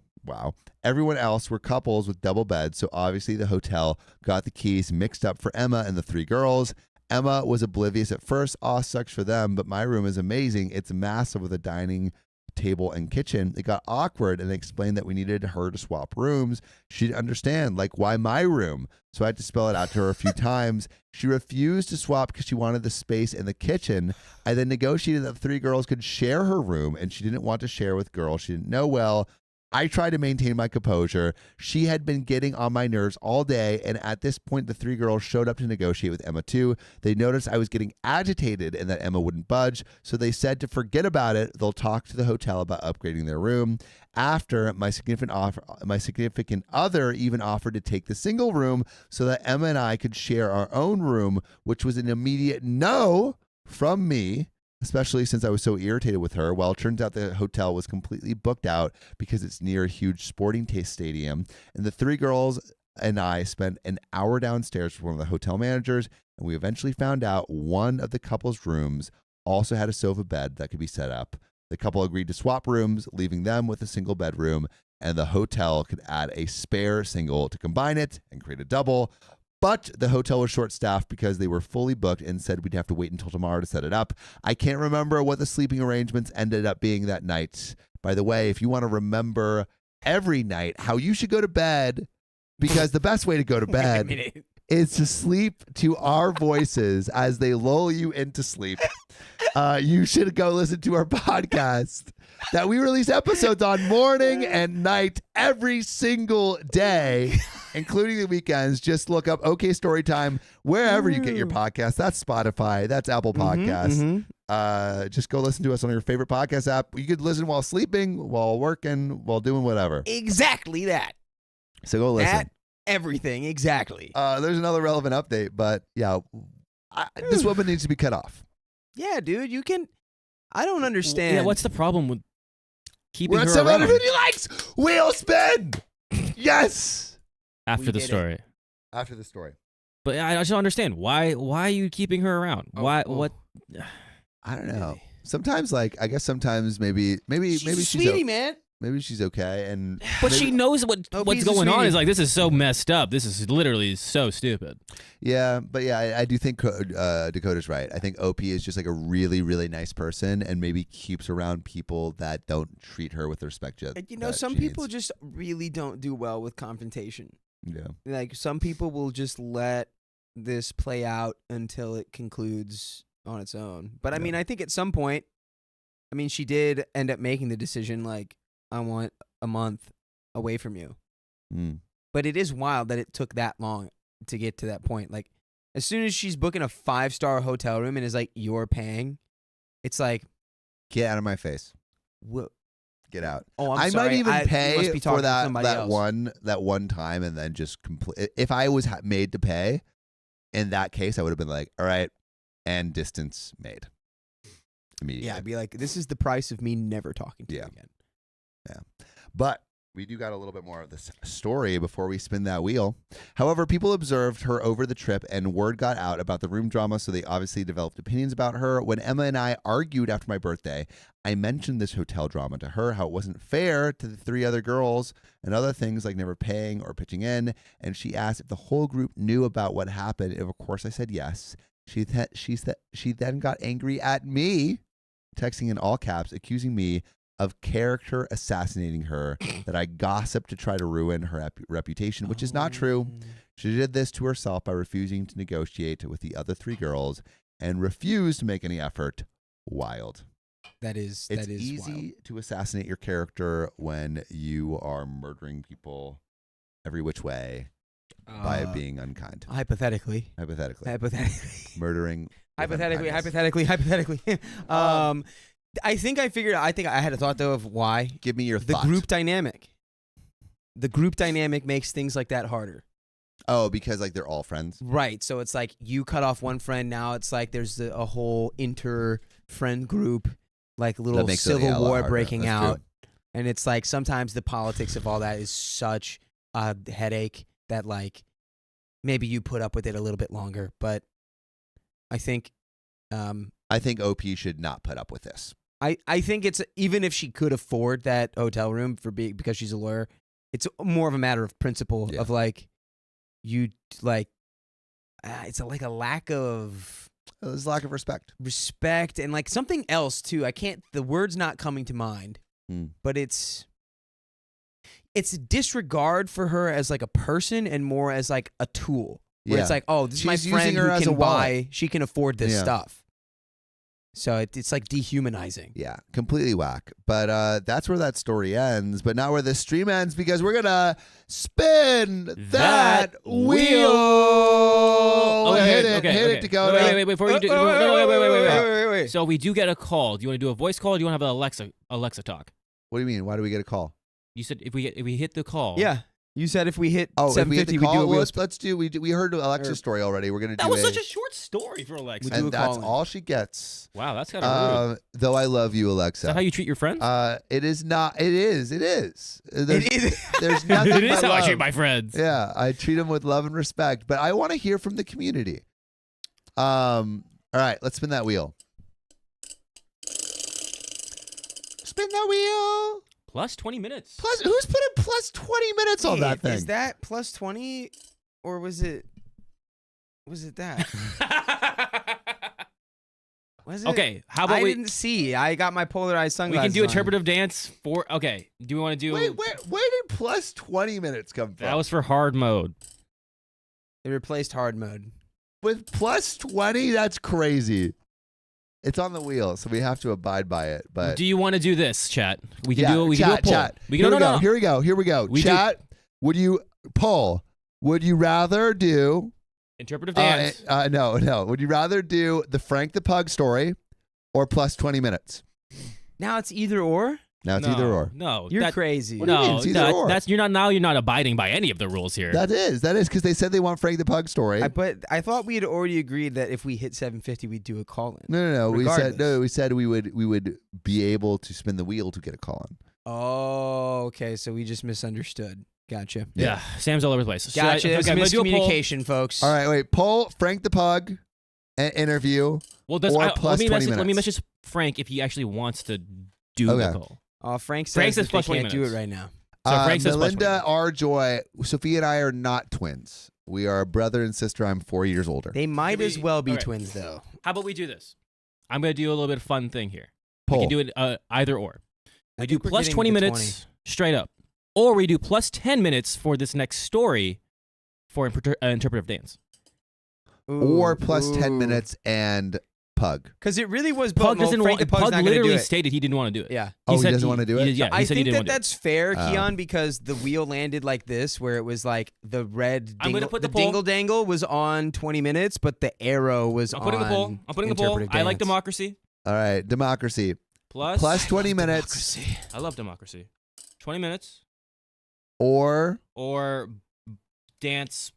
everyone else were couples with double beds. So obviously the hotel got the keys mixed up for Emma and the 3 girls. Emma was oblivious at first. Sucks for them, but my room is amazing. It's massive with a dining table and kitchen. It got awkward, and they explained that we needed her to swap rooms. She didn't understand, like, why my room? So I had to spell it out to her a few times. She refused to swap because she wanted the space in the kitchen. I then negotiated that 3 girls could share her room, and she didn't want to share with girls she didn't know well. I tried to maintain my composure. She had been getting on my nerves all day, and at this point, the 3 girls showed up to negotiate with Emma too. They noticed I was getting agitated and that Emma wouldn't budge, so they said to forget about it. They'll talk to the hotel about upgrading their room. After, my significant other even offered to take the single room so that Emma and I could share our own room, which was an immediate no from me, especially since I was so irritated with her. Well, it turns out the hotel was completely booked out because it's near a huge sporting stadium. And the 3 girls and I spent an hour downstairs with one of the hotel managers, and we eventually found out one of the couple's rooms also had a sofa bed that could be set up. The couple agreed to swap rooms, leaving them with a single bedroom, and the hotel could add a spare single to combine it and create a double. But the hotel was short-staffed because they were fully booked and said we'd have to wait until tomorrow to set it up. I can't remember what the sleeping arrangements ended up being that night. By the way, if you want to remember every night how you should go to bed, because the best way to go to bed is to sleep to our voices as they lull you into sleep. You should go listen to our podcast that we release episodes on morning and night every single day, including the weekends. Just look up OK Storytime wherever you get your podcast. That's Spotify. That's Apple Podcasts. Just go listen to us on your favorite podcast app. You could listen while sleeping, while working, while doing whatever. Exactly that. So go listen. That, everything, exactly. There's another relevant update, but yeah, this woman needs to be cut off. Yeah, dude, you can. I don't understand. Yeah, what's the problem with keeping We're at her 750 around? likes. Wheel spin. Yes. After the story? After the story. But I just don't understand why are you keeping her around? What? I don't know. Sometimes, I guess sometimes maybe she's sweetie, man. Maybe she's okay, and But she knows what's going on. Is like, this is so messed up. This is literally so stupid. Yeah, but yeah, I do think Dakota's right. I think OP is just like a really, really nice person, and maybe keeps around people that don't treat her with the respect. Some people just really don't do well with confrontation. Yeah, like some people will just let this play out until it concludes on its own. But I mean, I think at some point, she did end up making the decision, like, I want a month away from you. But it is wild that it took that long to get to that point. Like, as soon as she's booking a 5-star hotel room and is like, you're paying, it's like, get out of my face. What? Get out. Oh, I'm I sorry. might even pay for that else. one time, and then just complete. If I was made to pay, in that case, I would have been like, all right, and distance made. Immediately. Yeah, I'd be like, this is the price of me never talking to you again. Yeah. But we do got a little bit more of this story before we spin that wheel. However, people observed her over the trip, and word got out about the room drama, so they obviously developed opinions about her. When Emma and I argued after my birthday, I mentioned this hotel drama to her, how it wasn't fair to the 3 other girls, and other things like never paying or pitching in, and she asked if the whole group knew about what happened. And of course, I said yes. She then got angry at me, texting in all caps, accusing me of character assassinating her, that I gossiped to try to ruin her reputation, which is not true. She did this to herself by refusing to negotiate with the other 3 girls and refused to make any effort. Wild. It's easy wild to assassinate your character when you are murdering people every which way by being unkind. Hypothetically. Murdering. Hypothetically. I think I had a thought, though, of why. Give me your thought. The group dynamic. The group dynamic makes things like that harder. Oh, because like they're all friends? Right. So it's like you cut off one friend. Now it's like there's a whole inter-friend group, like a little civil war breaking out. True. And it's like sometimes the politics of all that is such a headache that like maybe you put up with it a little bit longer. But I think OP should not put up with this. I think it's, even if she could afford that hotel room because she's a lawyer, it's more of a matter of principle of like, you like, it's like a lack of. There's a lack of respect. Respect and like something else too. The word's not coming to mind, but it's disregard for her as like a person and more as like a tool. Where it's like, oh, this is my friend who can buy, she can afford this stuff. So it's like dehumanizing. Yeah, completely whack. But that's where that story ends. But not where the stream ends, because we're going to spin that wheel. Okay, hit it, Dakota. Wait, before you do. Wait. So we do get a call. Do you want to do a voice call, or do you want to have an Alexa talk? What do you mean? Why do we get a call? You said if we hit the call. Yeah. You said if we hit 750, we do a wheel spin. Let's do. We heard Alexa's story already. We're gonna do. That was such a short story for Alexa. And that's all she gets. Wow, that's kind of rude. Though I love you, Alexa. Is that how you treat your friends? It is not. It is. There's nothing. It is but how love. I treat my friends. Yeah, I treat them with love and respect. But I want to hear from the community. All right, let's spin that wheel. Spin that wheel. Plus 20 minutes. Who's putting plus 20 minutes on that thing? Is that plus 20 or was it? Was it that? Was it? Okay, how about I we? didn't see. I got my polarized We sunglasses can do on. interpretive dance for. Okay, do we want to do? Wait, where did plus 20 minutes come from? That was for hard mode. They replaced hard mode. With plus 20, that's crazy. It's on the wheel, so we have to abide by it. But Do you want to do this, chat? We can yeah, do. We can do a chat, poll. chat. We Here can. we No, go. no, no. Here we go. We do- Chat. Would you poll? Would you rather do? Interpretive dance. No. Would you rather do the Frank the Pug story or plus 20 minutes? Now it's either or. Now it's No, either or. No, You're that- crazy. What do you mean No, it's either or? that's you're not now. You're not abiding by any of the rules here. That is because they said they want Frank the Pug story. But I thought we had already agreed that if we hit 750, we'd do a call in. No. Regardless. We said we would be able to spin the wheel to get a call on. Oh, okay. So we just misunderstood. Gotcha. yeah, Sam's all over the place. Should I- Gotcha. It's okay, I'm gonna do a poll. miscommunication, folks. All right, wait. Poll Frank the Pug interview. Well, does Or plus 20 let me minutes. message Frank if he actually wants to do Okay. the call. Frank says, Frank says that plus they 20 can't do it minutes. right now. So Frank says plus 20 Melinda minutes. R. Joy, Sophia and I are not twins. We are brother and sister. I'm 4 years older. They might Can as we- well be all right. twins, though. How about we do this? I'm gonna do a little bit of fun thing here. Poll. We can do it either or. I We do think we're plus getting 20 to minutes straight up, or we do plus 10 minutes for this next story for interpretive dance. or plus 10 minutes and Pug. Because it really was Pug both. doesn't Frank want. the Pug's Pug not gonna do literally it. stated he didn't want to do it. Yeah. Oh, he said doesn't want to do it? Yeah, he I said he think didn't want to do it. that's fair, Oh. Keon, because the wheel landed like this, where it was like the red I'm gonna dingle, put the the poll. dingle dangle was on 20 minutes, but the arrow was I'm on putting the poll. I'm putting the poll. interpretive I like dance. democracy. All right, democracy. Plus 20 minutes Democracy. I love democracy. 20 minutes or or dance.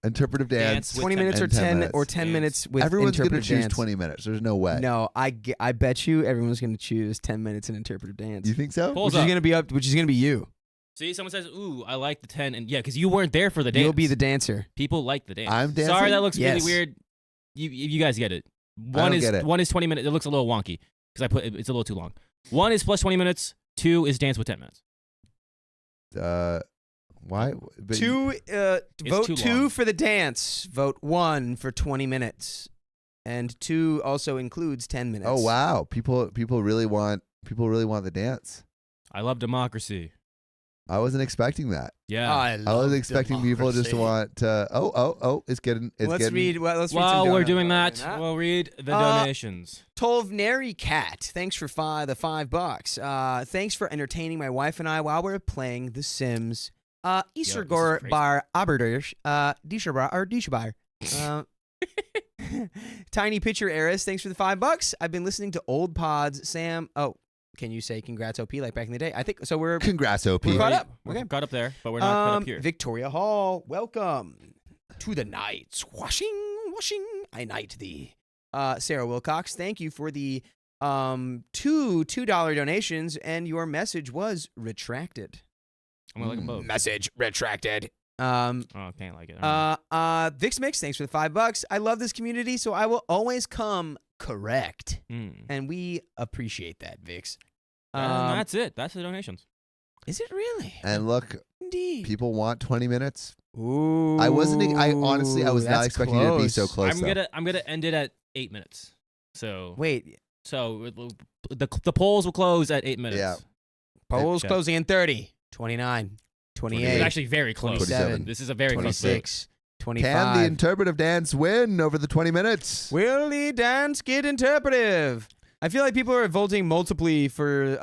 interpretive dance. Dance with 20 10 minutes or minutes. 10 minutes. or 10 Dance. minutes with Everyone's going to interpretive choose dance. 20 minutes. There's no way. No, I bet you everyone's going to choose 10 minutes in interpretive dance. You think so? Polls which is up. going to be up, which is going to be you. See, someone says, "Ooh, I like the 10," and yeah, because you weren't there for the dance. You'll be the dancer. People like the dance. I'm dancing? Sorry, that looks Yes. really weird. You guys get it. don't get it. One is 20 minutes. It looks a little wonky because it's a little too long. One is plus 20 minutes. Two is dance with 10 minutes. Why? But Vote too 2 long. for the dance. Vote 1 for 20 minutes. And 2 also includes 10 minutes. Oh wow, people really want the dance. I love democracy. I wasn't expecting that. Yeah. I was expecting people just to want to. Oh, it's getting. Let's read some While we're donuts. doing While that, we'll read the donations. Tolvnary Cat, thanks for the $5. Thanks for entertaining my wife and I while we're playing The Sims. Ishergor crazy. bar Aberdersh, Dishabar or Dishabar. Tiny Pitcher Eris, thanks for the $5. I've been listening to old pods. Sam, can you say congrats OP like back in the day? I think so. We're Congrats, OP. We're caught up. We're Okay. caught up there, but we're not caught up here. Victoria Hall, welcome to the nights. Washing, I night thee. Sarah Wilcox, thank you for the two $2 donations, and your message was retracted. I'm gonna like them both. Message retracted. Oh, can't like it. Vix Mix, thanks for the $5. I love this community, so I will always come correct, and we appreciate that, Vix. And that's it. That's the donations. Is it really? And look, Indeed. people want 20 minutes. Ooh. I honestly, I was not that's expecting you to be so close. I'm gonna end it at 8 minutes. So Wait, So the polls will close at 8 minutes. Yeah. polls Yeah. closing in 30, 29, 28, It's actually very close. 27. This is a very close vote. 26, 25. Can the interpretive dance win over the 20 minutes? Will the dance get interpretive? I feel like people are voting multiply for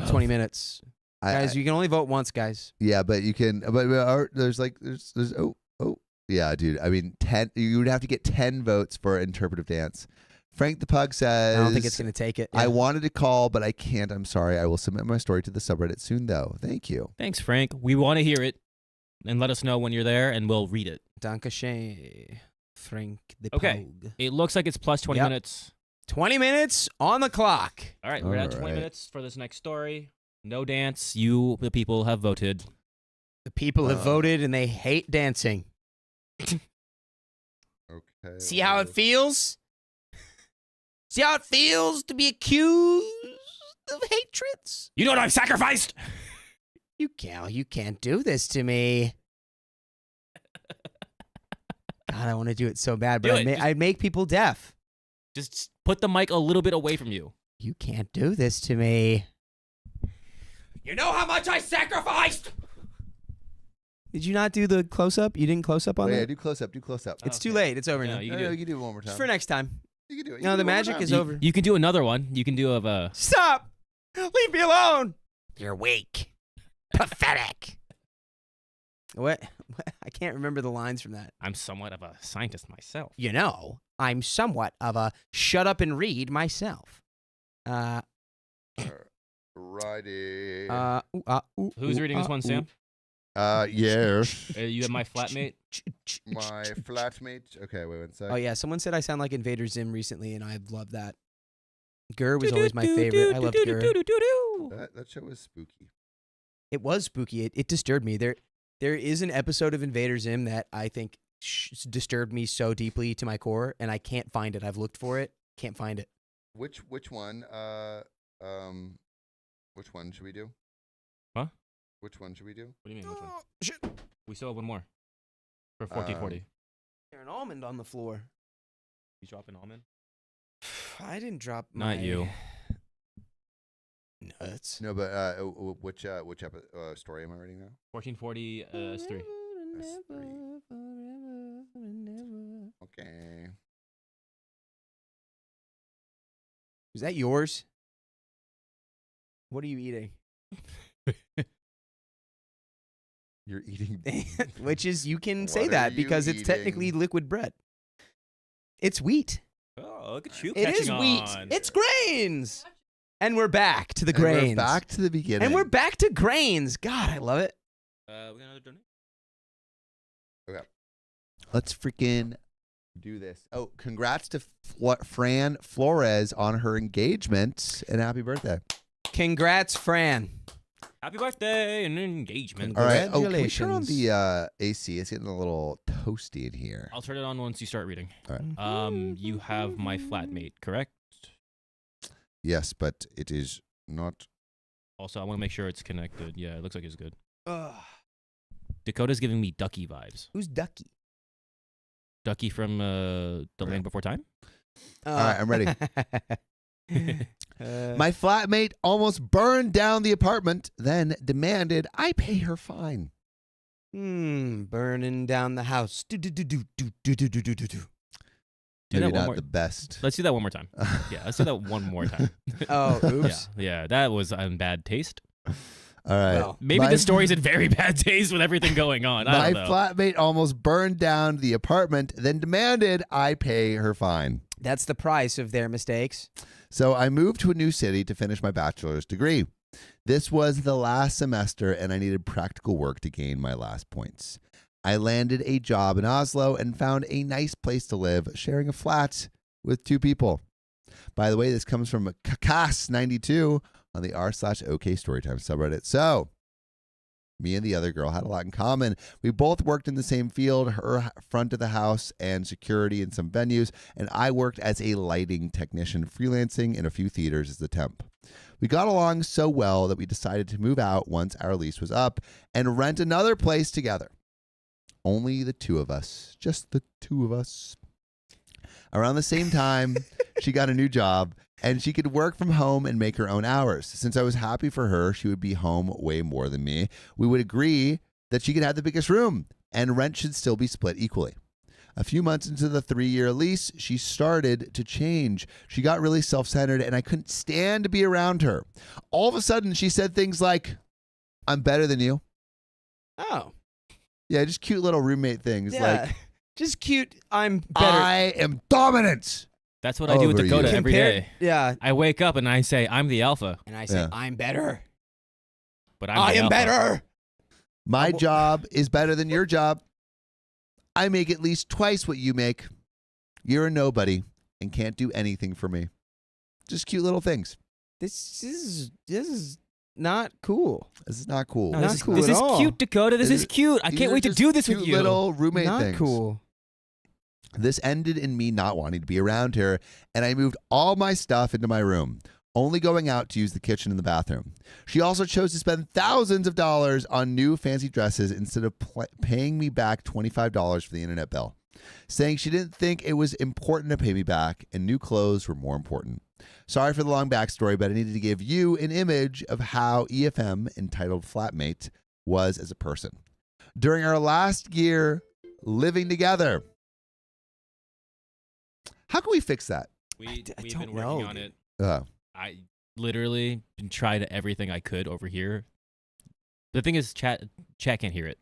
20 minutes. Guys, you can only vote once, guys. Yeah, but you can. But there's yeah, dude. I mean, 10. You would have to get 10 votes for interpretive dance. Frank the Pug says, I don't think it's going to take it. I Yeah. wanted to call, but I can't. I'm sorry. I will submit my story to the subreddit soon, though. Thank you. Thanks, Frank. We want to hear it, and let us know when you're there, and we'll read it. Dankeschön, Frank the Okay. Pug. It looks like it's plus 20 Yep. minutes. 20 minutes on the clock. All right, we're at 20 Alright. minutes for this next story. No dance. You, the people, have voted. The people have voted and they hate dancing. Okay. See how it feels? See how it feels to be accused of hatreds? You know what I've sacrificed? You can't do this to me. God, I want to do it so bad, Do but it. I'd make people deaf. Just put the mic a little bit away from you. You can't do this to me. You know how much I sacrificed? Did you not do the close-up? You didn't close-up on Yeah, that? do close up. Do close up. It's too late. It's over No, now. you No, can do no, it. you can do it one more time. Just for next time. You can do it. You No, can the do it one more magic time. is over. You can do another one. You can do a Stop! Leave me alone! You're weak. Pathetic. What? I can't remember the lines from that. I'm somewhat of a scientist myself. You know, I'm somewhat of a shut up and read myself. Righty. Who's reading this one, Sam? Yes. You have my flatmate. My flatmate. Okay, wait one sec. Oh yeah, someone said I sound like Invader Zim recently, and I love that. Gurr was always my favorite. I loved Gurr. That show was spooky. It was spooky. It disturbed me. There is an episode of Invader Zim that I think disturbed me so deeply to my core, and I can't find it. I've looked for it, can't find it. Which one? Which one should we do? Huh? Which one should we do? What do you mean? Which one? Shit. We still have one more. For 1440. There's an almond on the floor. You drop an almond? I didn't drop Not you. Nuts. No, but which story am I reading now? 1440 S3. Okay. Is that yours? What are you eating? You're eating. Which is, you can What say are that you because it's technically eating? liquid bread. It's wheat. Oh, look at you It is catching wheat. on. It's grains. And we're back to the And grains. we're back to the beginning. And we're back to grains. God, I love it. We got another donate? Let's freaking do this. Oh, congrats to Fran Flores on her engagement and happy birthday. Congrats, Fran. Happy birthday and engagement. All right. Oh, can we turn on Congratulations. the AC? It's getting a little toasty in here. I'll turn it on once you start reading. All right. You have my flatmate, correct? Yes, but it is not. Also, I want to make sure it's connected. Yeah, it looks like it's good. Ugh. Dakota's giving me Ducky vibes. Who's Ducky? Ducky from The Land Before Time? All right, I'm ready. My My flatmate almost burned down the apartment, then demanded I pay her fine. burning down the house. Do Maybe that one not more. the best. Let's do that one more time. Yeah, let's do that one more time. Oh, Yeah, oops. yeah, that was in bad taste. All right. Well, Maybe My- the story's in very bad taste with everything going on. I My don't know. flatmate almost burned down the apartment, then demanded I pay her fine. That's the price of their mistakes. So I moved to a new city to finish my bachelor's degree. This was the last semester, and I needed practical work to gain my last points. I landed a job in Oslo and found a nice place to live, sharing a flat with 2 people. By the way, this comes from Kakas92 on the r/OK Storytime subreddit. So, me and the other girl had a lot in common. We both worked in the same field, her front of the house and security in some venues, and I worked as a lighting technician, freelancing in a few theaters as a temp. We got along so well that we decided to move out once our lease was up and rent another place together. Only the 2 of us, just the 2 of us. Around the same time, she got a new job, and she could work from home and make her own hours. Since I was happy for her, she would be home way more than me. We would agree that she could have the biggest room, and rent should still be split equally. A few months into the 3-year lease, she started to change. She got really self-centered, and I couldn't stand to be around her. All of a sudden, she said things like, "I'm better than you." Oh. Yeah, just cute little roommate things. Yeah. Like, Just cute. I'm better. I am dominant. That's what I do with Over you. Dakota every Compared- day. Yeah. I wake up and I say, I'm the alpha, And I say, Yeah. I'm better. but I'm I the am alpha. better. My job is better than your job. I make at least twice what you make. You're a nobody and can't do anything for me. Just cute little things. This is not cool. This is not cool. No, Not this is, cool this at is all. cute, Dakota. This These is cute. I These can't are wait to just do this cute with you. little roommate Not things. cool. This ended in me not wanting to be around her, and I moved all my stuff into my room, only going out to use the kitchen and the bathroom. She also chose to spend thousands of dollars on new fancy dresses instead of paying me back $25 for the internet bill. saying she didn't think it was important to pay me back and new clothes were more important. Sorry for the long backstory, but I needed to give you an image of how EFM, entitled Flatmate, was as a person. During our last year living together. How can we fix that? We've don't been working know, on dude. it. I literally been tried everything I could over here. The thing is, chat can't hear it.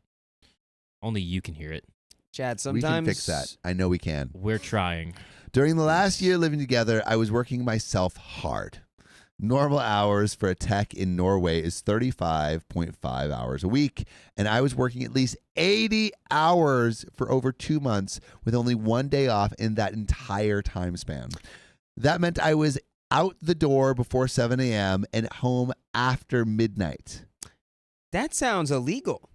Only you can hear it. Chad, We sometimes can fix that. I know we can. We're trying. During the last year living together, I was working myself hard. Normal hours for a tech in Norway is 35.5 hours a week, and I was working at least 80 hours for over 2 months with only 1 day off in that entire time span. That meant I was out the door before 7 a.m. and home after midnight. That sounds illegal.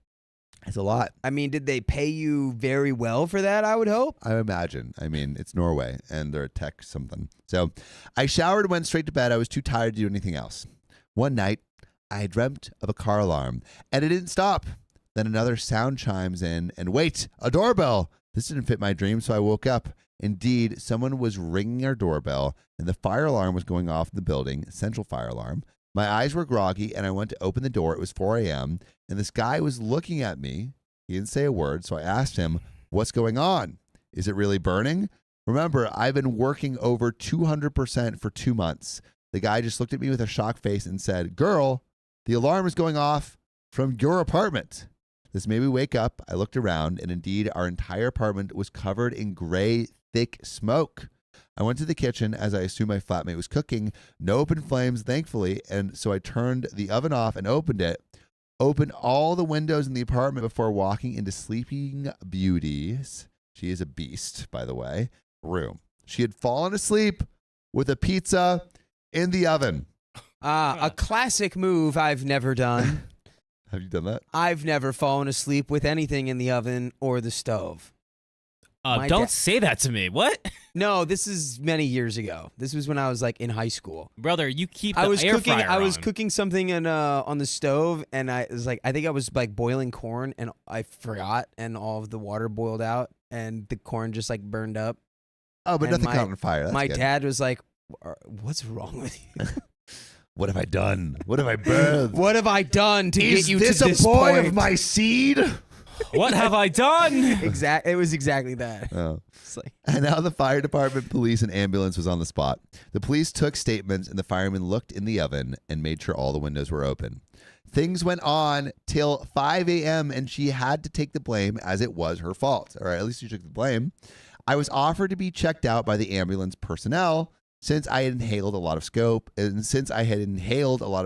It's a lot. I mean, did they pay you very well for that, I would hope? I imagine. I mean, it's Norway, and they're a tech something. So I showered and went straight to bed. I was too tired to do anything else. One night, I dreamt of a car alarm, and it didn't stop. Then another sound chimes in, and wait, a doorbell. This didn't fit my dream, so I woke up. Indeed, someone was ringing our doorbell, and the fire alarm was going off in the building, central fire alarm. My eyes were groggy, and I went to open the door. It was 4 a.m., and this guy was looking at me. He didn't say a word, so I asked him, "What's going on? Is it really burning?" Remember, I've been working over 200% for 2 months. The guy just looked at me with a shocked face and said, "Girl, the alarm is going off from your apartment." This made me wake up. I looked around, and indeed, our entire apartment was covered in gray, thick smoke. I went to the kitchen as I assumed my flatmate was cooking. No open flames, thankfully, and so I turned the oven off and opened it. Opened all the windows in the apartment before walking into Sleeping Beauty's, she is a beast, by the way, room. She had fallen asleep with a pizza in the oven. A classic move I've never done. Have you done that? I've never fallen asleep with anything in the oven or the stove. Don't say that to me. What? No, this is many years ago. This was when I was like in high school. Brother, you keep the I was air cooking. fryer I was on. cooking something on the stove, and I think I was like boiling corn, and I forgot, and all of the water boiled out, and the corn just like burned up. Oh, but And nothing my- caught on fire. That's My good. dad was like, "What's wrong with you? What have I done? What have I birthed? What have I done to Is get you this to a this boy point?" of my seed? What have I done? It was exactly that. Oh. It's like, And now the fire department, police, and ambulance was on the spot. The police took statements, and the firemen looked in the oven and made sure all the windows were open. Things went on till 5 a.m., and she had to take the blame as it was her fault. All right, at least she took the blame. I was offered to be checked out by the ambulance personnel since I had inhaled a lot of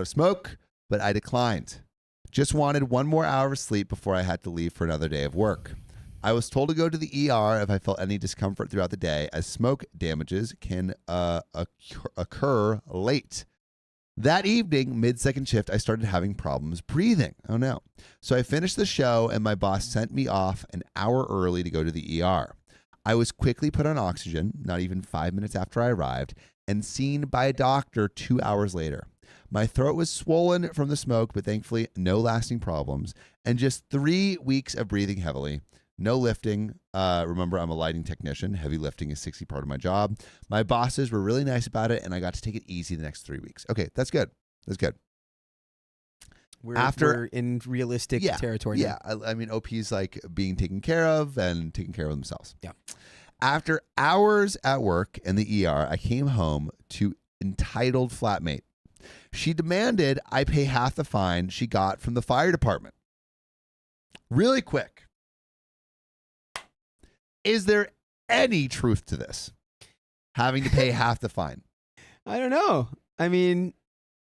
smoke, but I declined. Just wanted 1 more hour of sleep before I had to leave for another day of work. I was told to go to the ER if I felt any discomfort throughout the day, as smoke damages can occur late. That evening, mid-second shift, I started having problems breathing. Oh, no. So I finished the show, and my boss sent me off an hour early to go to the ER. I was quickly put on oxygen, not even 5 minutes after I arrived, and seen by a doctor 2 hours later. My throat was swollen from the smoke, but thankfully no lasting problems, and just 3 weeks of breathing heavily. No lifting. Remember, I'm a lighting technician. Heavy lifting is 60% of my job. My bosses were really nice about it, and I got to take it easy the next 3 weeks. Okay, that's good. That's good. we're in realistic territory. Yeah, I mean, OP's like being taken care of and taking care of themselves. Yeah. After hours at work in the ER, I came home to entitled flatmate. She demanded I pay half the fine she got from the fire department. Really quick. Is there any truth to this? Having to pay half the fine. I don't know. I mean,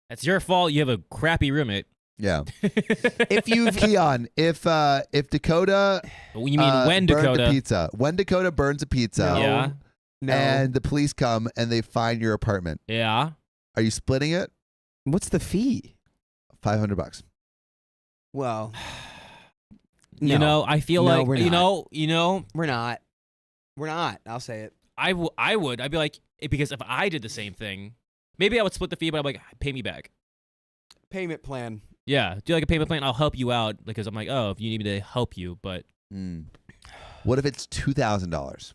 That's your fault. You have a crappy roommate. Yeah. if you've Keon, if Dakota You mean when burned Dakota? a pizza. When Dakota burns a pizza. No. Yeah. no, And the police come and they find your apartment. Yeah. Are you splitting it? what's the fee? $500. Well, You no. know, I feel No, like we're you not. know, We're not. We're not. I'll say it. I would. I'd be like, because if I did the same thing, maybe I would split the fee, but I'm like, pay me back. Payment plan. Yeah, do like a payment plan. I'll help you out because I'm like, oh, if you need me to help you, but What if it's $2,000?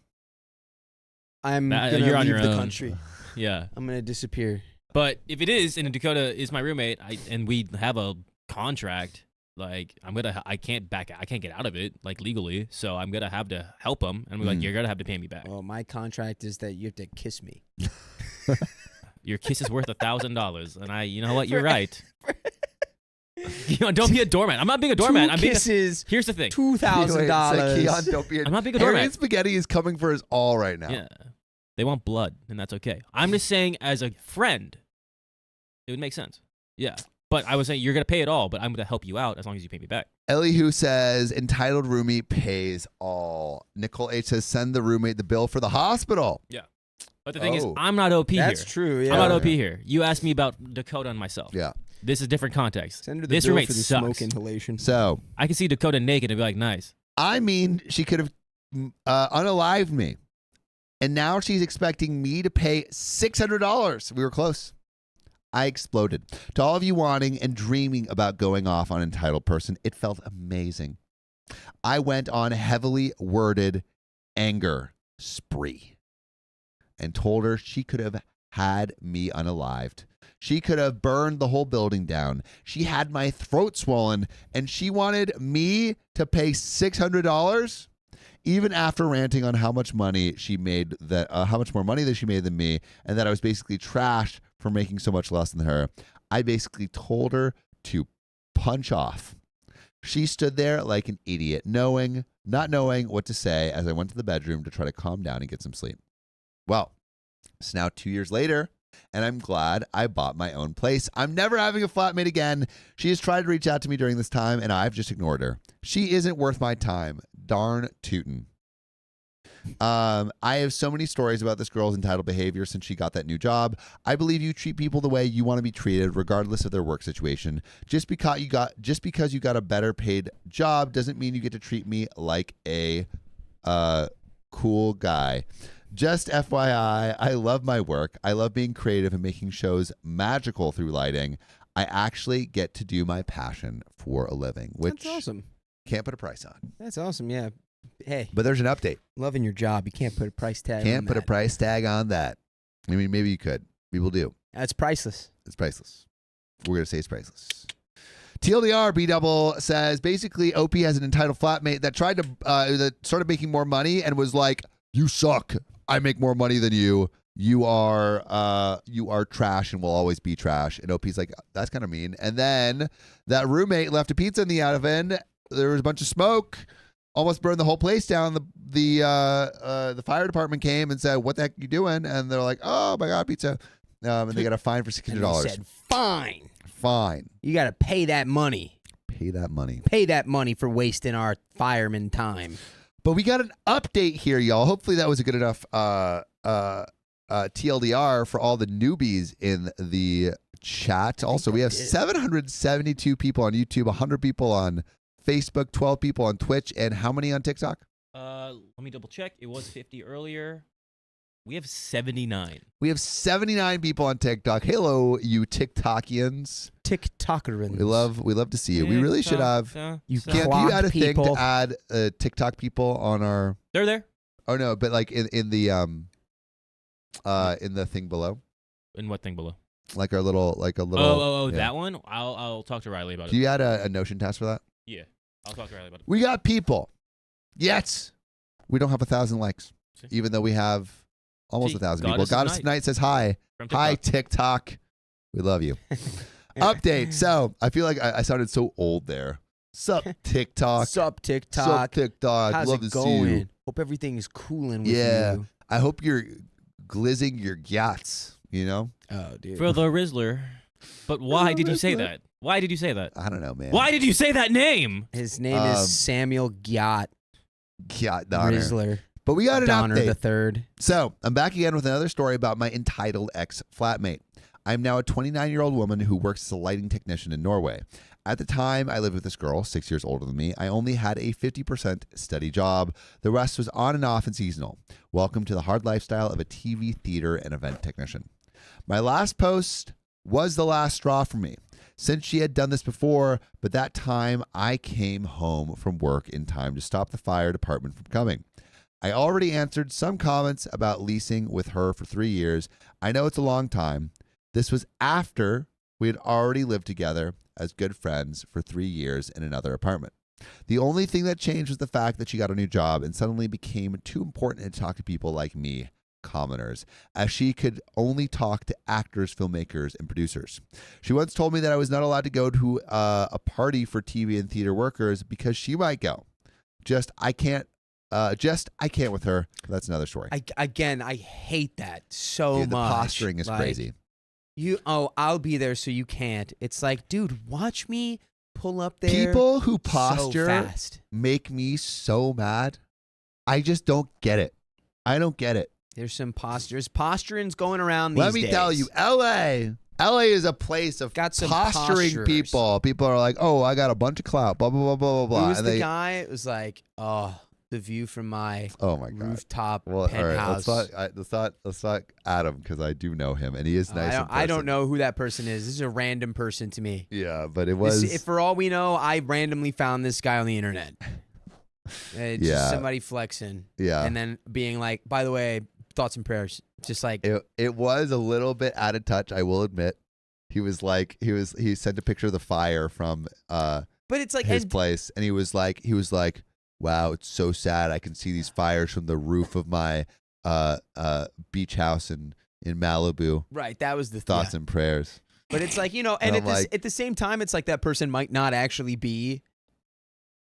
I'm gonna you're on leave your the own. country. Yeah. I'm gonna disappear. But if it is, and Dakota is my roommate, and we have a contract, like I can't get out of it like legally, so I'm gonna have to help him, and we're like, you're gonna have to pay me back. Well, my contract is that you have to kiss me. Your kiss is worth $1,000, and you know what? You're right. Don't be a doormat. I'm not being a doormat. I'm being kisses. Here's the thing. $2,000. Keon, don't be I'm not being a Harry doormat. and Spaghetti is coming for his all right now. Yeah, they want blood, and that's okay. I'm just saying, as a friend, it would make sense. Yeah. But I was saying you're going to pay it all, but I'm going to help you out as long as you pay me back. Elihu says, entitled roomie pays all. Nicole H says, send the roommate the bill for the hospital. Yeah. But the thing is, Oh. I'm not OP here. That's true. Yeah. I'm not OP here. You asked me about Dakota and myself. Yeah. This is different context. Send her the This bill roommate for the sucks. smoke inhalation. So, I can see Dakota naked and be like, nice. I mean, she could have unalived me. And now she's expecting me to pay $600. We were close. I exploded. To all of you wanting and dreaming about going off on entitled person, it felt amazing. I went on heavily worded anger spree and told her she could have had me unalived. She could have burned the whole building down. She had my throat swollen, and she wanted me to pay $600, even after ranting on how much money she made, how much more money that she made than me, and that I was basically trashed for making so much less than her. I basically told her to punch off. She stood there like an idiot, not knowing what to say as I went to the bedroom to try to calm down and get some sleep. Well, it's now 2 years later, and I'm glad I bought my own place. I'm never having a flatmate again. She has tried to reach out to me during this time, and I've just ignored her. She isn't worth my time. Darn tootin'. I have so many stories about this girl's entitled behavior since she got that new job. I believe you treat people the way you want to be treated, regardless of their work situation. Just because you got a better paid job doesn't mean you get to treat me like a cool guy. Just FYI, I love my work. I love being creative and making shows magical through lighting. I actually get to do my passion for a living, which That's awesome. can't put a price on. That's awesome. Yeah. Hey, But there's an update. loving your job. You can't put a price tag on Can't put a that. price tag on that. I mean, maybe you could. People do. That's priceless. It's priceless. We're going to say it's priceless. TLDR B-double says, basically, OP has an entitled flatmate that tried to, that started making more money and was like, you suck. I make more money than you. You are trash and will always be trash. And OP's like, that's kind of mean. And then that roommate left a pizza in the oven. There was a bunch of smoke. Almost burned the whole place down. The fire department came and said, "What the heck are you doing?" And they're like, "Oh my god, pizza!" And they got a fine for And $600. they said, fine. Fine. You got to pay that money. Pay that money. Pay that money for wasting our fireman time. But we got an update here, y'all. Hopefully that was a good enough TLDR for all the newbies in the chat. Also, we have 772 people on YouTube, 100 people on Facebook, 12 people on Twitch, and how many on TikTok? Let me double check. It was 50 earlier. We have 79. We have 79 people on TikTok. Hello, you TikTokians. TikTokerins. We love to see you. We really should have. You Can you clock add a thing people. to add TikTok people on our? They're there. Oh no, but like in the thing below, In what thing below? like a little. Oh, yeah. that one. I'll talk to Riley about Do it. you add a Notion task for that? Yeah, I'll talk to Riley about it. We got people. Yes, we don't have 1,000 likes, See? even though we have almost See, 1,000 people. Goddess of Goddess of Night says hi. From Hi TikTok. TikTok, we love you. Update. So I feel like I sounded so old there. Sup TikTok. Sup, TikTok. Sup TikTok. How's Love it to see you. going? Hope everything is cooling with Yeah. you. I hope you're glizzing your yachts. You know. Oh, dude. For the Rizzler. But why did you say that? Why did you say that? I don't know, man. Why did you say that name? His name is Samuel Gyat Yacht Donner. Rizzler. But we got an Donner update. the third. So I'm back again with another story about my entitled ex-flatmate. I'm now a 29-year-old woman who works as a lighting technician in Norway. At the time I lived with this girl, 6 years older than me, I only had a 50% steady job. The rest was on and off and seasonal. Welcome to the hard lifestyle of a TV, theater, and event technician. My last post was the last straw for me. since she had done this before, but that time I came home from work in time to stop the fire department from coming. I already answered some comments about leasing with her for 3 years. I know it's a long time. This was after we had already lived together as good friends for 3 years in another apartment. The only thing that changed was the fact that she got a new job and suddenly became too important to talk to people like me, commoners, as she could only talk to actors, filmmakers, and producers. She once told me that I was not allowed to go to a party for TV and theater workers because she might go. I can't with her. That's another story. I hate that so Dude, the much. posturing is crazy. I'll be there so you can't. It's like, dude, watch me pull up there. People who so posture fast. make me so mad. I just don't get it. I don't get it. There's some postures. Posturing's going around these Let me days. tell you, LA is a place of Got some posturing posturers. people. People are like, oh, I got a bunch of clout, blah, blah, blah, blah, blah, blah. Who was And the guy? It was like, oh, the view from my oh my God. rooftop Well, penthouse. all right, let's not Adam because I do know him and he is nice. I don't know who that person is. This is a random person to me. Yeah, but it was. If for all we know, I randomly found this guy on the internet. Just somebody flexing. Yeah. And then being like, by the way, thoughts and prayers. Just like it was a little bit out of touch, I will admit. He was like he sent a picture of the fire from but it's like his place and he was like wow, it's so sad. I can see these fires from the roof of my beach house in Malibu. Right, that was the Thoughts and prayers. But it's like, and at the same time, it's like that person might not actually be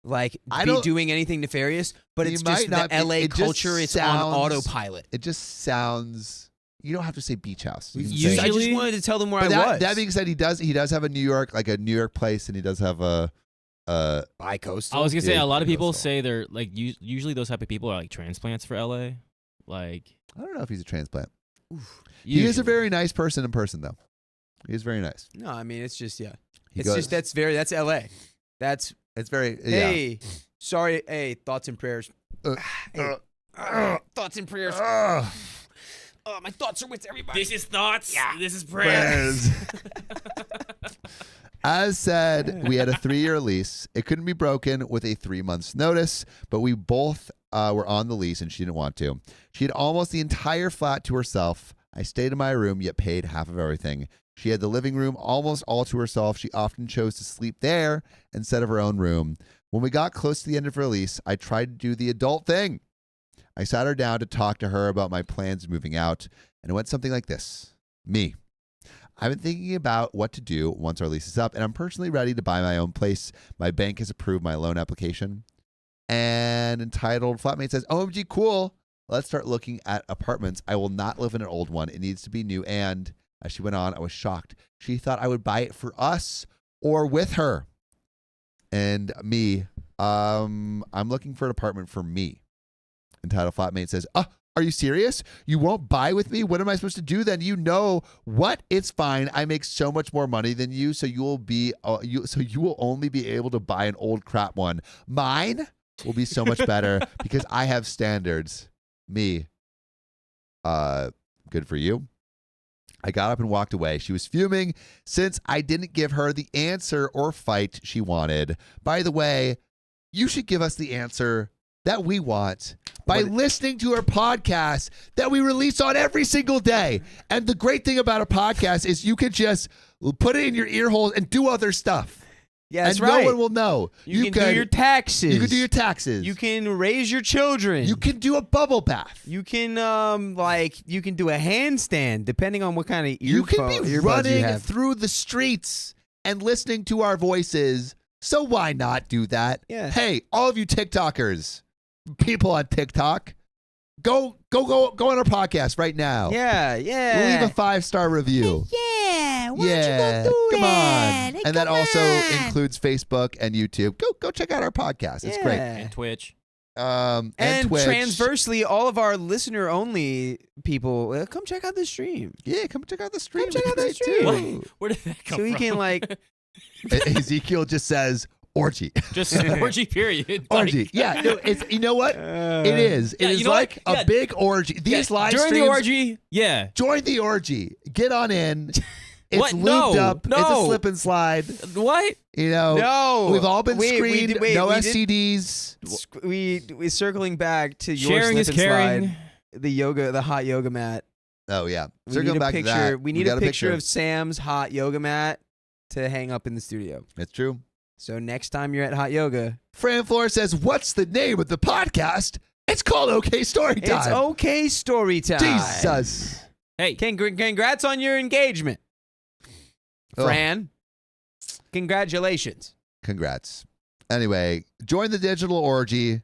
doing anything nefarious, but it's just the LA culture. It's on autopilot. It just sounds. You don't have to say beach house. I just wanted to tell them where I was. That being said, he does have a New York place, and he does have a bi-coastal. I was gonna say a lot of people bi-coastal. say they're like usually those type of people are like transplants for LA. Like I don't know if he's a transplant. Oof. He is a very nice person in person, though. He is very nice. No, I mean it's just That's LA. It's very Hey, sorry. Hey, thoughts and prayers. Thoughts and prayers. My thoughts are with everybody. This is thoughts. Yeah. This is prayers. As said, we had a 3-year lease. It couldn't be broken with a 3 months notice, but we both were on the lease and she didn't want to. She had almost the entire flat to herself. I stayed in my room, yet paid half of everything. She had the living room almost all to herself. She often chose to sleep there instead of her own room. When we got close to the end of her lease, I tried to do the adult thing. I sat her down to talk to her about my plans moving out, and it went something like this. Me. I've been thinking about what to do once our lease is up, and I'm personally ready to buy my own place. My bank has approved my loan application. And entitled flatmate says, OMG, cool. Let's start looking at apartments. I will not live in an old one. It needs to be new. And as she went on, I was shocked. She thought I would buy it for us or with her. And me, I'm looking for an apartment for me. Entitled flatmate says, are you serious? You won't buy with me? What am I supposed to do then? You know what? It's fine. I make so much more money than you, so you will only be able to buy an old crap one. Mine will be so much better because I have standards. Me. Good for you. I got up and walked away. She was fuming since I didn't give her the answer or fight she wanted. By the way, you should give us the answer that we want by listening to our podcast that we release on every single day. And the great thing about a podcast is you can just put it in your ear holes and do other stuff. Yeah, that's and right. No one will know. You can do your taxes. You can do your taxes. You can raise your children. You can do a bubble bath. You can you can do a handstand depending on what kind of You can be running you have. through the streets and listening to our voices. So why not do that? Yeah. Hey, all of you TikTokers, people on TikTok, go on our podcast right now. Yeah. Leave a 5-star review. Yeah. Why don't you go do come that? on. Hey, And that come also on. includes Facebook and YouTube. Go check out our podcast. It's great. And Twitch. And And Twitch. transversely, all of our listener-only people, come check out the stream. Yeah, come check out the stream. Come check out the It's stream. great, too. Where did that come So we from? can like, Ezekiel just says orgy. just orgy period. Orgy. Like, Yeah, no, it's, you know what? It is. It Yeah, is you know like what? a Yeah. big orgy. These live during streams. the orgy. Yeah. Join the orgy. Get on in. It's What? looped No, up. no. It's a slip and slide. What? You know, No, we've all been Wait, screened. wait, no we did- STDs. We circling back to your Sharing slip is and caring. slide, the hot yoga mat. Oh yeah. We So need going a back picture. to that. We need got a picture of Sam's hot yoga mat to hang up in the studio. It's true. So next time you're at hot yoga, Fran Flores says, "What's the name of the podcast?" It's called OK Storytime. it's okay story time. Jesus. Hey, Congrats on your engagement, Oh. Fran. Congratulations. Congrats. Anyway, join the digital orgy.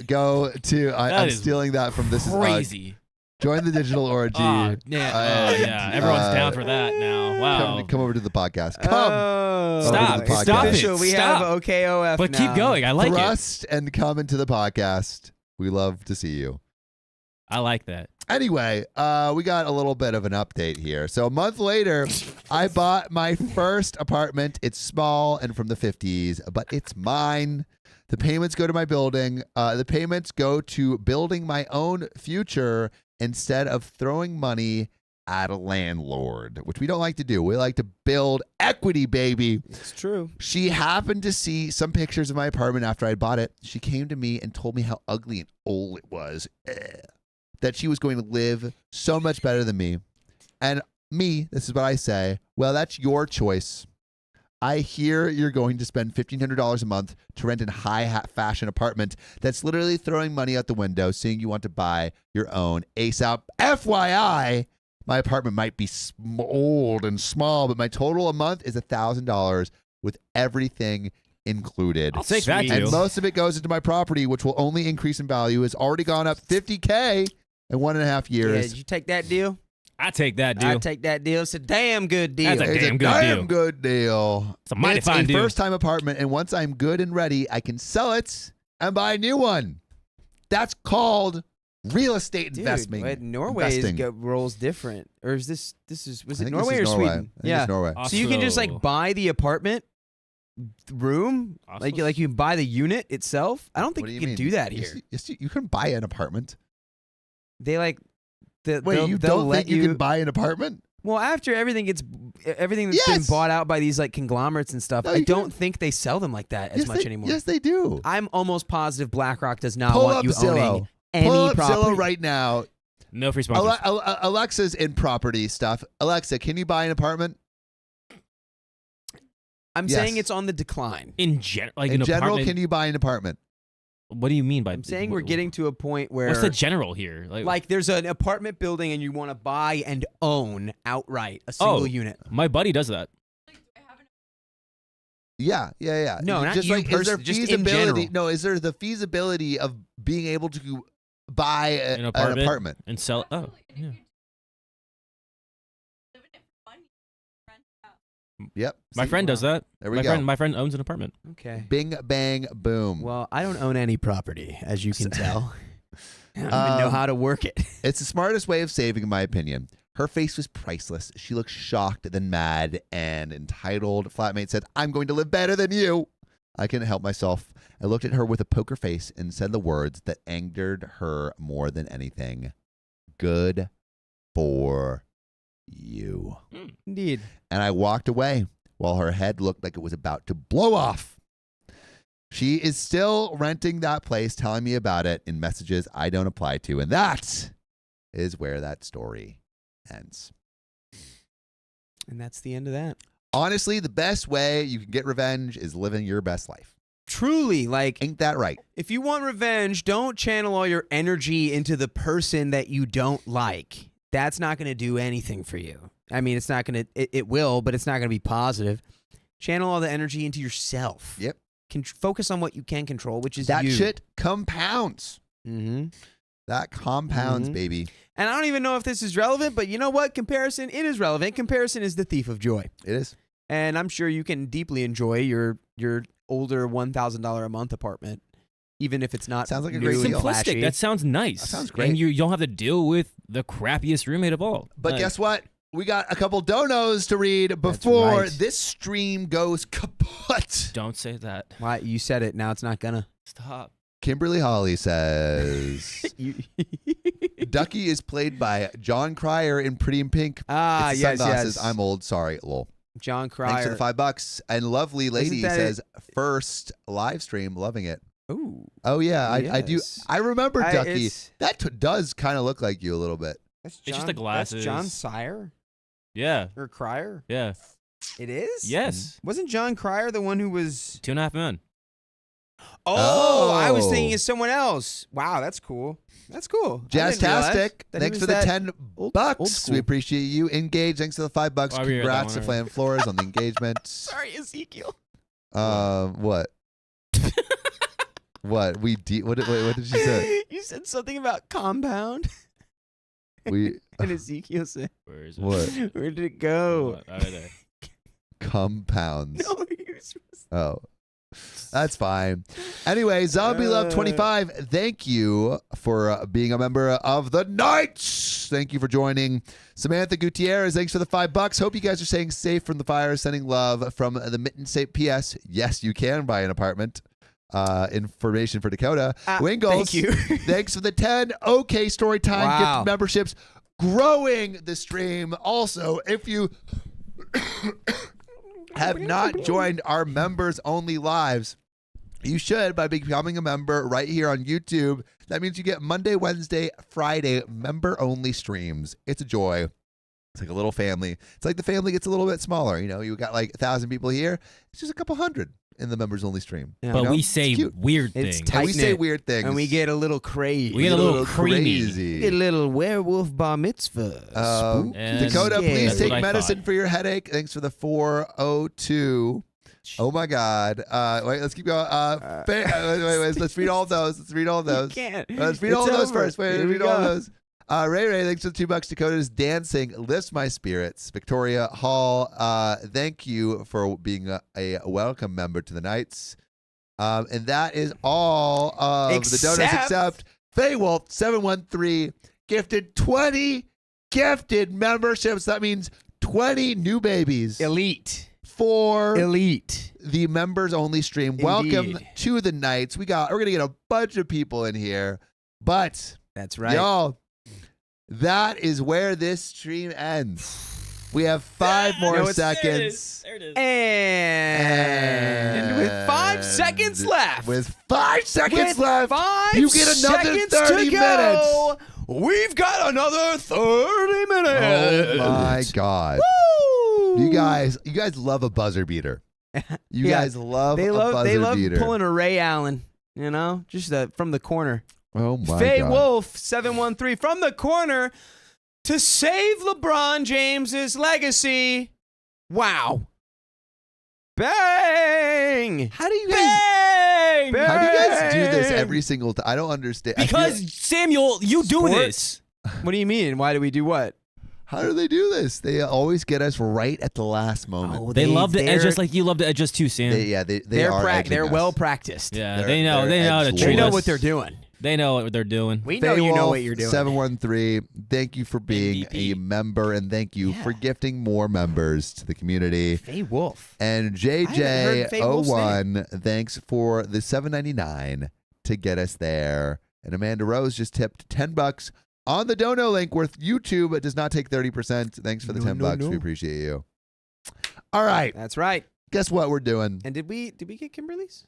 Go to. I'm is stealing that from This Is crazy. Join the digital orgy. Oh, yeah. Everyone's down for that now. Wow. Come over to the podcast. Come. Oh, Stop. it's Stop it. official. We Stop. have OKOF But now. keep going. I like it. Thrust and come into the podcast. We love to see you. I like that. Anyway, we got a little bit of an update here. So a month later, I bought my first apartment. It's small and from the 50s, but it's mine. The payments go to my building. The payments go to building my own future instead of throwing money at a landlord, which we don't like to do. We like to build equity, baby. It's true. She happened to see some pictures of my apartment after I bought it. She came to me and told me how ugly and old it was. That she was going to live so much better than me. And me, this is what I say, well, that's your choice. I hear you're going to spend $1,500 a month to rent a high-fashion apartment that's literally throwing money out the window, saying you want to buy your own ASAP. FYI, my apartment might be old and small, but my total a month is $1,000 with everything included. I'll take that, And too. most of it goes into my property, which will only increase in value. It's already gone up $50K in 1.5 Yeah, years. did you take that deal? I take that deal. I take that deal. It's a damn good deal. That's a It's damn a good damn deal. good deal. It's a mighty fine deal. first-time apartment, and once I'm good and ready, I can sell it and buy a new one. That's called real estate Dude, investment. but Norway's Investing. rolls different, or is this was I it think Norway or this is Norway. Sweden? I think Yeah, it's Norway. so you can just Also- like buy the apartment room, like Also- you buy the unit itself. I don't think What do you you can mean? do that Yes, here. Yes, you can buy an apartment. They like Wait, they'll you they'll don't let think you can buy an apartment? Well, after everything that's been Yes. bought out by these like conglomerates and stuff, No, I you don't can. think they sell them like that as yes, much they, anymore. Yes, they do. I'm almost positive BlackRock does not Pull want up you Zillow. owning any Pull up property. Zillow right now. No free sponsors. Alexa's in property stuff. Alexa, can you buy an apartment? I'm Yes. saying it's on the decline. in In an general, apartment. can you buy an apartment? What do you mean by? I'm saying we're getting to a point where What's the general here? like there's an apartment building and you want to buy and own outright a single unit. my buddy does that. Yeah. No, not just you like, is there personally, just in feasibility? general. No, is there the feasibility of being able to buy An an apartment? apartment? And sell. Oh, yeah. Yep. My See? friend does that. There we go. My friend owns an apartment. Okay. Bing, bang, boom. Well, I don't own any property, as you can tell. I don't even know how to work it. It's the smartest way of saving, in my opinion. Her face was priceless. She looked shocked, then mad and entitled. Flatmate said, "I'm going to live better than you." I couldn't help myself. I looked at her with a poker face and said the words that angered her more than anything. Good for you. Indeed. And I walked away while her head looked like it was about to blow off. She is still renting that place, telling me about it in messages I don't apply to. And that is where that story ends. And that's the end of that. Honestly, the best way you can get revenge is living your best life. Truly, like, Ain't that right? if you want revenge, don't channel all your energy into the person that you don't like. That's not going to do anything for you. I mean, it's not going to, it will, but it's not going to be positive. Channel all the energy into yourself. Yep. Focus on what you can control, which is That you. shit compounds. Mm-hmm. That compounds, Mhm. baby. And I don't even know if this is relevant, but you know what? Comparison, it is relevant. Comparison is the thief of joy. It is. And I'm sure you can deeply enjoy your older $1,000 a month apartment, even if it's not Sounds like a new great and deal. flashy. Simplistic. That sounds nice. That sounds great. And you don't have to deal with the crappiest roommate of all. But Like, guess what? We got a couple donos to read That's before right. this stream goes kaput. don't say that. Why you said it? Now it's not gonna. Stop. Kimberly Holly says Ducky is played by John Cryer in Pretty in Pink. Ah, It's the sunglasses. I'm old. Sorry, lol. John Cryer. Thanks for the $5. And lovely lady says first live stream, loving it. Ooh. Oh yeah, I do. Yes. I remember Ducky. It's- That does kind of look like you a little bit. That's John, It's just the glasses. That's John Sire Yeah. or Cryer. Yeah. It is. Yes. Wasn't John Cryer the one who was? 2.5 Men. Oh, I was Oh. thinking of someone else. Wow, that's cool. That's cool. I didn't realize Jazztastic. that he Thanks was for the that $10. old school. We appreciate you. Engage. Thanks for the $5. Oh, we read that Congrats to one Flan Flores on the engagement. Sorry, Ezekiel. What? What? What did she say? You said something about compound, We and Ezekiel said, Where is it? what? "Where did it go?" What? Oh, right there. Compounds. No, you were supposed to- Oh. That's fine. Anyway, Zombie Love 25, thank you for being a member of the Knights. Thank you for joining. Samantha Gutierrez, thanks for the $5. Hope you guys are staying safe from the fire. Sending love from the Mitten State. P.S. Yes, you can buy an apartment. Information for Dakota. Wingles, thank you. thanks for the 10 OK Storytime Wow. gift memberships. Growing the stream. Also, if you have not joined our members only lives, you should by becoming a member right here on YouTube. That means you get Monday, Wednesday, Friday member only streams. It's a joy. It's like a little family. It's like the family gets a little bit smaller. You know, you got like 1,000 people here. It's just a couple hundred in the members only stream. Yeah. But know? we It's say cute. weird It's things. tight. And we say Tight-knit. weird things. And we get a little crazy. We get a little creamy. crazy. Get a little werewolf bar mitzvah. Um, And Dakota, Scary. please That's take what I medicine thought. for your headache. Thanks for the 402. Oh my God. Wait, let's keep going. Wait, let's read all those. Let's read all You those. can't. Let's read It's all those over. first. Wait, Here let's we read all go. those. Ray, thanks for the $2. Dakota's dancing lifts my spirits. Victoria Hall, thank you for being a welcome member to the Knights. And that is all of the donuts except Faye Wolf 713 gifted 20 gifted memberships. That means 20 new babies Elite. for Elite. the members only stream. Welcome Indeed. to the Knights. We're gonna get a bunch of people in here, but That's right. y'all, that is where this stream ends. We have 5 more seconds. There it is. And with 5 seconds left. With 5 seconds With left, 5 you get another seconds 30 to go, we've got another 30 minutes. Oh my God. Woo! You guys love a buzzer beater. You Yeah. guys love They a love buzzer beater. pulling a Ray Allen, you know, just from the corner. Oh my Faye God. Wolf 713 from the corner to save LeBron James's legacy. Wow. Bang! How do you guys Bang! How do you guys do this Bang! every single time? I don't understand. I feel- Because Samuel, you do Sports? this. What do you mean? Why do we do what? how do they do this? They always get us right at the last moment. Oh, They love to edge they're- just like you love to edge us too, Sam. They are edging they're us. well practiced. yeah, they're- they know. they're They know how to edge treat They know us. what they're doing. They know what they're doing. We know Faye you know Wolf, what you're doing. 713, thank you for being MVP. a member, and thank you for gifting more members to the community. Faye Wolf. And I haven't heard Faye Wolf's JJ01, thanks for the $7.99 to get us there. And Amanda Rose just tipped $10 on the dono link worth YouTube. It does not take 30%. Thanks for the $10. We appreciate you. All right. That's right. Guess what we're doing? And did we get Kimberly's?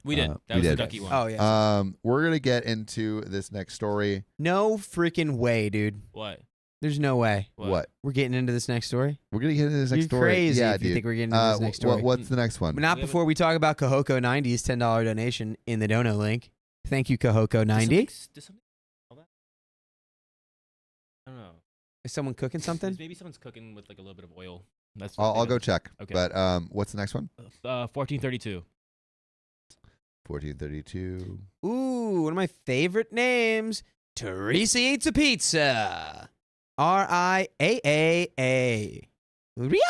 We did. we That was the did. Ducky one. Oh yeah. We're going to get into this next story. No freaking way, dude. What? There's no way. What? We're getting into this next story. We're going to get into this next You're story. crazy yeah, if you dude. think we're getting into this next story. What's the next one? But not We haven't- before we talk about Kahoko 90's $10 donation in the dono link. Thank you, Kahoko 90. Did something all that? I don't know. Is someone cooking something? Maybe someone's cooking with like a little bit of oil. That's. I'll go check. Okay. But what's the next one? 1432. 1432. Ooh, one of my favorite names. Teresa Eats a Pizza. RIAAA. Ria!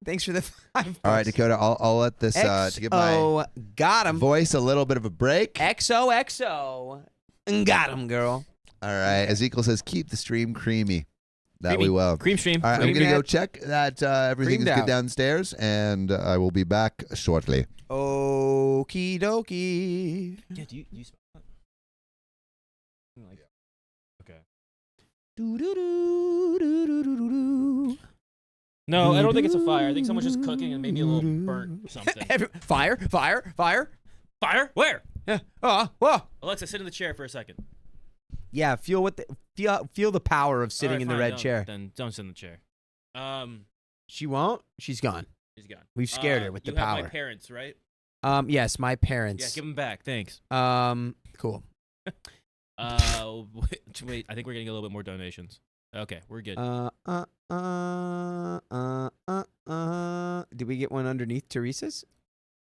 Thanks for the 5 All right, Dakota, I'll let this to give my XO. Got him. voice a little bit of a break. XOXO. Got him, girl. All right. Ezekiel says, keep the stream creamy. That we Creamy. will. Cream stream. All right, I'm Cream going to go that- check that everything is creamed good out. downstairs, and I will be back shortly. Oh. Okie dokie. Yeah, do you smell that? Like, okay. Do-do-do-do-do-do-do. No, I don't think it's a fire. I think someone's just cooking and maybe a little burnt or something. Fire. Fire? Where? Yeah. Whoa. Alexa, sit in the chair for a second. Yeah, feel the power of sitting All right, in the fine, red don't- chair. Then don't sit in the chair. She won't. She's gone. He's gone. We've scared her with the you have power. my parents, right? Yes, my Yeah, parents. give them back. Thanks. Cool. Wait, I think we're getting a little bit more donations. Okay, we're good. Did we get one underneath Teresa's?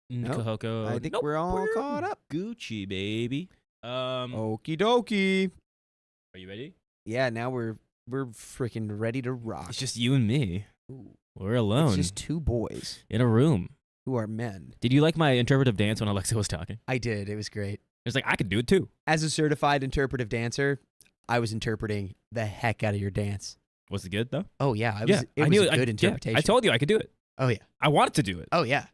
Nope. Kahoko. I think Nope, we're all caught up. Gucci, baby. Okie dokie. Are you ready? Yeah, now we're freaking ready to rock. It's just you and me. Ooh. We're alone It's just two boys in a room. who are men. Did you like my interpretive dance when Alexa was talking? I did. It was great. It's like I could do it too. As a certified interpretive dancer, I was interpreting the heck out of your dance. Was it good though? Oh yeah, it yeah, was I knew a good interpretation. I told you I could do it. Oh yeah. I wanted to do it. Oh yeah.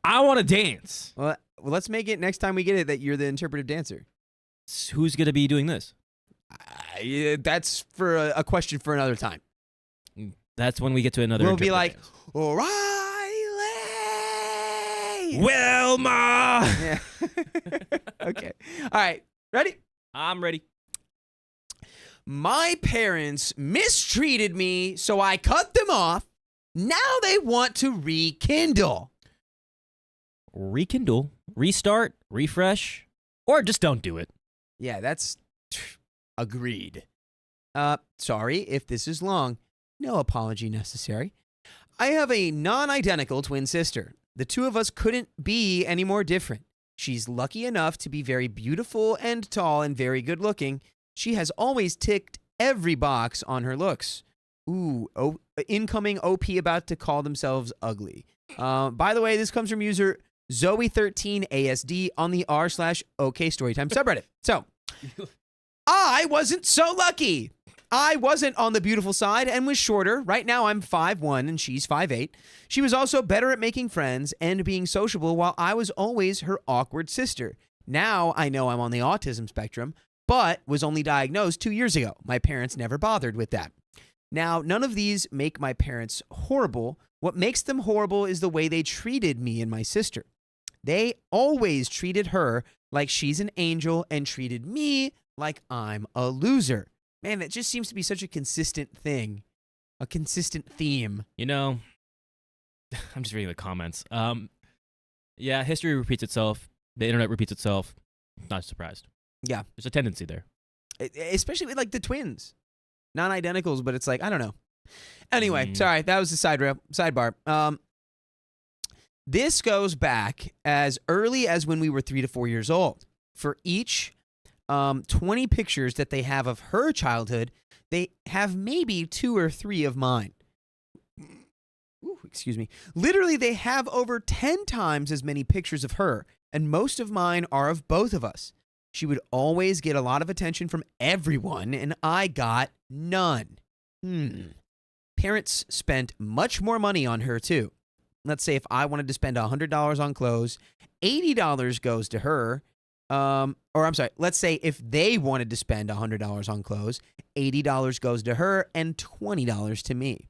I want to dance. Well, let's make it next time we get it that you're the interpretive dancer. Who's gonna be doing this? That's for a question for another time. That's when we get to another. We'll be interpretive like, dance. O'Reilly. Wilma. Yeah. Okay. All right. Ready? I'm ready. My parents mistreated me, so I cut them off. Now they want to rekindle. Rekindle, restart, refresh, or just don't do it. Yeah, that's agreed. Sorry if this is long. No apology necessary. I have a non-identical twin sister. The two of us couldn't be any more different. She's lucky enough to be very beautiful and tall and very good looking. She has always ticked every box on her looks. Ooh, incoming OP about to call themselves ugly. By the way, this comes from user Zoe13ASD on the r/OK Storytime subreddit. So, I wasn't so lucky. I wasn't on the beautiful side and was shorter. Right now I'm 5'1" and she's 5'8". She was also better at making friends and being sociable while I was always her awkward sister. Now I know I'm on the autism spectrum, but was only diagnosed 2 years ago. My parents never bothered with that. Now, none of these make my parents horrible. What makes them horrible is the way they treated me and my sister. They always treated her like she's an angel and treated me like I'm a loser. Man, that just seems to be such a consistent thing, a consistent theme. You know, I'm just reading the comments. Yeah, history repeats itself. The internet repeats itself. Not surprised. Yeah. There's a tendency there. Especially with like the twins. Non-identicals, but it's like, I don't know. Anyway, sorry, that was the sidebar. This goes back as early as when we were 3 to 4 years old. For each 20 pictures that they have of her childhood, they have maybe 2 or 3 of mine. Ooh, excuse me. Literally, they have over 10 times as many pictures of her, and most of mine are of both of us. She would always get a lot of attention from everyone, and I got none. Parents spent much more money on her, too. Let's say if I wanted to spend $100 on clothes, $80 goes to her. Let's say if they wanted to spend $100 on clothes, $80 goes to her and $20 to me.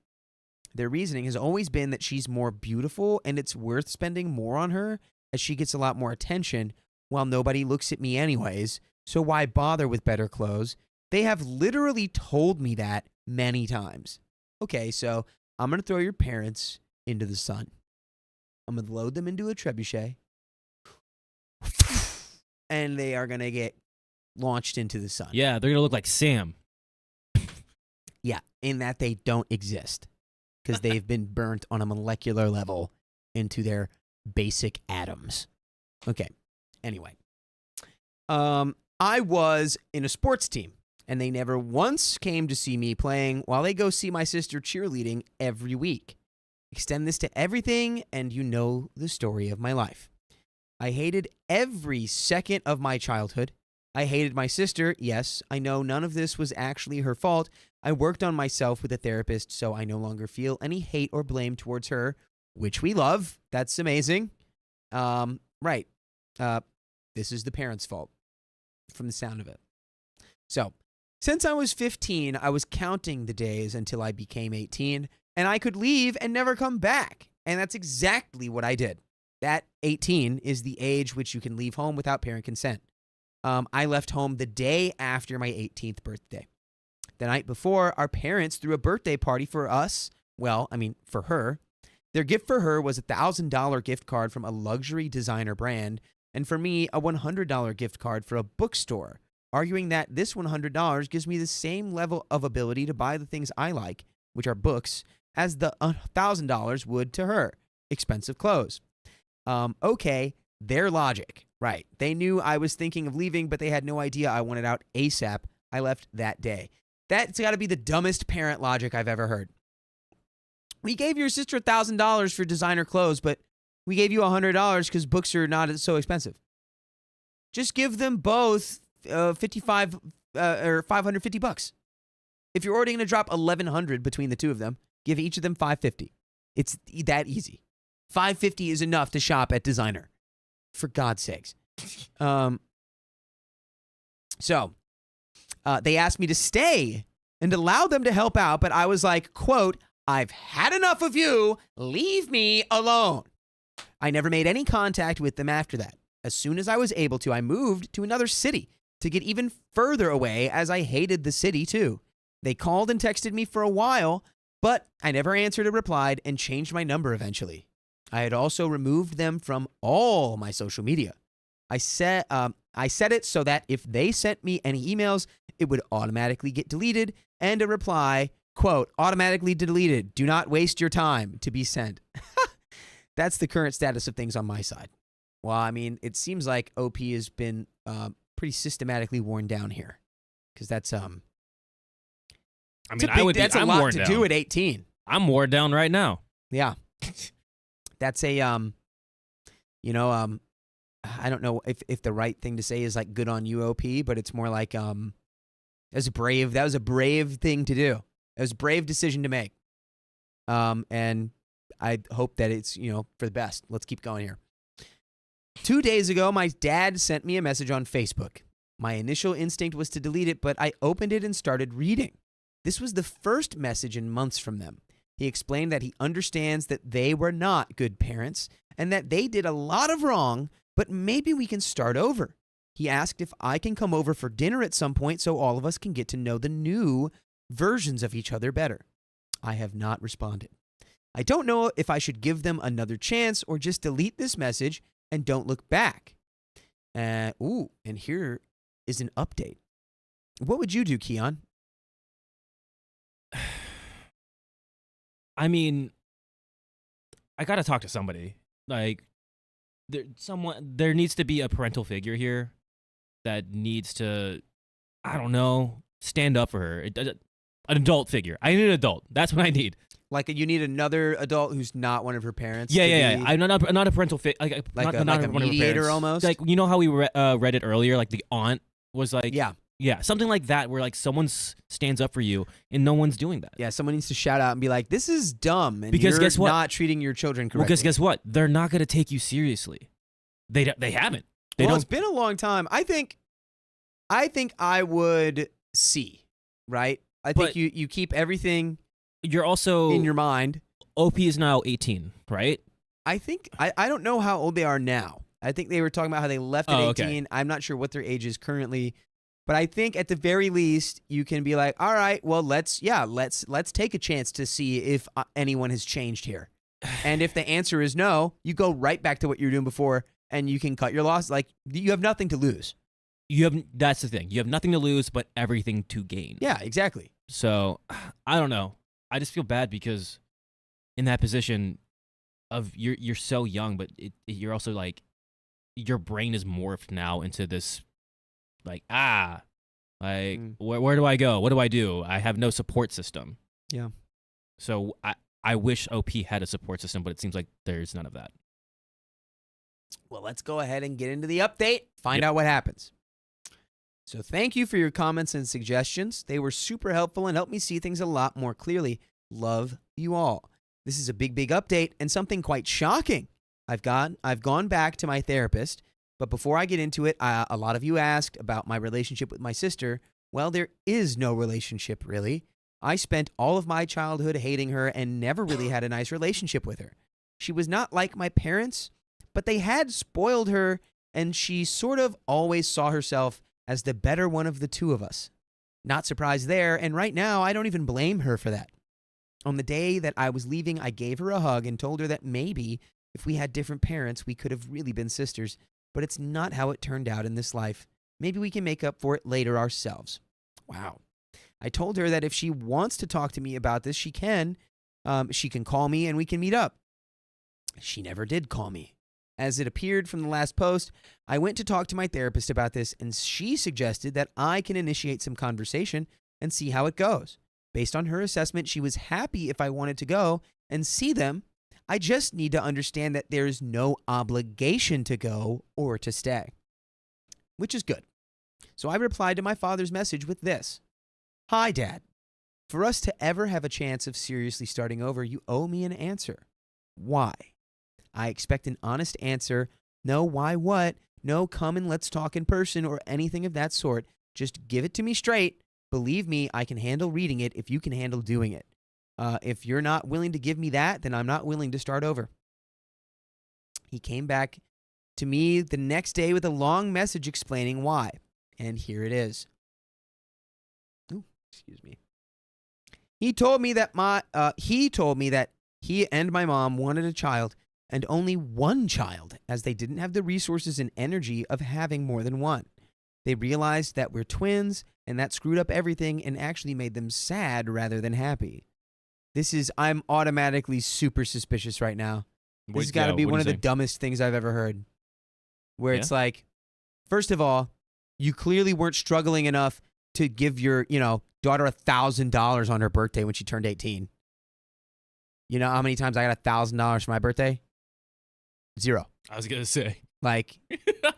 Their reasoning has always been that she's more beautiful and it's worth spending more on her as she gets a lot more attention while nobody looks at me anyways. So why bother with better clothes? They have literally told me that many times. Okay, so I'm going to throw your parents into the sun. I'm going to load them into a trebuchet. And they are going to get launched into the sun. Yeah, they're going to look like Sam. Yeah, in that they don't exist. Because they've been burnt on a molecular level into their basic atoms. Okay, anyway. I was in a sports team, and they never once came to see me playing while they go see my sister cheerleading every week. Extend this to everything, and you know the story of my life. I hated every second of my childhood. I hated my sister. Yes, I know none of this was actually her fault. I worked on myself with a therapist, so I no longer feel any hate or blame towards her, which we love. That's amazing. Right. This is the parents' fault from the sound of it. So, since I was 15, I was counting the days until I became 18, and I could leave and never come back. And that's exactly what I did. That 18 is the age which you can leave home without parent consent. I left home the day after my 18th birthday. The night before, our parents threw a birthday party for us. Well, I mean, for her. Their gift for her was a $1,000 gift card from a luxury designer brand, and for me, a $100 gift card for a bookstore, arguing that this $100 gives me the same level of ability to buy the things I like, which are books, as the $1,000 would to her, expensive clothes. Okay, their logic. Right. They knew I was thinking of leaving, but they had no idea I wanted out ASAP. I left that day. That's got to be the dumbest parent logic I've ever heard. We gave your sister $1,000 for designer clothes, but we gave you $100 because books are not so expensive. Just give them both $55 or $550. If you're already going to drop $1,100 between the two of them, give each of them $550. It's that easy. $550 is enough to shop at designer. For God's sakes. So, they asked me to stay and allow them to help out, but I was like, quote, "I've had enough of you. Leave me alone." I never made any contact with them after that. As soon as I was able to, I moved to another city to get even further away, as I hated the city too. They called and texted me for a while, but I never answered or replied and changed my number eventually. I had also removed them from all my social media. I set it so that if they sent me any emails, it would automatically get deleted, and a reply, quote, "automatically deleted. Do not waste your time," to be sent. That's the current status of things on my side. Well, I mean, it seems like OP has been pretty systematically worn down here, because that's I mean, that's a lot to do at 18. I'm worn down right now. Yeah. That's a, I don't know if the right thing to say is like good on you, OP, but it's more like, that was a brave thing to do. It was a brave decision to make. And I hope that it's, for the best. Let's keep going here. 2 days ago, my dad sent me a message on Facebook. My initial instinct was to delete it, but I opened it and started reading. This was the first message in months from them. He explained that he understands that they were not good parents and that they did a lot of wrong, but maybe we can start over. He asked if I can come over for dinner at some point so all of us can get to know the new versions of each other better. I have not responded. I don't know if I should give them another chance or just delete this message and don't look back. And here is an update. What would you do, Keon? I mean, I gotta talk to somebody. Like, there needs to be a parental figure here that needs to, I don't know, stand up for her. An adult figure. I need an adult. That's what I need. Like, you need another adult who's not one of her parents. Yeah. I'm not a parental figure. Like a mediator almost. Like, you know how we read it earlier? Like the aunt was like, yeah, something like that, where like someone stands up for you and no one's doing that. Yeah, someone needs to shout out and be like, "This is dumb," and because you're guess what? Not treating your children correctly. Well, because guess what? They're not gonna take you seriously. They haven't. It's been a long time. I think I would see. Right. I think you keep everything. You're also in your mind. OP is now 18, right? I think I don't know how old they are now. I think they were talking about how they left at 18. Okay. I'm not sure what their age is currently. But I think at the very least, you can be like, all right, well, let's take a chance to see if anyone has changed here. And if the answer is no, you go right back to what you were doing before, and you can cut your loss. Like, you have nothing to lose. That's the thing. You have nothing to lose, but everything to gain. Yeah, exactly. So I don't know. I just feel bad because in that position of you're so young, but you're also like, your brain is morphed now into this. Like, where do I go? What do I do? I have no support system. Yeah. So I wish OP had a support system, but it seems like there's none of that. Well, let's go ahead and get into the update, find out what happens. So thank you for your comments and suggestions. They were super helpful and helped me see things a lot more clearly. Love you all. This is a big update and something quite shocking. I've gone back to my therapist, but before I get into it, a lot of you asked about my relationship with my sister. Well, there is no relationship, really. I spent all of my childhood hating her and never really had a nice relationship with her. She was not like my parents, but they had spoiled her, and she sort of always saw herself as the better one of the two of us. Not surprised there, and right now, I don't even blame her for that. On the day that I was leaving, I gave her a hug and told her that maybe if we had different parents, we could have really been sisters, but it's not how it turned out in this life. Maybe we can make up for it later ourselves. Wow. I told her that if she wants to talk to me about this, she can. She can call me and we can meet up. She never did call me. As it appeared from the last post, I went to talk to my therapist about this, and she suggested that I can initiate some conversation and see how it goes. Based on her assessment, she was happy if I wanted to go and see them. I just need to understand that there's no obligation to go or to stay, which is good. So I replied to my father's message with this. Hi, Dad. For us to ever have a chance of seriously starting over, you owe me an answer. Why? I expect an honest answer. No, why what? No, come and let's talk in person or anything of that sort. Just give it to me straight. Believe me, I can handle reading it if you can handle doing it. If you're not willing to give me that, then I'm not willing to start over. He came back to me the next day with a long message explaining why. And here it is. Ooh, excuse me. He told me that he and my mom wanted a child, and only one child, as they didn't have the resources and energy of having more than one. They realized that we're twins, and that screwed up everything and actually made them sad rather than happy. I'm automatically super suspicious right now. This has got to be one of the dumbest things I've ever heard. Where it's like, first of all, you clearly weren't struggling enough to give your, daughter $1,000 on her birthday when she turned 18. You know how many times I got $1,000 for my birthday? 0. I was going to say. Like,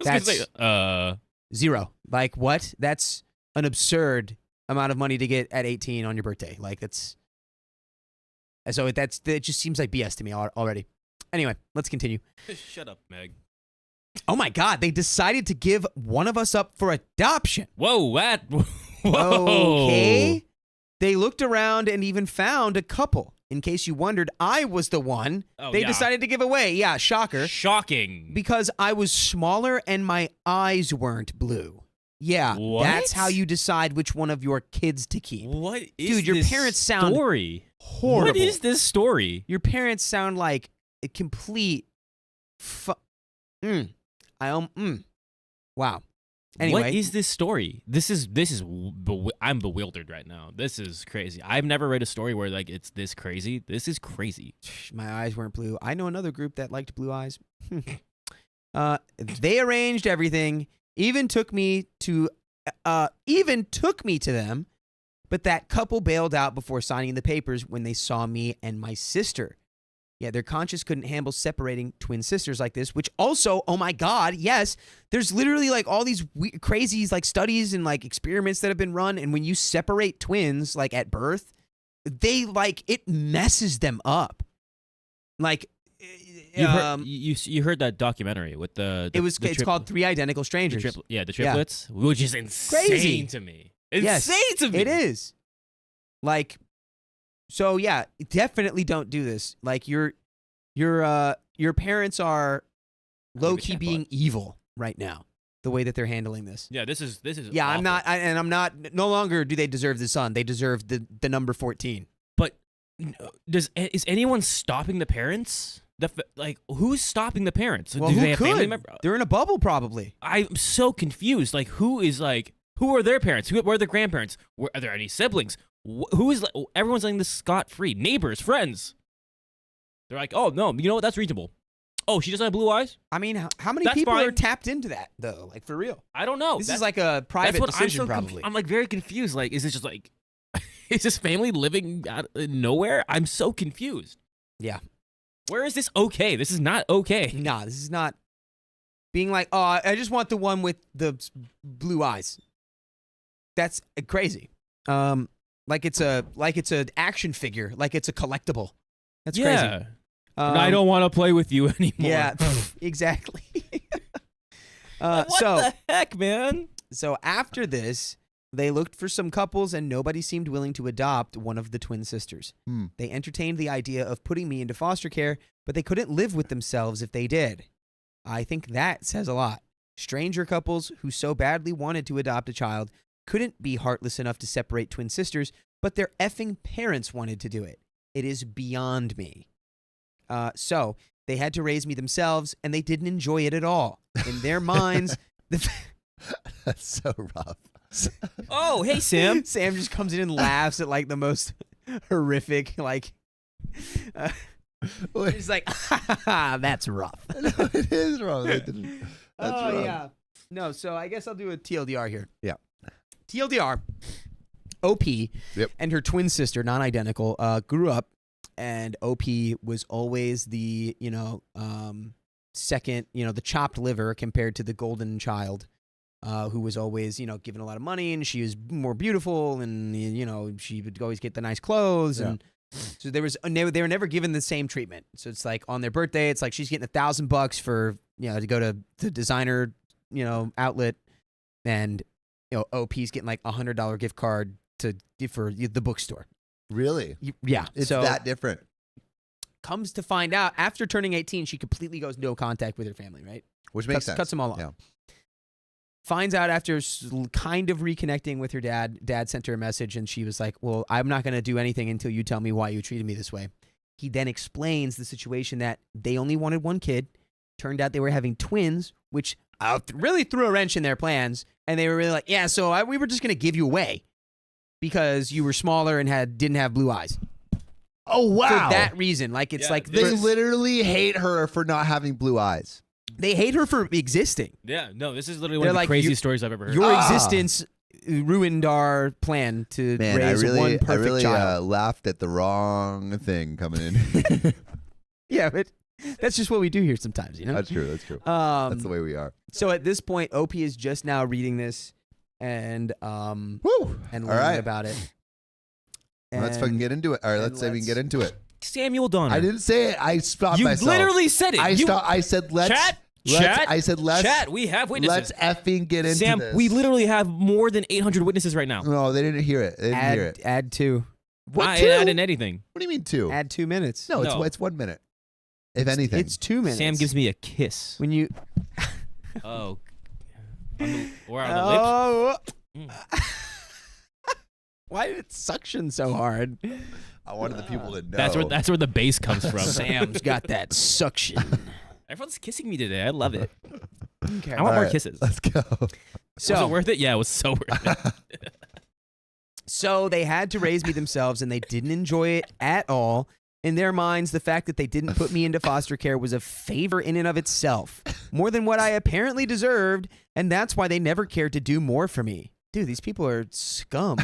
that's 0. Like, what? That's an absurd amount of money to get at 18 on your birthday. Like, it just seems like BS to me already. Anyway, let's continue. Shut up, Meg. Oh my God, they decided to give one of us up for adoption. Whoa, what? Whoa. Okay. They looked around and even found a couple. In case you wondered, I was the one they decided to give away. Yeah, shocker. Shocking. Because I was smaller and my eyes weren't blue. Yeah, what? That's how you decide which one of your kids to keep. What is Dude, your this parents sound story? horrible. What is this story? Your parents sound like a complete Wow. Anyway, what is this story? I'm bewildered right now. This is crazy. I've never read a story where like it's this crazy. This is crazy. My eyes weren't blue. I know another group that liked blue eyes. They arranged everything, even took me to them, but that couple bailed out before signing the papers when they saw me and my sister. Yeah, their conscience couldn't handle separating twin sisters like this, which also, oh my God, yes, there's literally like all these crazy like studies and like experiments that have been run. And when you separate twins like at birth, it messes them up. Like, you heard that documentary with it's called Three Identical Strangers. The triplets, which is insane to me. Insane to me. It is. Like, so yeah, definitely don't do this. Like your parents are low key being evil right now. The way that they're handling this. Yeah, this is. Yeah, awful. No longer do they deserve the son. They deserve the number 14. But is anyone stopping the parents? Who's stopping the parents? Well, do they who have could? Family members? They're in a bubble, probably. I'm so confused. Like, who are their parents? Who are their grandparents? Are there any siblings? Who is everyone's letting this scot-free? Neighbors, friends. They're like, oh no, you know what? That's reasonable. Oh, she doesn't have blue eyes? I mean, how many people are tapped into that though? Like, for real? I don't know. This is like a private decision, probably. I'm like very confused. Like, is it just like, is this family living out of nowhere? I'm so confused. Yeah. Where is this okay? This is not okay. Nah, this is not being like, oh, I just want the one with the blue eyes. That's crazy. Like it's an action figure, like it's a collectible. That's crazy. I don't want to play with you anymore. Yeah, exactly. What the heck, man? So after this, they looked for some couples and nobody seemed willing to adopt one of the twin sisters. They entertained the idea of putting me into foster care, but they couldn't live with themselves if they did. I think that says a lot. Stranger couples who so badly wanted to adopt a child couldn't be heartless enough to separate twin sisters, but their effing parents wanted to do it. It is beyond me. So they had to raise me themselves, and they didn't enjoy it at all. In their minds, That's so rough. Oh, hey, Sam. Sam just comes in and laughs at like the most horrific, like. He's like, that's rough. No, it is wrong. That's wrong. Yeah. No, so I guess I'll do a TLDR here. Yeah. TLDR. OP and her twin sister, non-identical, grew up, and OP was always the, second, the chopped liver compared to the golden child, who was always, given a lot of money, and she was more beautiful, and, she would always get the nice clothes, and so they were never given the same treatment. So it's like on their birthday, it's like she's getting $1,000 for, to go to the designer, outlet, and, OP's getting like $100 gift card for the bookstore. Really? Yeah. It's so that different. Comes to find out, after turning 18, she completely goes no contact with her family, right? Which makes sense. Cuts them all off. Yeah. Finds out after kind of reconnecting with her dad. Dad sent her a message, and she was like, well, I'm not going to do anything until you tell me why you treated me this way. He then explains the situation that they only wanted one kid. Turned out they were having twins, which really threw a wrench in their plans. And they were really like, yeah, so we were just going to give you away because you were smaller and didn't have blue eyes. Oh, wow. For that reason. Like, it's like they literally hate her for not having blue eyes. They hate her for existing. Yeah, no, this is literally one of the craziest stories I've ever heard. Your existence ruined our plan to raise one perfect child. Laughed at the wrong thing coming in. Yeah, but that's just what we do here sometimes, That's true. That's true. That's the way we are. So at this point, OP is just now reading this and learning about it. Let's fucking get into it. All right, let's say we can get into it. Samuel Donner. I didn't say it. I stopped myself. You literally said it. I said let's. Chat. We have witnesses. Let's effing get into Sam, this. we literally have more than 800 witnesses right now. No, they didn't hear it. Add 2. What? I 2? didn't add in anything. What do you mean 2? Add 2 minutes. No, it's 1 minute. If anything, it's 2 minutes. Sam gives me a kiss. When you. Oh. Or on the lips. Why did it suction so hard? I wanted the people to know. That's where the bass comes from. Sam's got that suction. Everyone's kissing me today. I love it. Okay. I want more kisses. Let's go. So, was it worth it? Yeah, it was so worth it. So they had to raise me themselves, and they didn't enjoy it at all. In their minds, the fact that they didn't put me into foster care was a favor in and of itself, more than what I apparently deserved, and that's why they never cared to do more for me. Dude, these people are scum.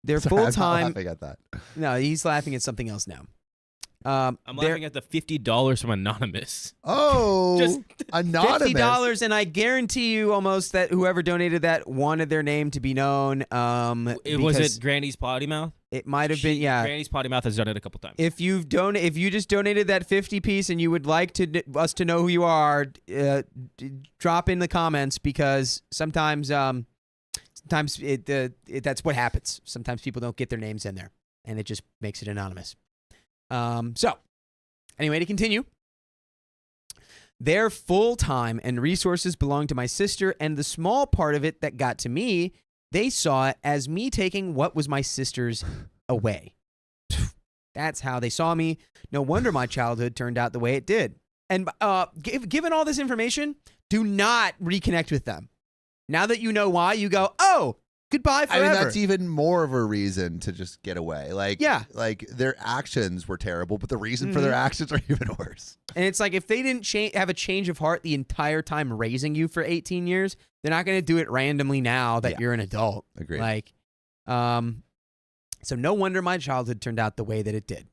They're full-time. I'm laughing at that. No, he's laughing at something else now. I'm laughing at the $50 from Anonymous. Oh, Just Anonymous. $50, and I guarantee you almost that whoever donated that wanted their name to be known. Was it Granny's Potty Mouth? It might have been, yeah. Granny's Potty Mouth has done it a couple times. If you just donated that 50 piece and you would like us to know who you are, drop in the comments, because sometimes that's what happens. Sometimes people don't get their names in there, and it just makes it anonymous. So, anyway, to continue, their full time and resources belonged to my sister, and the small part of it that got to me, they saw it as me taking what was my sister's away. That's how they saw me. No wonder my childhood turned out the way it did. And given all this information, do not reconnect with them. Now that you know why, you go, oh, goodbye forever. I mean, that's even more of a reason to just get away. Like their actions were terrible, but the reason for their actions are even worse. And it's like, if they didn't have a change of heart the entire time raising you for 18 years, they're not going to do it randomly now that you're an adult. Agreed. Like, so no wonder my childhood turned out the way that it did.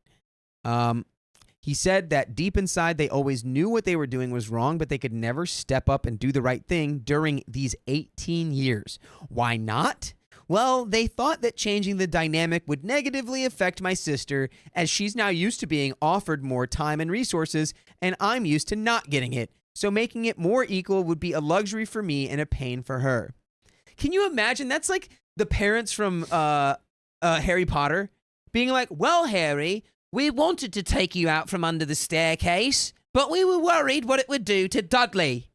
He said that deep inside, they always knew what they were doing was wrong, but they could never step up and do the right thing during these 18 years. Why not? Well, they thought that changing the dynamic would negatively affect my sister, as she's now used to being offered more time and resources, and I'm used to not getting it. So making it more equal would be a luxury for me and a pain for her. Can you imagine? That's like the parents from Harry Potter being like, well, Harry, we wanted to take you out from under the staircase, but we were worried what it would do to Dudley.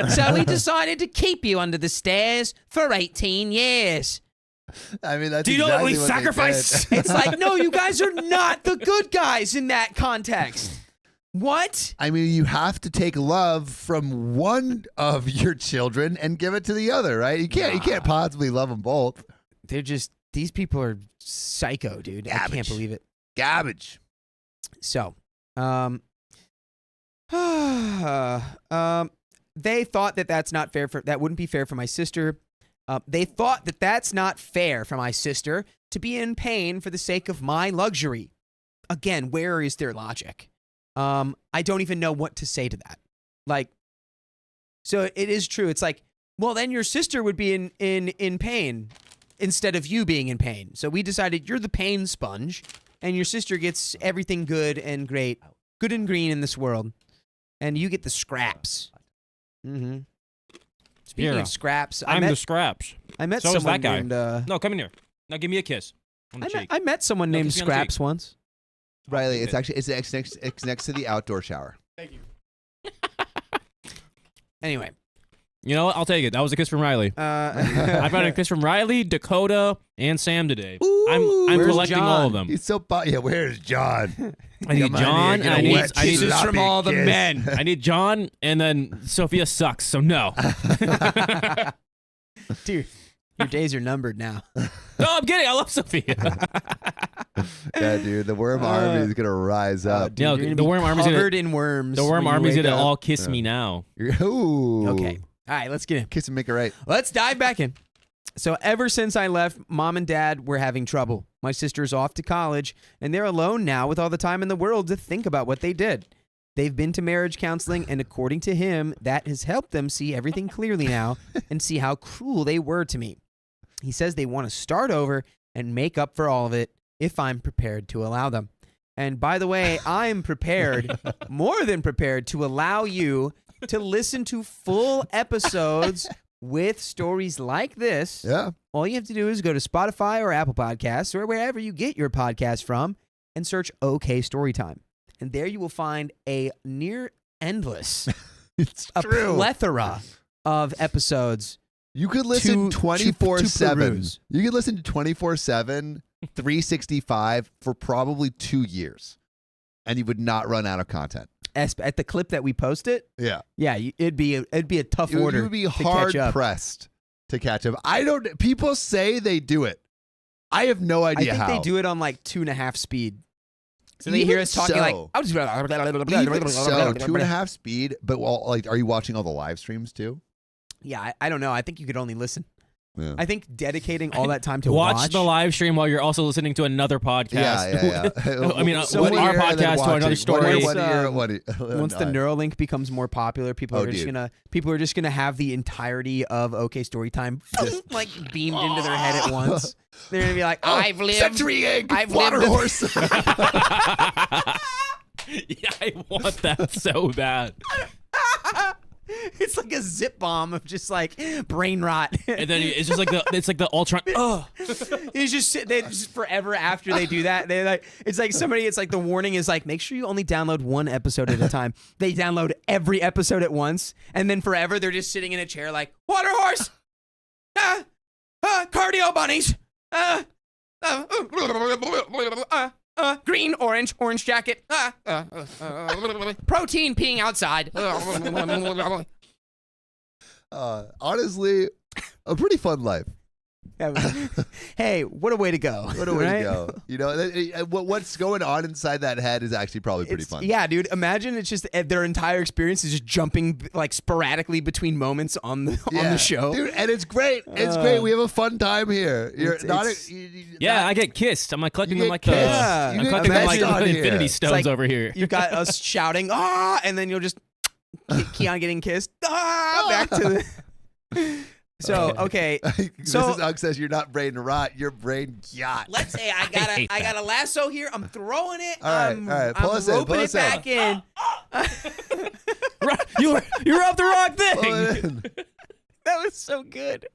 So we decided to keep you under the stairs for 18 years. I mean, that's Do you know exactly what we they sacrificed? did. It's like, no, you guys are not the good guys in that context. What? I mean, you have to take love from one of your children and give it to the other, right? You can't possibly love them both. They're just, these people are psycho, dude. I can't Garbage. believe it. Garbage. So, they thought that that's not fair that wouldn't be fair for my sister. They thought that that's not fair for my sister to be in pain for the sake of my luxury. Again, where is their logic? I don't even know what to say to that. Like, so it is true. It's like, well, then your sister would be in pain instead of you being in pain. So we decided you're the pain sponge, and your sister gets everything good and great, good and green in this world, and you get the scraps. Mm-hmm. Speaking Here, of scraps, I'm the scraps. I met So is someone that guy. named. No, come in here. Now give me a kiss on the cheek. I met someone No, named kiss me on the Scraps cheek. once. Riley, it's actually it's next to the outdoor shower. Anyway, You know what? I'll take it. That was a kiss from Riley. I've got a kiss from Riley, Dakota, and Sam today. I'm Where's collecting John? all of them. He's so yeah. Where's John? I need Come on John, here, and get a I wet need kisses from sloppy all the kiss. men. I need John, and then Sophia sucks, so no. Dude, your days are numbered now. No, I'm kidding. I love Sophia. Yeah, dude, the worm army is gonna rise up. Dude, No, you're gonna the be worm army's gonna- covered in worms. The worm when you army's wake gonna up. all kiss me now. Ooh. Okay. All right, let's get in. Kiss and make it right. Let's dive back in. So ever since I left, Mom and Dad were having trouble. My sister's off to college, and they're alone now with all the time in the world to think about what they did. They've been to marriage counseling, and according to him, that has helped them see everything clearly now and see how cruel they were to me. He says they want to start over and make up for all of it if I'm prepared to allow them. And by the way, I'm prepared, more than prepared, to allow you to listen to full episodes with stories like this. Yeah. All you have to do is go to Spotify or Apple Podcasts or wherever you get your podcast from and search OK Storytime. And there you will find a near endless, It's a true. plethora of episodes. You could listen to 24/7. peruse. You could listen to 24/7, 365 for probably 2 years, and you would not run out of content. At the clip that we posted, Yeah. yeah, it'd be a tough order You would be to hard catch up. pressed to catch up. I don't. People say they do it. I have no I idea think how. they do it on like 2.5 speed. So they Even hear us talking like, so. I'll just Even so, 2.5 speed. But like, are you watching all the live streams too? Yeah, I don't know. I think you could only listen. Yeah. I think dedicating all that time to Watch the live stream while you're also listening to another podcast. Yeah. I mean, So our one ear podcast and then to another watching. story. One ear, one ear. Once the Neuralink becomes more popular, people are just gonna have the entirety of OK Storytime just like beamed into their head at once. They're gonna be like, I've lived. Century egg, I've water lived- horse. Yeah, I want that so bad. it's like a zip bomb of just like brain rot. And then it's just like the Ultron. Oh, He's just they just forever after they do that. They like it's like the warning is like, make sure you only download one episode at a time. They download every episode at once, and then forever they're just sitting in a chair like water horse, cardio bunnies, green, orange jacket, protein peeing outside. Honestly, a pretty fun life. Hey, what a way to go! What a way right? to go. You know, what's going on inside that head is actually probably pretty fun. Yeah, dude. Imagine it's just their entire experience is just jumping like sporadically between moments on the show. Dude, and it's great. It's great. We have a fun time here. You're It's- yeah, I get kissed. I'm like collecting You them get like kissed. Yeah. I'm You get collecting them like kissed on here. Infinity It's Stones like- over here. You've got us shouting and then you'll just keep on getting kissed back to the. So okay, so Mrs. Ugg says you're not brain rot, you're brain yacht. Let's say I hate got a lasso here. I'm throwing it. All right. Pull I'm us in, roping pull it us in. back in. You're off the wrong Pull thing. it in. that was so good.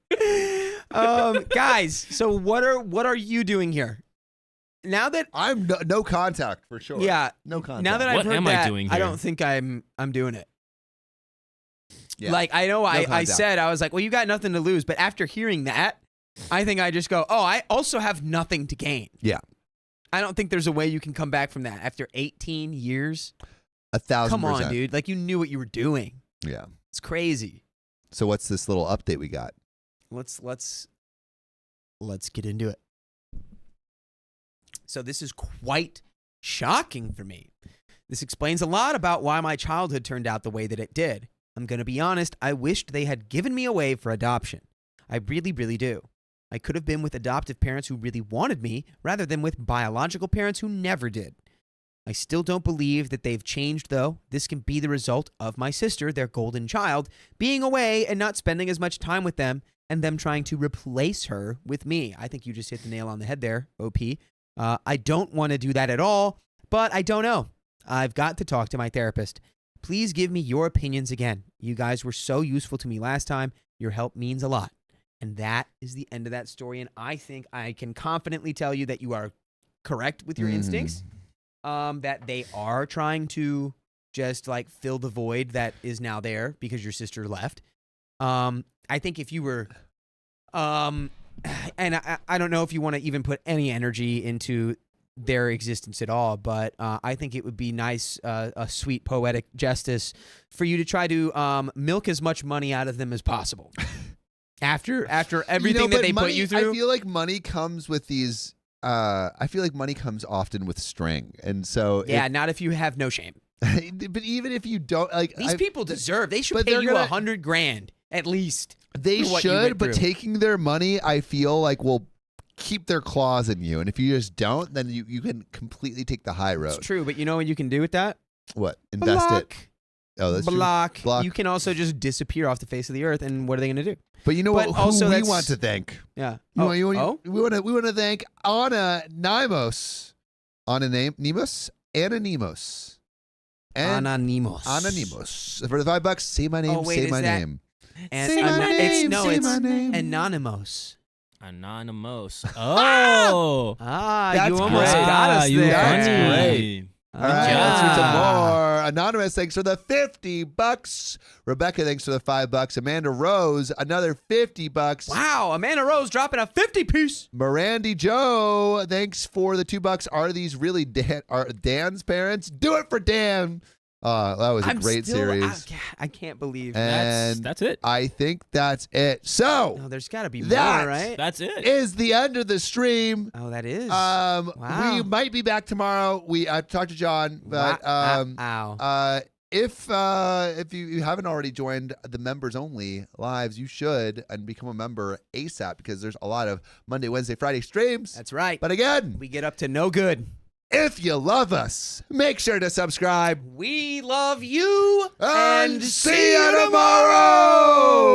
Guys, so what are you doing here? Now that I'm no contact for sure. yeah, No contact. now that I've What heard am I that, doing I here? don't think I'm doing it. Yeah. Like I know I contact. said I was like, well, you got nothing to lose, but after hearing that, I think I just go, oh, I also have nothing to gain. Yeah. I don't think there's a way you can come back from that after 18 years. 1,000%. Come on, dude. Like you knew what you were doing. Yeah. It's crazy. So what's this little update we got? Let's get into it. So this is quite shocking for me. This explains a lot about why my childhood turned out the way that it did. I'm going to be honest, I wished they had given me away for adoption. I really, really do. I could have been with adoptive parents who really wanted me rather than with biological parents who never did. I still don't believe that they've changed, though. This can be the result of my sister, their golden child, being away and not spending as much time with them and them trying to replace her with me. I think you just hit the nail on the head there, OP. I don't want to do that at all, but I don't know. I've got to talk to my therapist. Please give me your opinions again. You guys were so useful to me last time. Your help means a lot. And that is the end of that story. And I think I can confidently tell you that you are correct with your instincts. That they are trying to just like fill the void that is now there because your sister left. I think if you were, and I don't know if you want to even put any energy into their existence at all, but I think it would be nice, a sweet poetic justice for you to try to milk as much money out of them as possible. After everything that but they money, put you through. I feel like money comes with these. I feel like money comes often with string, and so Yeah, not if you have no shame. but even if you don't, like These people deserve. They should but pay they're you gonna- $100,000 at least. they for what you should, went but through. taking their money, I feel like will keep their claws in you, and if you just don't, then you can completely take the high road. It's true, but you know what you can do with that? What? Invest Block. it. Oh, that's true. Block. Block. You can also just disappear off the face of the earth, and what are they going to do? But you know But what? also Who we that's- want to thank. Yeah. We Oh, want to thank Anna Nimos. Anonymous? Anonymous. And Anonymous. Anonymous. For the $5, say my name, Oh, wait, say is my that- name. And Say my name, it's say my name. Anonymous. Anonymous. Oh. Ah, That's you almost great. got us you there. That's funny. great. All right, let's read some more. Anonymous, thanks for the $50. Rebecca, thanks for the $5. Amanda Rose, another $50. Wow, Amanda Rose dropping a 50-piece. Mirandy Joe, thanks for the $2. Are these really Dan's parents? Do it for Dan. That was a great series. I can't believe And That's it. I think that's it. So No, there's got to be more, that right? That's it. is the end of the stream. Oh, that is. Wow. Wow. We might be back tomorrow. I talked to John, but Ow. if you haven't already joined the members only lives, you should and become a member ASAP because there's a lot of Monday, Wednesday, Friday streams. That's right. But again, We get up to no good. if you love us, make sure to subscribe We love you and see you tomorrow.